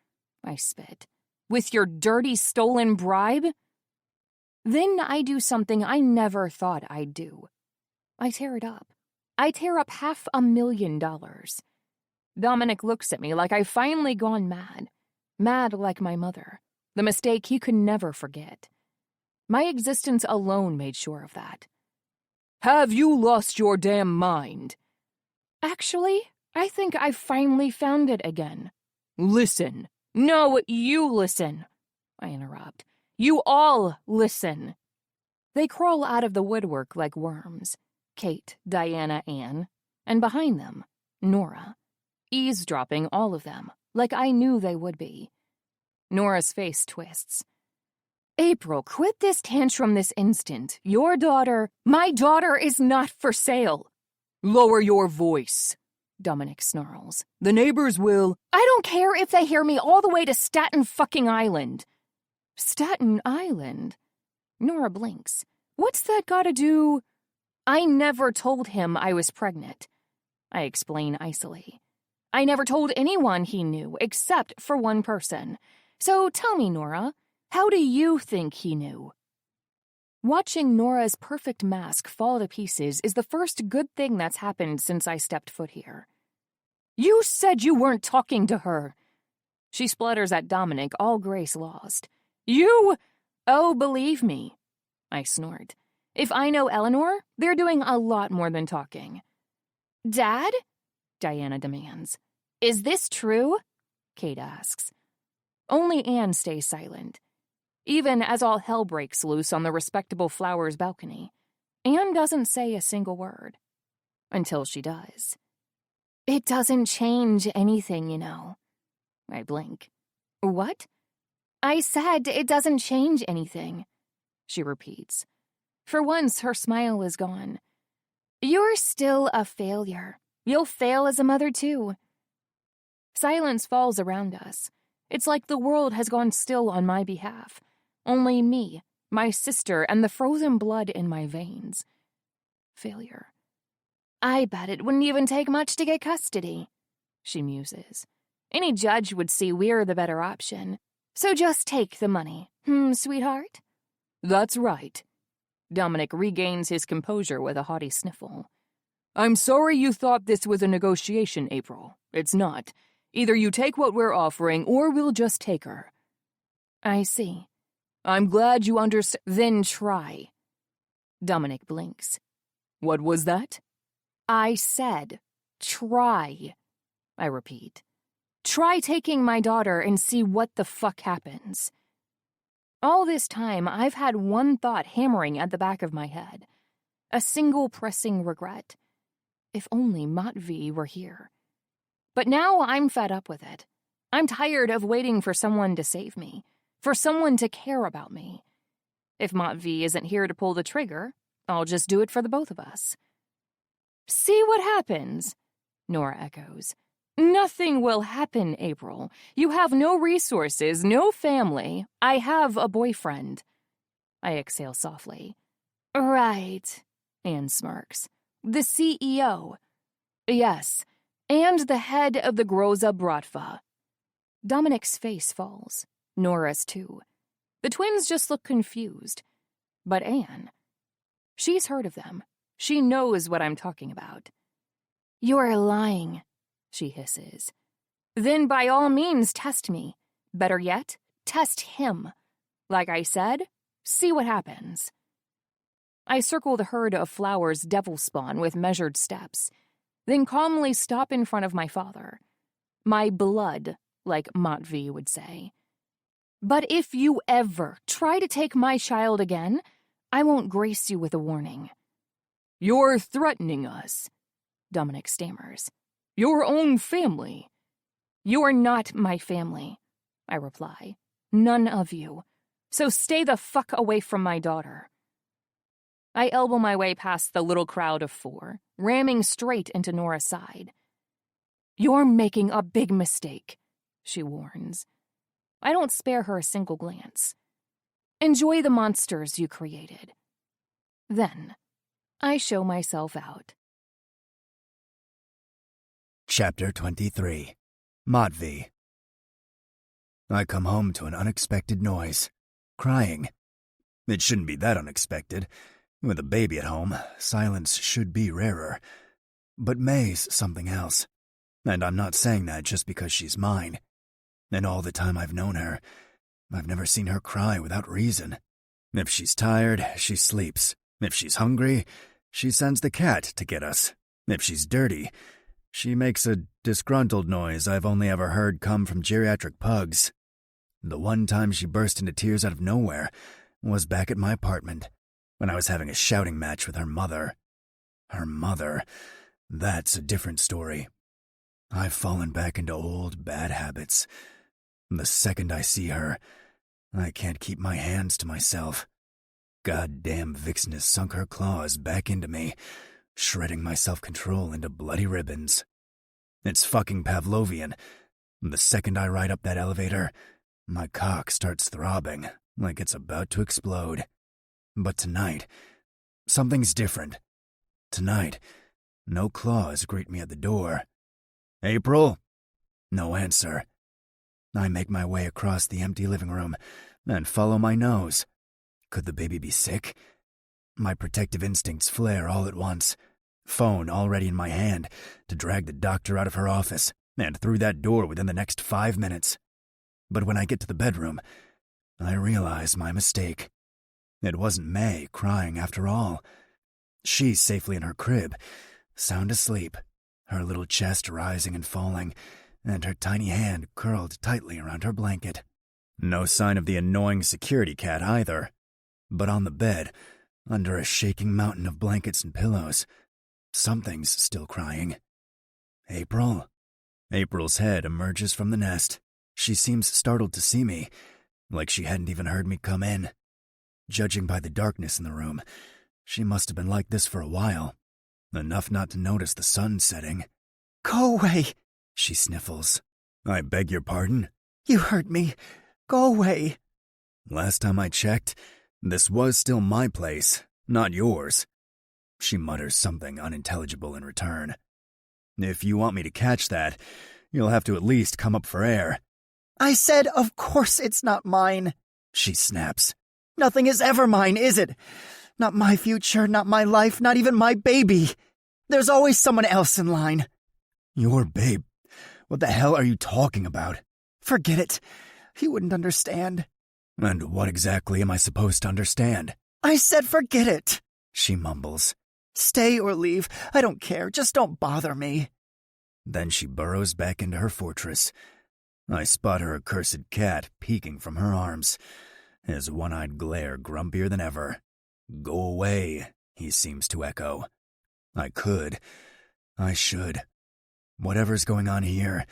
I spit. With your dirty, stolen bribe? Then I do something I never thought I'd do. I tear it up. I tear up $500,000. Dominic looks at me like I've finally gone mad. Mad like my mother. The mistake he could never forget. My existence alone made sure of that. Have you lost your damn mind? Actually, I think I've finally found it again. Listen. No, you listen, I interrupt. You all listen. They crawl out of the woodwork like worms. Kate, Diana, Anne, and behind them, Nora. Eavesdropping all of them, like I knew they would be. Nora's face twists. April, quit this tantrum this instant. Your daughter, my daughter, is not for sale. Lower your voice, Dominic snarls. The neighbors will. I don't care if they hear me all the way to Staten fucking Island. Staten Island? Nora blinks. What's that gotta do? I never told him I was pregnant. I explain icily. I never told anyone he knew, except for one person. So tell me, Nora, how do you think he knew? Watching Nora's perfect mask fall to pieces is the first good thing that's happened since I stepped foot here. You said you weren't talking to her. She splutters at Dominic, all grace lost. You? Oh, believe me. I snort. If I know Eleanor, they're doing a lot more than talking. Dad? Diana demands. Is this true? Kate asks. Only Anne stays silent. Even as all hell breaks loose on the respectable Flowers balcony, Anne doesn't say a single word. Until she does. It doesn't change anything, you know. I blink. What? I said it doesn't change anything, she repeats. For once, her smile is gone. You're still a failure. You'll fail as a mother, too. Silence falls around us. It's like the world has gone still on my behalf. Only me, my sister, and the frozen blood in my veins. Failure. I bet it wouldn't even take much to get custody, she muses. Any judge would see we're the better option. So just take the money, sweetheart? That's right. Dominic regains his composure with a haughty sniffle. I'm sorry you thought this was a negotiation, April. It's not. Either you take what we're offering, or we'll just take her. I see. I'm glad you understand. Then try. Dominic blinks. What was that? I said, Try, I repeat. Try taking my daughter and see what the fuck happens. All this time, I've had one thought hammering at the back of my head. A single pressing regret. If only Matvey were here. But now I'm fed up with it. I'm tired of waiting for someone to save me, for someone to care about me. If Matvey isn't here to pull the trigger, I'll just do it for the both of us. See what happens, Nora echoes. Nothing will happen, April. You have no resources, no family. I have a boyfriend. I exhale softly. Right, Anne smirks. The CEO. Yes, and the head of the Groza Bratva. Dominic's face falls. Nora's too. The twins just look confused. But Anne, she's heard of them. She knows what I'm talking about. You're lying, she hisses. Then by all means test me. Better yet, test him. Like I said, see what happens. I circle the herd of flowers devil spawn with measured steps, then calmly stop in front of my father. My blood, like Matvey would say. But if you ever try to take my child again, I won't grace you with a warning. You're threatening us, Dominic stammers. Your own family. You're not my family, I reply. None of you. So stay the fuck away from my daughter. I elbow my way past the little crowd of 4, ramming straight into Nora's side. You're making a big mistake, she warns. I don't spare her a single glance. Enjoy the monsters you created. Then, I show myself out. Chapter 23. Matvey. I come home to an unexpected noise. Crying. It shouldn't be that unexpected. With a baby at home, silence should be rarer. But May's something else. And I'm not saying that just because she's mine. And all the time I've known her, I've never seen her cry without reason. If she's tired, she sleeps. If she's hungry, she sends the cat to get us. If she's dirty, she makes a disgruntled noise I've only ever heard come from geriatric pugs. The one time she burst into tears out of nowhere was back at my apartment, when I was having a shouting match with her mother. Her mother, that's a different story. I've fallen back into old bad habits. The second I see her, I can't keep my hands to myself. Goddamn Vixen has sunk her claws back into me, shredding my self-control into bloody ribbons. It's fucking Pavlovian. The second I ride up that elevator, my cock starts throbbing like it's about to explode. But tonight, something's different. Tonight, no claws greet me at the door. April? No answer. I make my way across the empty living room and follow my nose. Could the baby be sick? My protective instincts flare all at once. Phone already in my hand to drag the doctor out of her office and through that door within the next 5 minutes. But when I get to the bedroom, I realize my mistake. It wasn't May crying after all. She's safely in her crib, sound asleep, her little chest rising and falling, and her tiny hand curled tightly around her blanket. No sign of the annoying security cat either. But on the bed, under a shaking mountain of blankets and pillows, something's still crying. April? April's head emerges from the nest. She seems startled to see me, like she hadn't even heard me come in. Judging by the darkness in the room, she must have been like this for a while. Enough not to notice the sun setting. Go away, she sniffles. I beg your pardon? You hurt me. Go away. Last time I checked, this was still my place, not yours. She mutters something unintelligible in return. If you want me to catch that, you'll have to at least come up for air. I said, of course it's not mine, she snaps. Nothing is ever mine, is it? Not my future, not my life, not even my baby. There's always someone else in line. Your babe? What the hell are you talking about? Forget it. You wouldn't understand. And what exactly am I supposed to understand? I said forget it, she mumbles. Stay or leave, I don't care, just don't bother me. Then she burrows back into her fortress. I spot her accursed cat peeking from her arms, his one-eyed glare grumpier than ever. Go away, he seems to echo. I should. Whatever's going on here,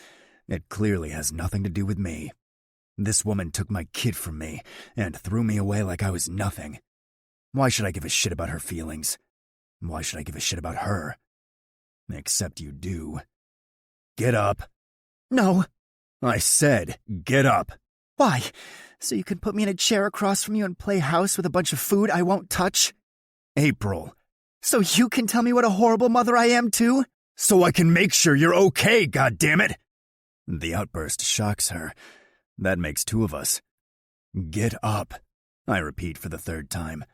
it clearly has nothing to do with me. This woman took my kid from me and threw me away like I was nothing. Why should I give a shit about her feelings? Why should I give a shit about her? Except you do. Get up. No. I said, get up. Why? So you can put me in a chair across from you and play house with a bunch of food I won't touch? April. So you can tell me what a horrible mother I am, too? So I can make sure you're okay, goddammit! The outburst shocks her. That makes two of us. Get up, I repeat for the third time,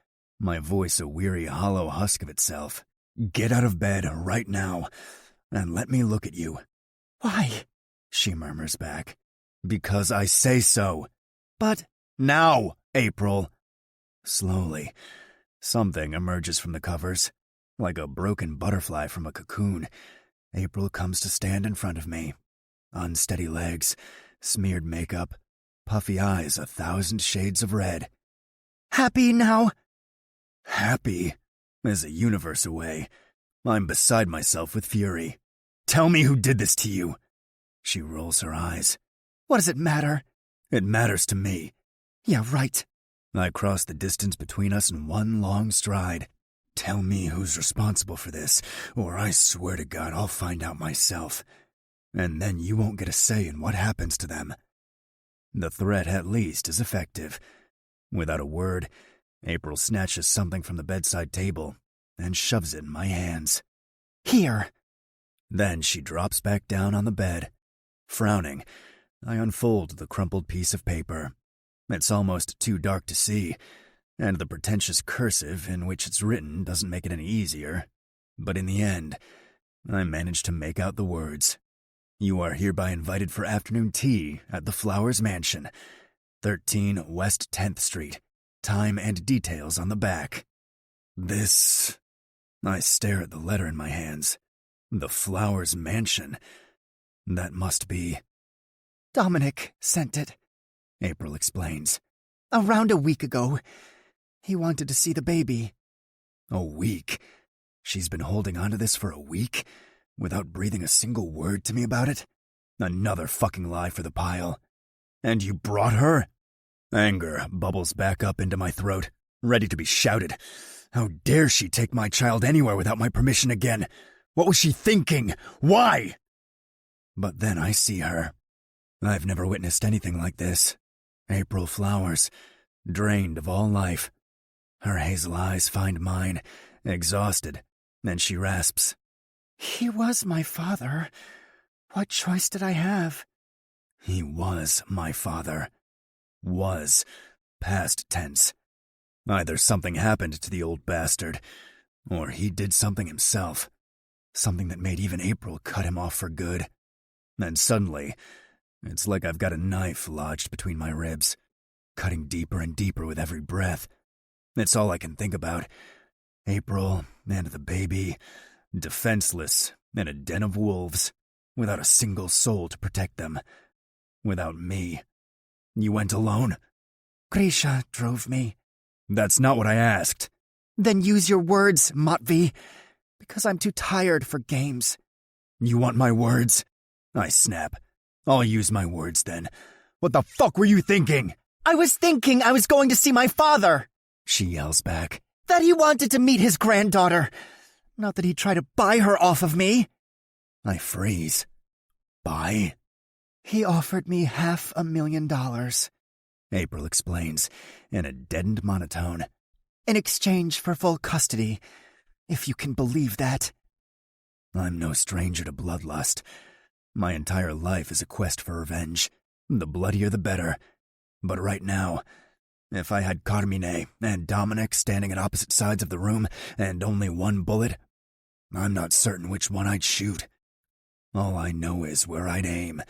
my voice a weary, hollow husk of itself. Get out of bed right now, and let me look at you. Why? She murmurs back. Because I say so. But... Now, April. Slowly, something emerges from the covers. Like a broken butterfly from a cocoon, April comes to stand in front of me. Unsteady legs, smeared makeup, puffy eyes 1,000 shades of red. Happy now? Happy is a universe away. I'm beside myself with fury. Tell me who did this to you. She rolls her eyes. What does it matter? It matters to me. Yeah, right. I cross the distance between us in one long stride. Tell me who's responsible for this, or I swear to God I'll find out myself. And then you won't get a say in what happens to them. The threat, at least, is effective. Without a word, April snatches something from the bedside table and shoves it in my hands. Here. Then she drops back down on the bed. Frowning, I unfold the crumpled piece of paper. It's almost too dark to see, and the pretentious cursive in which it's written doesn't make it any easier. But in the end, I manage to make out the words. You are hereby invited for afternoon tea at the Flowers Mansion, 13 West 10th Street. Time and details on the back. This... I stare at the letter in my hands. The Flowers Mansion. That must be... Dominic sent it, April explains. Around a week ago. He wanted to see the baby. A week? She's been holding on to this for a week? Without breathing a single word to me about it? Another fucking lie for the pile. And you brought her? Anger bubbles back up into my throat, ready to be shouted. How dare she take my child anywhere without my permission again? What was she thinking? Why? But then I see her. I've never witnessed anything like this. April Flowers, drained of all life. Her hazel eyes find mine, exhausted, and she rasps. He was my father. What choice did I have? He was my father. Was. Past tense. Either something happened to the old bastard, or he did something himself. Something that made even April cut him off for good. And suddenly, it's like I've got a knife lodged between my ribs, cutting deeper and deeper with every breath. It's all I can think about. April and the baby, defenseless in a den of wolves, without a single soul to protect them. Without me. You went alone? Grisha drove me. That's not what I asked. Then use your words, Matvey, because I'm too tired for games. You want my words? I snap. I'll use my words then. What the fuck were you thinking? I was thinking I was going to see my father, she yells back. That he wanted to meet his granddaughter. Not that he'd try to buy her off of me. I freeze. Buy? He offered me $500,000, April explains in a deadened monotone. In exchange for full custody, if you can believe that. I'm no stranger to bloodlust. My entire life is a quest for revenge. The bloodier the better. But right now, if I had Carmine and Dominic standing at opposite sides of the room and only one bullet, I'm not certain which one I'd shoot. All I know is where I'd aim.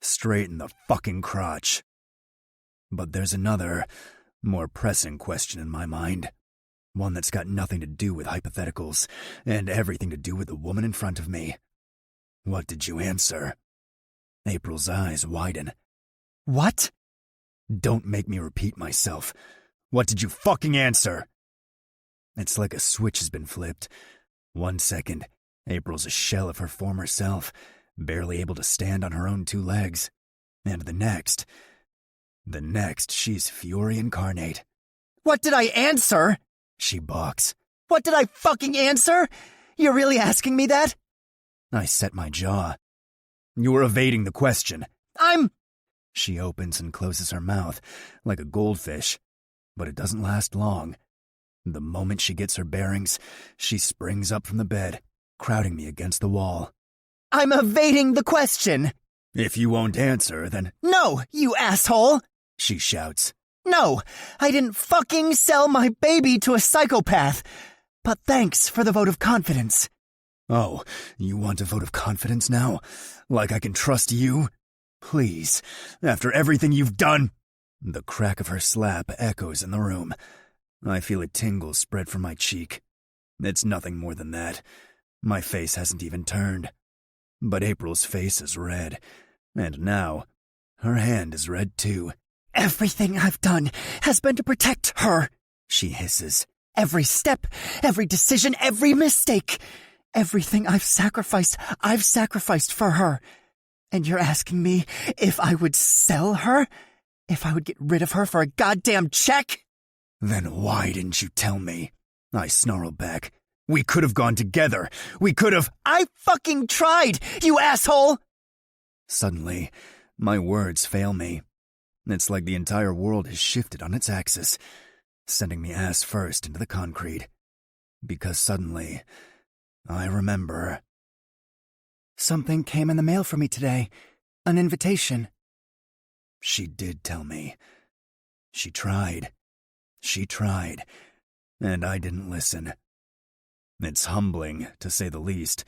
Straight in the fucking crotch. But there's another, more pressing question in my mind. One that's got nothing to do with hypotheticals and everything to do with the woman in front of me. What did you answer? April's eyes widen. What? Don't make me repeat myself. What did you fucking answer? It's like a switch has been flipped. 1 second, April's a shell of her former self, barely able to stand on her own 2 legs. And the next, she's fury incarnate. What did I answer? She balks. What did I fucking answer? You're really asking me that? I set my jaw. You were evading the question. She opens and closes her mouth like a goldfish, but it doesn't last long. The moment she gets her bearings, she springs up from the bed, crowding me against the wall. I'm evading the question. If you won't answer, then... No, you asshole! She shouts. No, I didn't fucking sell my baby to a psychopath. But thanks for the vote of confidence. Oh, you want a vote of confidence now? Like I can trust you? Please, after everything you've done... The crack of her slap echoes in the room. I feel a tingle spread from my cheek. It's nothing more than that. My face hasn't even turned. But April's face is red. And now, her hand is red too. Everything I've done has been to protect her, she hisses. Every step, every decision, every mistake. Everything I've sacrificed for her. And you're asking me if I would sell her? If I would get rid of her for a goddamn check? Then why didn't you tell me? I snarl back. We could have gone together. We could have... I fucking tried, you asshole! Suddenly, my words fail me. It's like the entire world has shifted on its axis, sending me ass first into the concrete. Because suddenly, I remember... Something came in the mail for me today. An invitation. She did tell me. She tried. And I didn't listen. It's humbling, to say the least,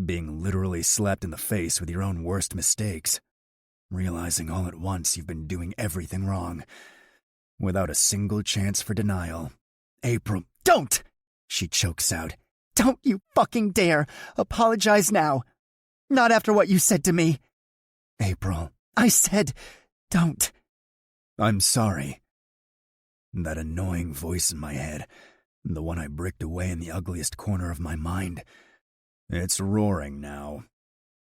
being literally slapped in the face with your own worst mistakes, realizing all at once you've been doing everything wrong, without a single chance for denial. April, don't! She chokes out. Don't you fucking dare apologize now. Not after what you said to me. April. I said, don't. I'm sorry. That annoying voice in my head, the one I bricked away in the ugliest corner of my mind, it's roaring now,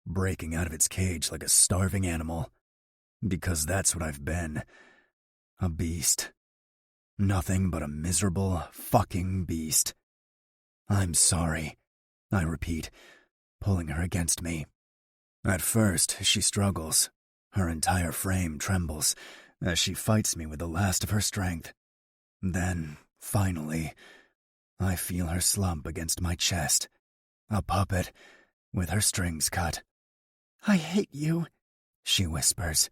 breaking out of its cage like a starving animal. Because that's what I've been. A beast. Nothing but a miserable fucking beast. I'm sorry, I repeat, pulling her against me. At first, she struggles. Her entire frame trembles as she fights me with the last of her strength. Then, finally, I feel her slump against my chest, a puppet with her strings cut. I hate you, she whispers.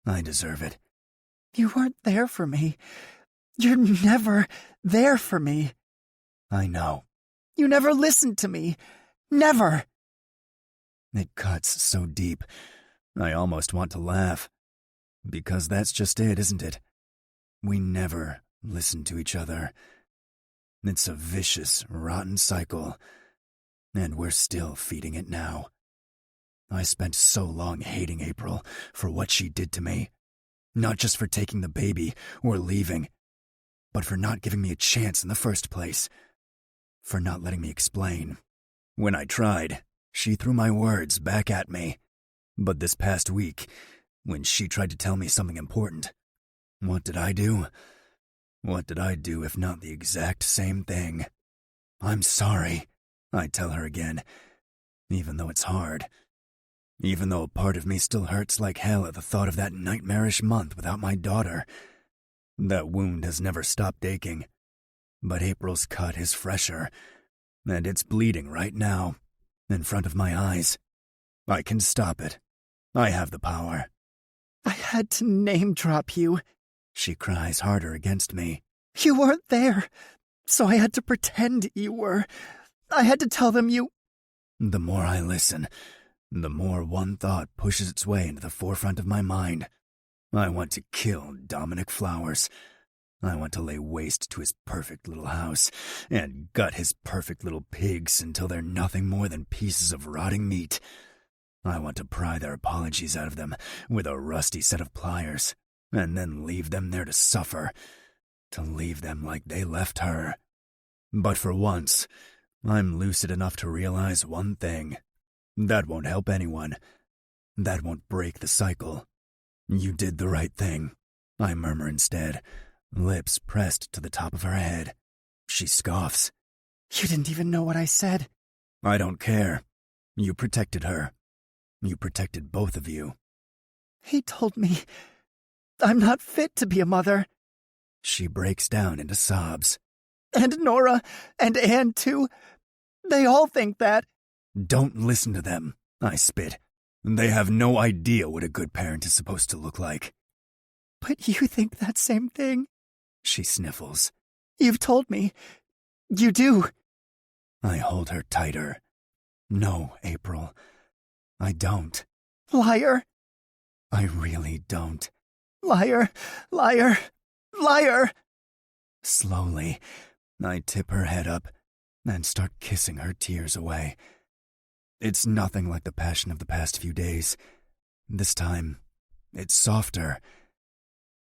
I deserve it. You weren't there for me. You're never there for me. I know. You never listened to me. Never. It cuts so deep, I almost want to laugh. Because that's just it, isn't it? We never listen to each other. It's a vicious, rotten cycle, and we're still feeding it now. I spent so long hating April for what she did to me. Not just for taking the baby or leaving, but for not giving me a chance in the first place. For not letting me explain. When I tried, she threw my words back at me. But this past week, when she tried to tell me something important, what did I do? What did I do if not the exact same thing? I'm sorry, I tell her again, even though it's hard. Even though a part of me still hurts like hell at the thought of that nightmarish month without my daughter. That wound has never stopped aching. But April's cut is fresher, and it's bleeding right now, in front of my eyes. I can stop it. I have the power. I had to name drop you, she cries harder against me. You weren't there, so I had to pretend you were. I had to tell them you... The more I listen, the more one thought pushes its way into the forefront of my mind. I want to kill Dominic Flowers. I want to lay waste to his perfect little house and gut his perfect little pigs until they're nothing more than pieces of rotting meat. I want to pry their apologies out of them with a rusty set of pliers and then leave them there to suffer, to leave them like they left her. But for once, I'm lucid enough to realize one thing. That won't help anyone. That won't break the cycle. You did the right thing, I murmur instead, lips pressed to the top of her head. She scoffs. You didn't even know what I said. I don't care. You protected her. You protected both of you. He told me I'm not fit to be a mother. She breaks down into sobs. And Nora and Anne, too. They all think that. Don't listen to them, I spit. They have no idea what a good parent is supposed to look like. But you think that same thing? She sniffles. You've told me. You do. I hold her tighter. No, April. I don't. Liar. I really don't. Liar, liar, liar. Slowly, I tip her head up and start kissing her tears away. It's nothing like the passion of the past few days. This time, it's softer.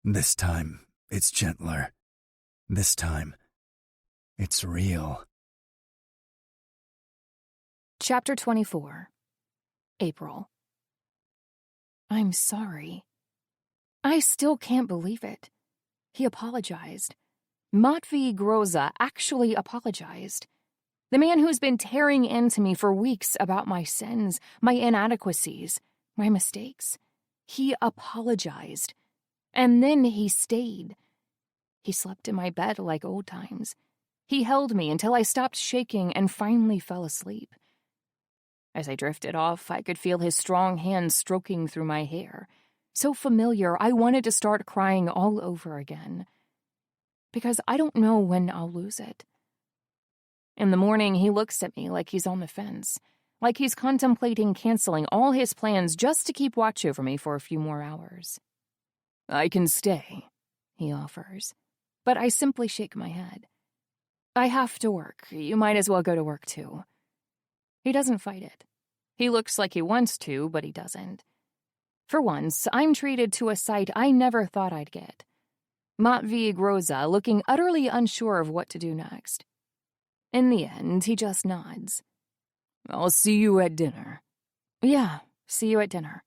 This time, it's gentler. This time, it's real. Chapter 24. April. I'm sorry. I still can't believe it. He apologized. Matvey Groza actually apologized. The man who's been tearing into me for weeks about my sins, my inadequacies, my mistakes. He apologized. And then he stayed. He slept in my bed like old times. He held me until I stopped shaking and finally fell asleep. As I drifted off, I could feel his strong hands stroking through my hair. So familiar, I wanted to start crying all over again. Because I don't know when I'll lose it. In the morning, he looks at me like he's on the fence, like he's contemplating canceling all his plans just to keep watch over me for a few more hours. I can stay, he offers, but I simply shake my head. I have to work. You might as well go to work too. He doesn't fight it. He looks like he wants to, but he doesn't. For once, I'm treated to a sight I never thought I'd get. Matvey Groza looking utterly unsure of what to do next. In the end, he just nods. I'll see you at dinner. Yeah, see you at dinner.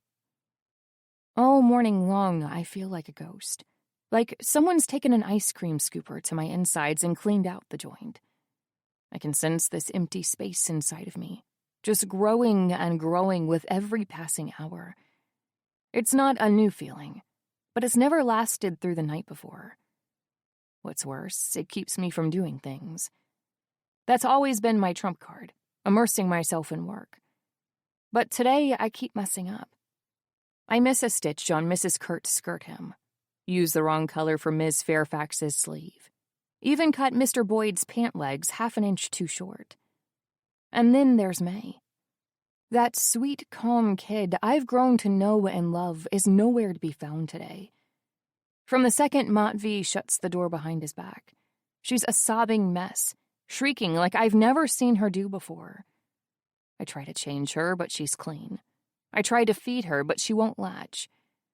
All morning long, I feel like a ghost. Like someone's taken an ice cream scooper to my insides and cleaned out the joint. I can sense this empty space inside of me, just growing and growing with every passing hour. It's not a new feeling, but it's never lasted through the night before. What's worse, it keeps me from doing things. That's always been my trump card, immersing myself in work. But today, I keep messing up. I miss a stitch on Mrs. Kurt's skirt hem, use the wrong color for Ms. Fairfax's sleeve, even cut Mr. Boyd's pant legs half an inch too short. And then there's May. That sweet, calm kid I've grown to know and love is nowhere to be found today. From the second Matvey shuts the door behind his back, she's a sobbing mess, shrieking like I've never seen her do before. I try to change her, but she's clean. I try to feed her, but she won't latch.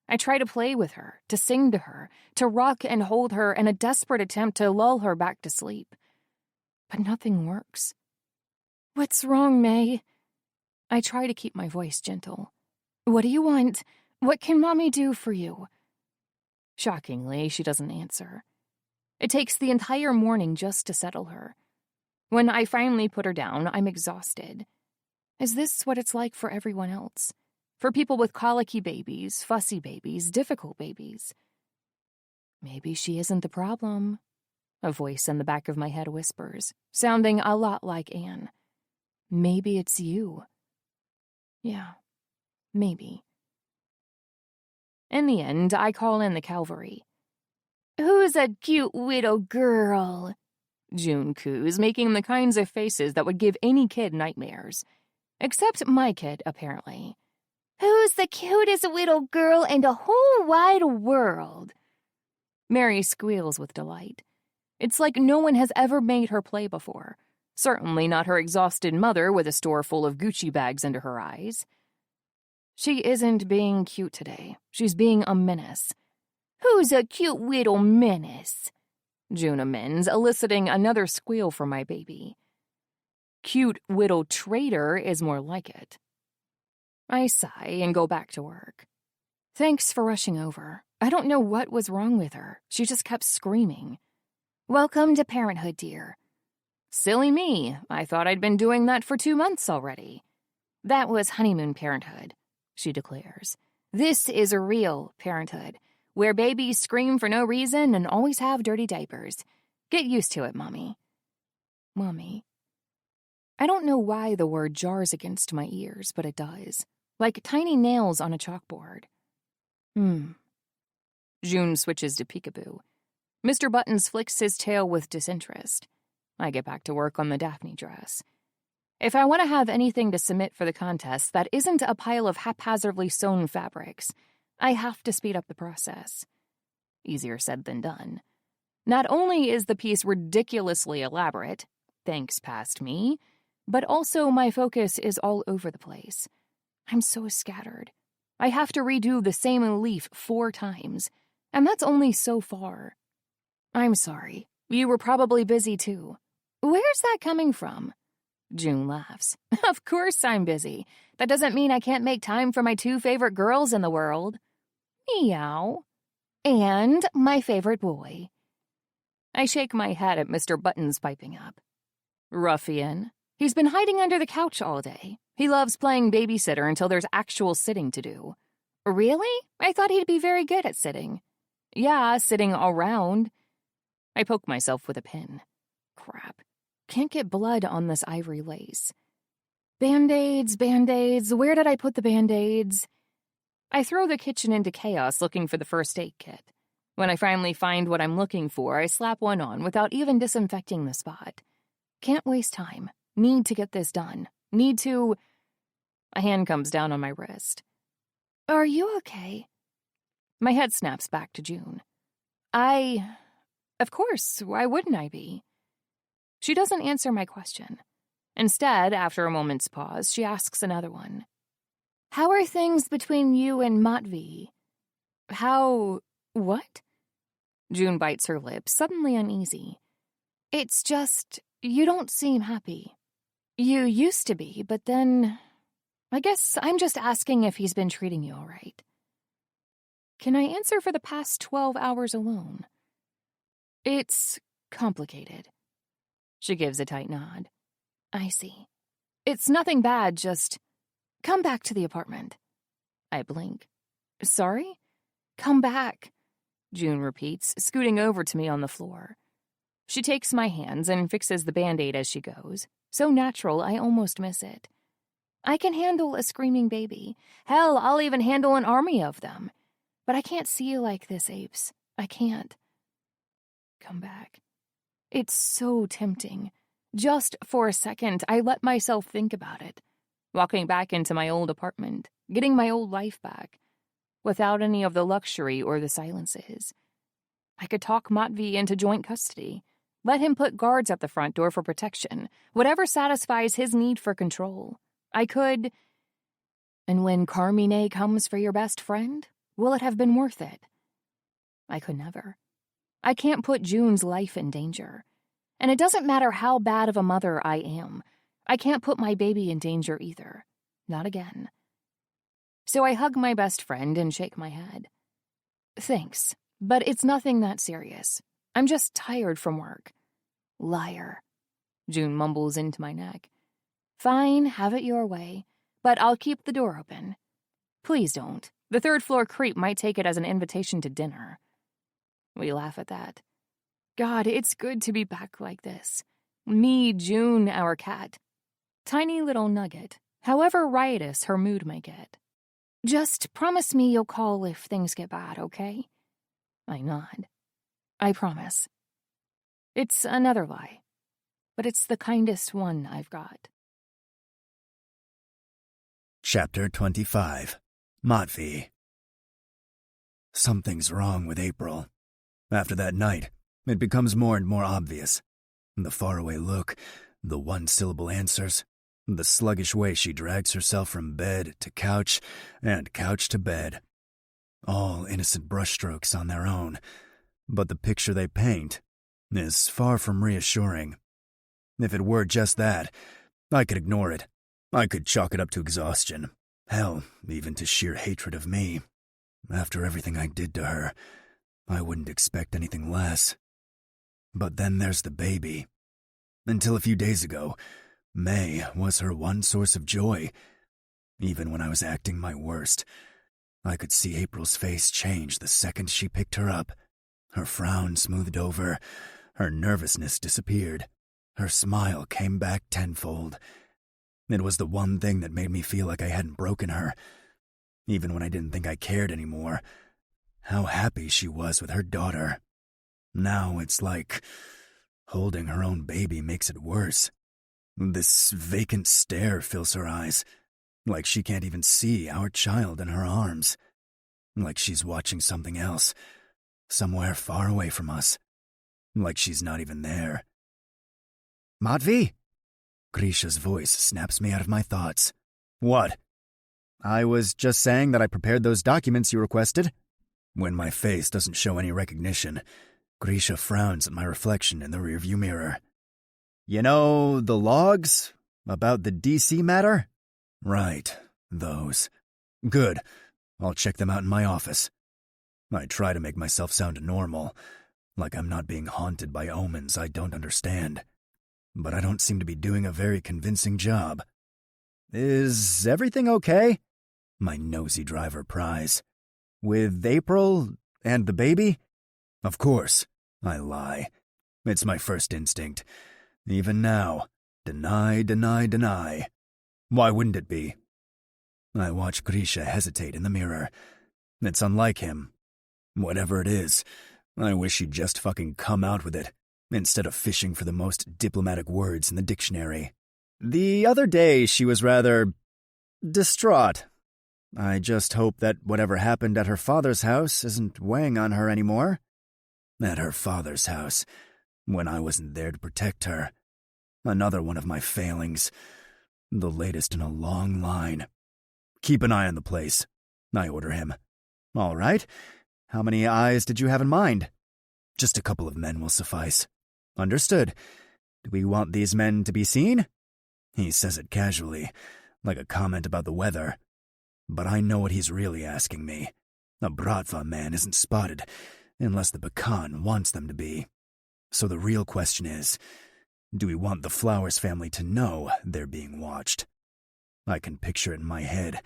I try to play with her, to sing to her, to rock and hold her in a desperate attempt to lull her back to sleep. But nothing works. What's wrong, May? I try to keep my voice gentle. What do you want? What can Mommy do for you? Shockingly, she doesn't answer. It takes the entire morning just to settle her. When I finally put her down, I'm exhausted. Is this what it's like for everyone else? For people with colicky babies, fussy babies, difficult babies? Maybe she isn't the problem. A voice in the back of my head whispers, sounding a lot like Anne. Maybe it's you. Yeah, maybe. In the end, I call in the cavalry. Who's a cute little girl? June coos, making the kinds of faces that would give any kid nightmares. Except my kid, apparently. Who's the cutest little girl in the whole wide world? Mary squeals with delight. It's like no one has ever made her play before. Certainly not her exhausted mother with a store full of Gucci bags under her eyes. She isn't being cute today. She's being a menace. Who's a cute little menace? June amends, eliciting another squeal from my baby. Cute little traitor is more like it. I sigh and go back to work. Thanks for rushing over. I don't know what was wrong with her. She just kept screaming. Welcome to parenthood, dear. Silly me. I thought I'd been doing that for 2 months already. That was honeymoon parenthood, she declares. This is a real parenthood, where babies scream for no reason and always have dirty diapers. Get used to it, Mommy. Mommy. I don't know why the word jars against my ears, but it does. Like tiny nails on a chalkboard. June switches to peekaboo. Mr. Buttons flicks his tail with disinterest. I get back to work on the Daphne dress. If I want to have anything to submit for the contest that isn't a pile of haphazardly sewn fabrics, I have to speed up the process. Easier said than done. Not only is the piece ridiculously elaborate, thanks past me, but also my focus is all over the place. I'm so scattered. I have to redo the same leaf 4 times, and that's only so far. I'm sorry. You were probably busy too. Where's that coming from? June laughs. Of course I'm busy. That doesn't mean I can't make time for my 2 favorite girls in the world. Meow. And my favorite boy. I shake my head at Mr. Buttons piping up. Ruffian. He's been hiding under the couch all day. He loves playing babysitter until there's actual sitting to do. Really? I thought he'd be very good at sitting. Yeah, sitting around. I poke myself with a pin. Crap. Can't get blood on this ivory lace. Band-aids, Band-aids. Where did I put the Band-aids? I throw the kitchen into chaos looking for the first aid kit. When I finally find what I'm looking for, I slap one on without even disinfecting the spot. Can't waste time. Need to get this done. Need to... A hand comes down on my wrist. Are you okay? My head snaps back to June. Of course, why wouldn't I be? She doesn't answer my question. Instead, after a moment's pause, she asks another one. How are things between you and Matvey? What? June bites her lips, suddenly uneasy. It's just, you don't seem happy. You used to be, but then... I guess I'm just asking if he's been treating you all right. Can I answer for the past 12 hours alone? It's complicated. She gives a tight nod. I see. It's nothing bad, just... Come back to the apartment. I blink. Sorry? Come back, June repeats, scooting over to me on the floor. She takes my hands and fixes the Band-Aid as she goes. So natural, I almost miss it. I can handle a screaming baby. Hell, I'll even handle an army of them. But I can't see you like this, Apes. I can't. Come back. It's so tempting. Just for a second, I let myself think about it. Walking back into my old apartment, getting my old life back, without any of the luxury or the silences. I could talk Matvey into joint custody. Let him put guards at the front door for protection, whatever satisfies his need for control. I could... And when Carmine comes for your best friend, will it have been worth it? I could never. I can't put June's life in danger. And it doesn't matter how bad of a mother I am. I can't put my baby in danger either. Not again. So I hug my best friend and shake my head. Thanks, but it's nothing that serious. I'm just tired from work. Liar. June mumbles into my neck. Fine, have it your way, but I'll keep the door open. Please don't. The third-floor creep might take it as an invitation to dinner. We laugh at that. God, it's good to be back like this. Me, June, our cat. Tiny little nugget, however riotous her mood may get. Just promise me you'll call if things get bad, okay? I nod. I promise. It's another lie, but it's the kindest one I've got. Chapter 25. Matvey. Something's wrong with April. After that night, it becomes more and more obvious. The faraway look, the one-syllable answers, the sluggish way she drags herself from bed to couch and couch to bed. All innocent brushstrokes on their own, but the picture they paint is far from reassuring. If it were just that, I could ignore it. I could chalk it up to exhaustion. Hell, even to sheer hatred of me. After everything I did to her, I wouldn't expect anything less. But then there's the baby. Until a few days ago, May was her one source of joy. Even when I was acting my worst, I could see April's face change the second she picked her up. Her frown smoothed over, her nervousness disappeared, her smile came back tenfold. It was the one thing that made me feel like I hadn't broken her, even when I didn't think I cared anymore. How happy she was with her daughter. Now it's like holding her own baby makes it worse. This vacant stare fills her eyes, like she can't even see our child in her arms. Like she's watching something else, somewhere far away from us. Like she's not even there. Matvey? Grisha's voice snaps me out of my thoughts. What? I was just saying that I prepared those documents you requested. When my face doesn't show any recognition, Grisha frowns at my reflection in the rearview mirror. You know, the logs? About the DC matter? Right, those. Good. I'll check them out in my office. I try to make myself sound normal, like I'm not being haunted by omens I don't understand. But I don't seem to be doing a very convincing job. Is everything okay? My nosy driver pries. With April and the baby? Of course, I lie. It's my first instinct. Even now, deny, deny, deny. Why wouldn't it be? I watch Grisha hesitate in the mirror. It's unlike him. Whatever it is, I wish he'd just fucking come out with it, instead of fishing for the most diplomatic words in the dictionary. The other day she was rather distraught. I just hope that whatever happened at her father's house isn't weighing on her anymore. At her father's house, when I wasn't there to protect her. Another one of my failings. The latest in a long line. Keep an eye on the place, I order him. All right. How many eyes did you have in mind? Just a couple of men will suffice. Understood. Do we want these men to be seen? He says it casually, like a comment about the weather. But I know what he's really asking me. A Bratva man isn't spotted, unless the Bakan wants them to be. So the real question is, do we want the Flowers family to know they're being watched? I can picture it in my head.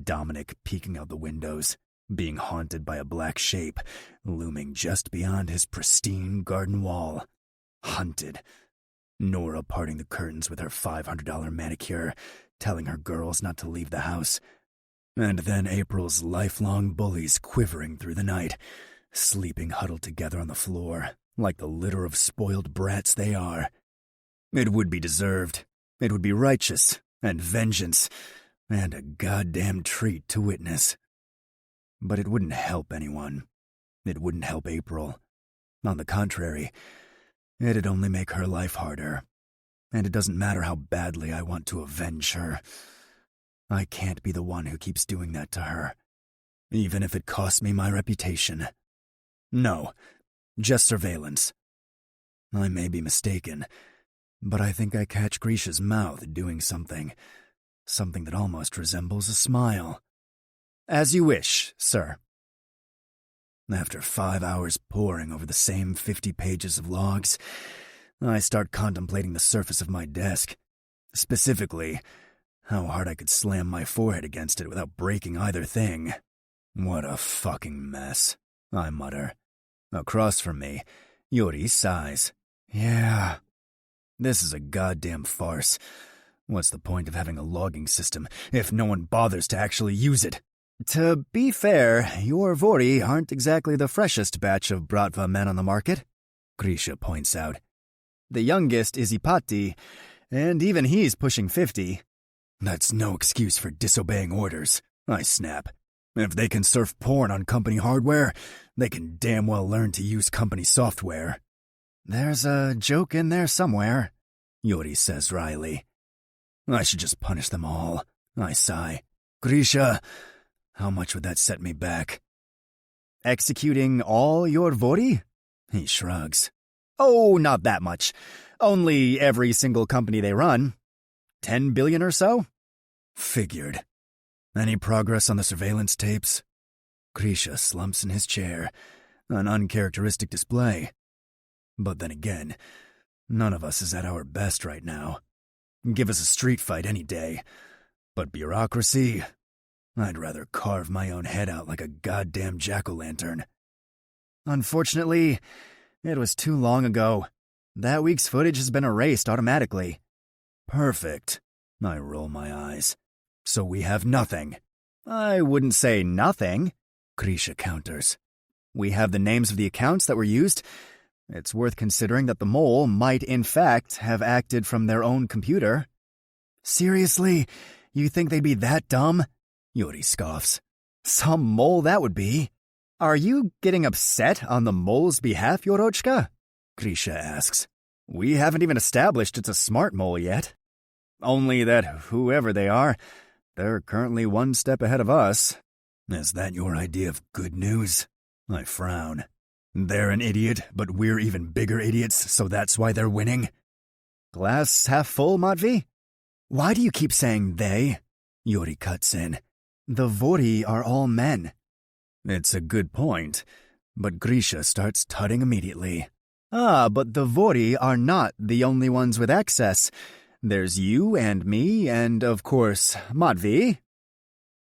Dominic peeking out the windows, being haunted by a black shape, looming just beyond his pristine garden wall. Hunted. Nora parting the curtains with her $500 manicure, telling her girls not to leave the house. And then April's lifelong bullies quivering through the night, sleeping huddled together on the floor, like the litter of spoiled brats they are. It would be deserved. It would be righteous, and vengeance, and a goddamn treat to witness. But it wouldn't help anyone. It wouldn't help April. On the contrary, it'd only make her life harder. And it doesn't matter how badly I want to avenge her. I can't be the one who keeps doing that to her, even if it costs me my reputation. No, just surveillance. I may be mistaken, but I think I catch Grisha's mouth doing something that almost resembles a smile. As you wish, sir. After 5 hours poring over the same 50 pages of logs, I start contemplating the surface of my desk. Specifically, how hard I could slam my forehead against it without breaking either thing. What a fucking mess, I mutter. Across from me, Yuri sighs. Yeah, this is a goddamn farce. What's the point of having a logging system if no one bothers to actually use it? To be fair, your Vori aren't exactly the freshest batch of Bratva men on the market, Grisha points out. The youngest is Ipati, and even he's pushing 50. That's no excuse for disobeying orders, I snap. If they can surf porn on company hardware, they can damn well learn to use company software. There's a joke in there somewhere, Yuri says wryly. I should just punish them all, I sigh. Grisha, how much would that set me back? Executing all your vori? He shrugs. Oh, not that much. Only every single company they run. 10 billion or so? Figured. Any progress on the surveillance tapes? Grisha slumps in his chair, an uncharacteristic display. But then again, none of us is at our best right now. Give us a street fight any day. But bureaucracy? I'd rather carve my own head out like a goddamn jack-o'-lantern. Unfortunately, it was too long ago. That week's footage has been erased automatically. Perfect. I roll my eyes. So we have nothing. I wouldn't say nothing, Grisha counters. We have the names of the accounts that were used. It's worth considering that the mole might in fact have acted from their own computer. Seriously? You think they'd be that dumb? Yuri scoffs. Some mole that would be. Are you getting upset on the mole's behalf, Yorochka? Grisha asks. We haven't even established it's a smart mole yet. Only that whoever they are, they're currently one step ahead of us. Is that your idea of good news? I frown. They're an idiot, but we're even bigger idiots, so that's why they're winning? Glass half full, Matvey? Why do you keep saying they? Yuri cuts in. The vori are all men. It's a good point, but Grisha starts tutting immediately. But the vori are not the only ones with access. There's you and me and, of course, Matvey.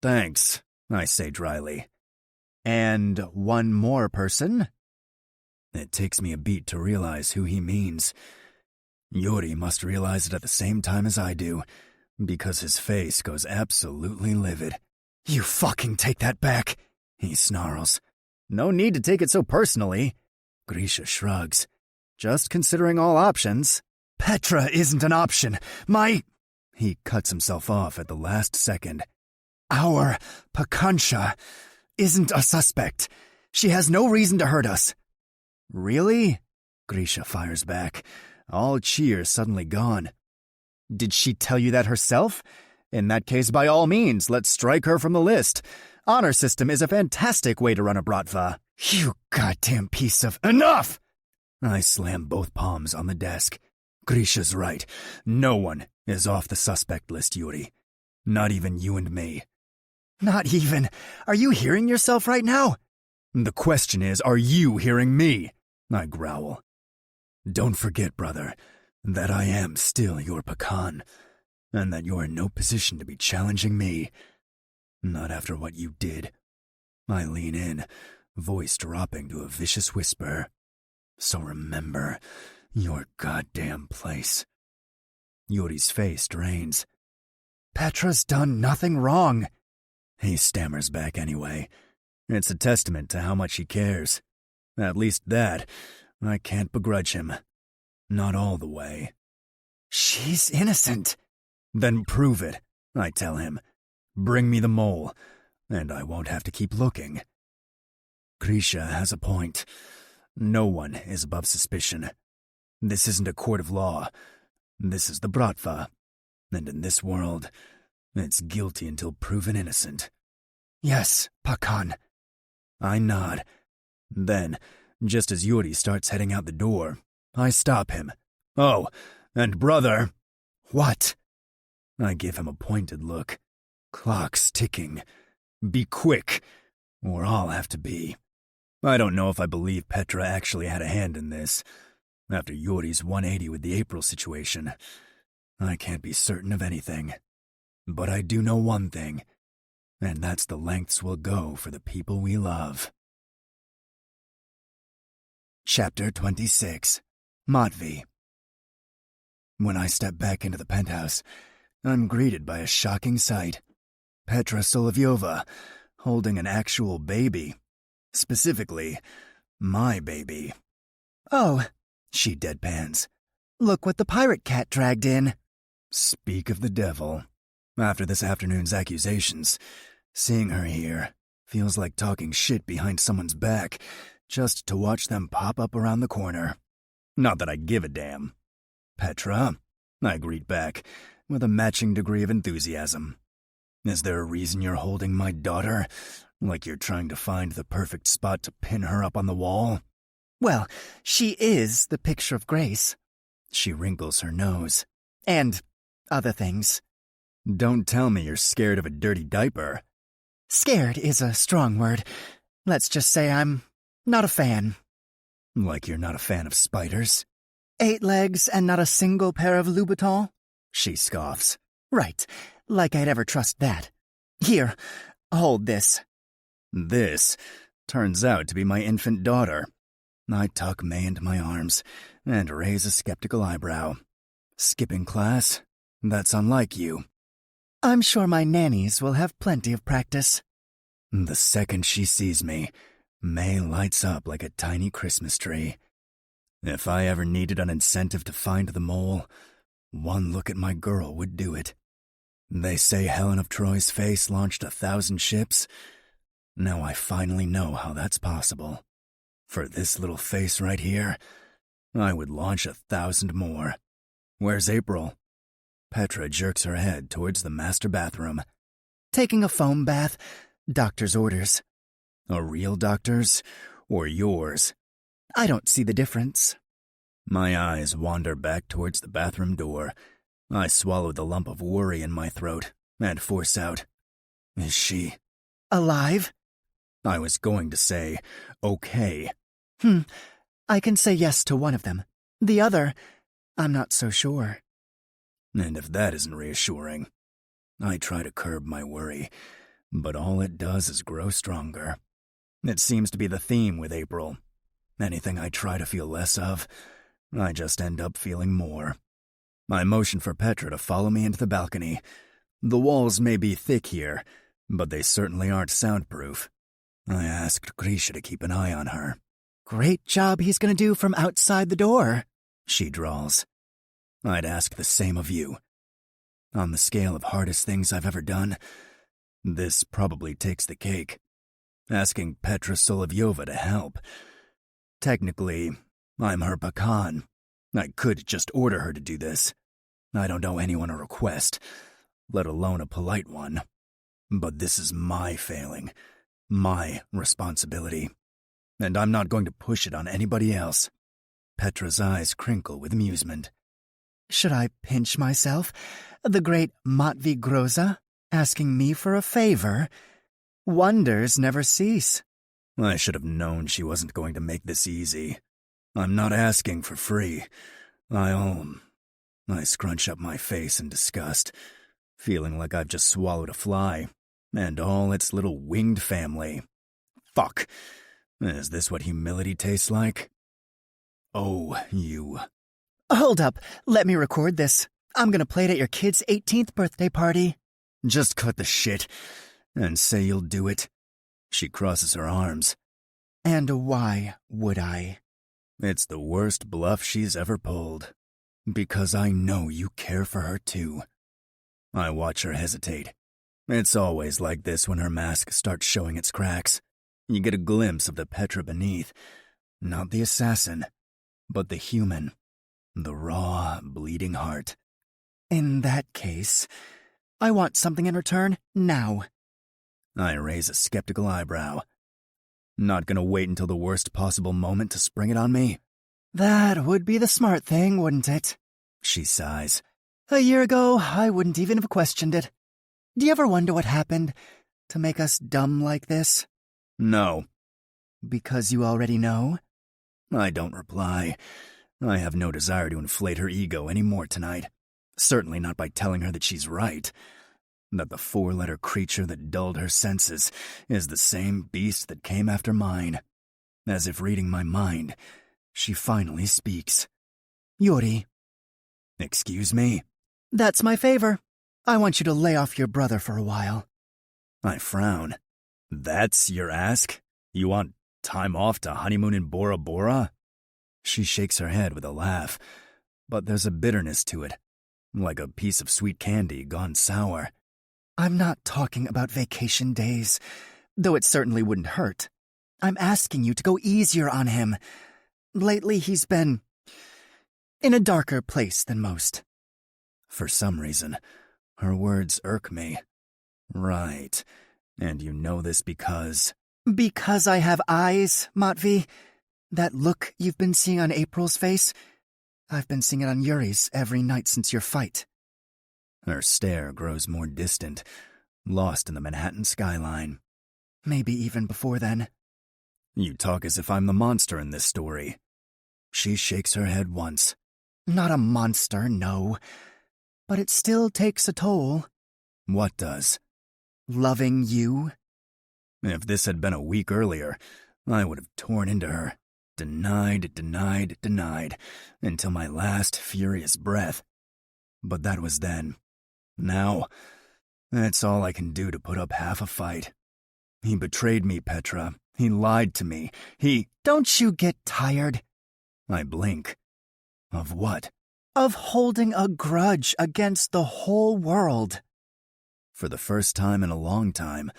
Thanks, I say dryly. And one more person? It takes me a beat to realize who he means. Yuri must realize it at the same time as I do, because his face goes absolutely livid. You fucking take that back, he snarls. No need to take it so personally. Grisha shrugs. Just considering all options. Petra isn't an option. He cuts himself off at the last second. Our Pakancha isn't a suspect. She has no reason to hurt us. Really? Grisha fires back, all cheer suddenly gone. Did she tell you that herself? In that case, by all means, let's strike her from the list. Honor system is a fantastic way to run a bratva. You goddamn piece of— Enough! I slam both palms on the desk. Grisha's right. No one is off the suspect list, Yuri. Not even you and me. Not even? Are you hearing yourself right now? The question is, are you hearing me? I growl. Don't forget, brother, that I am still your pecan, and that you're in no position to be challenging me. Not after what you did. I lean in, voice dropping to a vicious whisper. So remember your goddamn place. Yuri's face drains. Petra's done nothing wrong. He stammers back anyway. It's a testament to how much he cares. At least that, I can't begrudge him. Not all the way. She's innocent. Then prove it, I tell him. Bring me the mole, and I won't have to keep looking. Grisha has a point. No one is above suspicion. This isn't a court of law. This is the Bratva. And in this world, it's guilty until proven innocent. Yes, Pakan. I nod. Then, just as Yuri starts heading out the door, I stop him. Oh, and brother. What? I give him a pointed look. Clock's ticking. Be quick, or I'll have to be. I don't know if I believe Petra actually had a hand in this. After Yuri's 180 with the April situation, I can't be certain of anything. But I do know one thing, and that's the lengths we'll go for the people we love. Chapter 26. Matvey. When I step back into the penthouse, I'm greeted by a shocking sight. Petra Solovyova, holding an actual baby. Specifically, my baby. Oh, she deadpans. Look what the pirate cat dragged in. Speak of the devil. After this afternoon's accusations, seeing her here, Feels like talking shit behind someone's back, just to watch them pop up around the corner. Not that I give a damn. Petra, I greet back, with a matching degree of enthusiasm. Is there a reason you're holding my daughter? Like you're trying to find the perfect spot to pin her up on the wall? Well, she is the picture of grace. She wrinkles her nose. And other things. Don't tell me you're scared of a dirty diaper. Scared is a strong word. Let's just say I'm not a fan. Like you're not a fan of spiders? 8 legs and not a single pair of Louboutins? She scoffs. Right, like I'd ever trust that. Here, hold this. This turns out to be my infant daughter. I tuck May into my arms and raise a skeptical eyebrow. Skipping class? That's unlike you. I'm sure my nannies will have plenty of practice. The second she sees me, May lights up like a tiny Christmas tree. If I ever needed an incentive to find the mole, one look at my girl would do it. They say Helen of Troy's face launched 1,000 ships. Now I finally know how that's possible. For this little face right here, I would launch 1,000 more. Where's April? Petra jerks her head towards the master bathroom. Taking a foam bath. Doctor's orders. A real doctor's or yours? I don't see the difference. My eyes wander back towards the bathroom door. I swallow the lump of worry in my throat and force out, "Is she alive?" I was going to say, okay. I can say yes to one of them. The other, I'm not so sure. And if that isn't reassuring, I try to curb my worry, but all it does is grow stronger. It seems to be the theme with April. Anything I try to feel less of, I just end up feeling more. I motion for Petra to follow me into the balcony. The walls may be thick here, but they certainly aren't soundproof. I asked Grisha to keep an eye on her. Great job he's going to do from outside the door, she drawls. I'd ask the same of you. On the scale of hardest things I've ever done, this probably takes the cake. Asking Petra Solovyova to help. Technically, I'm her pakan. I could just order her to do this. I don't owe anyone a request, let alone a polite one. But this is my failing, my responsibility. And I'm not going to push it on anybody else. Petra's eyes crinkle with amusement. Should I pinch myself? The great Matvey Groza, asking me for a favor? Wonders never cease. I should have known she wasn't going to make this easy. I'm not asking for free. I scrunch up my face in disgust, feeling like I've just swallowed a fly, and all its little winged family. Fuck. Is this what humility tastes like? Oh, you. Hold up, let me record this. I'm gonna play it at your kid's 18th birthday party. Just cut the shit, and say you'll do it. She crosses her arms. And why would I? It's the worst bluff she's ever pulled. Because I know you care for her too. I watch her hesitate. It's always like this when her mask starts showing its cracks. You get a glimpse of the Petra beneath. Not the assassin, but the human. The raw, bleeding heart. In that case, I want something in return now. I raise a skeptical eyebrow. Not gonna wait until the worst possible moment to spring it on me? That would be the smart thing, wouldn't it? She sighs. A year ago, I wouldn't even have questioned it. Do you ever wonder what happened to make us dumb like this? No. Because you already know? I don't reply. I have no desire to inflate her ego any more tonight. Certainly not by telling her that she's right. That the 4-letter creature that dulled her senses is the same beast that came after mine. As if reading my mind, she finally speaks. Yuri. Excuse me? That's my favor. I want you to lay off your brother for a while. I frown. That's your ask? You want time off to honeymoon in Bora Bora? She shakes her head with a laugh, but there's a bitterness to it, like a piece of sweet candy gone sour. I'm not talking about vacation days, though it certainly wouldn't hurt. I'm asking you to go easier on him. Lately, he's been in a darker place than most. For some reason, her words irk me. Right. And you know this because... Because I have eyes, Matvey. That look you've been seeing on April's face, I've been seeing it on Yuri's every night since your fight. Her stare grows more distant, lost in the Manhattan skyline. Maybe even before then. You talk as if I'm the monster in this story. She shakes her head once. Not a monster, no. But it still takes a toll. What does? Loving you. If this had been a week earlier, I would have torn into her. Denied, until my last furious breath. But that was then. Now, that's all I can do to put up half a fight. He betrayed me, Petra. He lied to me. Don't you get tired? I blink. Of what? Of holding a grudge against the whole world. For the first time in a long time,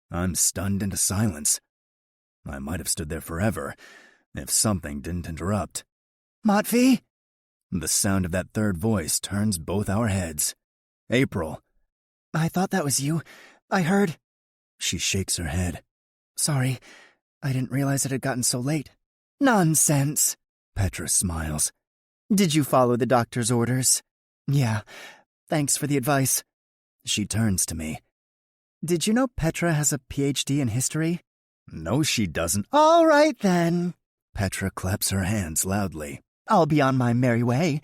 I'm stunned into silence. I might have stood there forever, if something didn't interrupt. Matvey? The sound of that third voice turns both our heads. April. I thought that was you. I heard... She shakes her head. Sorry, I didn't realize it had gotten so late. Nonsense. Petra smiles. Did you follow the doctor's orders? Yeah, thanks for the advice. She turns to me. Did you know Petra has a PhD in history? No, she doesn't. All right, then. Petra claps her hands loudly. I'll be on my merry way.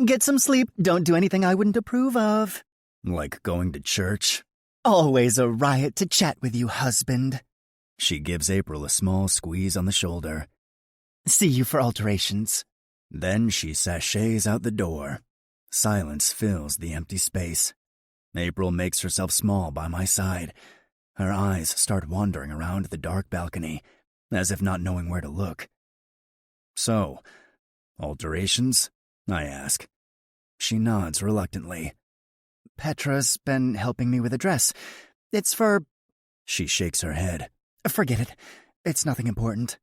Get some sleep. Don't do anything I wouldn't approve of. Like going to church? Always a riot to chat with you, husband. She gives April a small squeeze on the shoulder. See you for alterations. Then she sachets out the door. Silence fills the empty space. April makes herself small by my side. Her eyes start wandering around the dark balcony, as if not knowing where to look. So, alterations? I ask. She nods reluctantly. Petra's been helping me with a dress. It's for... She shakes her head. Forget it. It's nothing important.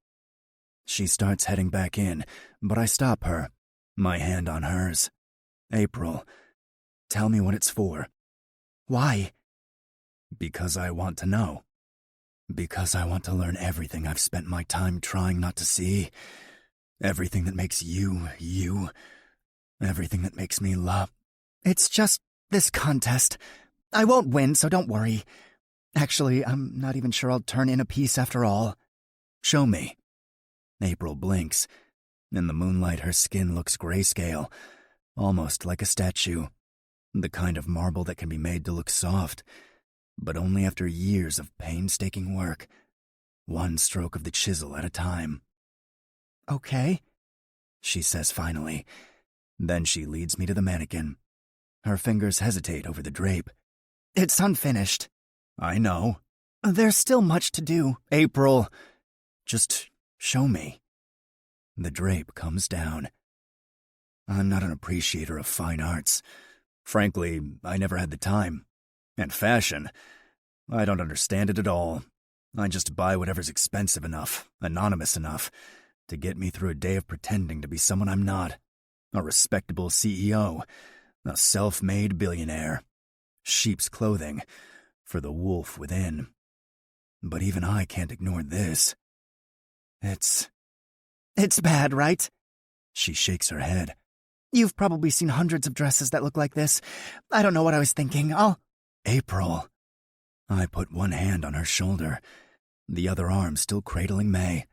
She starts heading back in, but I stop her, my hand on hers. April, tell me what it's for. Why? Because I want to know. Because I want to learn everything I've spent my time trying not to see. Everything that makes you, you. Everything that makes me love. It's just this contest. I won't win, so don't worry. Actually, I'm not even sure I'll turn in a piece after all. Show me. April blinks. In the moonlight, her skin looks grayscale, almost like a statue. The kind of marble that can be made to look soft, but only after years of painstaking work, one stroke of the chisel at a time. Okay, she says finally. Then she leads me to the mannequin. Her fingers hesitate over the drape. It's unfinished. I know. There's still much to do. April, just show me. The drape comes down. I'm not an appreciator of fine arts. Frankly, I never had the time. And fashion, I don't understand it at all. I just buy whatever's expensive enough, anonymous enough, to get me through a day of pretending to be someone I'm not. A respectable CEO, a self-made billionaire. Sheep's clothing, for the wolf within. But even I can't ignore this. It's bad, right? She shakes her head. You've probably seen hundreds of dresses that look like this. I don't know what I was thinking. April. I put one hand on her shoulder, the other arm still cradling May.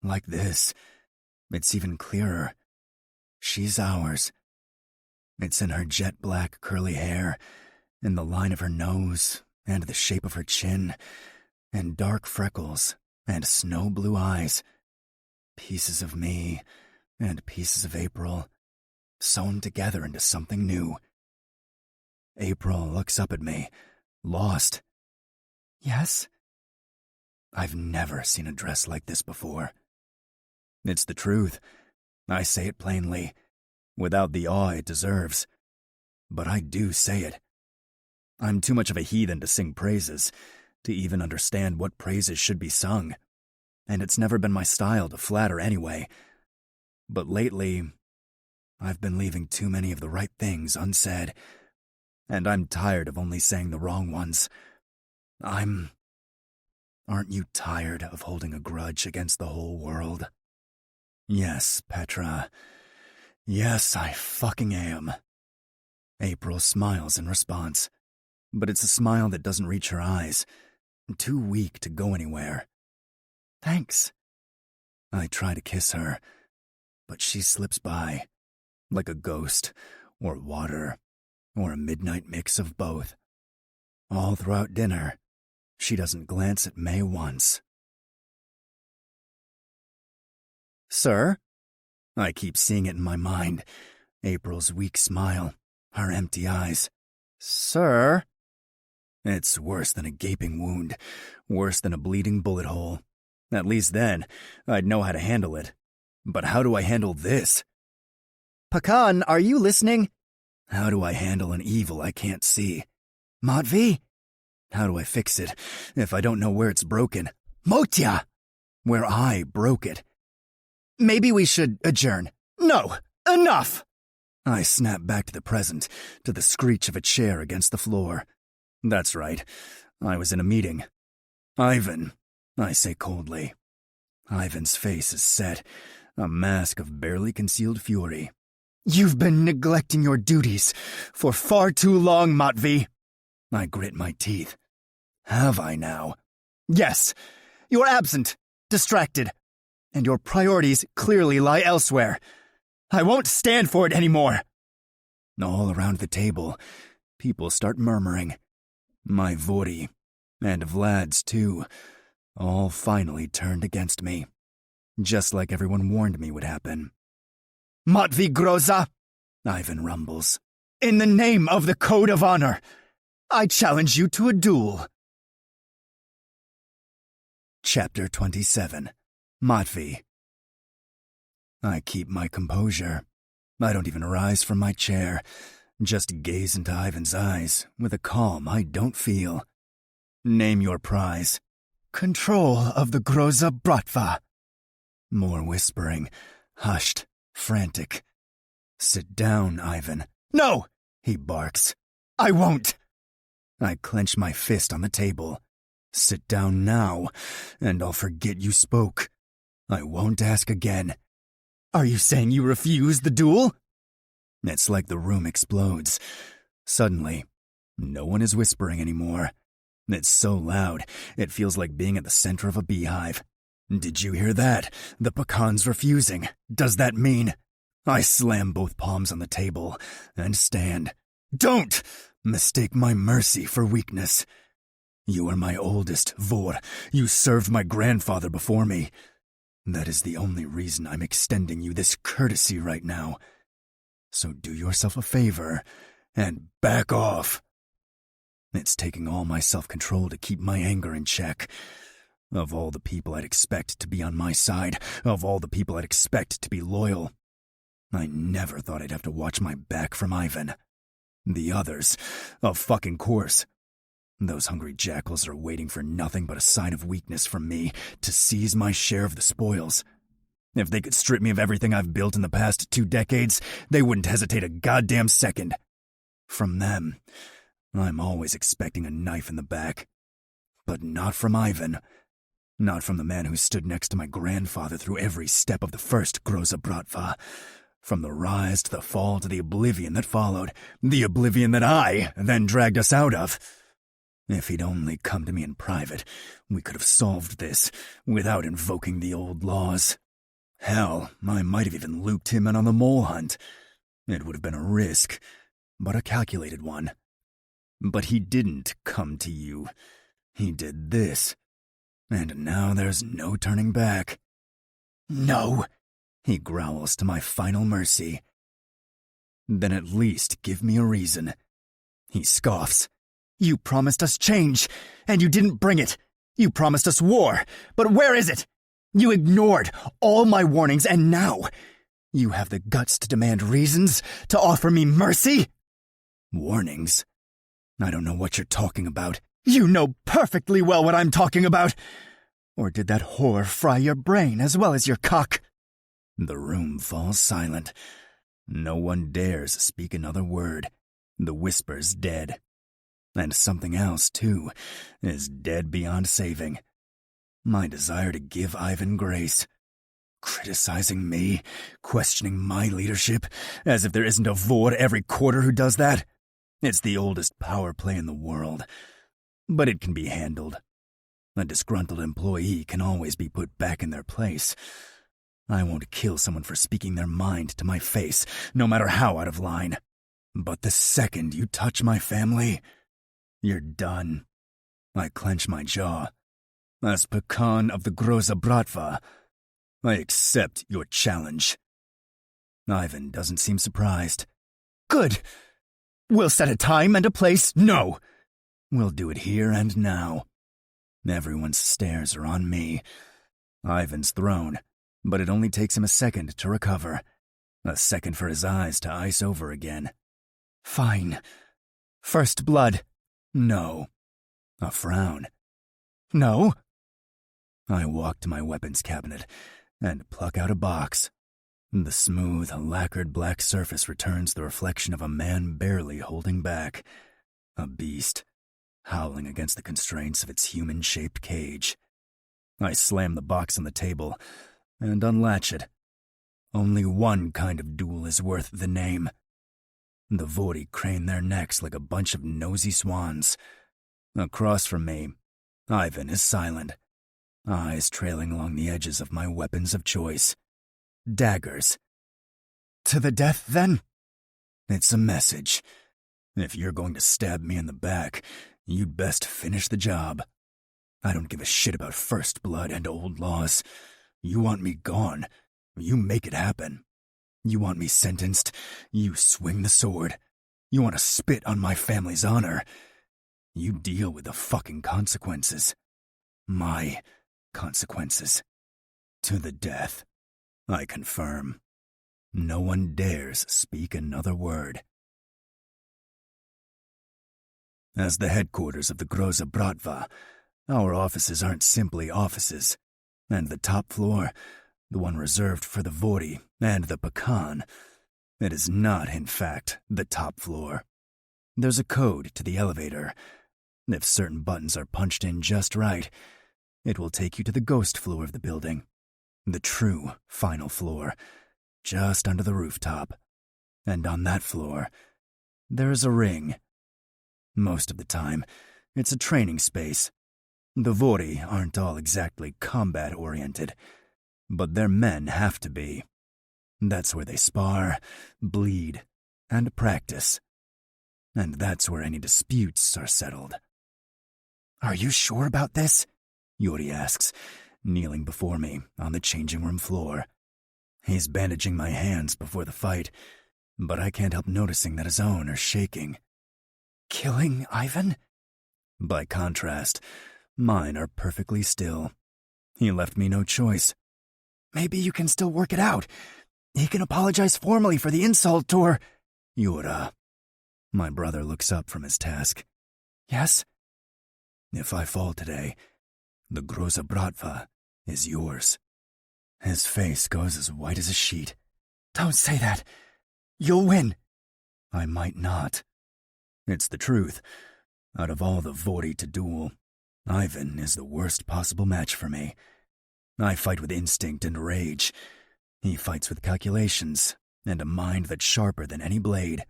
Like this. It's even clearer. She's ours. It's in her jet-black curly hair, in the line of her nose, and the shape of her chin, and dark freckles, and snow-blue eyes. Pieces of me, and pieces of April, sewn together into something new. April looks up at me, lost. Yes? I've never seen a dress like this before. It's the truth. I say it plainly, without the awe it deserves. But I do say it. I'm too much of a heathen to sing praises, to even understand what praises should be sung, and it's never been my style to flatter anyway. But lately, I've been leaving too many of the right things unsaid, and I'm tired of only saying the wrong ones. Aren't you tired of holding a grudge against the whole world? Yes, Petra. Yes, I fucking am. April smiles in response, but it's a smile that doesn't reach her eyes. Too weak to go anywhere. Thanks. I try to kiss her, but she slips by, like a ghost, or water, or a midnight mix of both. All throughout dinner, she doesn't glance at May once. Sir? I keep seeing it in my mind. April's weak smile, her empty eyes. Sir? It's worse than a gaping wound, worse than a bleeding bullet hole. At least then, I'd know how to handle it. But how do I handle this? Pakan, are you listening? How do I handle an evil I can't see? Matvey? How do I fix it if I don't know where it's broken? Motya! Where I broke it. Maybe we should adjourn. No! Enough! I snap back to the present, to the screech of a chair against the floor. That's right. I was in a meeting. Ivan, I say coldly. Ivan's face is set, a mask of barely concealed fury. You've been neglecting your duties for far too long, Matvey. I grit my teeth. Have I now? Yes. You're absent, distracted, and your priorities clearly lie elsewhere. I won't stand for it anymore. All around the table, people start murmuring. My Vori, and Vlad's too, all finally turned against me, just like everyone warned me would happen. Matvey Groza, Ivan rumbles. In the name of the Code of Honor, I challenge you to a duel. Chapter 27. Matvey. I keep my composure. I don't even rise from my chair, just gaze into Ivan's eyes with a calm I don't feel. Name your prize. Control of the Groza Bratva. More whispering, hushed, frantic. Sit down, Ivan. No, he barks. I won't. I clench my fist on the table. Sit down now, and I'll forget you spoke. I won't ask again. Are you saying you refuse the duel? It's like the room explodes. Suddenly, no one is whispering anymore. It's so loud, it feels like being at the center of a beehive. Did you hear that? The pecan's refusing. Does that mean? I slam both palms on the table and stand. Don't mistake my mercy for weakness. You are my oldest, Vor. You served my grandfather before me. That is the only reason I'm extending you this courtesy right now. So do yourself a favor and back off. It's taking all my self-control to keep my anger in check. Of all the people I'd expect to be on my side, of all the people I'd expect to be loyal, I never thought I'd have to watch my back from Ivan. The others, of fucking course. Those hungry jackals are waiting for nothing but a sign of weakness from me to seize my share of the spoils. If they could strip me of everything I've built in the past 2 decades, they wouldn't hesitate a goddamn second. From them, I'm always expecting a knife in the back. But not from Ivan. Not from the man who stood next to my grandfather through every step of the first Groza Bratva. From the rise to the fall to the oblivion that followed. The oblivion that I then dragged us out of. If he'd only come to me in private, we could have solved this without invoking the old laws. Hell, I might have even looped him in on the mole hunt. It would have been a risk, but a calculated one. But he didn't come to you. He did this. And now there's no turning back. No, he growls to my final mercy. Then at least give me a reason. He scoffs. You promised us change, and you didn't bring it. You promised us war, but where is it? You ignored all my warnings, and now you have the guts to demand reasons, to offer me mercy? Warnings? I don't know what you're talking about. You know perfectly well what I'm talking about. Or did that whore fry your brain as well as your cock? The room falls silent. No one dares speak another word. The whisper's dead. And something else, too, is dead beyond saving. My desire to give Ivan grace. Criticizing me, questioning my leadership, as if there isn't a Vord every quarter who does that. It's the oldest power play in the world. But it can be handled. A disgruntled employee can always be put back in their place. I won't kill someone for speaking their mind to my face, no matter how out of line. But the second you touch my family, you're done. I clench my jaw. As pecan of the Groza Bratva, I accept your challenge. Ivan doesn't seem surprised. Good. We'll set a time and a place. No! We'll do it here and now. Everyone's stares are on me. Ivan's thrown, but it only takes him a second to recover. A second for his eyes to ice over again. Fine. First blood. No. A frown. No. I walk to my weapons cabinet and pluck out a box. The smooth, lacquered black surface returns the reflection of a man barely holding back. A beast, howling against the constraints of its human-shaped cage. I slam the box on the table and unlatch it. Only one kind of duel is worth the name. The Vorti crane their necks like a bunch of nosy swans. Across from me, Ivan is silent, eyes trailing along the edges of my weapons of choice. Daggers. To the death, then? It's a message. If you're going to stab me in the back, you'd best finish the job. I don't give a shit about first blood and old laws. You want me gone, you make it happen. You want me sentenced, you swing the sword. You want to spit on my family's honor, you deal with the fucking consequences. My consequences. To the death. I confirm. No one dares speak another word. As the headquarters of the Groza Bratva, our offices aren't simply offices, and the top floor, the one reserved for the Vorti and the Pecan, it is not, in fact, the top floor. There's a code to the elevator. If certain buttons are punched in just right, it will take you to the ghost floor of the building, the true final floor, just under the rooftop. And on that floor, there is a ring. Most of the time, it's a training space. The Vorti aren't all exactly combat-oriented, but their men have to be. That's where they spar, bleed, and practice. And that's where any disputes are settled. Are you sure about this? Yuri asks, kneeling before me on the changing room floor. He's bandaging my hands before the fight, but I can't help noticing that his own are shaking. Killing Ivan? By contrast, mine are perfectly still. He left me no choice. Maybe you can still work it out. He can apologize formally for the insult, or... Yura. My brother looks up from his task. Yes? If I fall today, the Groza Bratva is yours. His face goes as white as a sheet. Don't say that. You'll win. I might not. It's the truth. Out of all the Vorti to duel, Ivan is the worst possible match for me. I fight with instinct and rage. He fights with calculations and a mind that's sharper than any blade.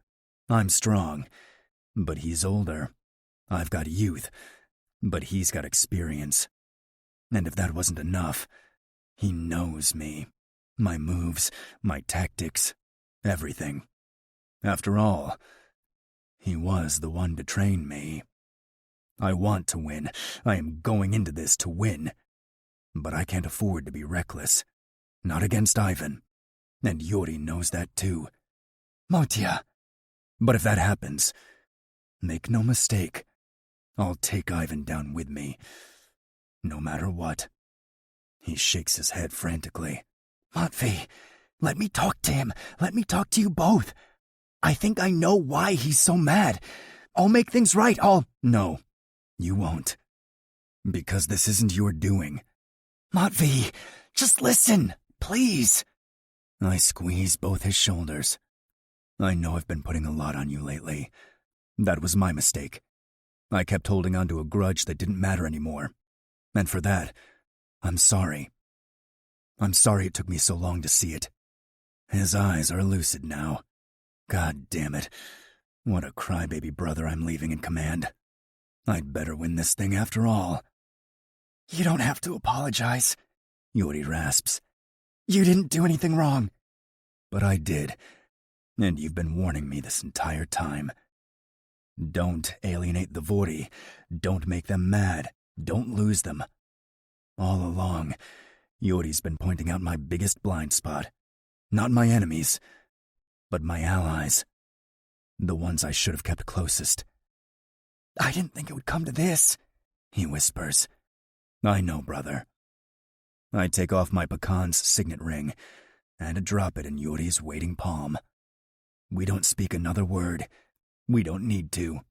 I'm strong, but he's older. I've got youth, but he's got experience. And if that wasn't enough, he knows me. My moves, my tactics, everything. After all, he was the one to train me. I want to win. I am going into this to win. But I can't afford to be reckless. Not against Ivan. And Yuri knows that too. Motia. But if that happens, make no mistake, I'll take Ivan down with me. No matter what. He shakes his head frantically. Matvey, let me talk to him. Let me talk to you both. I think I know why he's so mad. I'll make things right. No. You won't. Because this isn't your doing. Matvey, just listen, please. I squeeze both his shoulders. I know I've been putting a lot on you lately. That was my mistake. I kept holding on to a grudge that didn't matter anymore. And for that, I'm sorry. I'm sorry it took me so long to see it. His eyes are lucid now. God damn it. What a crybaby brother I'm leaving in command. I'd better win this thing after all. You don't have to apologize, Yuri rasps. You didn't do anything wrong. But I did. And you've been warning me this entire time. Don't alienate the Vori. Don't make them mad. Don't lose them. All along, Yuri's been pointing out my biggest blind spot. Not my enemies, but my allies. The ones I should have kept closest. I didn't think it would come to this, he whispers. I know, brother. I take off my pecan's signet ring and drop it in Yuri's waiting palm. We don't speak another word. We don't need to.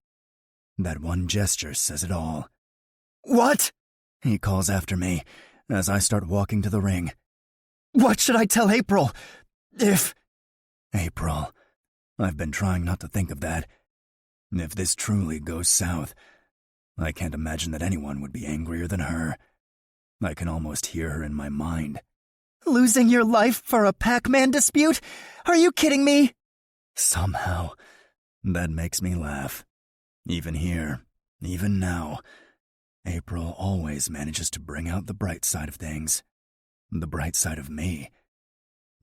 That one gesture says it all. What? He calls after me as I start walking to the ring. What should I tell April? April. I've been trying not to think of that. If this truly goes south, I can't imagine that anyone would be angrier than her. I can almost hear her in my mind. Losing your life for a Pac-Man dispute? Are you kidding me? Somehow, that makes me laugh. Even here, even now, April always manages to bring out the bright side of things. The bright side of me.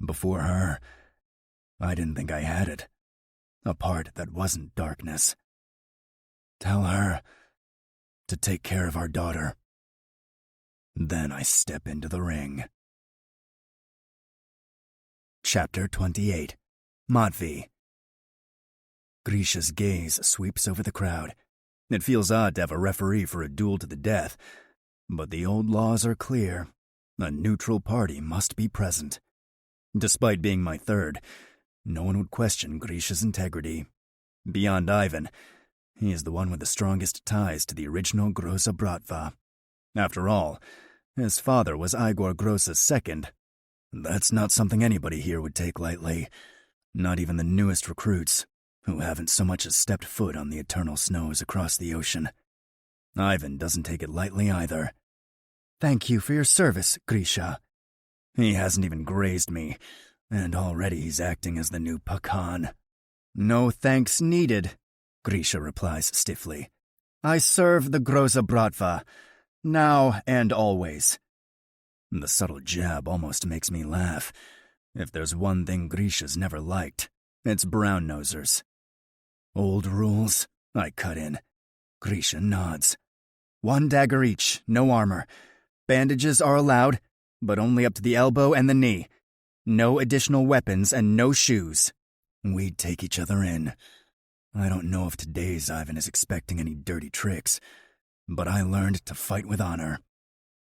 Before her, I didn't think I had it. A part that wasn't darkness. Tell her to take care of our daughter. Then I step into the ring. Chapter 28. Matvey. Grisha's gaze sweeps over the crowd. It feels odd to have a referee for a duel to the death, but the old laws are clear. A neutral party must be present. Despite being my third, no one would question Grisha's integrity. Beyond Ivan, he is the one with the strongest ties to the original Groza Bratva. After all, his father was Igor Groza's second. That's not something anybody here would take lightly. Not even the newest recruits, who haven't so much as stepped foot on the eternal snows across the ocean. Ivan doesn't take it lightly either. Thank you for your service, Grisha. He hasn't even grazed me, and already he's acting as the new Pakan. No thanks needed, Grisha replies stiffly. I serve the Groza Bratva, now and always. The subtle jab almost makes me laugh. If there's one thing Grisha's never liked, it's brown-nosers. Old rules, I cut in. Grisha nods. 1 dagger each, no armor. Bandages are allowed, but only up to the elbow and the knee. No additional weapons and no shoes. We'd take each other in. I don't know if today's Ivan is expecting any dirty tricks, but I learned to fight with honor.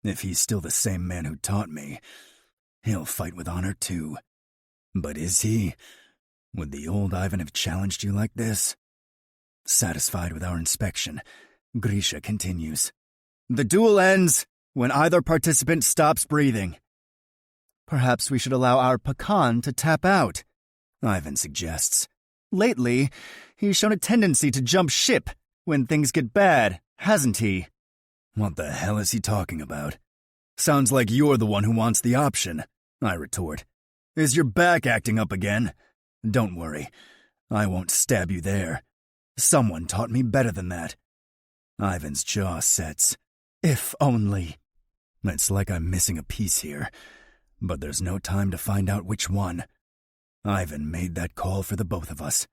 If he's still the same man who taught me, he'll fight with honor too. But is he? Would the old Ivan have challenged you like this? Satisfied with our inspection, Grisha continues. The duel ends when either participant stops breathing. Perhaps we should allow our Pakan to tap out, Ivan suggests. Lately, he's shown a tendency to jump ship when things get bad, hasn't he? What the hell is he talking about? Sounds like you're the one who wants the option, I retort. Is your back acting up again? Don't worry, I won't stab you there. Someone taught me better than that. Ivan's jaw sets. If only. It's like I'm missing a piece here, but there's no time to find out which one. Ivan made that call for the both of us.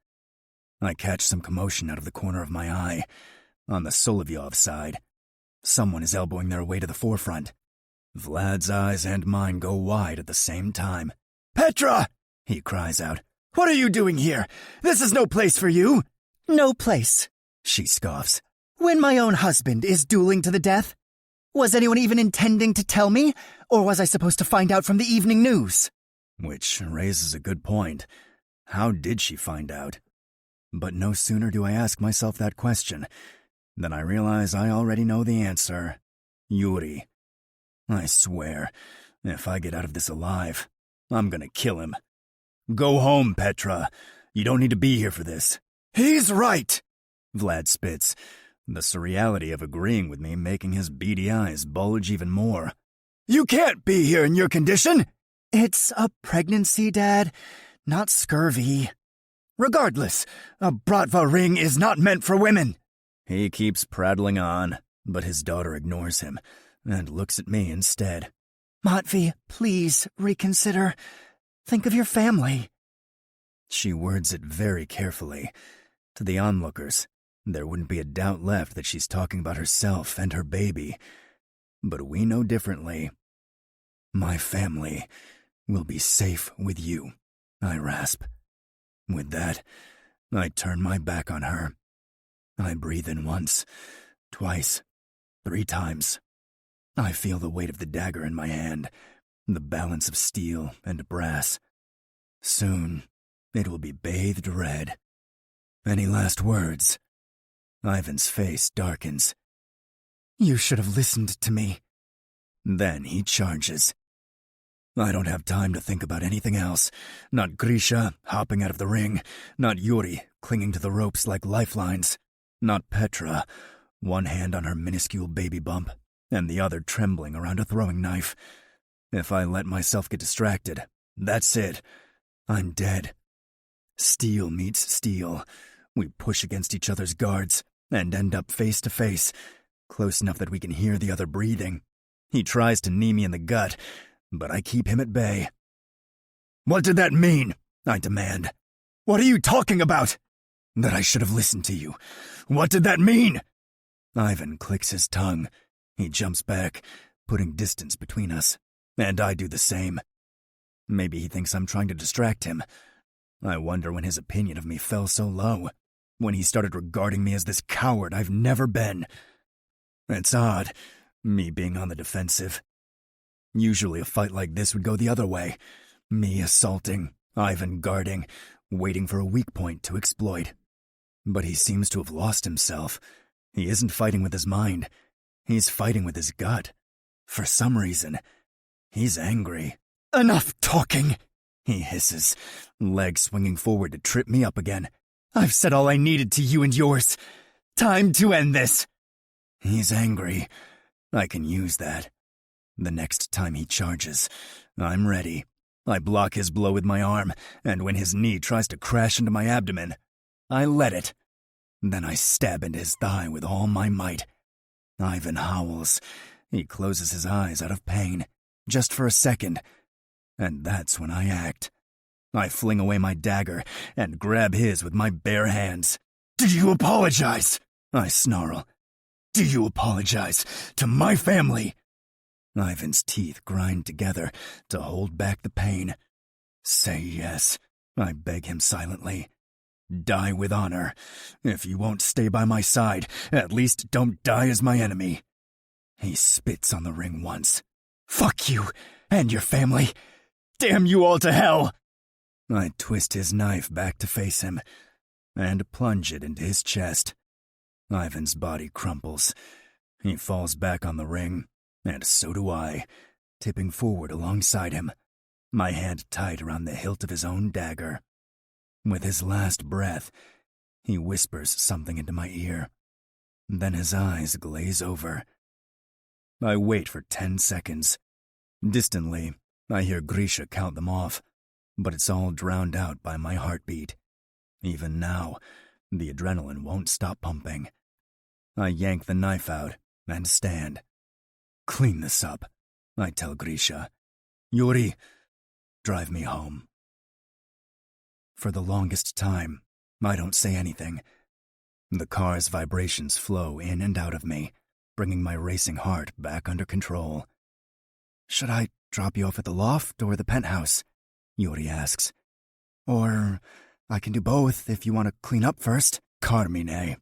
I catch some commotion out of the corner of my eye, on the Solovyov side. Someone is elbowing their way to the forefront. Vlad's eyes and mine go wide at the same time. Petra! He cries out. What are you doing here? This is no place for you! No place, she scoffs. When my own husband is dueling to the death? Was anyone even intending to tell me? Or was I supposed to find out from the evening news? Which raises a good point. How did she find out? But no sooner do I ask myself that question Then I realize I already know the answer. Yuri. I swear, if I get out of this alive, I'm gonna kill him. Go home, Petra. You don't need to be here for this. He's right! Vlad spits, the surreality of agreeing with me making his beady eyes bulge even more. You can't be here in your condition! It's a pregnancy, Dad, not scurvy. Regardless, a Bratva ring is not meant for women. He keeps prattling on, but his daughter ignores him and looks at me instead. Matvey, please reconsider. Think of your family. She words it very carefully. To the onlookers, there wouldn't be a doubt left that she's talking about herself and her baby. But we know differently. My family will be safe with you, I rasp. With that, I turn my back on her. I breathe in once, twice, 3 times. I feel the weight of the dagger in my hand, the balance of steel and brass. Soon, it will be bathed red. Any last words? Ivan's face darkens. You should have listened to me. Then he charges. I don't have time to think about anything else. Not Grisha hopping out of the ring, not Yuri clinging to the ropes like lifelines, not Petra, one hand on her minuscule baby bump, and the other trembling around a throwing knife. If I let myself get distracted, that's it. I'm dead. Steel meets steel. We push against each other's guards and end up face to face, close enough that we can hear the other breathing. He tries to knee me in the gut, but I keep him at bay. What did that mean? I demand. What are you talking about? That I should have listened to you. What did that mean? Ivan clicks his tongue. He jumps back, putting distance between us, and I do the same. Maybe he thinks I'm trying to distract him. I wonder when his opinion of me fell so low, when he started regarding me as this coward I've never been. It's odd, me being on the defensive. Usually a fight like this would go the other way. Me assaulting, Ivan guarding, waiting for a weak point to exploit. But he seems to have lost himself. He isn't fighting with his mind. He's fighting with his gut. For some reason, he's angry. Enough talking, he hisses, legs swinging forward to trip me up again. I've said all I needed to you and yours. Time to end this. He's angry. I can use that. The next time he charges, I'm ready. I block his blow with my arm, and when his knee tries to crash into my abdomen, I let it. Then I stab into his thigh with all my might. Ivan howls. He closes his eyes out of pain, just for a second. And that's when I act. I fling away my dagger and grab his with my bare hands. Do you apologize? I snarl. Do you apologize to my family? Ivan's teeth grind together to hold back the pain. Say yes, I beg him silently. Die with honor. If you won't stay by my side, at least don't die as my enemy. He spits on the ring once. Fuck you and your family. Damn you all to hell. I twist his knife back to face him and plunge it into his chest. Ivan's body crumples. He falls back on the ring, and so do I, tipping forward alongside him, my hand tight around the hilt of his own dagger. With his last breath, he whispers something into my ear. Then his eyes glaze over. I wait for 10 seconds. Distantly, I hear Grisha count them off, but it's all drowned out by my heartbeat. Even now, the adrenaline won't stop pumping. I yank the knife out and stand. Clean this up, I tell Grisha. Yuri, drive me home. For the longest time, I don't say anything. The car's vibrations flow in and out of me, bringing my racing heart back under control. Should I drop you off at the loft or the penthouse? Yuri asks. Or I can do both if you want to clean up first. Carmine.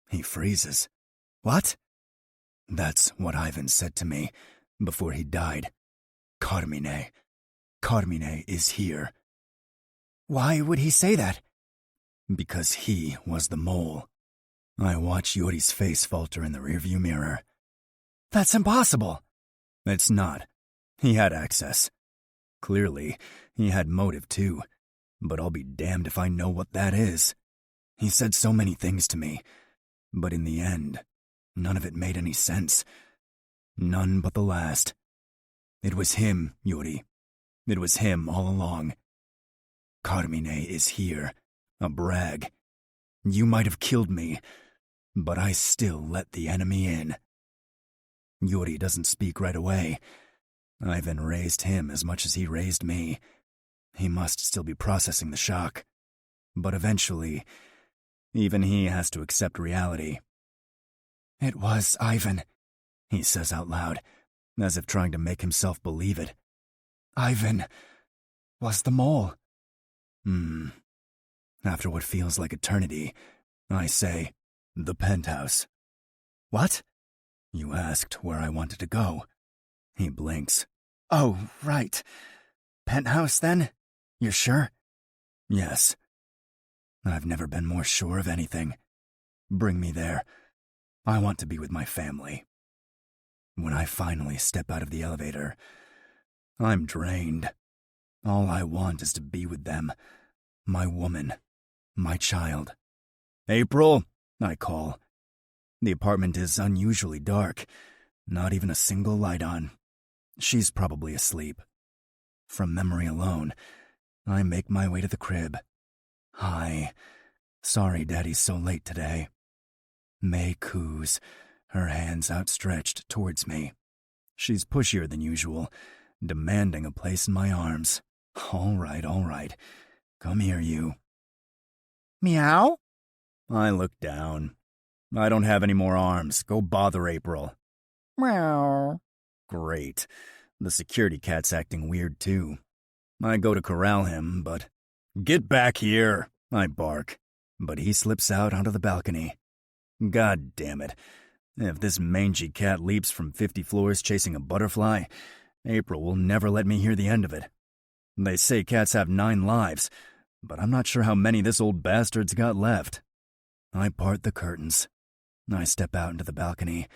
He freezes. What? That's what Ivan said to me before he died. Carmine. Carmine is here. Why would he say that? Because he was the mole. I watch Yuri's face falter in the rearview mirror. That's impossible. It's not. He had access. Clearly, he had motive too, but I'll be damned if I know what that is. He said so many things to me, but in the end, none of it made any sense. None but the last. It was him, Yuri. It was him all along. Carmine is here, a brag. You might have killed me, but I still let the enemy in. Yuri doesn't speak right away. Ivan raised him as much as he raised me. He must still be processing the shock. But eventually, even he has to accept reality. It was Ivan, he says out loud, as if trying to make himself believe it. Ivan was the mole. After what feels like eternity, I say, the penthouse. What? You asked where I wanted to go. He blinks. Oh, right. Penthouse, then? You're sure? Yes. I've never been more sure of anything. Bring me there. I want to be with my family. When I finally step out of the elevator, I'm drained. All I want is to be with them. My woman. My child. April, I call. The apartment is unusually dark. Not even a single light on. She's probably asleep. From memory alone, I make my way to the crib. Hi. Sorry Daddy's so late today. May coos, her hands outstretched towards me. She's pushier than usual, demanding a place in my arms. All right. Come here, you. Meow? I look down. I don't have any more arms. Go bother April. Meow. Great. The security cat's acting weird, too. I go to corral him, but... Get back here, I bark. But he slips out onto the balcony. God damn it. If this mangy cat leaps from 50 floors chasing a butterfly, April will never let me hear the end of it. They say cats have 9 lives, but I'm not sure how many this old bastard's got left. I part the curtains. I step out into the balcony,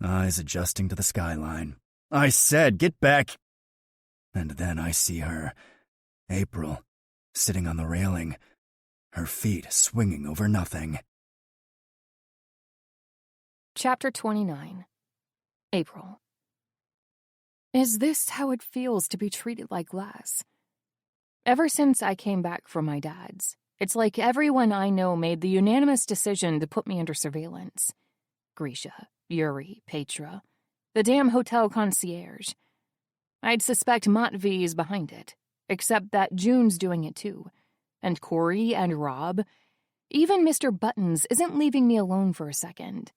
eyes adjusting to the skyline. I said, get back! And then I see her, April, sitting on the railing, her feet swinging over nothing. Chapter 29. April. Is this how it feels to be treated like glass? Ever since I came back from my dad's, it's like everyone I know made the unanimous decision to put me under surveillance. Grisha, Yuri, Petra, the damn hotel concierge. I'd suspect Matvey is behind it, except that June's doing it too. And Corey and Rob. Even Mr. Buttons isn't leaving me alone for a second.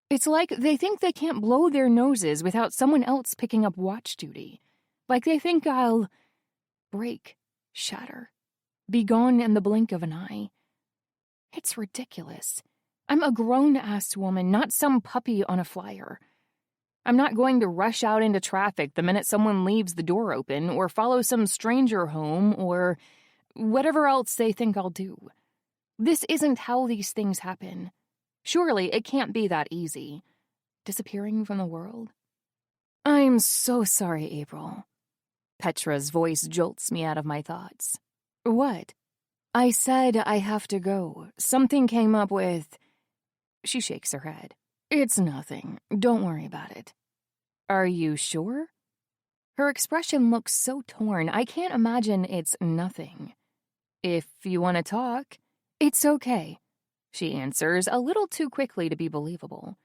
It's like they think they can't blow their noses without someone else picking up watch duty. Like they think I'll break, shatter, be gone in the blink of an eye. It's ridiculous. I'm a grown-ass woman, not some puppy on a flyer. I'm not going to rush out into traffic the minute someone leaves the door open or follow some stranger home or whatever else they think I'll do. This isn't how these things happen. Surely it can't be that easy. Disappearing from the world? I'm so sorry, April. Petra's voice jolts me out of my thoughts. What? I said I have to go. Something came up with... She shakes her head. It's nothing. Don't worry about it. Are you sure? Her expression looks so torn, I can't imagine it's nothing. If you want to talk, it's okay, she answers, a little too quickly to be believable.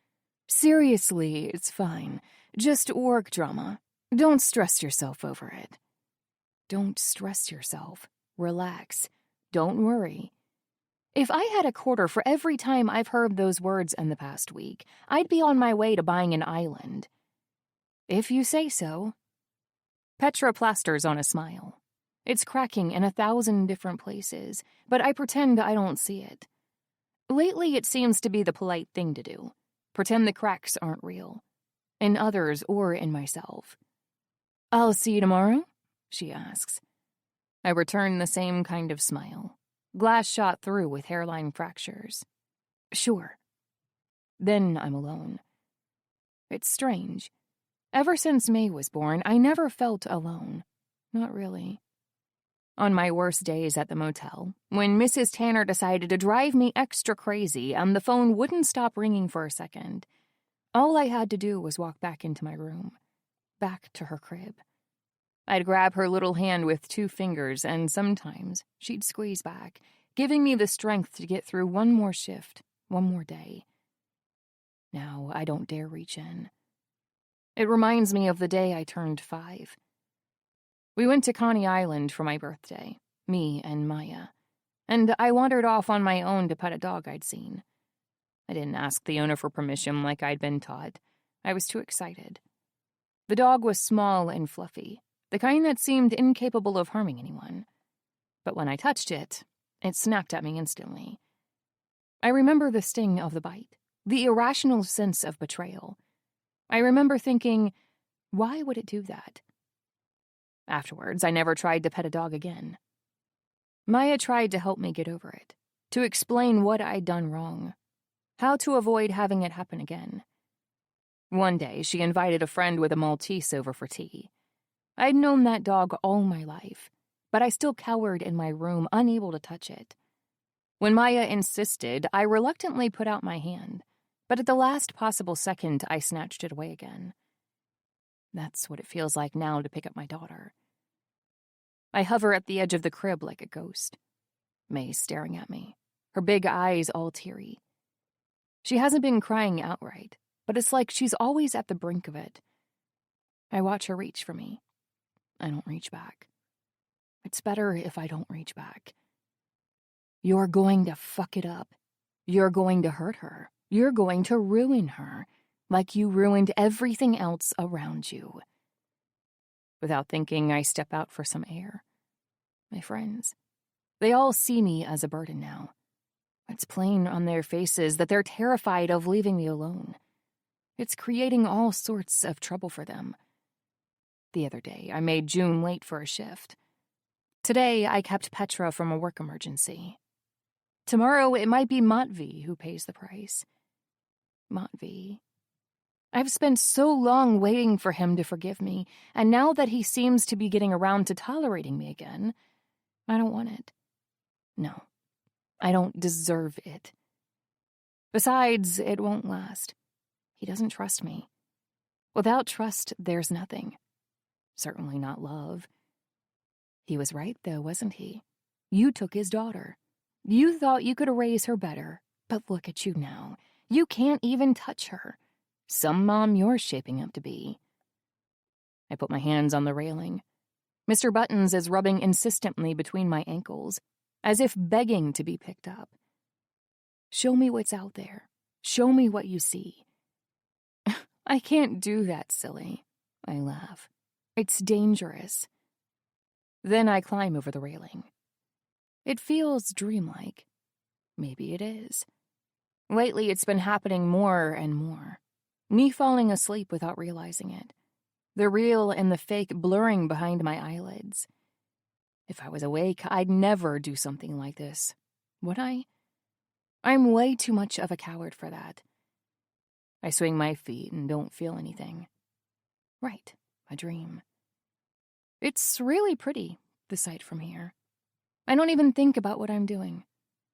Seriously, it's fine. Just work drama. Don't stress yourself over it. Don't stress yourself. Relax. Don't worry. If I had a quarter for every time I've heard those words in the past week, I'd be on my way to buying an island. If you say so. Petra plasters on a smile. It's cracking in 1,000 different places, but I pretend I don't see it. Lately, it seems to be the polite thing to do. Pretend the cracks aren't real. In others or in myself. I'll see you tomorrow? She asks. I return the same kind of smile. Glass shot through with hairline fractures. Sure, Then I'm alone. It's strange. Ever since May was born, I never felt alone. Not really. On my worst days at the motel, when Mrs. Tanner decided to drive me extra crazy and the phone wouldn't stop ringing for a second, all I had to do was walk back into my room, back to her crib. I'd grab her little hand with 2 fingers, and sometimes she'd squeeze back, giving me the strength to get through one more shift, one more day. Now I don't dare reach in. It reminds me of the day I turned 5. We went to Coney Island for my birthday, me and Maya, and I wandered off on my own to pet a dog I'd seen. I didn't ask the owner for permission like I'd been taught. I was too excited. The dog was small and fluffy, the kind that seemed incapable of harming anyone. But when I touched it, it snapped at me instantly. I remember the sting of the bite, the irrational sense of betrayal. I remember thinking, why would it do that? Afterwards, I never tried to pet a dog again. Maya tried to help me get over it, to explain what I'd done wrong, how to avoid having it happen again. One day, she invited a friend with a Maltese over for tea. I'd known that dog all my life, but I still cowered in my room, unable to touch it. When Maya insisted, I reluctantly put out my hand, but at the last possible second, I snatched it away again. That's what it feels like now to pick up my daughter. I hover at the edge of the crib like a ghost. May's staring at me, her big eyes all teary. She hasn't been crying outright, but it's like she's always at the brink of it. I watch her reach for me. I don't reach back. It's better if I don't reach back. You're going to fuck it up. You're going to hurt her. You're going to ruin her, like you ruined everything else around you. Without thinking, I step out for some air. My friends, they all see me as a burden now. It's plain on their faces that they're terrified of leaving me alone. It's creating all sorts of trouble for them. The other day, I made June late for a shift. Today, I kept Petra from a work emergency. Tomorrow, it might be Matvey who pays the price. Matvey. I've spent so long waiting for him to forgive me, and now that he seems to be getting around to tolerating me again, I don't want it. No, I don't deserve it. Besides, it won't last. He doesn't trust me. Without trust, there's nothing. Certainly not love. He was right, though, wasn't he? You took his daughter. You thought you could raise her better, but look at you now. You can't even touch her. Some mom you're shaping up to be. I put my hands on the railing. Mr. Buttons is rubbing insistently between my ankles, as if begging to be picked up. Show me what's out there. Show me what you see. I can't do that, silly. I laugh. It's dangerous. Then I climb over the railing. It feels dreamlike. Maybe it is. Lately, it's been happening more and more. Me falling asleep without realizing it. The real and the fake blurring behind my eyelids. If I was awake, I'd never do something like this. Would I? I'm way too much of a coward for that. I swing my feet and don't feel anything. Right, a dream. It's really pretty, the sight from here. I don't even think about what I'm doing.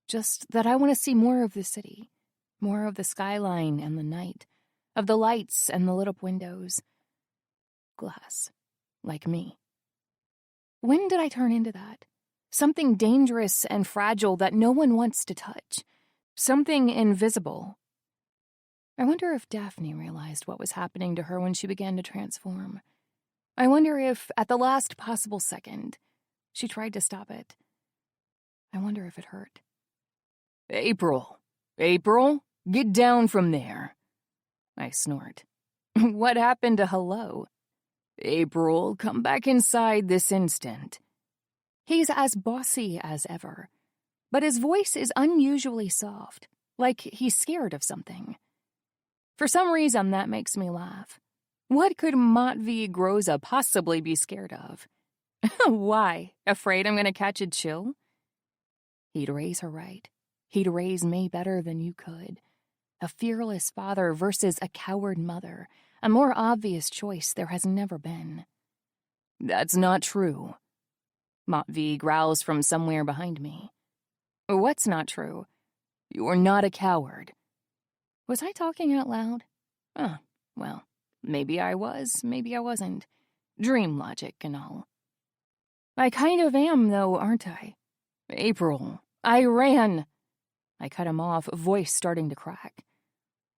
Just that I want to see more of the city. More of the skyline and the night. Of the lights and the lit-up windows. Glass. Like me. When did I turn into that? Something dangerous and fragile that no one wants to touch. Something invisible. I wonder if Daphne realized what was happening to her when she began to transform. I wonder if, at the last possible second, she tried to stop it. I wonder if it hurt. April, get down from there. I snort. What happened to hello? April, come back inside this instant. He's as bossy as ever, but his voice is unusually soft, like he's scared of something. For some reason, that makes me laugh. What could Matvey Groza possibly be scared of? Why? Afraid I'm going to catch a chill? He'd raise her right. He'd raise me better than you could. A fearless father versus a coward mother. A more obvious choice there has never been. That's not true. Matvey growls from somewhere behind me. What's not true? You're not a coward. Was I talking out loud? Oh, well, maybe I was, maybe I wasn't. Dream logic and all. I kind of am, though, aren't I? April, I ran. I cut him off, voice starting to crack.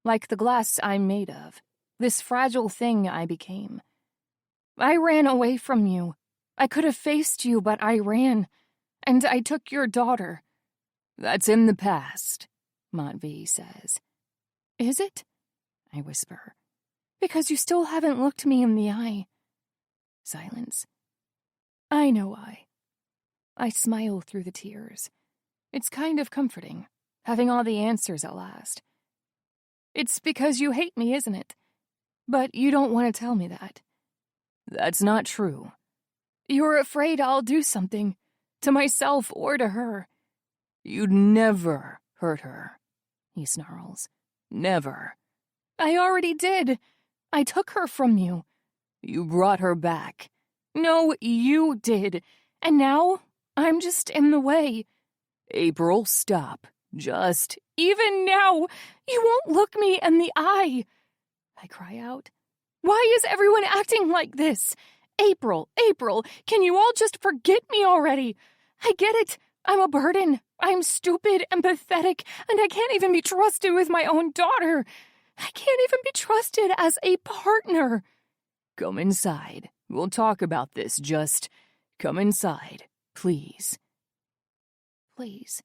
Like the glass I'm made of. This fragile thing I became. I ran away from you. I could have faced you, but I ran. And I took your daughter. That's in the past, Matvey says. Is it? I whisper. Because you still haven't looked me in the eye. Silence. I know why. I smile through the tears. It's kind of comforting, having all the answers at last. It's because you hate me, isn't it? But you don't want to tell me that. That's not true. You're afraid I'll do something, to myself or to her. You'd never hurt her, he snarls. Never. I already did. I took her from you. You brought her back. No, you did. And now I'm just in the way. April, stop. Just. Even now, you won't look me in the eye. I cry out. Why is everyone acting like this? April, can you all just forget me already? I get it. I'm a burden. I'm stupid and pathetic, and I can't even be trusted with my own daughter. I can't even be trusted as a partner. Come inside. We'll talk about this. Just come inside, please. Please.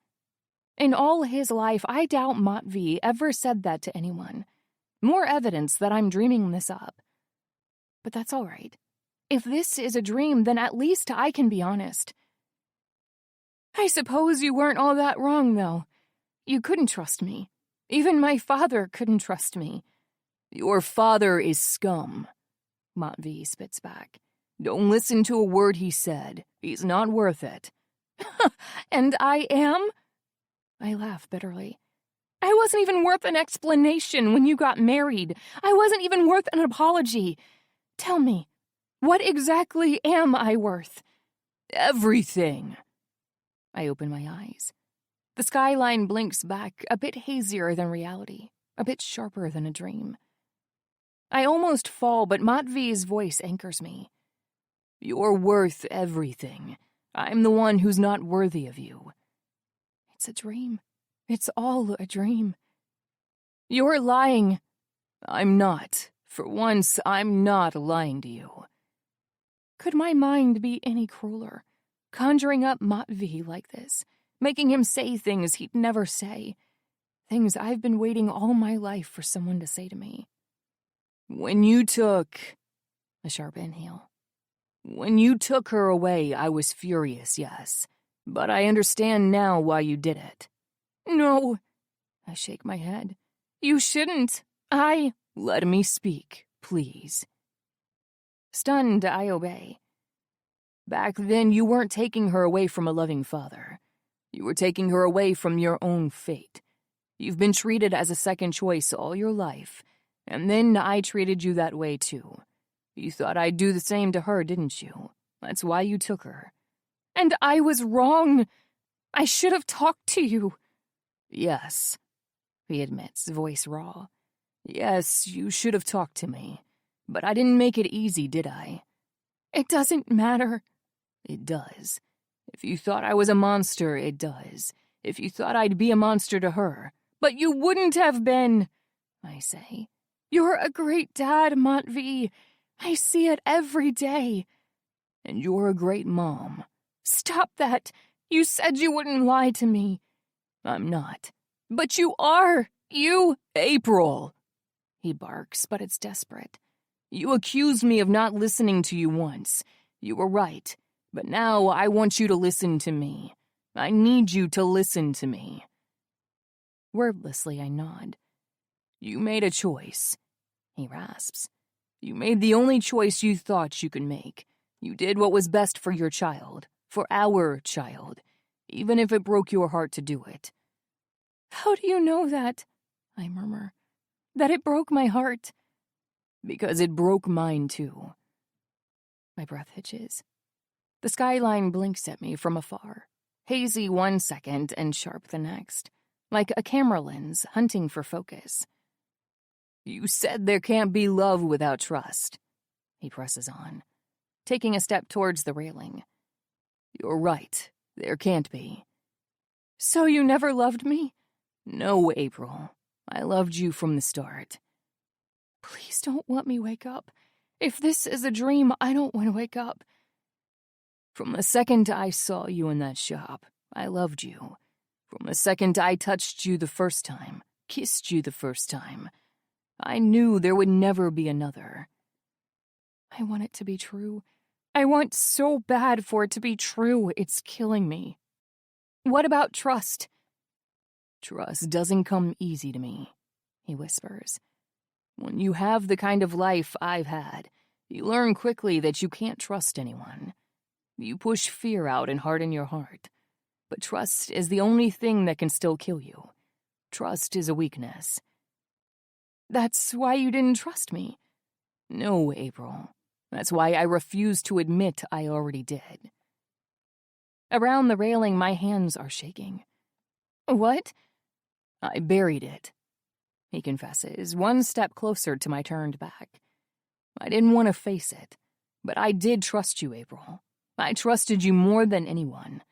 In all his life, I doubt Matvey ever said that to anyone. More evidence that I'm dreaming this up. But that's all right. If this is a dream, then at least I can be honest. I suppose you weren't all that wrong, though. You couldn't trust me. Even my father couldn't trust me. Your father is scum, Matvey spits back. Don't listen to a word he said. He's not worth it. And I am? I laugh bitterly. I wasn't even worth an explanation when you got married. I wasn't even worth an apology. Tell me, what exactly am I worth? Everything. I open my eyes. The skyline blinks back, a bit hazier than reality, a bit sharper than a dream. I almost fall, but Matvey's voice anchors me. You're worth everything. I'm the one who's not worthy of you. It's a dream. It's all a dream. You're lying. I'm not. For once, I'm not lying to you. Could my mind be any crueler? Conjuring up Matvey like this, making him say things he'd never say. Things I've been waiting all my life for someone to say to me. When you took... A sharp inhale. When you took her away, I was furious, yes. But I understand now why you did it. No. I shake my head. You shouldn't. Let me speak, please. Stunned, I obey. Back then, you weren't taking her away from a loving father. You were taking her away from your own fate. You've been treated as a second choice all your life, and then I treated you that way too. You thought I'd do the same to her, didn't you? That's why you took her. And I was wrong. I should have talked to you. Yes, he admits, voice raw. Yes, you should have talked to me. But I didn't make it easy, did I? It doesn't matter. It does. If you thought I was a monster, it does. If you thought I'd be a monster to her. But you wouldn't have been, I say. You're a great dad, Matvey. I see it every day. And you're a great mom. Stop that. You said you wouldn't lie to me. I'm not. But you are. You... April. He barks, but it's desperate. You accused me of not listening to you once. You were right. But now I want you to listen to me. I need you to listen to me. Wordlessly, I nod. You made a choice, he rasps. You made the only choice you thought you could make. You did what was best for your child, for our child, even if it broke your heart to do it. How do you know that? I murmur. That it broke my heart. Because it broke mine, too. My breath hitches. The skyline blinks at me from afar, hazy 1 second and sharp the next, like a camera lens hunting for focus. You said there can't be love without trust. He presses on, taking a step towards the railing. You're right, there can't be. So you never loved me? No, April. I loved you from the start. Please don't let me wake up. If this is a dream, I don't want to wake up. From the second I saw you in that shop, I loved you. From the second I touched you the first time, kissed you the first time, I knew there would never be another. I want it to be true. I want so bad for it to be true. It's killing me. What about trust? Trust doesn't come easy to me, he whispers. When you have the kind of life I've had, you learn quickly that you can't trust anyone. You push fear out and harden your heart. But trust is the only thing that can still kill you. Trust is a weakness. That's why you didn't trust me. No, April. That's why I refuse to admit I already did. Around the railing, my hands are shaking. What? I buried it, he confesses, 1 step closer to my turned back. I didn't want to face it, but I did trust you, April. I trusted you more than anyone.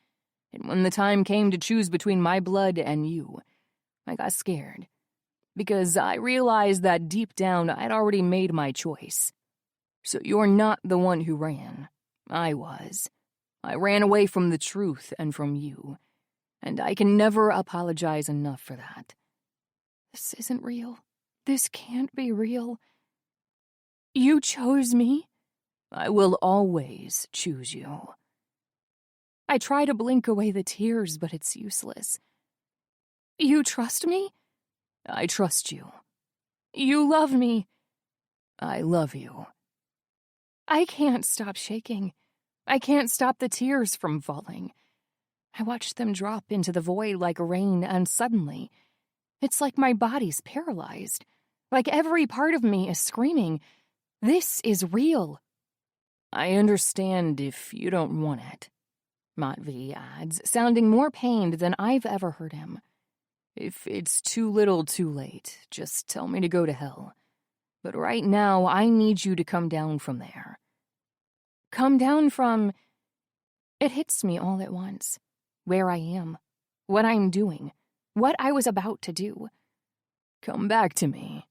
And when the time came to choose between my blood and you, I got scared. Because I realized that deep down I'd already made my choice. So you're not the one who ran. I was. I ran away from the truth and from you. And I can never apologize enough for that. This isn't real. This can't be real. You chose me? I will always choose you. I try to blink away the tears, but it's useless. You trust me? I trust you. You love me. I love you. I can't stop shaking. I can't stop the tears from falling. I watch them drop into the void like rain, and suddenly, it's like my body's paralyzed. Like every part of me is screaming, this is real. I understand if you don't want it, Matvey adds, sounding more pained than I've ever heard him. If it's too little too late, just tell me to go to hell. But right now, I need you to come down from there. Come down from... It hits me all at once. Where I am. What I'm doing. What I was about to do. Come back to me,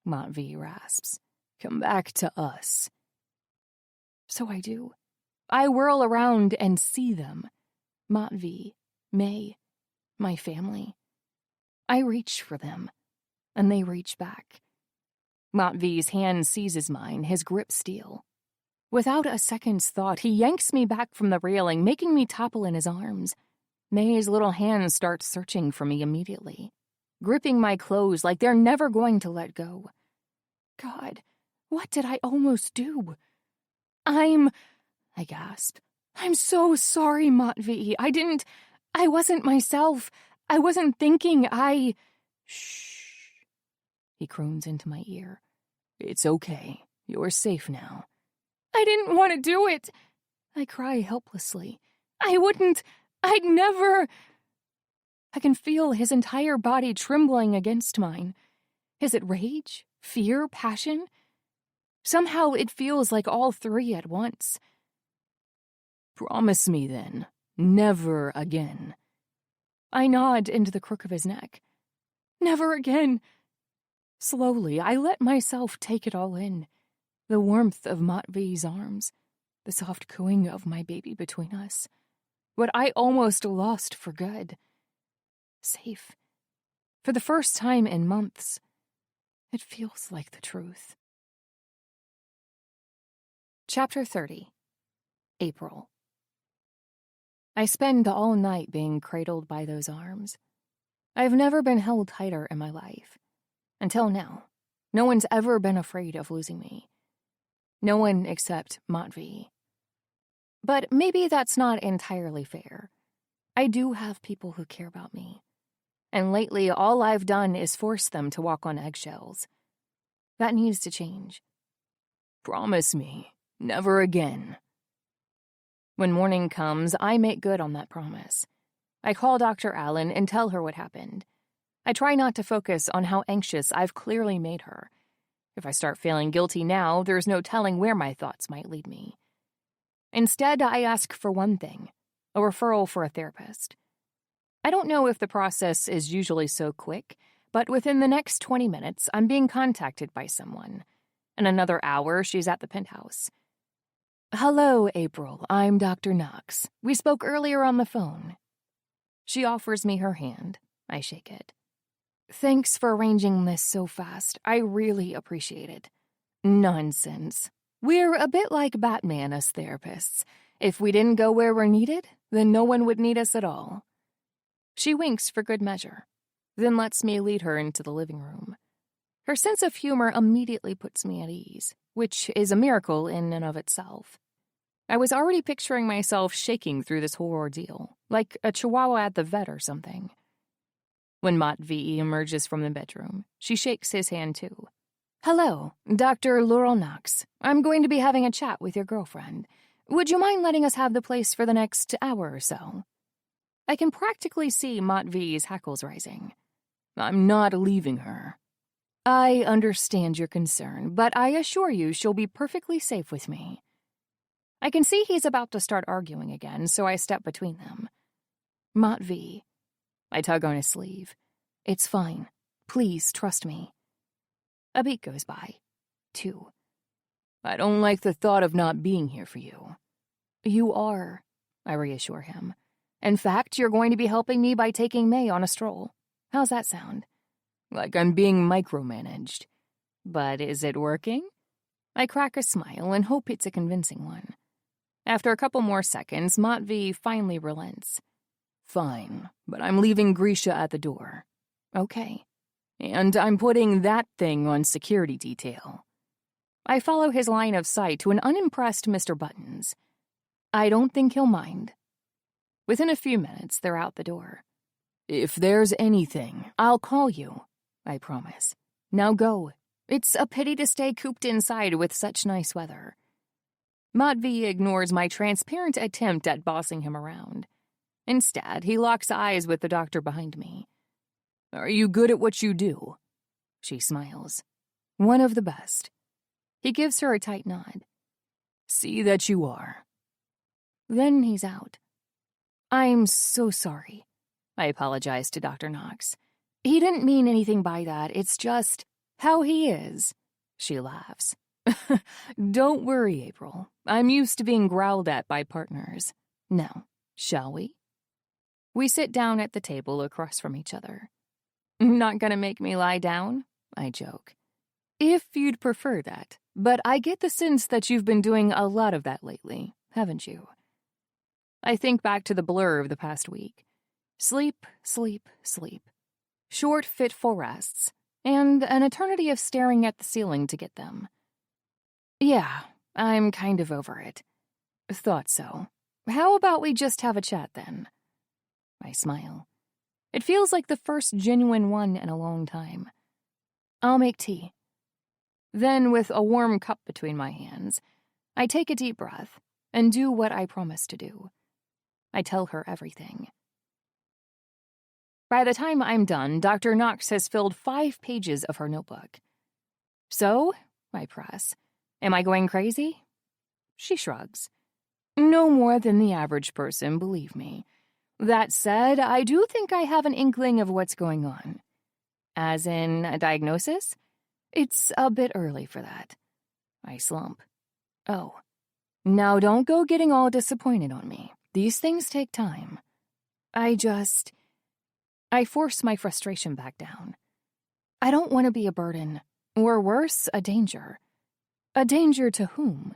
Matvey rasps. Come back to us. So I do. I whirl around and see them. Matvey, May, my family. I reach for them, and they reach back. Matvey's hand seizes mine, his grip steel. Without a second's thought, he yanks me back from the railing, making me topple in his arms. May's little hands start searching for me immediately, gripping my clothes like they're never going to let go. God, what did I almost do? I gasp. I'm so sorry, Matvey. I wasn't myself. I wasn't thinking. Shh. He croons into my ear. It's okay. You're safe now. I didn't want to do it. I cry helplessly. I'd never... I can feel his entire body trembling against mine. Is it rage? Fear? Passion? Somehow it feels like all three at once. Promise me then, never again. I nod into the crook of his neck. Never again. Slowly, I let myself take it all in. The warmth of Matvey's arms, the soft cooing of my baby between us. What I almost lost for good. Safe. For the first time in months, it feels like the truth. Chapter 30. April. I spend all night being cradled by those arms. I've never been held tighter in my life. Until now, no one's ever been afraid of losing me. No one except Matvey. But maybe that's not entirely fair. I do have people who care about me. and lately all I've done is force them to walk on eggshells. That needs to change. Promise me, never again. When morning comes, I make good on that promise. I call Dr. Allen and tell her what happened. I try not to focus on how anxious I've clearly made her. If I start feeling guilty now, there's no telling where my thoughts might lead me. Instead, I ask for one thing, a referral for a therapist. I don't know if the process is usually so quick, but within the next 20 minutes, I'm being contacted by someone. In another hour, she's at the penthouse. "Hello, April. I'm Dr. Knox. We spoke earlier on the phone." She offers me her hand. I shake it. "Thanks for arranging this so fast. I really appreciate it." "Nonsense. We're a bit like Batman, us therapists. If we didn't go where we're needed, then no one would need us at all." She winks for good measure, then lets me lead her into the living room. Her sense of humor immediately puts me at ease, which is a miracle in and of itself. I was already picturing myself shaking through this whole ordeal, like a chihuahua at the vet or something. When Matvey emerges from the bedroom, she shakes his hand too. "Hello, Dr. Laurel Knox. I'm going to be having a chat with your girlfriend. Would you mind letting us have the place for the next hour or so?" I can practically see Matvey's hackles rising. I'm not leaving her. "I understand your concern, but I assure you she'll be perfectly safe with me." I can see he's about to start arguing again, so I step between them. "Matvey." I tug on his sleeve. "It's fine. Please trust me." A beat goes by. 2. I don't like the thought of not being here for you. "You are," I reassure him. "In fact, you're going to be helping me by taking May on a stroll. How's that sound?" Like I'm being micromanaged. But is it working? I crack a smile and hope it's a convincing one. After a couple more seconds, Matvey finally relents. Fine, but I'm leaving Grisha at the door. Okay. And I'm putting that thing on security detail. I follow his line of sight to an unimpressed Mr. Buttons. I don't think he'll mind. Within a few minutes, they're out the door. If there's anything, I'll call you, I promise. Now go. It's a pity to stay cooped inside with such nice weather. Matvey ignores my transparent attempt at bossing him around. Instead, he locks eyes with the doctor behind me. Are you good at what you do? She smiles. One of the best. He gives her a tight nod. See that you are. Then he's out. I'm so sorry. I apologize to Dr. Knox. He didn't mean anything by that. It's just how he is. She laughs. Don't worry, April. I'm used to being growled at by partners. Now, shall we? We sit down at the table across from each other. Not gonna make me lie down? I joke. If you'd prefer that, but I get the sense that you've been doing a lot of that lately, haven't you? I think back to the blur of the past week. Sleep, sleep, sleep. Short, fitful rests, and an eternity of staring at the ceiling to get them. Yeah, I'm kind of over it. Thought so. How about we just have a chat then? I smile. It feels like the first genuine one in a long time. I'll make tea. Then, with a warm cup between my hands, I take a deep breath and do what I promised to do. I tell her everything. By the time I'm done, Dr. Knox has filled 5 pages of her notebook. So, I press, am I going crazy? She shrugs. No more than the average person, believe me. That said, I do think I have an inkling of what's going on. As in a diagnosis? It's a bit early for that. I slump. Oh. Now don't go getting all disappointed on me. These things take time. I force my frustration back down. I don't want to be a burden, or worse, a danger. A danger to whom?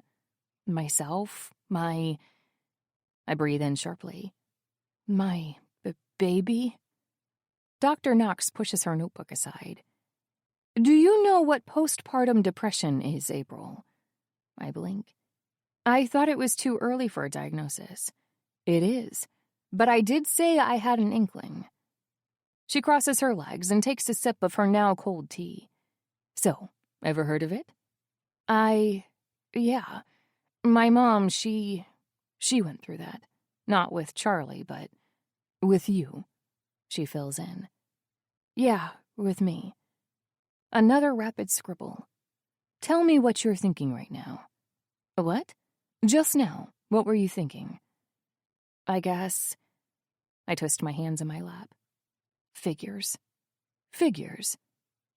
Myself? I breathe in sharply. My baby? Dr. Knox pushes her notebook aside. Do you know what postpartum depression is, April? I blink. I thought it was too early for a diagnosis. It is, but I did say I had an inkling. She crosses her legs and takes a sip of her now cold tea. So, ever heard of it? Yeah. My mom, she went through that. Not with Charlie, but with you. She fills in. Yeah, with me. Another rapid scribble. Tell me what you're thinking right now. What? Just now. What were you thinking? I guess. I twist my hands in my lap. Figures. Figures.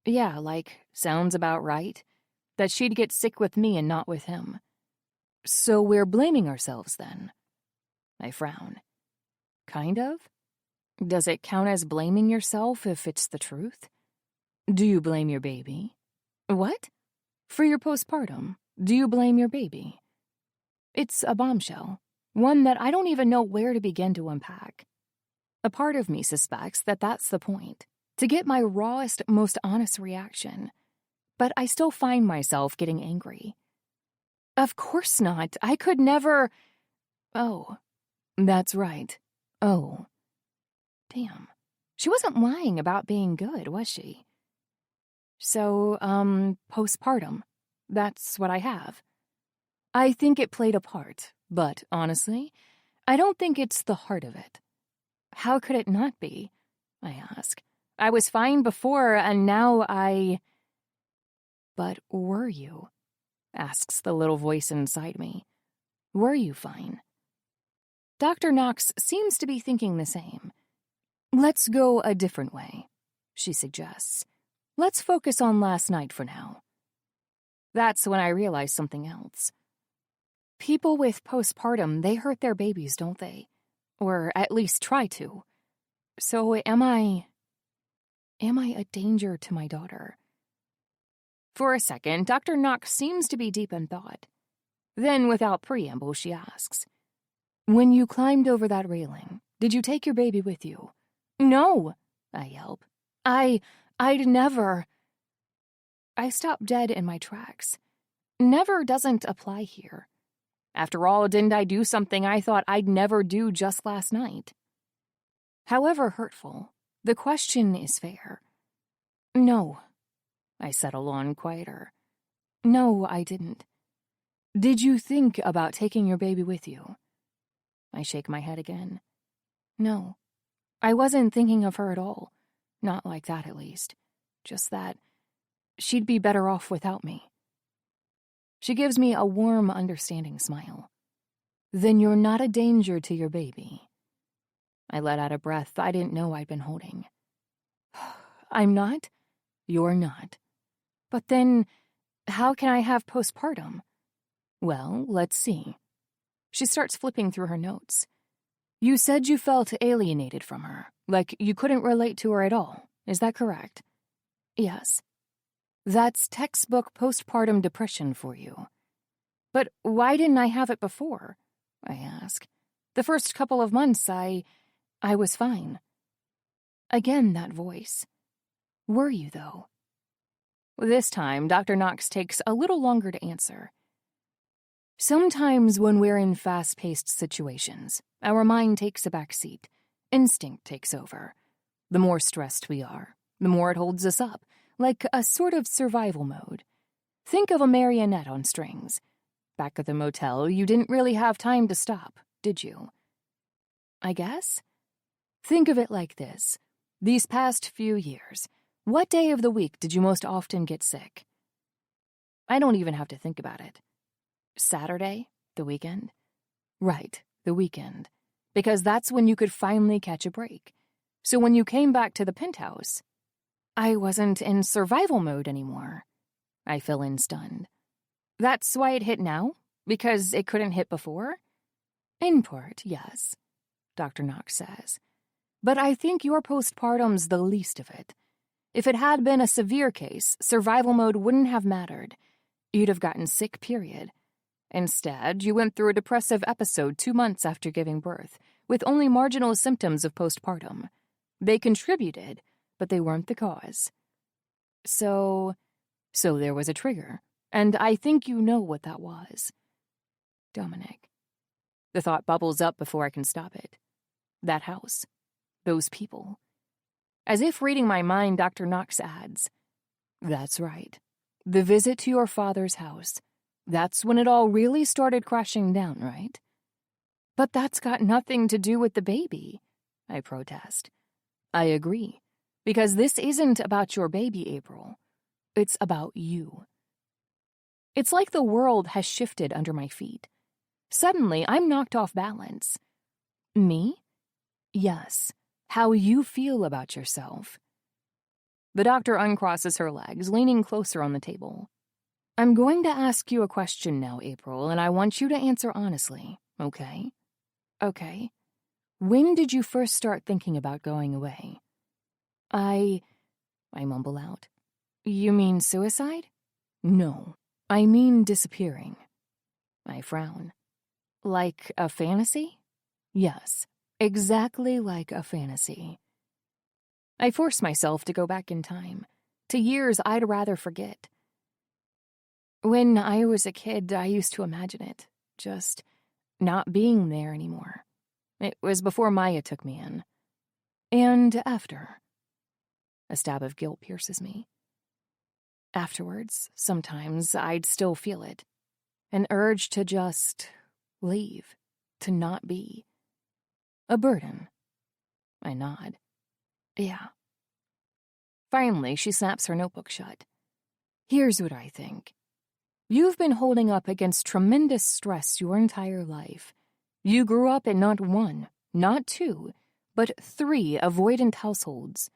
Yeah, like, sounds about right. That she'd get sick with me and not with him. So we're blaming ourselves then. I frown. Kind of? Does it count as blaming yourself if it's the truth? Do you blame your baby? What? For your postpartum, do you blame your baby? It's a bombshell, one that I don't even know where to begin to unpack. A part of me suspects that that's the point, to get my rawest, most honest reaction. But I still find myself getting angry. Of course not. I could never... Oh, that's right. Oh. Damn. She wasn't lying about being good, was she? So, postpartum. That's what I have. I think it played a part, but honestly, I don't think it's the heart of it. How could it not be? I ask. I was fine before, and now I... But were you? Asks the little voice inside me. Were you fine? Dr. Knox seems to be thinking the same. Let's go a different way, she suggests. Let's focus on last night for now. That's when I realize something else. People with postpartum, they hurt their babies, don't they? Or at least try to. So am I a danger to my daughter? For a second, Dr. Knox seems to be deep in thought. Then, without preamble, she asks, when you climbed over that railing, did you take your baby with you? No, I yelp. I'd never... I stop dead in my tracks. Never doesn't apply here. After all, didn't I do something I thought I'd never do just last night? However hurtful, the question is fair. No, I settle on quieter. No, I didn't. Did you think about taking your baby with you? I shake my head again. No, I wasn't thinking of her at all. Not like that, at least. Just that she'd be better off without me. She gives me a warm, understanding smile. Then you're not a danger to your baby. I let out a breath I didn't know I'd been holding. I'm not? You're not. But then, how can I have postpartum? Well, let's see. She starts flipping through her notes. You said you felt alienated from her, like you couldn't relate to her at all. Is that correct? Yes. That's textbook postpartum depression for you. But why didn't I have it before? I ask. The first couple of months, I was fine. Again, that voice. Were you, though? This time, Dr. Knox takes a little longer to answer. Sometimes when we're in fast-paced situations, our mind takes a back seat. Instinct takes over. The more stressed we are, the more it holds us up, like a sort of survival mode. Think of a marionette on strings. Back at the motel, you didn't really have time to stop, did you? I guess? Think of it like this. These past few years, what day of the week did you most often get sick? I don't even have to think about it. Saturday? The weekend? Right, the weekend. Because that's when you could finally catch a break. So when you came back to the penthouse, I wasn't in survival mode anymore. I fill in stunned. That's why it hit now? Because it couldn't hit before? In part, yes, Dr. Knox says. But I think your postpartum's the least of it. If it had been a severe case, survival mode wouldn't have mattered. You'd have gotten sick, period. Instead, you went through a depressive episode 2 months after giving birth, with only marginal symptoms of postpartum. They contributed, but they weren't the cause. So there was a trigger, and I think you know what that was. Dominic. The thought bubbles up before I can stop it. That house. Those people. As if reading my mind, Dr. Knox adds, "That's right. The visit to your father's house. That's when it all really started crashing down, right?" "But that's got nothing to do with the baby," I protest. "I agree, because this isn't about your baby, April. It's about you." It's like the world has shifted under my feet. Suddenly, I'm knocked off balance. Me? Yes. How you feel about yourself. The doctor uncrosses her legs, leaning closer on the table. "I'm going to ask you a question now, April, and I want you to answer honestly, okay?" "Okay. When did you first start thinking about going away?" I mumble out. "You mean suicide?" "No, I mean disappearing." I frown. "Like a fantasy?" "Yes, exactly like a fantasy." I force myself to go back in time, to years I'd rather forget. When I was a kid, I used to imagine it, just not being there anymore. It was before Maya took me in. And after. A stab of guilt pierces me. Afterwards, sometimes I'd still feel it. An urge to just leave, to not be. A burden. I nod. Yeah. Finally, she snaps her notebook shut. "Here's what I think. You've been holding up against tremendous stress your entire life. You grew up in not one, not two, but 3 avoidant households.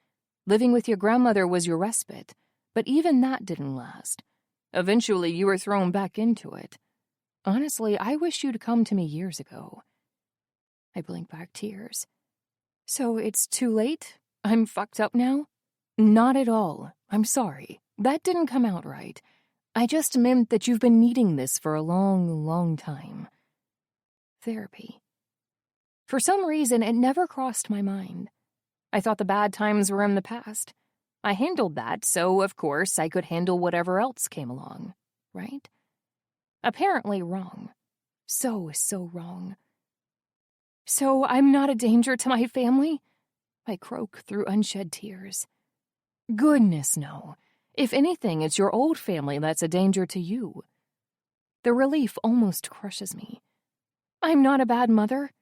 Living with your grandmother was your respite, but even that didn't last. Eventually, you were thrown back into it. Honestly, I wish you'd come to me years ago." I blink back tears. "So it's too late? I'm fucked up now?" "Not at all. I'm sorry. That didn't come out right. I just meant that you've been needing this for a long, long time." Therapy. For some reason, it never crossed my mind. I thought the bad times were in the past. I handled that, so of course I could handle whatever else came along, right? Apparently wrong. So wrong. "So I'm not a danger to my family?" I croak through unshed tears. "Goodness, no. If anything, it's your old family that's a danger to you." The relief almost crushes me. "I'm not a bad mother?"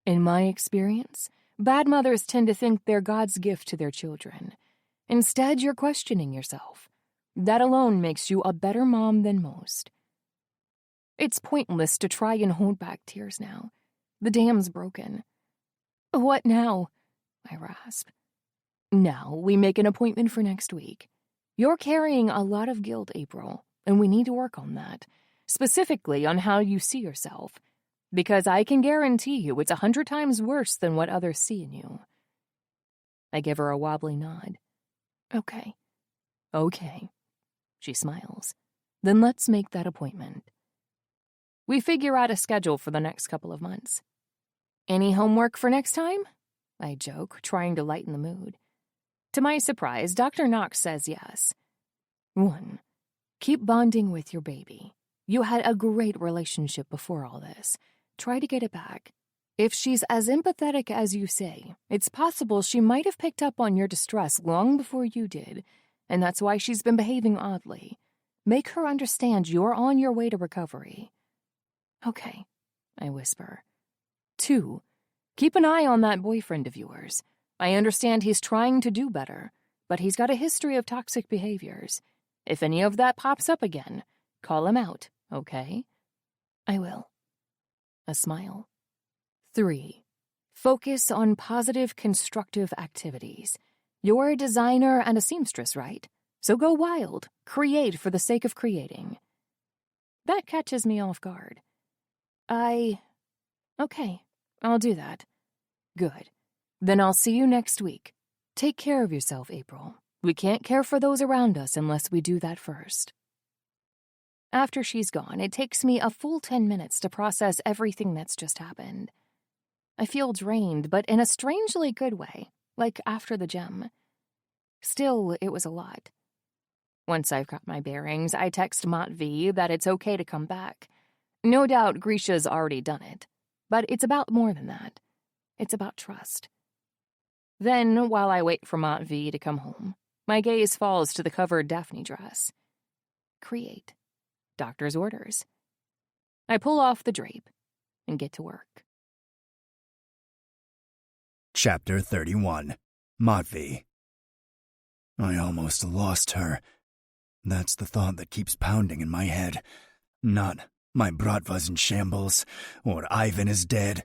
"In my experience, bad mothers tend to think they're God's gift to their children. Instead, you're questioning yourself. That alone makes you a better mom than most." It's pointless to try and hold back tears now. The dam's broken. "What now?" I rasp. "Now we make an appointment for next week. You're carrying a lot of guilt, April, and we need to work on that, specifically on how you see yourself, because I can guarantee you it's 100 times worse than what others see in you." I give her a wobbly nod. Okay. She smiles. "Then let's make that appointment." We figure out a schedule for the next couple of months. "Any homework for next time?" I joke, trying to lighten the mood. To my surprise, Dr. Knox says yes. 1. Keep bonding with your baby. You had a great relationship before all this. Try to get it back. If she's as empathetic as you say, it's possible she might have picked up on your distress long before you did, and that's why she's been behaving oddly. Make her understand you're on your way to recovery." "Okay," I whisper. 2. Keep an eye on that boyfriend of yours. I understand he's trying to do better, but he's got a history of toxic behaviors. If any of that pops up again, call him out, okay?" "I will." A smile. 3. Focus on positive, constructive activities. You're a designer and a seamstress, right? So go wild. Create for the sake of creating. That catches me off guard. Okay, I'll do that. Good. Then I'll see you next week. Take care of yourself, April. We can't care for those around us unless we do that first. After she's gone, it takes me a full 10 minutes to process everything that's just happened. I feel drained, but in a strangely good way, like after the gym. Still, it was a lot. Once I've got my bearings, I text Matvey that it's okay to come back. No doubt Grisha's already done it, but it's about more than that. It's about trust. Then, while I wait for Matvey to come home, my gaze falls to the covered Daphne dress. Create. Doctor's orders. I pull off the drape and get to work. Chapter 31. Matvey. I almost lost her. That's the thought that keeps pounding in my head. Not my bratva's in shambles, or Ivan is dead.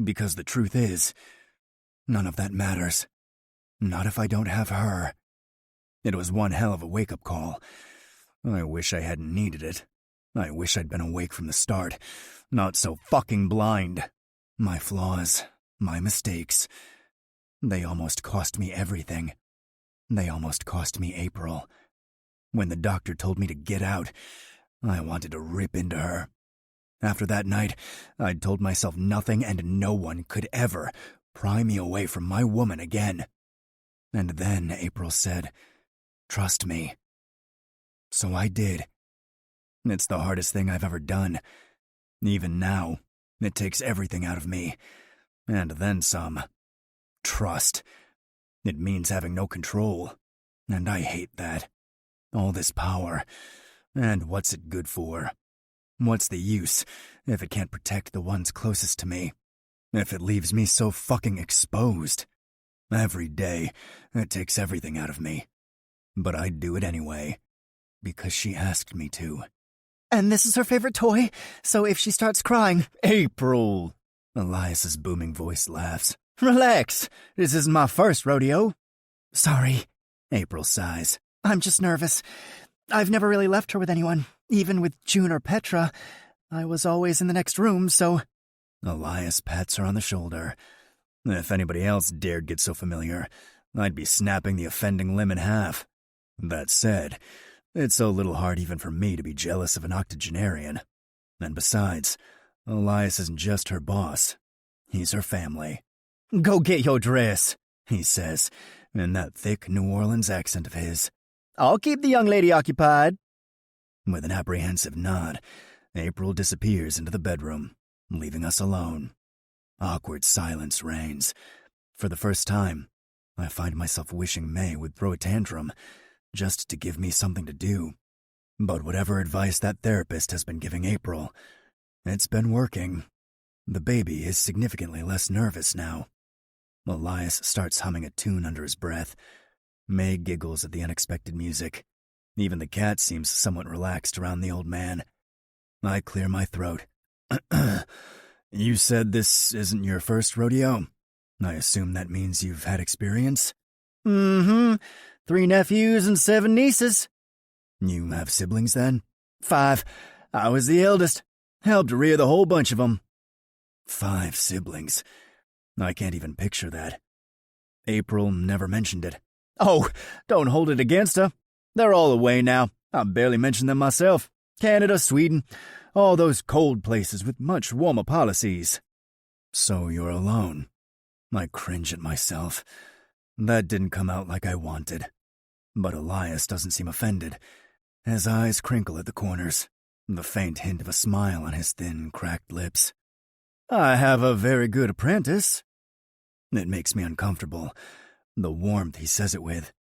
Because the truth is, none of that matters. Not if I don't have her. It was one hell of a wake-up call. I wish I hadn't needed it. I wish I'd been awake from the start. Not so fucking blind. My flaws, my mistakes. They almost cost me everything. They almost cost me April. When the doctor told me to get out, I wanted to rip into her. After that night, I'd told myself nothing and no one could ever pry me away from my woman again. And then April said, "Trust me." So I did. It's the hardest thing I've ever done. Even now, it takes everything out of me. And then some. Trust. It means having no control. And I hate that. All this power. And what's it good for? What's the use if it can't protect the ones closest to me? If it leaves me so fucking exposed? Every day, it takes everything out of me. But I'd do it anyway. Because she asked me to. And this is her favorite toy, so if she starts crying... April! Elias's booming voice laughs. Relax, this isn't my first rodeo. Sorry, April sighs. I'm just nervous. I've never really left her with anyone, even with June or Petra. I was always in the next room, so... Elias pats her on the shoulder. If anybody else dared get so familiar, I'd be snapping the offending limb in half. That said, it's a little hard even for me to be jealous of an octogenarian. And besides, Elias isn't just her boss. He's her family. Go get your dress, he says, in that thick New Orleans accent of his. I'll keep the young lady occupied. With an apprehensive nod, April disappears into the bedroom, leaving us alone. Awkward silence reigns. For the first time, I find myself wishing May would throw a tantrum, just to give me something to do. But whatever advice that therapist has been giving April, it's been working. The baby is significantly less nervous now. Elias starts humming a tune under his breath. May giggles at the unexpected music. Even the cat seems somewhat relaxed around the old man. I clear my throat. You said this isn't your first rodeo? I assume that means you've had experience? Mm-hmm. 3 nephews and 7 nieces. You have siblings, then? 5. I was the eldest. Helped rear the whole bunch of them. 5 siblings. I can't even picture that. April never mentioned it. Oh, don't hold it against her. They're all away now. I barely mentioned them myself. Canada, Sweden, all those cold places with much warmer policies. So you're alone. I cringe at myself. That didn't come out like I wanted. But Elias doesn't seem offended. His eyes crinkle at the corners, the faint hint of a smile on his thin, cracked lips. I have a very good apprentice. It makes me uncomfortable, the warmth he says it with.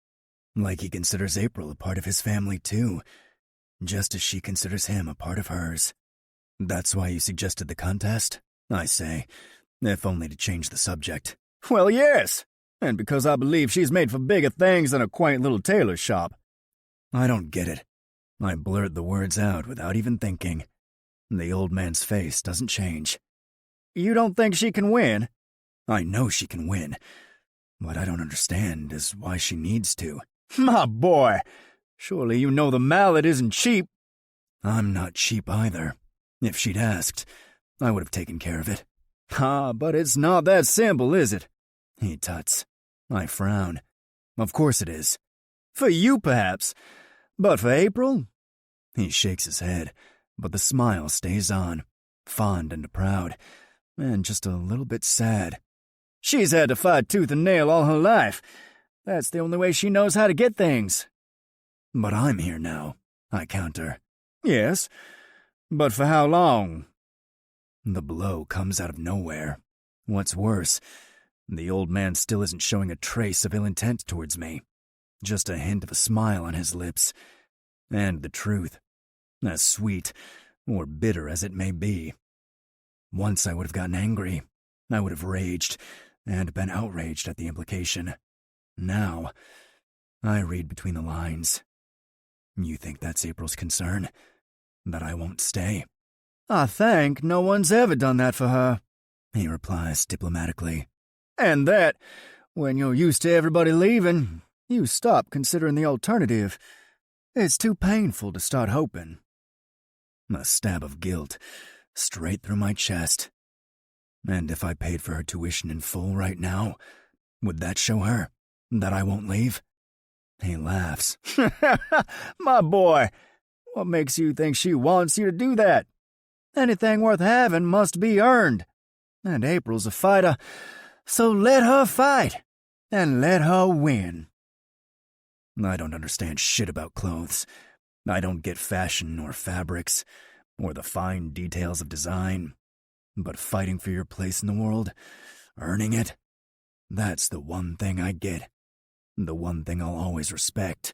Like he considers April a part of his family, too, just as she considers him a part of hers. That's why you suggested the contest, I say, if only to change the subject. Well, yes, and because I believe she's made for bigger things than a quaint little tailor shop. I don't get it. I blurt the words out without even thinking. The old man's face doesn't change. You don't think she can win? I know she can win. What I don't understand is why she needs to. My boy, surely you know the mallet isn't cheap. I'm not cheap either. If she'd asked, I would have taken care of it. But it's not that simple, is it? He tuts. I frown. Of course it is. For you, perhaps. But for April? He shakes his head, but the smile stays on, fond and proud, and just a little bit sad. She's had to fight tooth and nail all her life. That's the only way she knows how to get things. But I'm here now, I counter. Yes, but for how long? The blow comes out of nowhere. What's worse, The old man still isn't showing a trace of ill intent towards me. Just a hint of a smile on his lips. And the truth, as sweet or bitter as it may be. Once I would have gotten angry. I would have raged and been outraged at the implication. Now, I read between the lines. You think that's April's concern? That I won't stay? I think no one's ever done that for her, He replies diplomatically. and that, when you're used to everybody leaving, you stop considering the alternative. It's too painful to start hoping. A stab of guilt straight through my chest. And if I paid for her tuition in full right now, would that show her that I won't leave? He laughs. My boy, what makes you think she wants you to do that? Anything worth having must be earned. And April's a fighter, so let her fight, and let her win. I don't understand shit about clothes. I don't get fashion or fabrics, or the fine details of design. But fighting for your place in the world, earning it, that's the one thing I get. The one thing I'll always respect,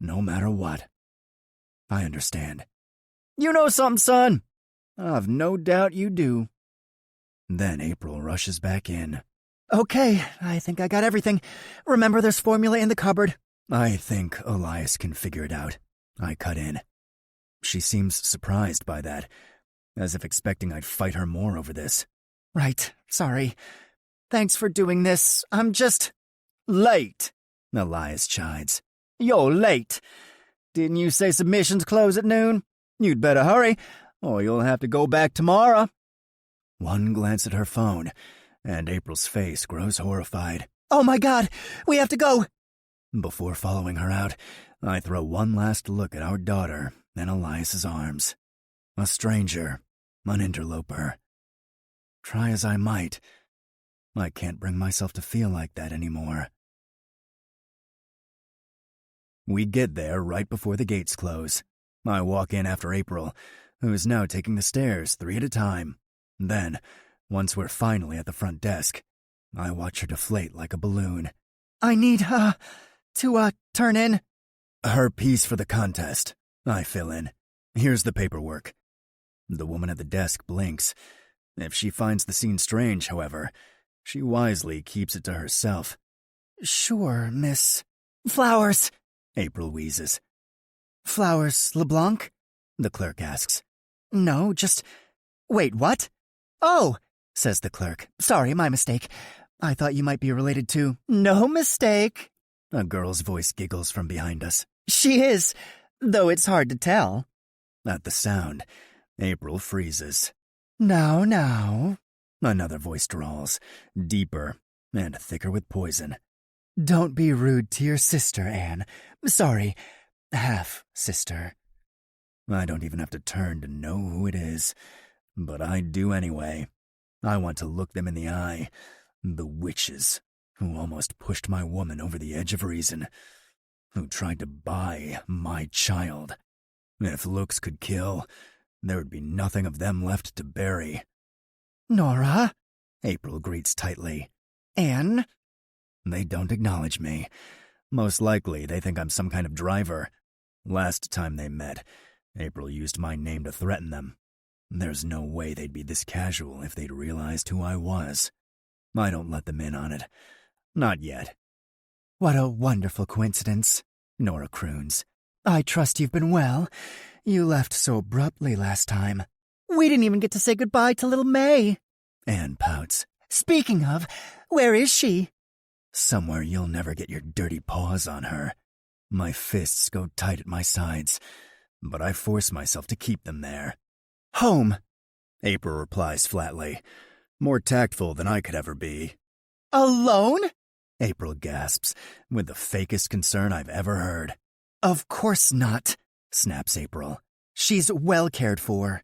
no matter what. I understand. You know something, son? I've no doubt you do. Then April rushes back in. Okay, I think I got everything. Remember, there's formula in the cupboard. I think Elias can figure it out. I cut in. She seems surprised by that, as if expecting I'd fight her more over this. Right, sorry. Thanks for doing this. I'm just late, Elias chides. You're late. Didn't you say submissions close at noon? You'd better hurry, or you'll have to go back tomorrow. One glance at her phone, and April's face grows horrified. Oh my God, we have to go! Before following her out, I throw one last look at our daughter in Elias's arms. A stranger, an interloper. Try as I might, I can't bring myself to feel like that anymore. We get there right before the gates close. I walk in after April, who is now taking the stairs 3 at a time. Then, once we're finally at the front desk, I watch her deflate like a balloon. I need, to turn in. Her piece for the contest. I fill in. Here's the paperwork. The woman at the desk blinks. If she finds the scene strange, however, she wisely keeps it to herself. Sure, Miss. Flowers, April wheezes. Flowers LeBlanc? The clerk asks. No, just... Wait, what? Oh, says the clerk. Sorry, my mistake. I thought you might be related to... No mistake. A girl's voice giggles from behind us. She is, though it's hard to tell. At the sound, April freezes. Now. Another voice drawls, deeper and thicker with poison. Don't be rude to your sister, Anne. Sorry, half-sister. I don't even have to turn to know who it is, but I do anyway. I want to look them in the eye. The witches who almost pushed my woman over the edge of reason, who tried to buy my child. If looks could kill, there would be nothing of them left to bury. Nora? April greets tightly. Anne? They don't acknowledge me. Most likely they think I'm some kind of driver. Last time they met, April used my name to threaten them. There's no way they'd be this casual if they'd realized who I was. I don't let them in on it. Not yet. What a wonderful coincidence, Nora croons. I trust you've been well. You left so abruptly last time. We didn't even get to say goodbye to little May. Anne pouts. Speaking of, where is she? Somewhere you'll never get your dirty paws on her. My fists go tight at my sides, but I force myself to keep them there. Home, April replies flatly, more tactful than I could ever be. Alone? April gasps, with the fakest concern I've ever heard. Of course not, snaps April. She's well cared for.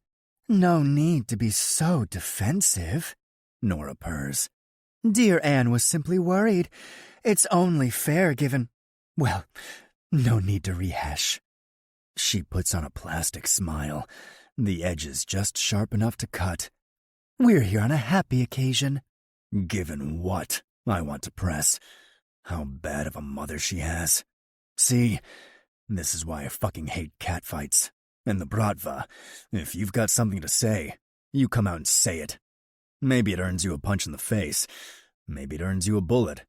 No need to be so defensive, Nora purrs. Dear Anne was simply worried. It's only fair given... Well, no need to rehash. She puts on a plastic smile, the edges just sharp enough to cut. We're here on a happy occasion. Given what, I want to press. How bad of a mother she has. See, this is why I fucking hate catfights. And the bratva, if you've got something to say, you come out and say it. Maybe it earns you a punch in the face. Maybe it earns you a bullet.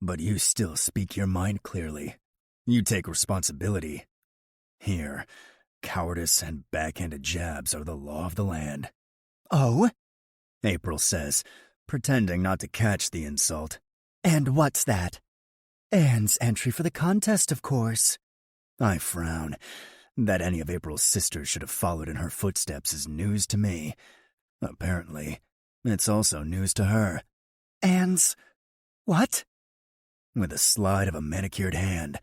But you still speak your mind clearly. You take responsibility. Here, cowardice and backhanded jabs are the law of the land. Oh? April says, pretending not to catch the insult. And what's that? Anne's entry for the contest, of course. I frown. That any of April's sisters should have followed in her footsteps is news to me. Apparently, it's also news to her. Anne's... what? With a slide of a manicured hand,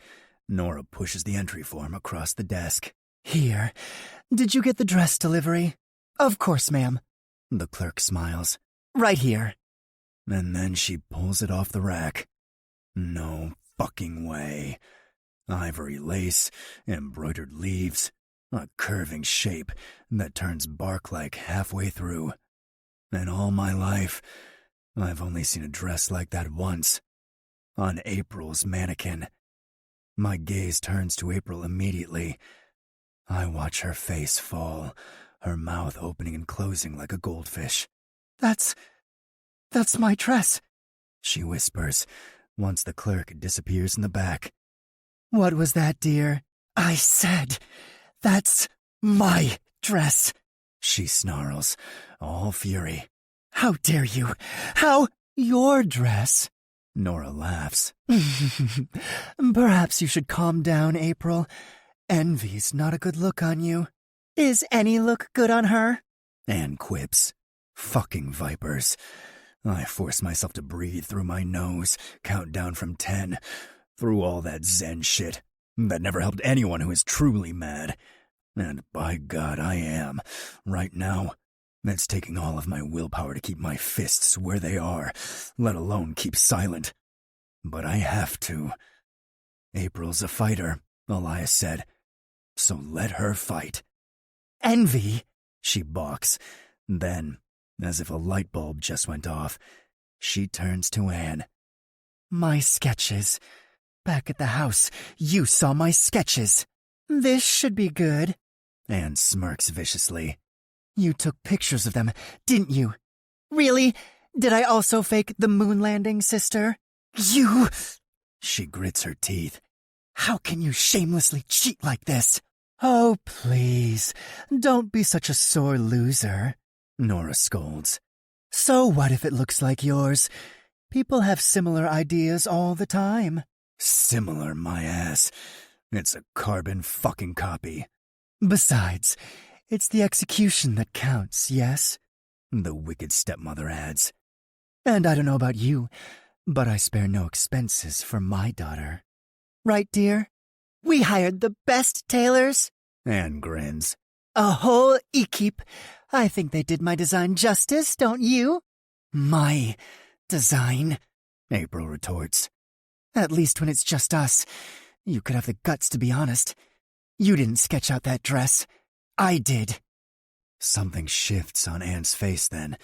Nora pushes the entry form across the desk. Here. Did you get the dress delivery? Of course, ma'am. The clerk smiles. Right here. And then she pulls it off the rack. No fucking way. Ivory lace, embroidered leaves, a curving shape that turns bark-like halfway through. And all my life, I've only seen a dress like that once. On April's mannequin. My gaze turns to April immediately. I watch her face fall, her mouth opening and closing like a goldfish. That's my dress, she whispers, once the clerk disappears in the back. What was that, dear? I said, that's my dress, she snarls, all fury. How dare you? How? Your dress? Nora laughs. Perhaps you should calm down, April. Envy's not a good look on you. Is any look good on her? Anne quips. Fucking vipers. I force myself to breathe through my nose, count down from 10, through all that Zen shit that never helped anyone who is truly mad. And by God, I am, right now. It's taking all of my willpower to keep my fists where they are, let alone keep silent. But I have to. April's a fighter, Elias said. So let her fight. Envy, she balks. Then, as if a light bulb just went off, she turns to Anne. My sketches. Back at the house, you saw my sketches. This should be good. Anne smirks viciously. You took pictures of them, didn't you? Really? Did I also fake the moon landing, sister? You... She grits her teeth. How can you shamelessly cheat like this? Oh, please, don't be such a sore loser, Nora scolds. So what if it looks like yours? People have similar ideas all the time. Similar, my ass. It's a carbon fucking copy. Besides, it's the execution that counts, yes? The wicked stepmother adds. And I don't know about you, but I spare no expenses for my daughter. Right, dear? We hired the best tailors. Anne grins. A whole equipe. I think they did my design justice, don't you? My design, April retorts. At least when it's just us. You could have the guts to be honest. You didn't sketch out that dress. I did. Something shifts on Anne's face then.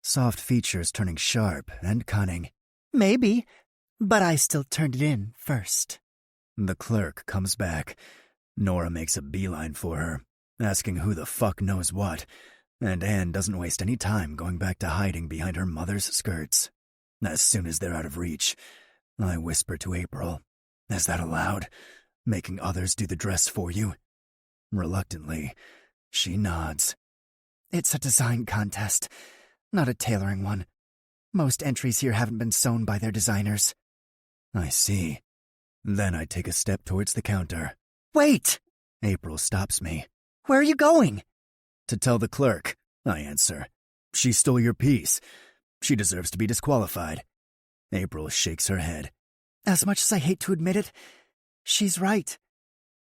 Soft features turning sharp and cunning. Maybe, but I still turned it in first. The clerk comes back. Nora makes a beeline for her, asking who the fuck knows what, and Anne doesn't waste any time going back to hiding behind her mother's skirts. As soon as they're out of reach, I whisper to April, "Is that allowed? Making others do the dress for you?" Reluctantly, she nods. It's a design contest, not a tailoring one. Most entries here haven't been sewn by their designers. I see. Then I take a step towards the counter. Wait! April stops me. Where are you going? To tell the clerk, I answer. She stole your piece. She deserves to be disqualified. April shakes her head. As much as I hate to admit it, she's right.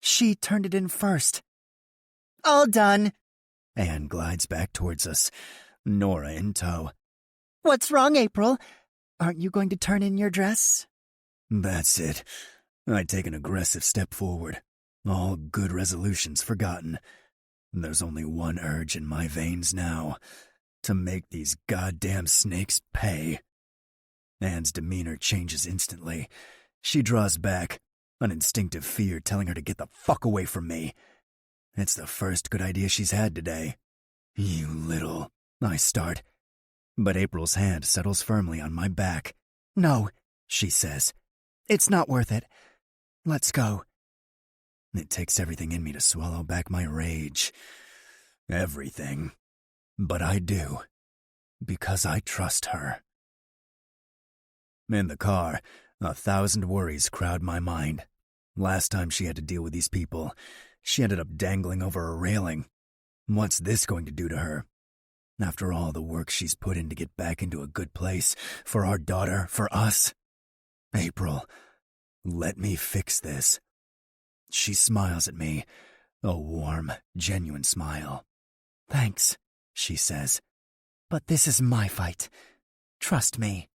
She turned it in first. All done. Anne glides back towards us, Nora in tow. What's wrong, April? Aren't you going to turn in your dress? That's it. I take an aggressive step forward. All good resolutions forgotten. There's only one urge in my veins now. To make these goddamn snakes pay. Anne's demeanor changes instantly. She draws back, an instinctive fear telling her to get the fuck away from me. It's the first good idea she's had today. You little... I start. But April's hand settles firmly on my back. No, She says. it's not worth it. Let's go. It takes everything in me to swallow back my rage. Everything. But I do. Because I trust her. In the car, 1,000 worries crowd my mind. Last time she had to deal with these people, she ended up dangling over a railing. What's this going to do to her? After all the work she's put in to get back into a good place, for our daughter, for us. April, let me fix this. She smiles at me, a warm, genuine smile. Thanks, She says. but this is my fight. Trust me.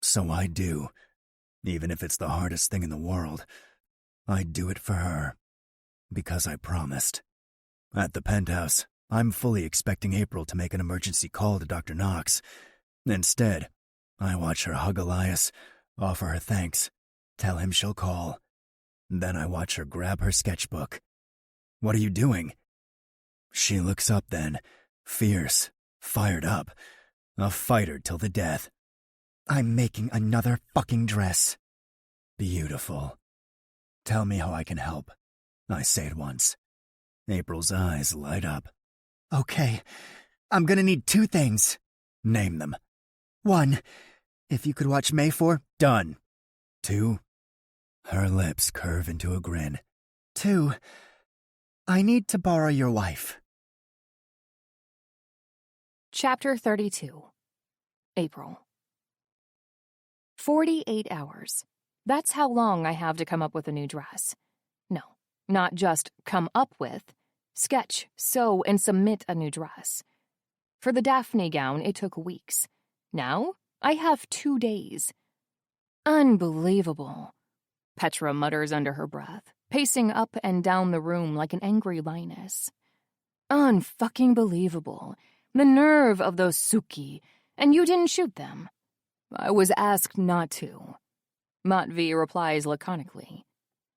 So I do. Even if it's the hardest thing in the world, I do it for her. Because I promised. At the penthouse, I'm fully expecting April to make an emergency call to Dr. Knox. Instead, I watch her hug Elias, offer her thanks, tell him she'll call. Then I watch her grab her sketchbook. What are you doing? She looks up then, fierce, fired up, a fighter till the death. I'm making another fucking dress. Beautiful. Tell me how I can help. I say at once. April's eyes light up. Okay, I'm gonna need 2 things. Name them. 1, if you could watch May for. Done. 2. Her lips curve into a grin. 2, I need to borrow your wife. Chapter 32. April. 48 hours. That's how long I have to come up with a new dress. No, not just come up with. Sketch, sew, and submit a new dress. For the Daphne gown, it took weeks. Now, I have 2 days. Unbelievable. Petra mutters under her breath, pacing up and down the room like an angry lioness. Unfucking-believable. The nerve of those Suki. And you didn't shoot them. I was asked not to. Matvey replies laconically.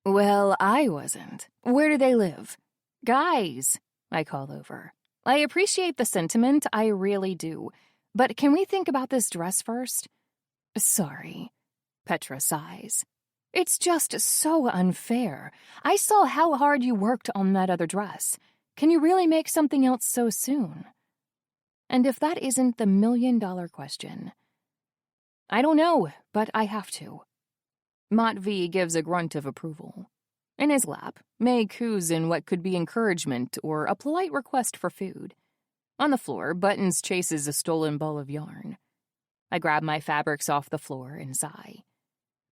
Well, I wasn't. Where do they live? Guys, I call over. I appreciate the sentiment, I really do. But can we think about this dress first? Sorry. Petra sighs. It's just so unfair. I saw how hard you worked on that other dress. Can you really make something else so soon? And if that isn't the million-dollar question? I don't know, but I have to. Matvey gives a grunt of approval. In his lap, May coos in what could be encouragement or a polite request for food. On the floor, Buttons chases a stolen ball of yarn. I grab my fabrics off the floor and sigh.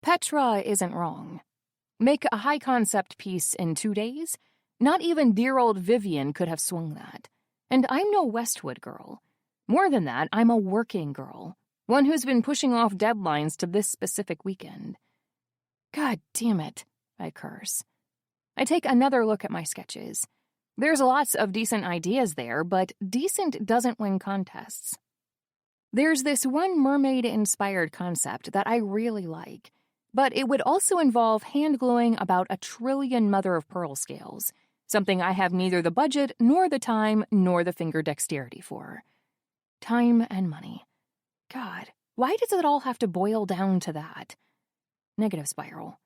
Petra isn't wrong. Make a high-concept piece in 2 days? Not even dear old Vivian could have swung that. And I'm no Westwood girl. More than that, I'm a working girl. One who's been pushing off deadlines to this specific weekend. God damn it, I curse. I take another look at my sketches. There's lots of decent ideas there, but decent doesn't win contests. There's this one mermaid-inspired concept that I really like, but it would also involve hand-gluing about 1 trillion mother-of-pearl scales, something I have neither the budget nor the time nor the finger dexterity for. Time and money. God, why does it all have to boil down to that? Negative spiral.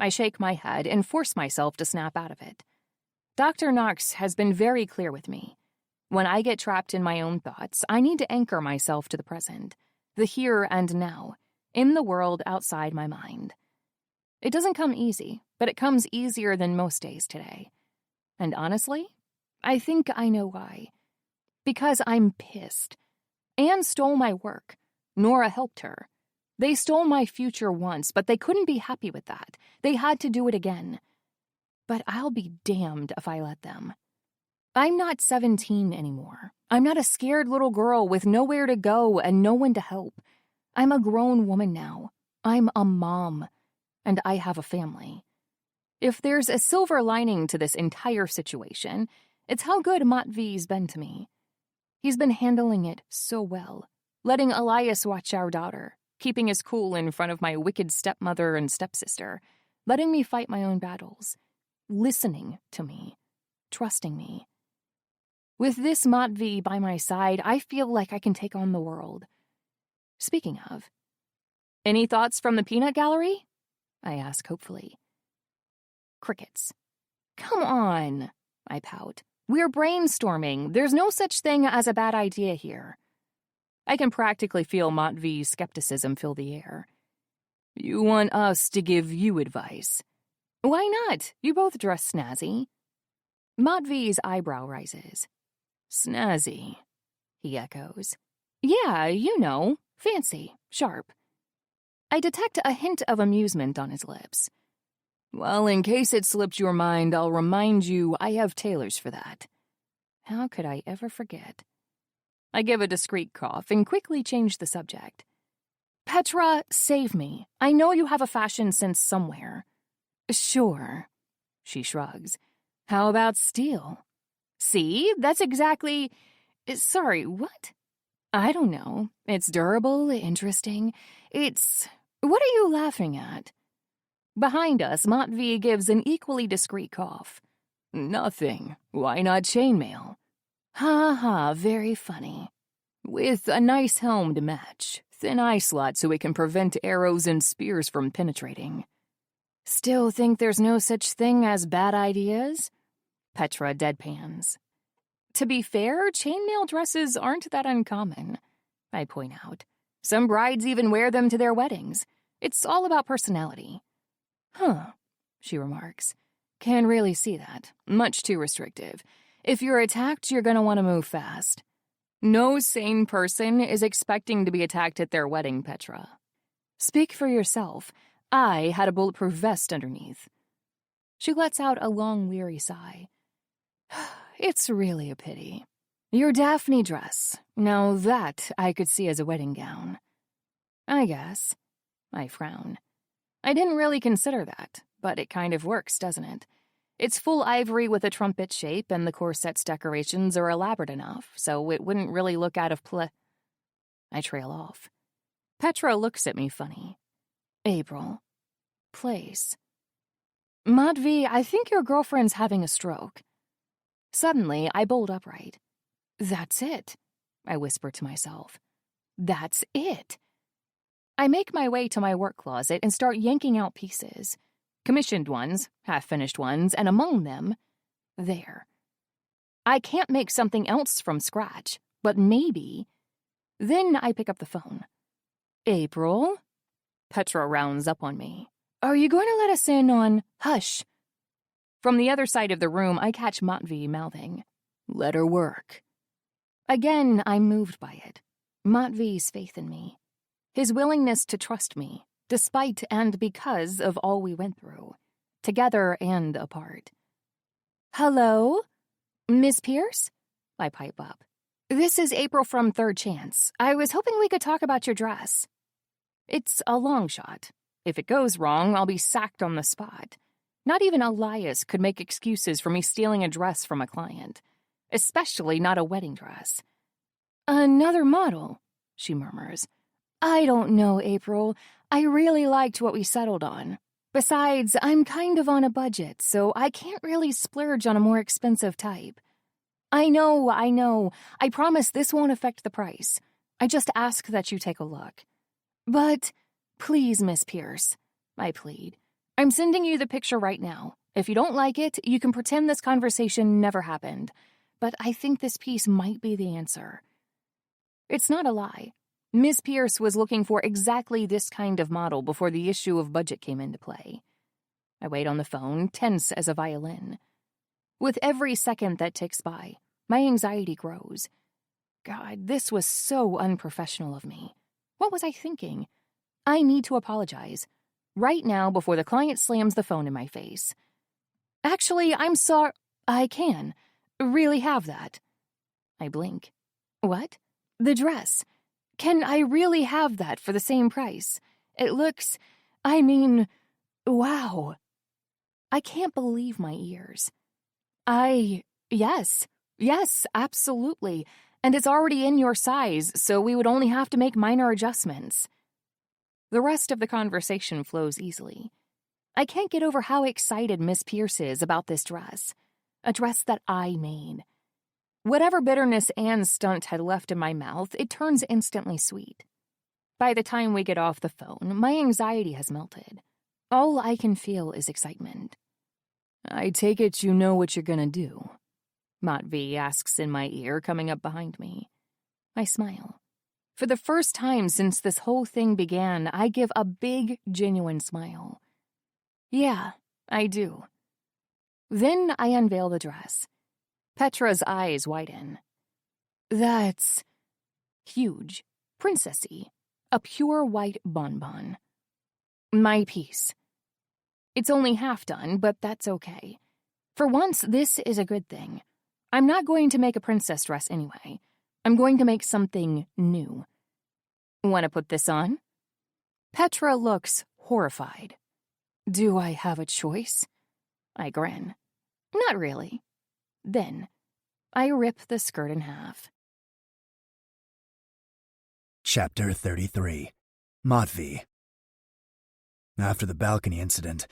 I shake my head and force myself to snap out of it. Dr. Knox has been very clear with me. When I get trapped in my own thoughts, I need to anchor myself to the present, the here and now, in the world outside my mind. It doesn't come easy, but it comes easier than most days today. And honestly, I think I know why. Because I'm pissed. Anne stole my work. Nora helped her. They stole my future once, but they couldn't be happy with that. They had to do it again. But I'll be damned if I let them. I'm not 17 anymore. I'm not a scared little girl with nowhere to go and no one to help. I'm a grown woman now. I'm a mom. And I have a family. If there's a silver lining to this entire situation, it's how good Matvey's been to me. He's been handling it so well, letting Elias watch our daughter, keeping his cool in front of my wicked stepmother and stepsister, letting me fight my own battles, listening to me, trusting me. With this Matvey by my side, I feel like I can take on the world. Speaking of, any thoughts from the peanut gallery? I ask hopefully. Crickets. Come on, I pout. We're brainstorming. There's no such thing as a bad idea here. I can practically feel Matvey's skepticism fill the air. You want us to give you advice? Why not? You both dress snazzy. Matvey's eyebrow rises. Snazzy, he echoes. Yeah, you know, fancy, sharp. I detect a hint of amusement on his lips. Well, in case it slipped your mind, I'll remind you I have tailors for that. How could I ever forget? I give a discreet cough and quickly change the subject. Petra, save me. I know you have a fashion sense somewhere. Sure, she shrugs. How about steel? See, that's exactly... Sorry, what? I don't know. It's durable, interesting. It's... What are you laughing at? Behind us, Matvey gives an equally discreet cough. Nothing. Why not chainmail? Ha ha, very funny. With a nice helm to match. Thin eye slot so it can prevent arrows and spears from penetrating. Still think there's no such thing as bad ideas? Petra deadpans. To be fair, chainmail dresses aren't that uncommon, I point out. Some brides even wear them to their weddings. It's all about personality. Huh, she remarks. Can really see that. Much too restrictive. If you're attacked, you're gonna want to move fast. No sane person is expecting to be attacked at their wedding, Petra. Speak for yourself. I had a bulletproof vest underneath. She lets out a long, weary sigh. It's really a pity. Your Daphne dress. Now that I could see as a wedding gown. I guess. I frown. I didn't really consider that, but it kind of works, doesn't it? It's full ivory with a trumpet shape, and the corset's decorations are elaborate enough, so it wouldn't really look out of place. I trail off. Petra looks at me funny. April. Place. Matvey, I think your girlfriend's having a stroke. Suddenly, I bolt upright. That's it, I whisper to myself. That's it. I make my way to my work closet and start yanking out pieces. Commissioned ones, half-finished ones, and among them, there. I can't make something else from scratch, but maybe. Then I pick up the phone. April? Petra rounds up on me. Are you going to let us in on... Hush. From the other side of the room, I catch Matvey mouthing. Let her work. Again, I'm moved by it. Matvey's faith in me. His willingness to trust me, despite and because of all we went through, together and apart. Hello? Miss Pierce? I pipe up. This is April from Third Chance. I was hoping we could talk about your dress. It's a long shot. If it goes wrong, I'll be sacked on the spot. Not even Elias could make excuses for me stealing a dress from a client, especially not a wedding dress. Another model, she murmurs. I don't know, April. I really liked what we settled on. Besides, I'm kind of on a budget, so I can't really splurge on a more expensive type. I know. I promise this won't affect the price. I just ask that you take a look. But, please, Miss Pierce, I plead. I'm sending you the picture right now. If you don't like it, you can pretend this conversation never happened. But I think this piece might be the answer. It's not a lie. Miss Pierce was looking for exactly this kind of model before the issue of budget came into play. I wait on the phone, tense as a violin. With every second that ticks by, my anxiety grows. God, this was so unprofessional of me. What was I thinking? I need to apologize. Right now, before the client slams the phone in my face. Actually, I'm sorry. I can. Really have that. I blink. What? The dress. Can I really have that for the same price? It looks... wow. I can't believe my ears. Yes, absolutely. And it's already in your size, so we would only have to make minor adjustments. The rest of the conversation flows easily. I can't get over how excited Miss Pierce is about this dress. A dress that I made. Whatever bitterness Anne's stunt had left in my mouth, it turns instantly sweet. By the time we get off the phone, my anxiety has melted. All I can feel is excitement. I take it you know what you're gonna do. Matvey asks in my ear, coming up behind me. I smile. For the first time since this whole thing began, I give a big, genuine smile. Yeah, I do. Then I unveil the dress. Petra's eyes widen. That's huge, princessy, a pure white bonbon. My piece. It's only half done, but that's okay. For once, this is a good thing. I'm not going to make a princess dress anyway. I'm going to make something new. Want to put this on? Petra looks horrified. Do I have a choice? I grin. Not really. Then, I rip the skirt in half. Chapter 33. Matvey. After the balcony incident,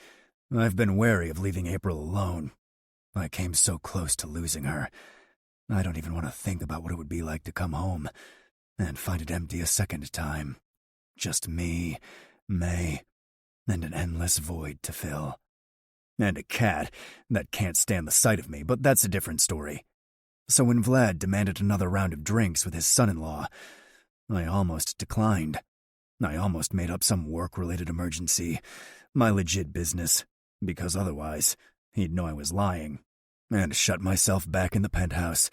I've been wary of leaving April alone. I came so close to losing her. I don't even want to think about what it would be like to come home and find it empty a second time. Just me, May, and an endless void to fill. And a cat that can't stand the sight of me, but that's a different story. So when Vlad demanded another round of drinks with his son-in-law, I almost declined. I almost made up some work-related emergency, my legit business, because otherwise he'd know I was lying, and shut myself back in the penthouse,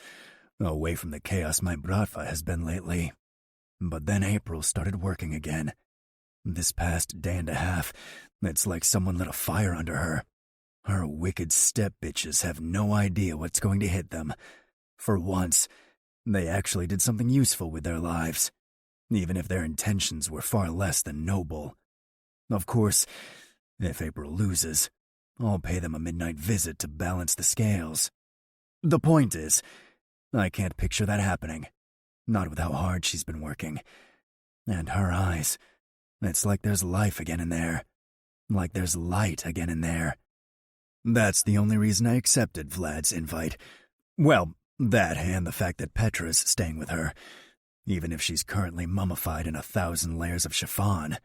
away from the chaos my bratva has been lately. But then April started working again. This past day and a half, it's like someone lit a fire under her. Her wicked step-bitches have no idea what's going to hit them. For once, they actually did something useful with their lives, even if their intentions were far less than noble. Of course, if April loses, I'll pay them a midnight visit to balance the scales. The point is, I can't picture that happening, not with how hard she's been working. And her eyes, it's like there's life again in there, like there's light again in there. That's the only reason I accepted Vlad's invite. Well, that and the fact that Petra's staying with her, even if she's currently mummified in 1,000 layers of chiffon.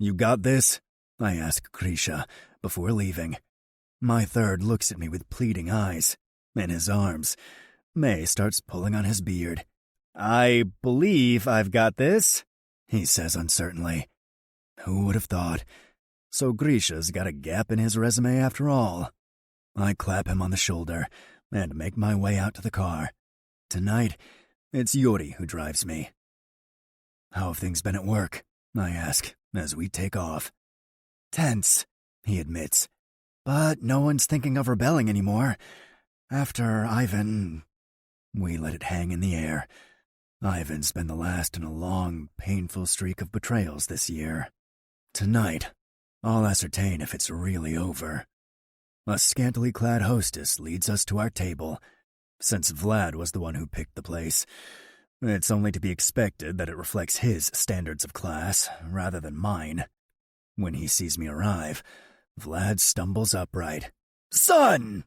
You got this? I ask Grisha before leaving. My third looks at me with pleading eyes. In his arms, May starts pulling on his beard. I believe I've got this, he says uncertainly. Who would have thought? So Grisha's got a gap in his resume after all. I clap him on the shoulder and make my way out to the car. Tonight, it's Yuri who drives me. How have things been at work? I ask as we take off. Tense, he admits. But no one's thinking of rebelling anymore. After Ivan, we let it hang in the air. Ivan's been the last in a long, painful streak of betrayals this year. Tonight, I'll ascertain if it's really over. A scantily clad hostess leads us to our table. Since Vlad was the one who picked the place, it's only to be expected that it reflects his standards of class rather than mine. When he sees me arrive, Vlad stumbles upright. Son!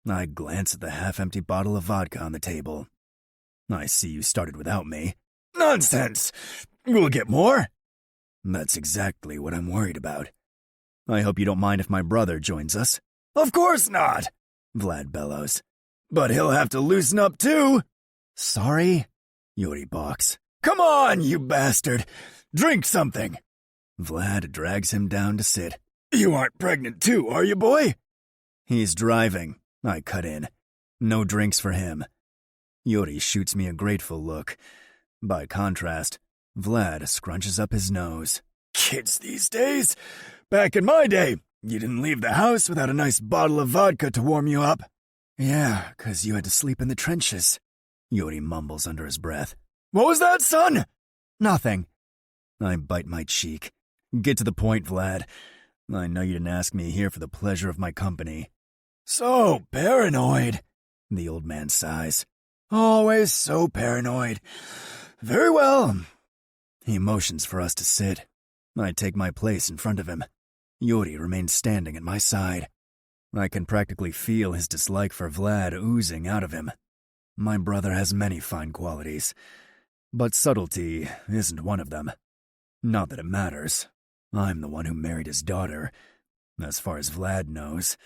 I glance at the half-empty bottle of vodka on the table. I see you started without me. Nonsense! We'll get more. That's exactly what I'm worried about. I hope you don't mind if my brother joins us. Of course not, Vlad bellows. But he'll have to loosen up too. Sorry? Yuri balks. Come on, you bastard! Drink something! Vlad drags him down to sit. You aren't pregnant too, are you, boy? He's driving, I cut in. No drinks for him. Yuri shoots me a grateful look. By contrast, Vlad scrunches up his nose. Kids these days? Back in my day, you didn't leave the house without a nice bottle of vodka to warm you up. Yeah, 'cause you had to sleep in the trenches, Yuri mumbles under his breath. What was that, son? Nothing. I bite my cheek. Get to the point, Vlad. I know you didn't ask me here for the pleasure of my company. So paranoid, the old man sighs. Always so paranoid. Very well. He motions for us to sit. I take my place in front of him. Yuri remains standing at my side. I can practically feel his dislike for Vlad oozing out of him. My brother has many fine qualities, but subtlety isn't one of them. Not that it matters. I'm the one who married his daughter. As far as Vlad knows,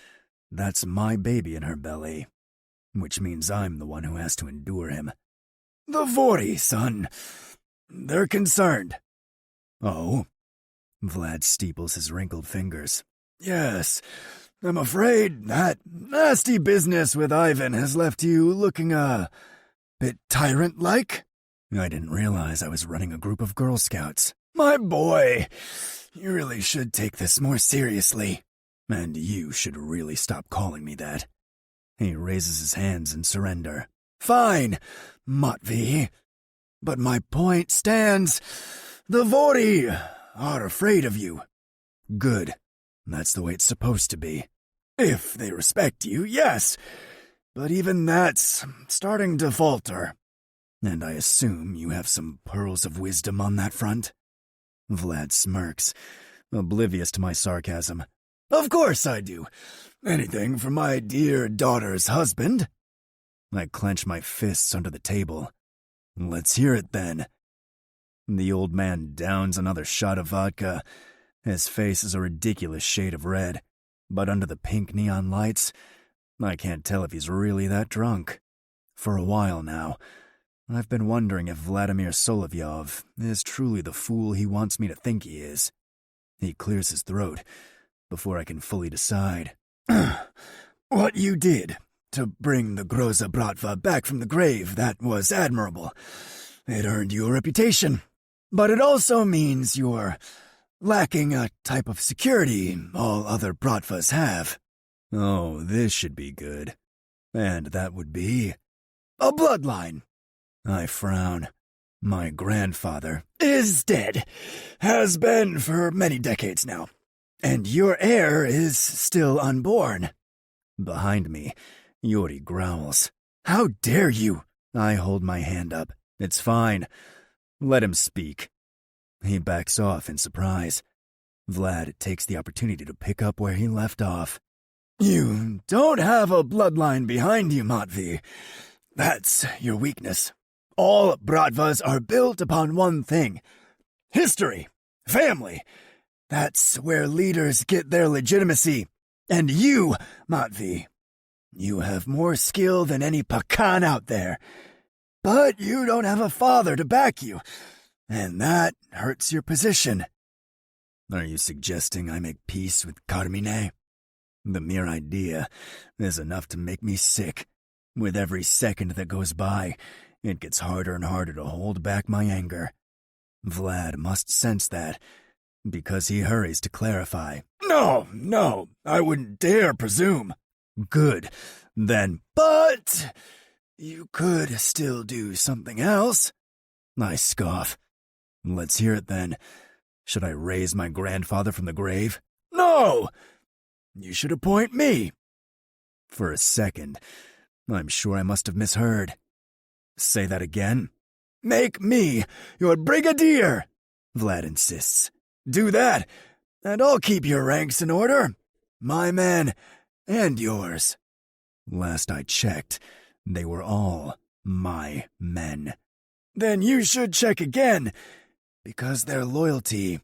that's my baby in her belly, which means I'm the one who has to endure him. The Vori, son. They're concerned. Oh? Vlad steeples his wrinkled fingers. Yes, I'm afraid that nasty business with Ivan has left you looking a bit tyrant-like. I didn't realize I was running a group of Girl Scouts. My boy, you really should take this more seriously. And you should really stop calling me that. He raises his hands in surrender. Fine, Matvey. But my point stands. The Vori are afraid of you. Good. That's the way it's supposed to be. If they respect you, yes. But even that's starting to falter. And I assume you have some pearls of wisdom on that front? Vlad smirks, oblivious to my sarcasm. Of course I do. Anything for my dear daughter's husband. I clench my fists under the table. Let's hear it then. The old man downs another shot of vodka. His face is a ridiculous shade of red, but under the pink neon lights, I can't tell if he's really that drunk. For a while now, I've been wondering if Vladimir Solovyov is truly the fool he wants me to think he is. He clears his throat before I can fully decide. What you did to bring the Groza Bratva back from the grave, that was admirable. It earned you a reputation, but it also means you're lacking a type of security all other Bratvas have. Oh, this should be good. And that would be a bloodline. I frown. My grandfather is dead. Has been for many decades now. And your heir is still unborn. Behind me, Yuri growls. How dare you? I hold my hand up. It's fine. Let him speak. He backs off in surprise. Vlad takes the opportunity to pick up where he left off. You don't have a bloodline behind you, Matvey. That's your weakness. All Bratvas are built upon one thing. History. Family. That's where leaders get their legitimacy. And you, Matvey, you have more skill than any Pakan out there. But you don't have a father to back you, and that hurts your position. Are you suggesting I make peace with Carmine? The mere idea is enough to make me sick. With every second that goes by, it gets harder and harder to hold back my anger. Vlad must sense that, because he hurries to clarify. No, I wouldn't dare presume. Good, then. But you could still do something else. I scoff. Let's hear it then. Should I raise my grandfather from the grave? No! You should appoint me. For a second, I'm sure I must have misheard. Say that again. Make me your brigadier, Vlad insists. Do that, and I'll keep your ranks in order. My men and yours. Last I checked, they were all my men. Then you should check again, because their loyalty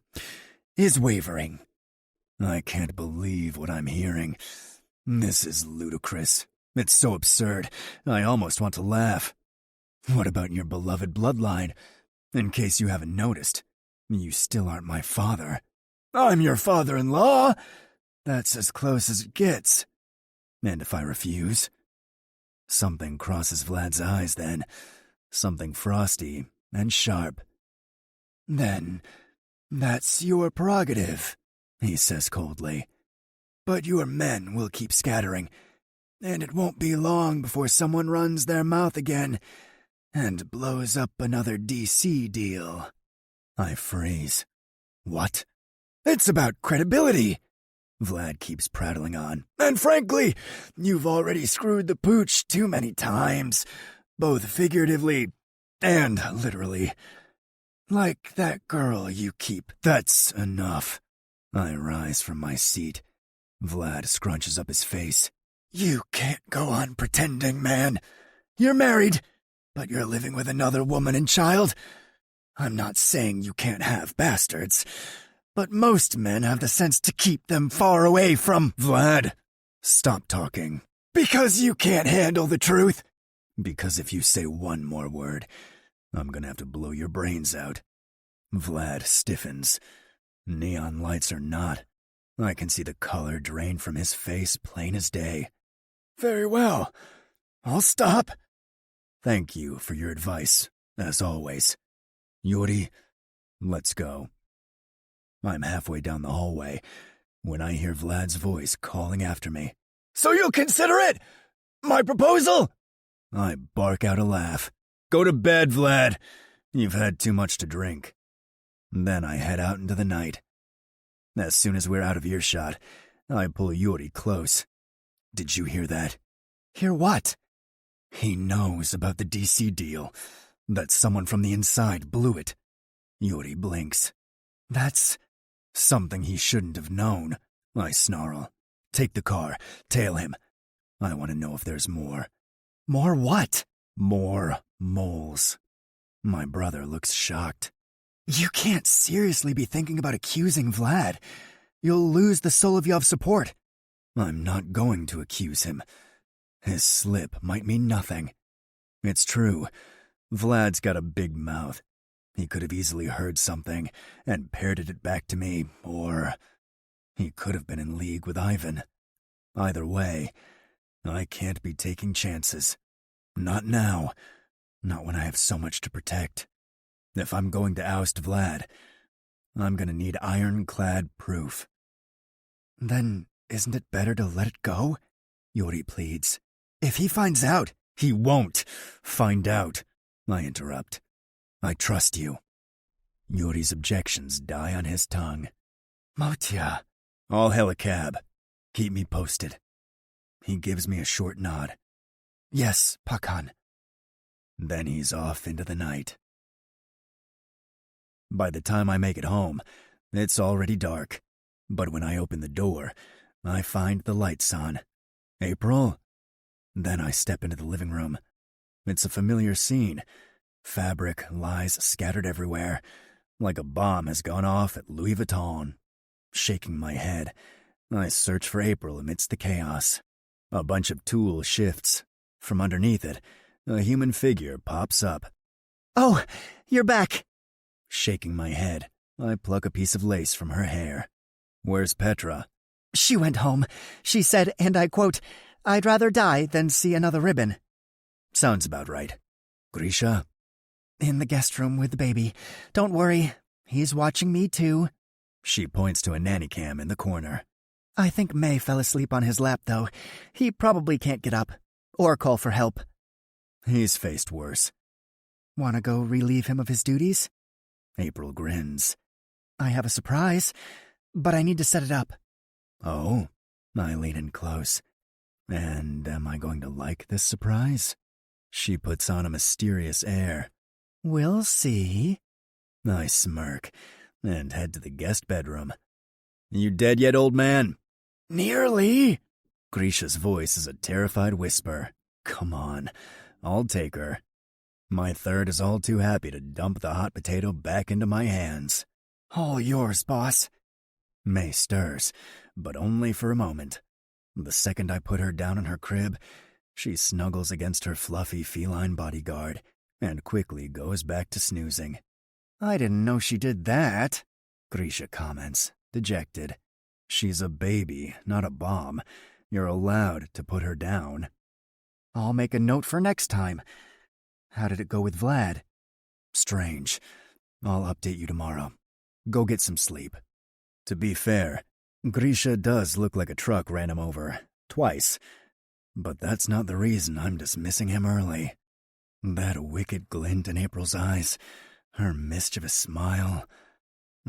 is wavering. I can't believe what I'm hearing. This is ludicrous. It's so absurd, I almost want to laugh. What about your beloved bloodline? In case you haven't noticed, you still aren't my father. I'm your father-in-law. That's as close as it gets. And if I refuse? Something crosses Vlad's eyes then. Something frosty and sharp. Then, that's your prerogative, he says coldly. But your men will keep scattering, and it won't be long before someone runs their mouth again and blows up another DC deal. I freeze. What? It's about credibility. Vlad keeps prattling on. And frankly, you've already screwed the pooch too many times, both figuratively and literally. Like that girl you keep. That's enough. I rise from my seat. Vlad scrunches up his face. You can't go on pretending, man. You're married, but you're living with another woman and child. I'm not saying you can't have bastards, but most men have the sense to keep them far away from— Vlad, stop talking. Because you can't handle the truth. Because if you say one more word, I'm gonna have to blow your brains out. Vlad stiffens. Neon lights or not, I can see the color drain from his face plain as day. Very well. I'll stop. Thank you for your advice, as always. Yuri, let's go. I'm halfway down the hallway when I hear Vlad's voice calling after me. So you'll consider it? My proposal? I bark out a laugh. Go to bed, Vlad. You've had too much to drink. Then I head out into the night. As soon as we're out of earshot, I pull Yuri close. Did you hear that? Hear what? He knows about the DC deal. That someone from the inside blew it. Yuri blinks. That's something he shouldn't have known. I snarl. Take the car. Tail him. I want to know if there's more. More what? More moles. My brother looks shocked. You can't seriously be thinking about accusing Vlad. You'll lose the Solovyov support. I'm not going to accuse him. His slip might mean nothing. It's true. Vlad's got a big mouth. He could have easily heard something and parroted it back to me, or he could have been in league with Ivan. Either way, I can't be taking chances. Not now. Not when I have so much to protect. If I'm going to oust Vlad, I'm going to need ironclad proof. Then isn't it better to let it go? Yuri pleads. If he finds out, he won't find out. I interrupt. I trust you. Yuri's objections die on his tongue. Motya. I'll hail a cab. Keep me posted. He gives me a short nod. Yes, Pakan. Then he's off into the night. By the time I make it home, it's already dark. But when I open the door, I find the lights on. April? Then I step into the living room. It's a familiar scene. Fabric lies scattered everywhere, like a bomb has gone off at Louis Vuitton. Shaking my head, I search for April amidst the chaos. A bunch of tulle shifts. From underneath it, a human figure pops up. Oh, you're back. Shaking my head, I pluck a piece of lace from her hair. Where's Petra? She went home. She said, and I quote, I'd rather die than see another ribbon. Sounds about right. Grisha? In the guest room with the baby. Don't worry, he's watching me too. She points to a nanny cam in the corner. I think May fell asleep on his lap, though. He probably can't get up. Or call for help. He's faced worse. Want to go relieve him of his duties? April grins. I have a surprise, but I need to set it up. Oh? I lean in close. And am I going to like this surprise? She puts on a mysterious air. We'll see. I smirk and head to the guest bedroom. You dead yet, old man? Nearly. Grisha's voice is a terrified whisper. Come on, I'll take her. My third is all too happy to dump the hot potato back into my hands. All yours, boss. May stirs, but only for a moment. The second I put her down in her crib, she snuggles against her fluffy feline bodyguard and quickly goes back to snoozing. I didn't know she did that, Grisha comments, dejected. She's a baby, not a bomb. You're allowed to put her down. I'll make a note for next time. How did it go with Vlad? Strange. I'll update you tomorrow. Go get some sleep. To be fair, Grisha does look like a truck ran him over. Twice. But that's not the reason I'm dismissing him early. That wicked glint in April's eyes, her mischievous smile.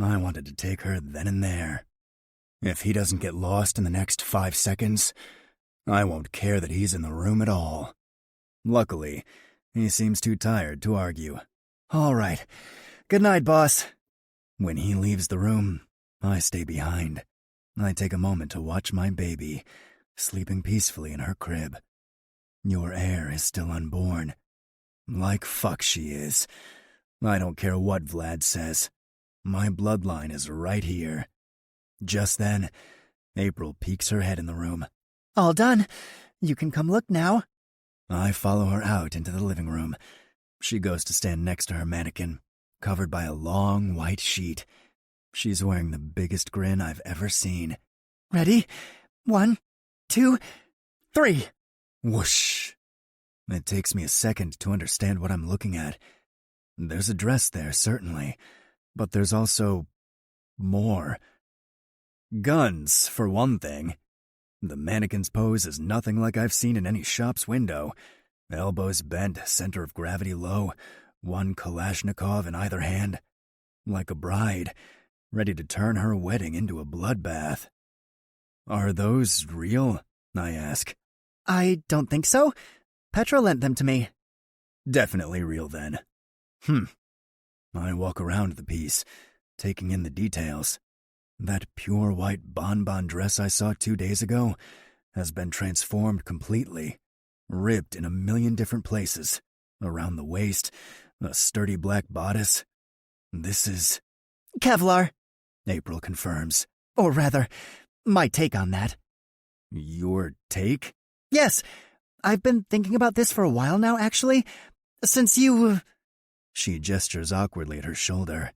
I wanted to take her then and there. If he doesn't get lost in the next 5 seconds, I won't care that he's in the room at all. Luckily, he seems too tired to argue. All right. Good night, boss. When he leaves the room, I stay behind. I take a moment to watch my baby, sleeping peacefully in her crib. Your heir is still unborn. Like fuck she is. I don't care what Vlad says. My bloodline is right here. Just then, April peeks her head in the room. All done. You can come look now. I follow her out into the living room. She goes to stand next to her mannequin, covered by a long white sheet. She's wearing the biggest grin I've ever seen. Ready? 1, 2, 3. Whoosh. It takes me a second to understand what I'm looking at. There's a dress there, certainly, but there's also more. Guns, for one thing. The mannequin's pose is nothing like I've seen in any shop's window. Elbows bent, center of gravity low, one Kalashnikov in either hand. Like a bride, ready to turn her wedding into a bloodbath. Are those real? I ask. I don't think so. Petra lent them to me. Definitely real then. I walk around the piece, taking in the details. That pure white bonbon dress I saw 2 days ago has been transformed completely, ripped in a million different places. Around the waist, a sturdy black bodice. This is Kevlar, April confirms. or rather, my take on that. Your take? Yes, I've been thinking about this for a while now, actually. Since you... She gestures awkwardly at her shoulder.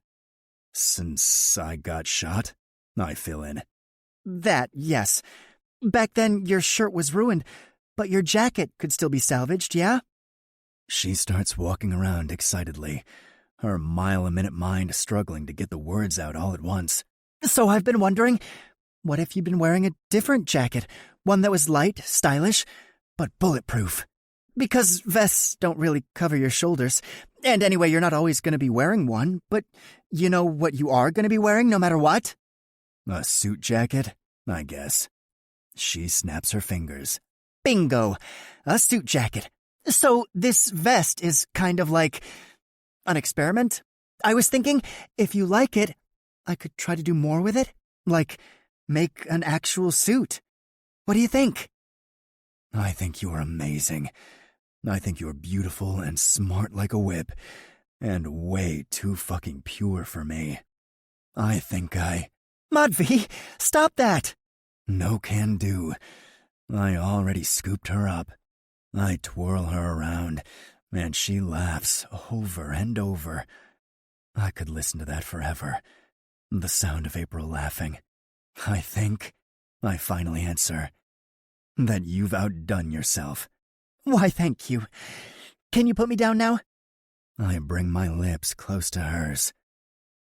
Since I got shot? I fill in. That, yes. Back then, your shirt was ruined, but your jacket could still be salvaged, yeah? She starts walking around excitedly, her mile-a-minute mind struggling to get the words out all at once. So I've been wondering, what if you'd been wearing a different jacket? One that was light, stylish, but bulletproof. Because vests don't really cover your shoulders. And anyway, you're not always going to be wearing one, but you know what you are going to be wearing no matter what? A suit jacket, I guess. She snaps her fingers. Bingo! A suit jacket. So this vest is kind of like an experiment. I was thinking, if you like it, I could try to do more with it. Like, make an actual suit. What do you think? I think you're amazing. I think you're beautiful and smart like a whip, and way too fucking pure for me. I think Matvey, stop that! No can do. I already scooped her up. I twirl her around, and she laughs over and over. I could listen to that forever. The sound of April laughing. I think, I finally answer, that you've outdone yourself. Why, thank you. Can you put me down now? I bring my lips close to hers.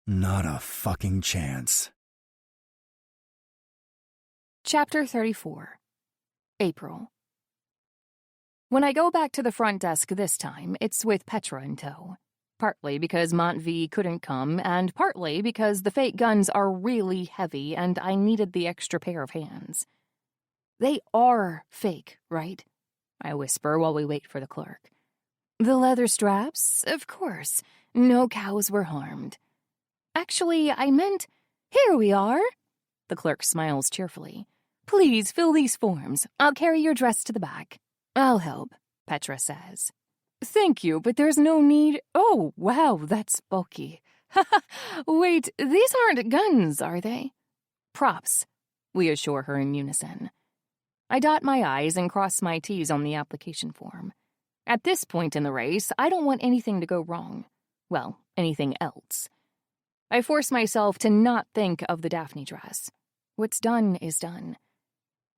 Not a fucking chance. Chapter 34. April. When I go back to the front desk this time, it's with Petra in tow. Partly because Matvey couldn't come, and partly because the fake guns are really heavy and I needed the extra pair of hands. They are fake, right? I whisper while we wait for the clerk. The leather straps? Of course. No cows were harmed. Actually, I meant, here we are. The clerk smiles cheerfully. Please fill these forms. I'll carry your dress to the back. I'll help, Petra says. Thank you, but there's no need. Oh, wow, that's bulky. Wait, these aren't guns, are they? Props, we assure her in unison. I dot my I's and cross my T's on the application form. At this point in the race, I don't want anything to go wrong. Well, anything else. I force myself to not think of the Daphne dress. What's done is done.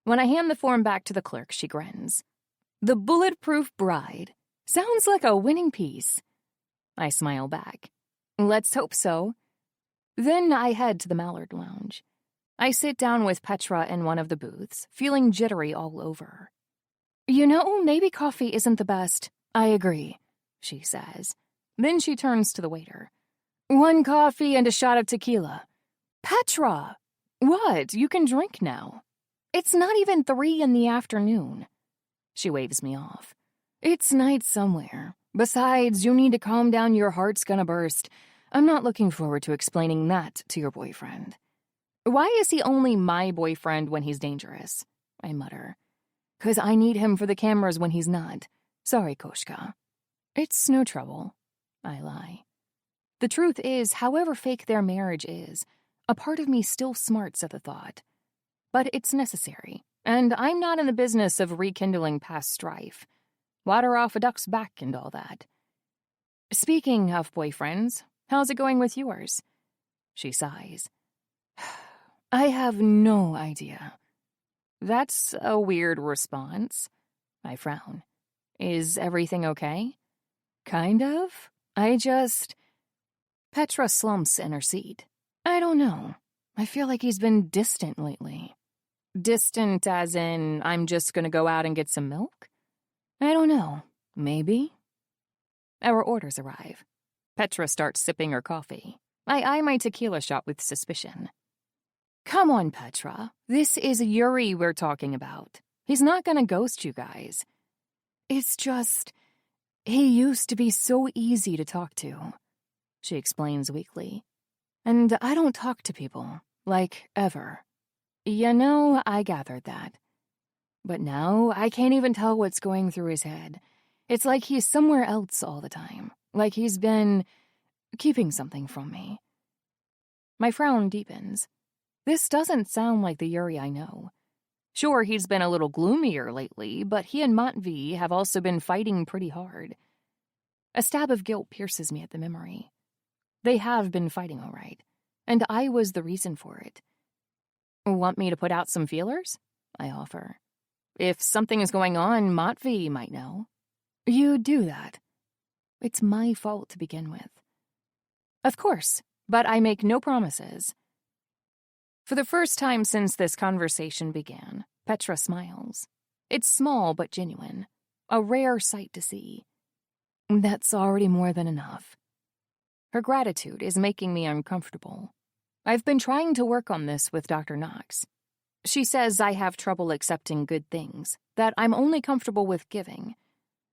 When I hand the form back to the clerk, she grins. The Bulletproof Bride. Sounds like a winning piece. I smile back. Let's hope so. Then I head to the Mallard Lounge. I sit down with Petra in one of the booths, feeling jittery all over. You know, maybe coffee isn't the best. I agree, she says. Then she turns to the waiter. 1 coffee and a shot of tequila. Petra! What? You can drink now. It's not even 3 in the afternoon. She waves me off. It's night somewhere. Besides, you need to calm down, your heart's gonna burst. I'm not looking forward to explaining that to your boyfriend. Why is he only my boyfriend when he's dangerous? I mutter. 'Cause I need him for the cameras when he's not. Sorry, Koshka. It's no trouble. I lie. The truth is, however fake their marriage is, a part of me still smarts at the thought. But it's necessary, and I'm not in the business of rekindling past strife. Water off a duck's back and all that. Speaking of boyfriends, how's it going with yours? She sighs. I have no idea. That's a weird response. I frown. Is everything okay? Kind of. Petra slumps in her seat. I don't know. I feel like he's been distant lately. Distant as in, I'm just gonna go out and get some milk? I don't know. Maybe? Our orders arrive. Petra starts sipping her coffee. I eye my tequila shot with suspicion. Come on, Petra. This is Yuri we're talking about. He's not gonna ghost you guys. It's just, he used to be so easy to talk to, she explains weakly. And I don't talk to people, like, ever. You know, I gathered that. But now, I can't even tell what's going through his head. It's like he's somewhere else all the time, like he's been keeping something from me. My frown deepens. This doesn't sound like the Yuri I know. Sure, he's been a little gloomier lately, but he and Matvey have also been fighting pretty hard. A stab of guilt pierces me at the memory. They have been fighting all right, and I was the reason for it. Want me to put out some feelers? I offer. If something is going on, Matvey might know. You do that. It's my fault to begin with. Of course, but I make no promises. For the first time since this conversation began, Petra smiles. It's small but genuine, a rare sight to see. That's already more than enough. Her gratitude is making me uncomfortable. I've been trying to work on this with Dr. Knox. She says I have trouble accepting good things, that I'm only comfortable with giving.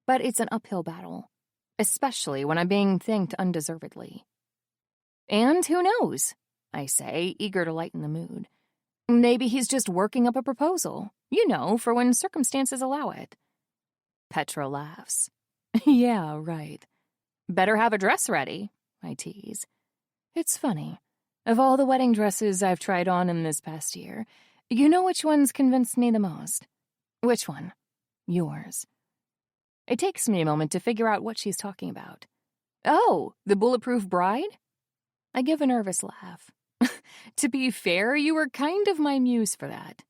But it's an uphill battle, especially when I'm being thanked undeservedly. And who knows? I say, eager to lighten the mood. Maybe he's just working up a proposal, for when circumstances allow it. Petra laughs. Yeah, right. Better have a dress ready, I tease. It's funny. Of all the wedding dresses I've tried on in this past year, you know which one's convinced me the most? Which one? Yours. It takes me a moment to figure out what she's talking about. Oh, the bulletproof bride? I give a nervous laugh. To be fair, you were kind of my muse for that.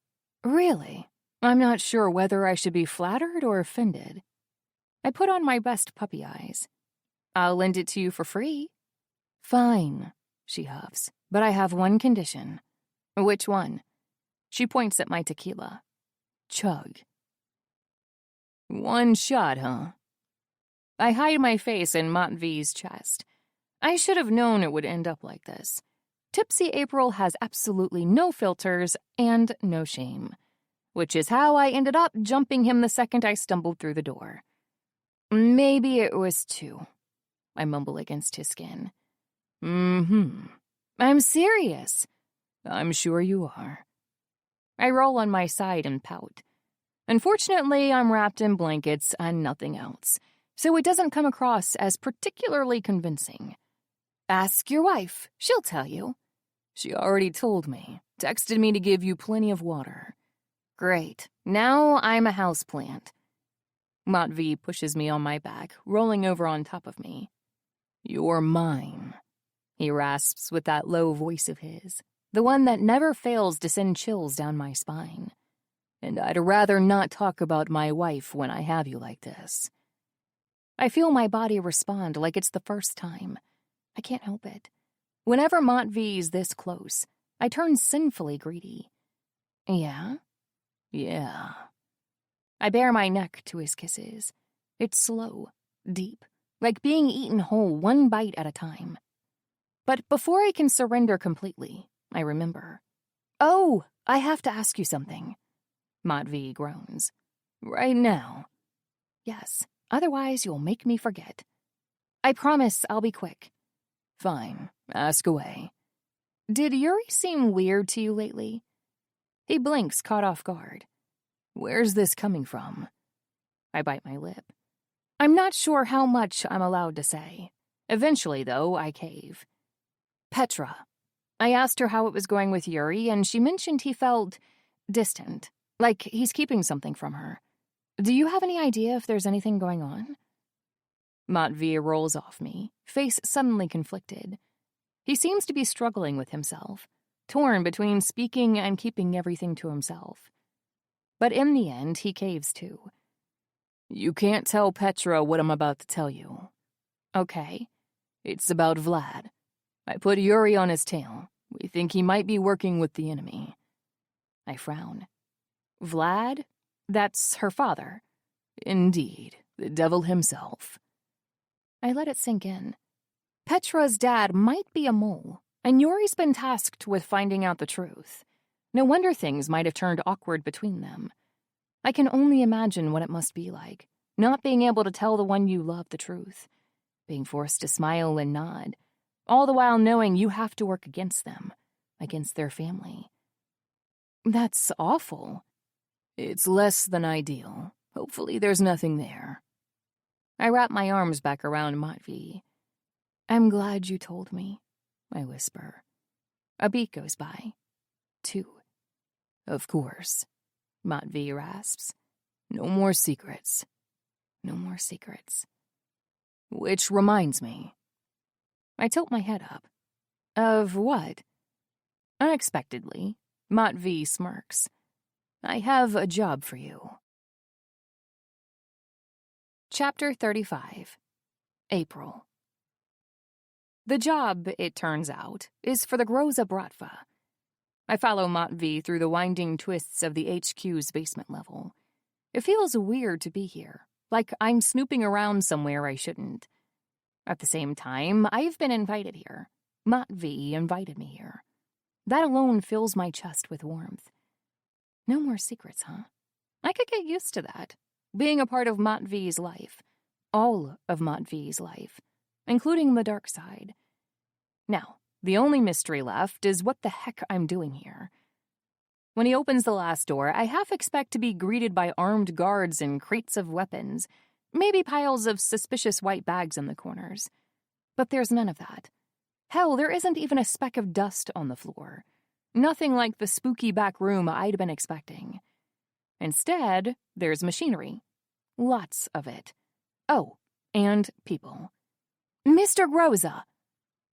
Really? I'm not sure whether I should be flattered or offended. I put on my best puppy eyes. I'll lend it to you for free. Fine, she huffs, but I have one condition. Which one? She points at my tequila. Chug. One shot, huh? I hide my face in Matvey's chest. I should have known it would end up like this. Tipsy April has absolutely no filters and no shame, which is how I ended up jumping him the second I stumbled through the door. Maybe it was 2. I mumble against his skin. I'm serious. I'm sure you are. I roll on my side and pout. Unfortunately, I'm wrapped in blankets and nothing else, so it doesn't come across as particularly convincing. Ask your wife. She'll tell you. She already told me. Texted me to give you plenty of water. Great. Now I'm a houseplant. Matvey pushes me on my back, rolling over on top of me. You're mine, he rasps with that low voice of his, the one that never fails to send chills down my spine. And I'd rather not talk about my wife when I have you like this. I feel my body respond like it's the first time. I can't help it. Whenever Matvey's this close, I turn sinfully greedy. Yeah? Yeah. I bare my neck to his kisses. It's slow, deep, like being eaten whole one bite at a time. But before I can surrender completely, I remember. Oh, I have to ask you something. Matvey groans. Right now? Yes, otherwise you'll make me forget. I promise I'll be quick. Fine, ask away. Did Yuri seem weird to you lately? He blinks, caught off guard. Where's this coming from? I bite my lip. I'm not sure how much I'm allowed to say. Eventually, though, I cave. Petra. I asked her how it was going with Yuri, and she mentioned he felt distant, like he's keeping something from her. Do you have any idea if there's anything going on? Matvey rolls off me, face suddenly conflicted. He seems to be struggling with himself, torn between speaking and keeping everything to himself. But in the end, he caves too. You can't tell Petra what I'm about to tell you. Okay. It's about Vlad. I put Yuri on his tail. We think he might be working with the enemy. I frown. Vlad? That's her father. Indeed, the devil himself. I let it sink in. Petra's dad might be a mole, and Yuri's been tasked with finding out the truth. No wonder things might have turned awkward between them. I can only imagine what it must be like, not being able to tell the one you love the truth, being forced to smile and nod, all the while knowing you have to work against them, against their family. That's awful. It's less than ideal. Hopefully there's nothing there. I wrap my arms back around Matvey. I'm glad you told me, I whisper. A beat goes by. 2. Of course, Matvey rasps. No more secrets. No more secrets. Which reminds me. I tilt my head up. Of what? Unexpectedly, Matvey smirks. I have a job for you. Chapter 35. April. The job, it turns out, is for the Groza Bratva. I follow Matvey through the winding twists of the HQ's basement level. It feels weird to be here, like I'm snooping around somewhere I shouldn't. At the same time, I've been invited here. Matvey invited me here. That alone fills my chest with warmth. No more secrets, huh? I could get used to that. Being a part of Matvey's life. All of Matvey's life. Including the dark side. Now, the only mystery left is what the heck I'm doing here. When he opens the last door, I half expect to be greeted by armed guards and crates of weapons, maybe piles of suspicious white bags in the corners. But there's none of that. Hell, there isn't even a speck of dust on the floor. Nothing like the spooky back room I'd been expecting. Instead, there's machinery. Lots of it. Oh, and people. Mr. Groza!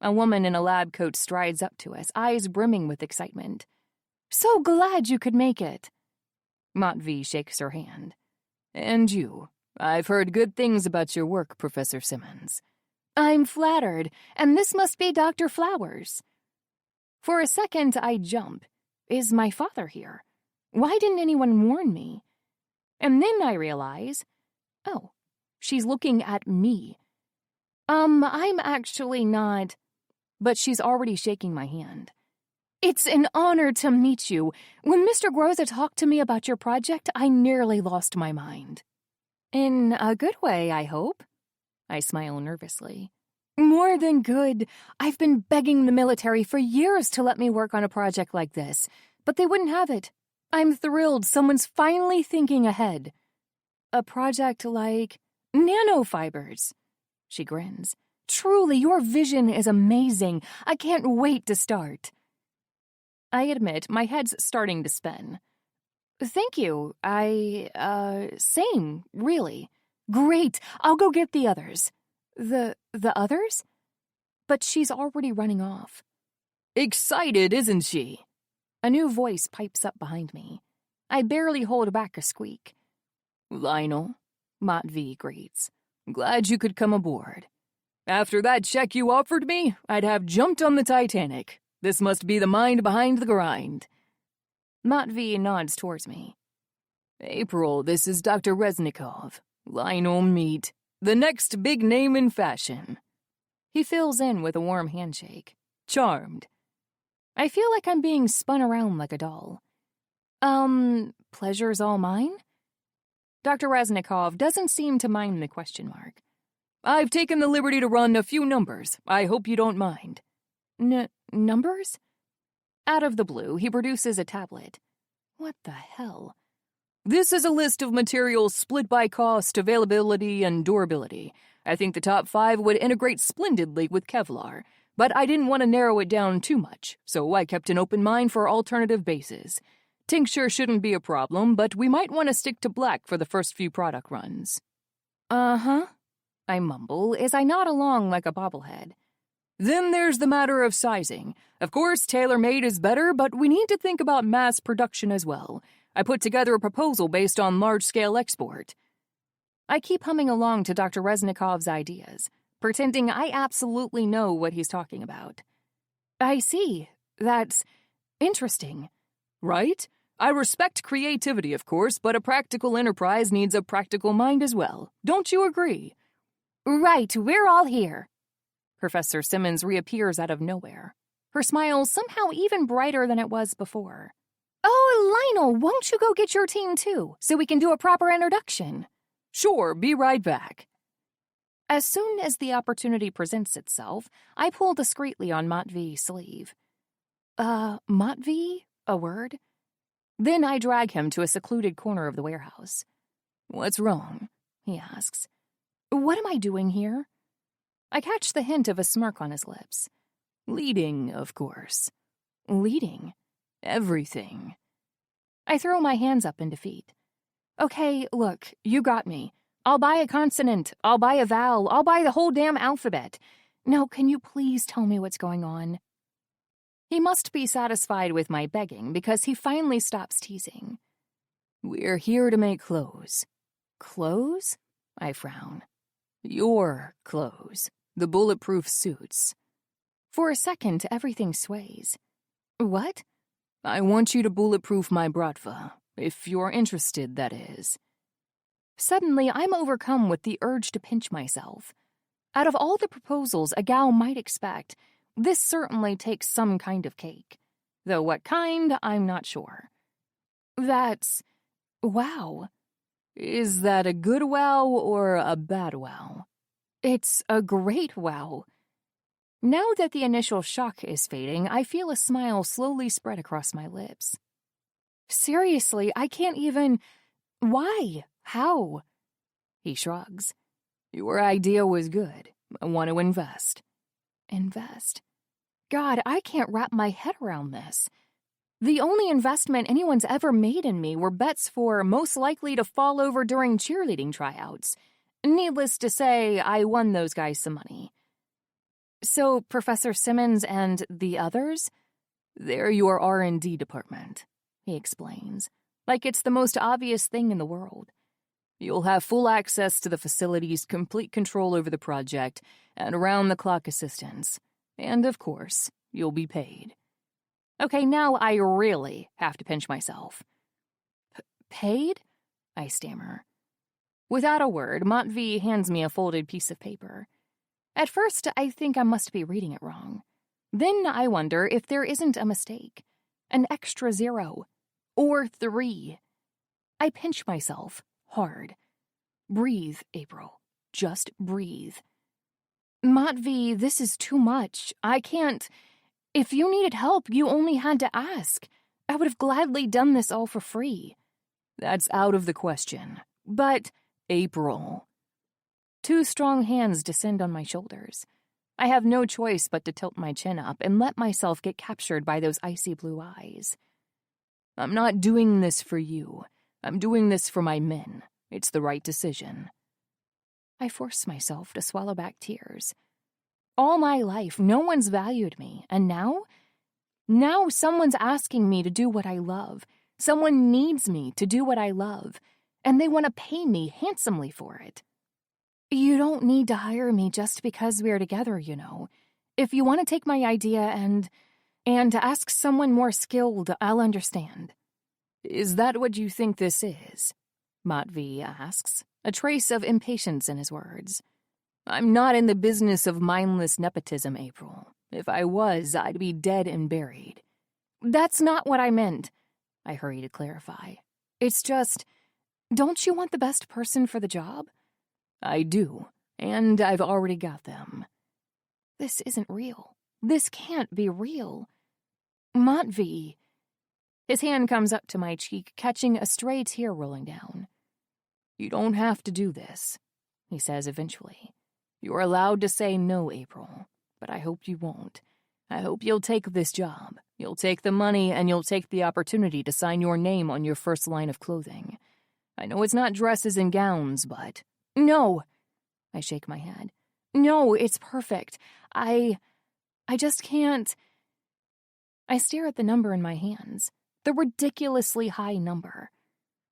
A woman in a lab coat strides up to us, eyes brimming with excitement. So glad you could make it. Matvey shakes her hand. And you. I've heard good things about your work, Professor Simmons. I'm flattered, and this must be Dr. Flowers. For a second, I jump. Is my father here? Why didn't anyone warn me? And then I realize, oh, she's looking at me. I'm actually not... But she's already shaking my hand. It's an honor to meet you. When Mr. Groza talked to me about your project, I nearly lost my mind. In a good way, I hope. I smile nervously. More than good. I've been begging the military for years to let me work on a project like this, but they wouldn't have it. I'm thrilled someone's finally thinking ahead. A project like nanofibers. She grins. Truly, your vision is amazing. I can't wait to start. I admit my head's starting to spin. Thank you. Same, really. Great. I'll go get the others. The others? But she's already running off. Excited, isn't she? A new voice pipes up behind me. I barely hold back a squeak. Lionel, Matvey greets. Glad you could come aboard. After that check you offered me, I'd have jumped on the Titanic. This must be the mind behind the grind. Matvey nods towards me. April, this is Dr. Reznikov. Lionel, meet the next big name in fashion. He fills in with a warm handshake. Charmed. I feel like I'm being spun around like a doll. Pleasure's all mine? Dr. Reznikov doesn't seem to mind the question mark. I've taken the liberty to run a few numbers. I hope you don't mind. Numbers? Out of the blue, he produces a tablet. What the hell? This is a list of materials split by cost, availability, and durability. I think the top 5 would integrate splendidly with Kevlar, but I didn't want to narrow it down too much, so I kept an open mind for alternative bases. Tincture shouldn't be a problem, but we might want to stick to black for the first few product runs. Uh-huh, I mumble as I nod along like a bobblehead. Then there's the matter of sizing. Of course, tailor-made is better, but we need to think about mass production as well. I put together a proposal based on large-scale export. I keep humming along to Dr. Reznikov's ideas, pretending I absolutely know what he's talking about. I see. That's interesting. Right? I respect creativity, of course, but a practical enterprise needs a practical mind as well. Don't you agree? Right, we're all here. Professor Simmons reappears out of nowhere. Her smile somehow even brighter than it was before. Oh, Lionel, won't you go get your team too, so we can do a proper introduction? Sure, be right back. As soon as the opportunity presents itself, I pull discreetly on Matvey's sleeve. Matvey? A word? Then I drag him to a secluded corner of the warehouse. What's wrong? He asks. What am I doing here? I catch the hint of a smirk on his lips. Leading, of course. Leading? Everything. I throw my hands up in defeat. Okay, look, you got me. I'll buy a consonant, I'll buy a vowel, I'll buy the whole damn alphabet. Now, can you please tell me what's going on? He must be satisfied with my begging because he finally stops teasing. We're here to make clothes. Clothes? I frown. Your clothes. The bulletproof suits. For a second, everything sways. What? I want you to bulletproof my bratva. If you're interested, that is. Suddenly, I'm overcome with the urge to pinch myself. Out of all the proposals a gal might expect, this certainly takes some kind of cake. Though what kind, I'm not sure. That's... wow. Is that a good wow or a bad wow? It's a great wow. Now that the initial shock is fading, I feel a smile slowly spread across my lips. Seriously, I can't even... Why? How? He shrugs. Your idea was good. I want to invest. Invest? God, I can't wrap my head around this. The only investment anyone's ever made in me were bets for most likely to fall over during cheerleading tryouts. Needless to say, I won those guys some money. So, Professor Simmons and the others? They're your R&D department, he explains, like it's the most obvious thing in the world. You'll have full access to the facilities, complete control over the project, and around-the-clock assistance. And, of course, you'll be paid. Okay, now I really have to pinch myself. Paid? I stammer. Without a word, Matvey hands me a folded piece of paper. At first, I think I must be reading it wrong. Then I wonder if there isn't a mistake. An extra 0. Or 3. I pinch myself. Hard. Breathe, April. Just breathe. Matvey, this is too much. I can't... If you needed help, you only had to ask. I would have gladly done this all for free. That's out of the question. But... April. 2 strong hands descend on my shoulders. I have no choice but to tilt my chin up and let myself get captured by those icy blue eyes. I'm not doing this for you. I'm doing this for my men. It's the right decision. I force myself to swallow back tears. All my life, no one's valued me, and now? Now someone's asking me to do what I love. Someone needs me to do what I love, and they want to pay me handsomely for it. You don't need to hire me just because we're together, you know. If you want to take my idea and ask someone more skilled, I'll understand. Is that what you think this is? Matvey asks, a trace of impatience in his words. I'm not in the business of mindless nepotism, April. If I was, I'd be dead and buried. That's not what I meant, I hurry to clarify. It's just, don't you want the best person for the job? I do. And I've already got them. This isn't real. This can't be real. Matvey. His hand comes up to my cheek, catching a stray tear rolling down. You don't have to do this, he says eventually. You're allowed to say no, April, but I hope you won't. I hope you'll take this job. You'll take the money, and you'll take the opportunity to sign your name on your first line of clothing. I know it's not dresses and gowns, but... No! I shake my head. No, it's perfect. I just can't... I stare at the number in my hands. The ridiculously high number.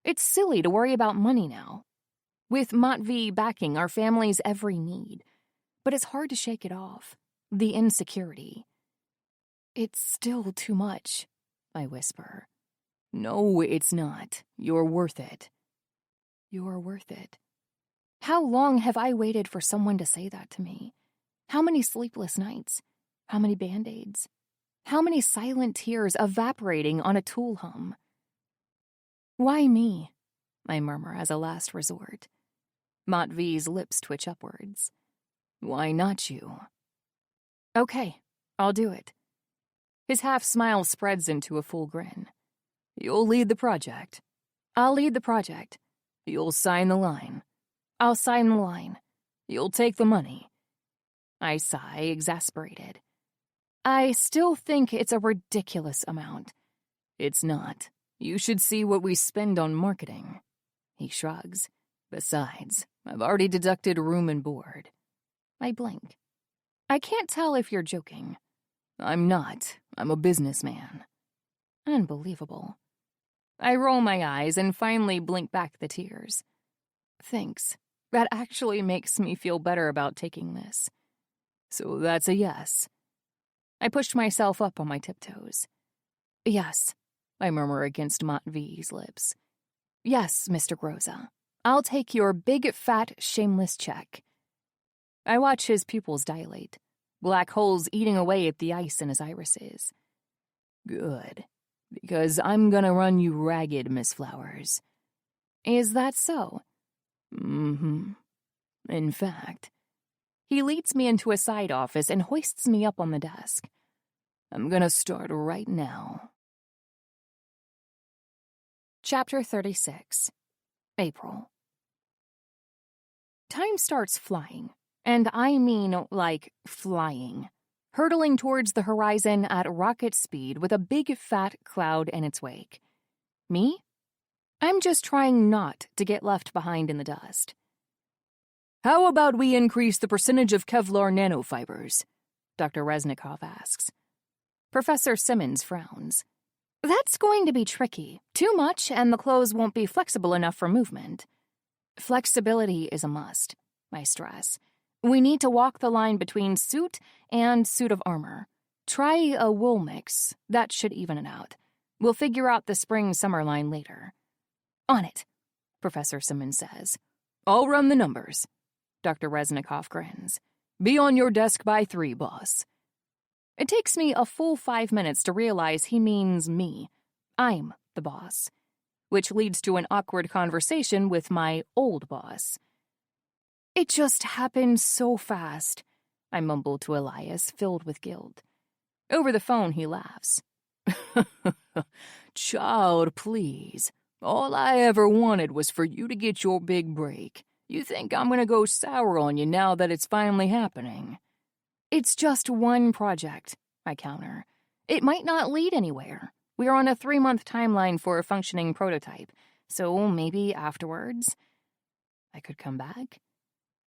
It's silly to worry about money now. With Matvey backing our family's every need. But it's hard to shake it off. The insecurity. It's still too much, I whisper. No, it's not. You're worth it. You're worth it. How long have I waited for someone to say that to me? How many sleepless nights? How many Band-Aids? How many silent tears evaporating on a tool hum? Why me? I murmur as a last resort. Matvey's lips twitch upwards. Why not you? Okay, I'll do it. His half-smile spreads into a full grin. You'll lead the project. I'll lead the project. You'll sign the line. I'll sign the line. You'll take the money. I sigh, exasperated. I still think it's a ridiculous amount. It's not. You should see what we spend on marketing. He shrugs. Besides, I've already deducted room and board. I blink. I can't tell if you're joking. I'm not. I'm a businessman. Unbelievable. I roll my eyes and finally blink back the tears. Thanks. That actually makes me feel better about taking this. So that's a yes. I pushed myself up on my tiptoes. Yes, I murmur against Matvey's lips. Yes, Mr. Groza. I'll take your big, fat, shameless check. I watch his pupils dilate, black holes eating away at the ice in his irises. Good, because I'm gonna run you ragged, Miss Flowers. Is that so? Mm-hmm. In fact, he leads me into a side office and hoists me up on the desk. I'm gonna start right now. Chapter 36. April. Time starts flying, and I mean like flying, hurtling towards the horizon at rocket speed with a big fat cloud in its wake. Me? I'm just trying not to get left behind in the dust. How about we increase the percentage of Kevlar nanofibers? Dr. Reznikov asks. Professor Simmons frowns. That's going to be tricky. Too much, and the clothes won't be flexible enough for movement. Flexibility is a must, I stress. We need to walk the line between suit and suit of armor. Try a wool mix. That should even it out. We'll figure out the spring-summer line later. On it, Professor Simmons says. I'll run the numbers. Dr. Reznikov grins. Be on your desk by 3, boss. It takes me a full 5 minutes to realize he means me. I'm the boss. Which leads to an awkward conversation with my old boss. It just happened so fast, I mumble to Elias, filled with guilt. Over the phone, he laughs. Child, please. All I ever wanted was for you to get your big break. You think I'm gonna go sour on you now that it's finally happening? It's just one project, I counter. It might not lead anywhere. We're on a 3-month timeline for a functioning prototype, so maybe afterwards I could come back.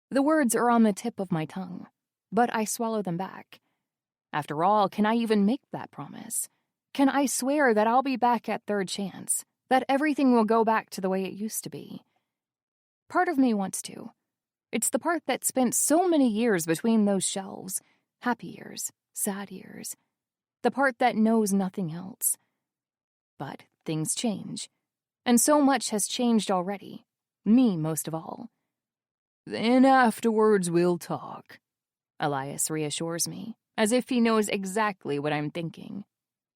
The words are on the tip of my tongue, but I swallow them back. After all, can I even make that promise? Can I swear that I'll be back at third chance, that everything will go back to the way it used to be? Part of me wants to. It's the part that spent so many years between those shelves, happy years, sad years, the part that knows nothing else. But things change, and so much has changed already, me most of all. Then afterwards we'll talk, Elias reassures me, as if he knows exactly what I'm thinking.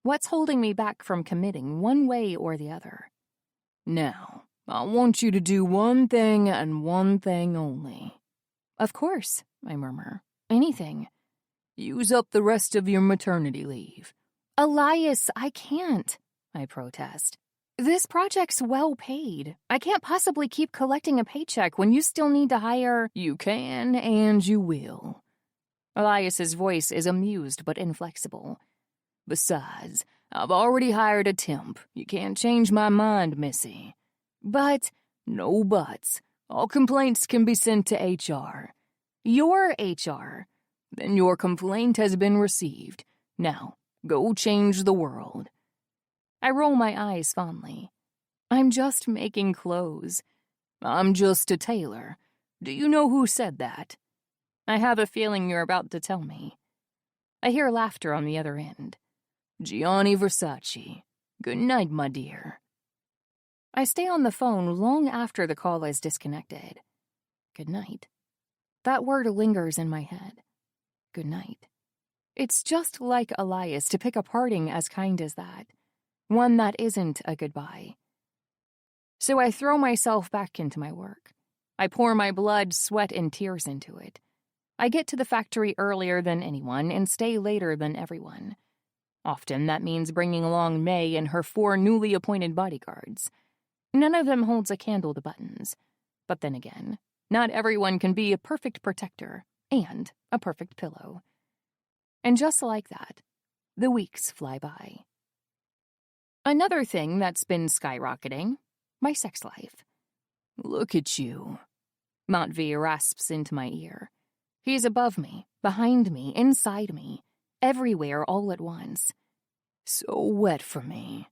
What's holding me back from committing one way or the other? Now, I want you to do one thing and one thing only. Of course, I murmur. Anything. Use up the rest of your maternity leave. Elias, I can't, I protest. This project's well paid. I can't possibly keep collecting a paycheck when you still need to hire... You can and you will. Elias's voice is amused but inflexible. Besides, I've already hired a temp. You can't change my mind, Missy. But... No buts. All complaints can be sent to HR. Your HR. Then your complaint has been received. Now, go change the world. I roll my eyes fondly. I'm just making clothes. I'm just a tailor. Do you know who said that? I have a feeling you're about to tell me. I hear laughter on the other end. Gianni Versace. Good night, my dear. I stay on the phone long after the call is disconnected. Good night. That word lingers in my head. Good night. It's just like Elias to pick a parting as kind as that. One that isn't a goodbye. So I throw myself back into my work. I pour my blood, sweat, and tears into it. I get to the factory earlier than anyone and stay later than everyone. Often that means bringing along May and her 4 newly appointed bodyguards. None of them holds a candle to buttons. But then again, not everyone can be a perfect protector and a perfect pillow. And just like that, the weeks fly by. Another thing that's been skyrocketing, my sex life. Look at you. Matvey rasps into my ear. He's above me, behind me, inside me, everywhere all at once. So wet for me.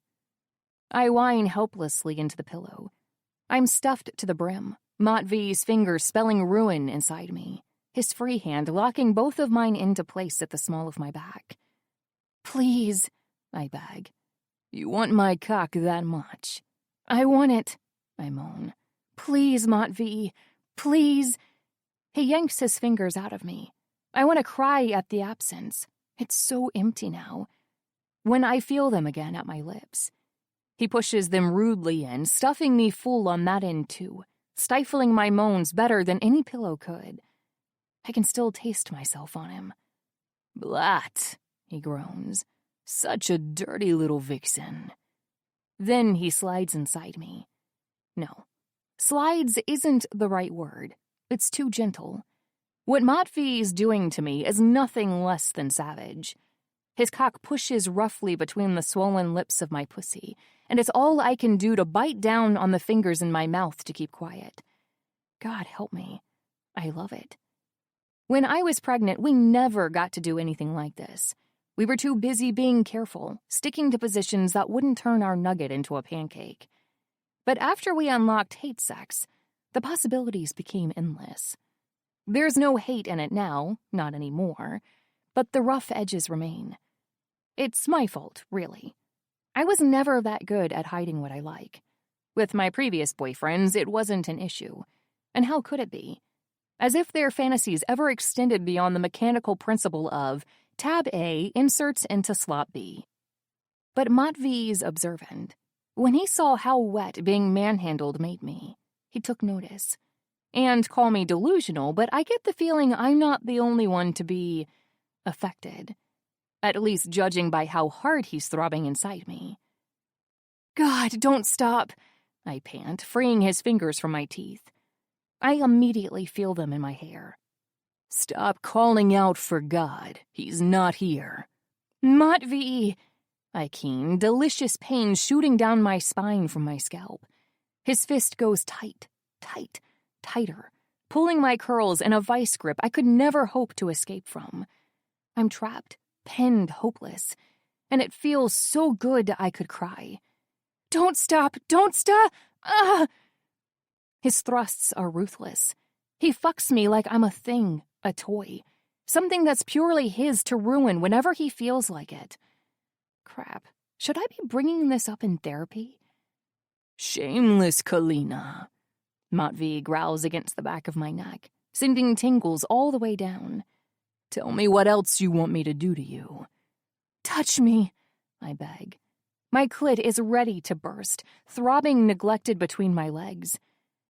I whine helplessly into the pillow. I'm stuffed to the brim, Matvey's fingers spelling ruin inside me, his free hand locking both of mine into place at the small of my back. Please, I beg. You want my cock that much? I want it, I moan. Please, Matvey, please. He yanks his fingers out of me. I want to cry at the absence. It's so empty now. When I feel them again at my lips. He pushes them rudely in, stuffing me full on that end too, stifling my moans better than any pillow could. I can still taste myself on him. Blat, he groans. Such a dirty little vixen. Then he slides inside me. No, slides isn't the right word. It's too gentle. What Matvey's doing to me is nothing less than savage. His cock pushes roughly between the swollen lips of my pussy, and it's all I can do to bite down on the fingers in my mouth to keep quiet. God help me. I love it. When I was pregnant, we never got to do anything like this. We were too busy being careful, sticking to positions that wouldn't turn our nugget into a pancake. But after we unlocked hate sex, the possibilities became endless. There's no hate in it now, not anymore, but the rough edges remain. It's my fault, really. I was never that good at hiding what I like. With my previous boyfriends, it wasn't an issue. And how could it be? As if their fantasies ever extended beyond the mechanical principle of Tab A inserts into slot B. But Matvey's observant. When he saw how wet being manhandled made me, he took notice. And call me delusional, but I get the feeling I'm not the only one to be affected. At least judging by how hard he's throbbing inside me. God, don't stop, I pant, freeing his fingers from my teeth. I immediately feel them in my hair. Stop calling out for God. He's not here. Matvey, I keen, delicious pain shooting down my spine from my scalp. His fist goes tight, tight, tighter, pulling my curls in a vice grip I could never hope to escape from. I'm trapped, pinned, hopeless, and it feels so good I could cry. Don't stop! Don't stop! Ah! His thrusts are ruthless. He fucks me like I'm a thing, a toy, something that's purely his to ruin whenever he feels like it. Crap, should I be bringing this up in therapy? Shameless Kalina. Matvey growls against the back of my neck, sending tingles all the way down. Tell me what else you want me to do to you. Touch me, I beg. My clit is ready to burst, throbbing neglected between my legs.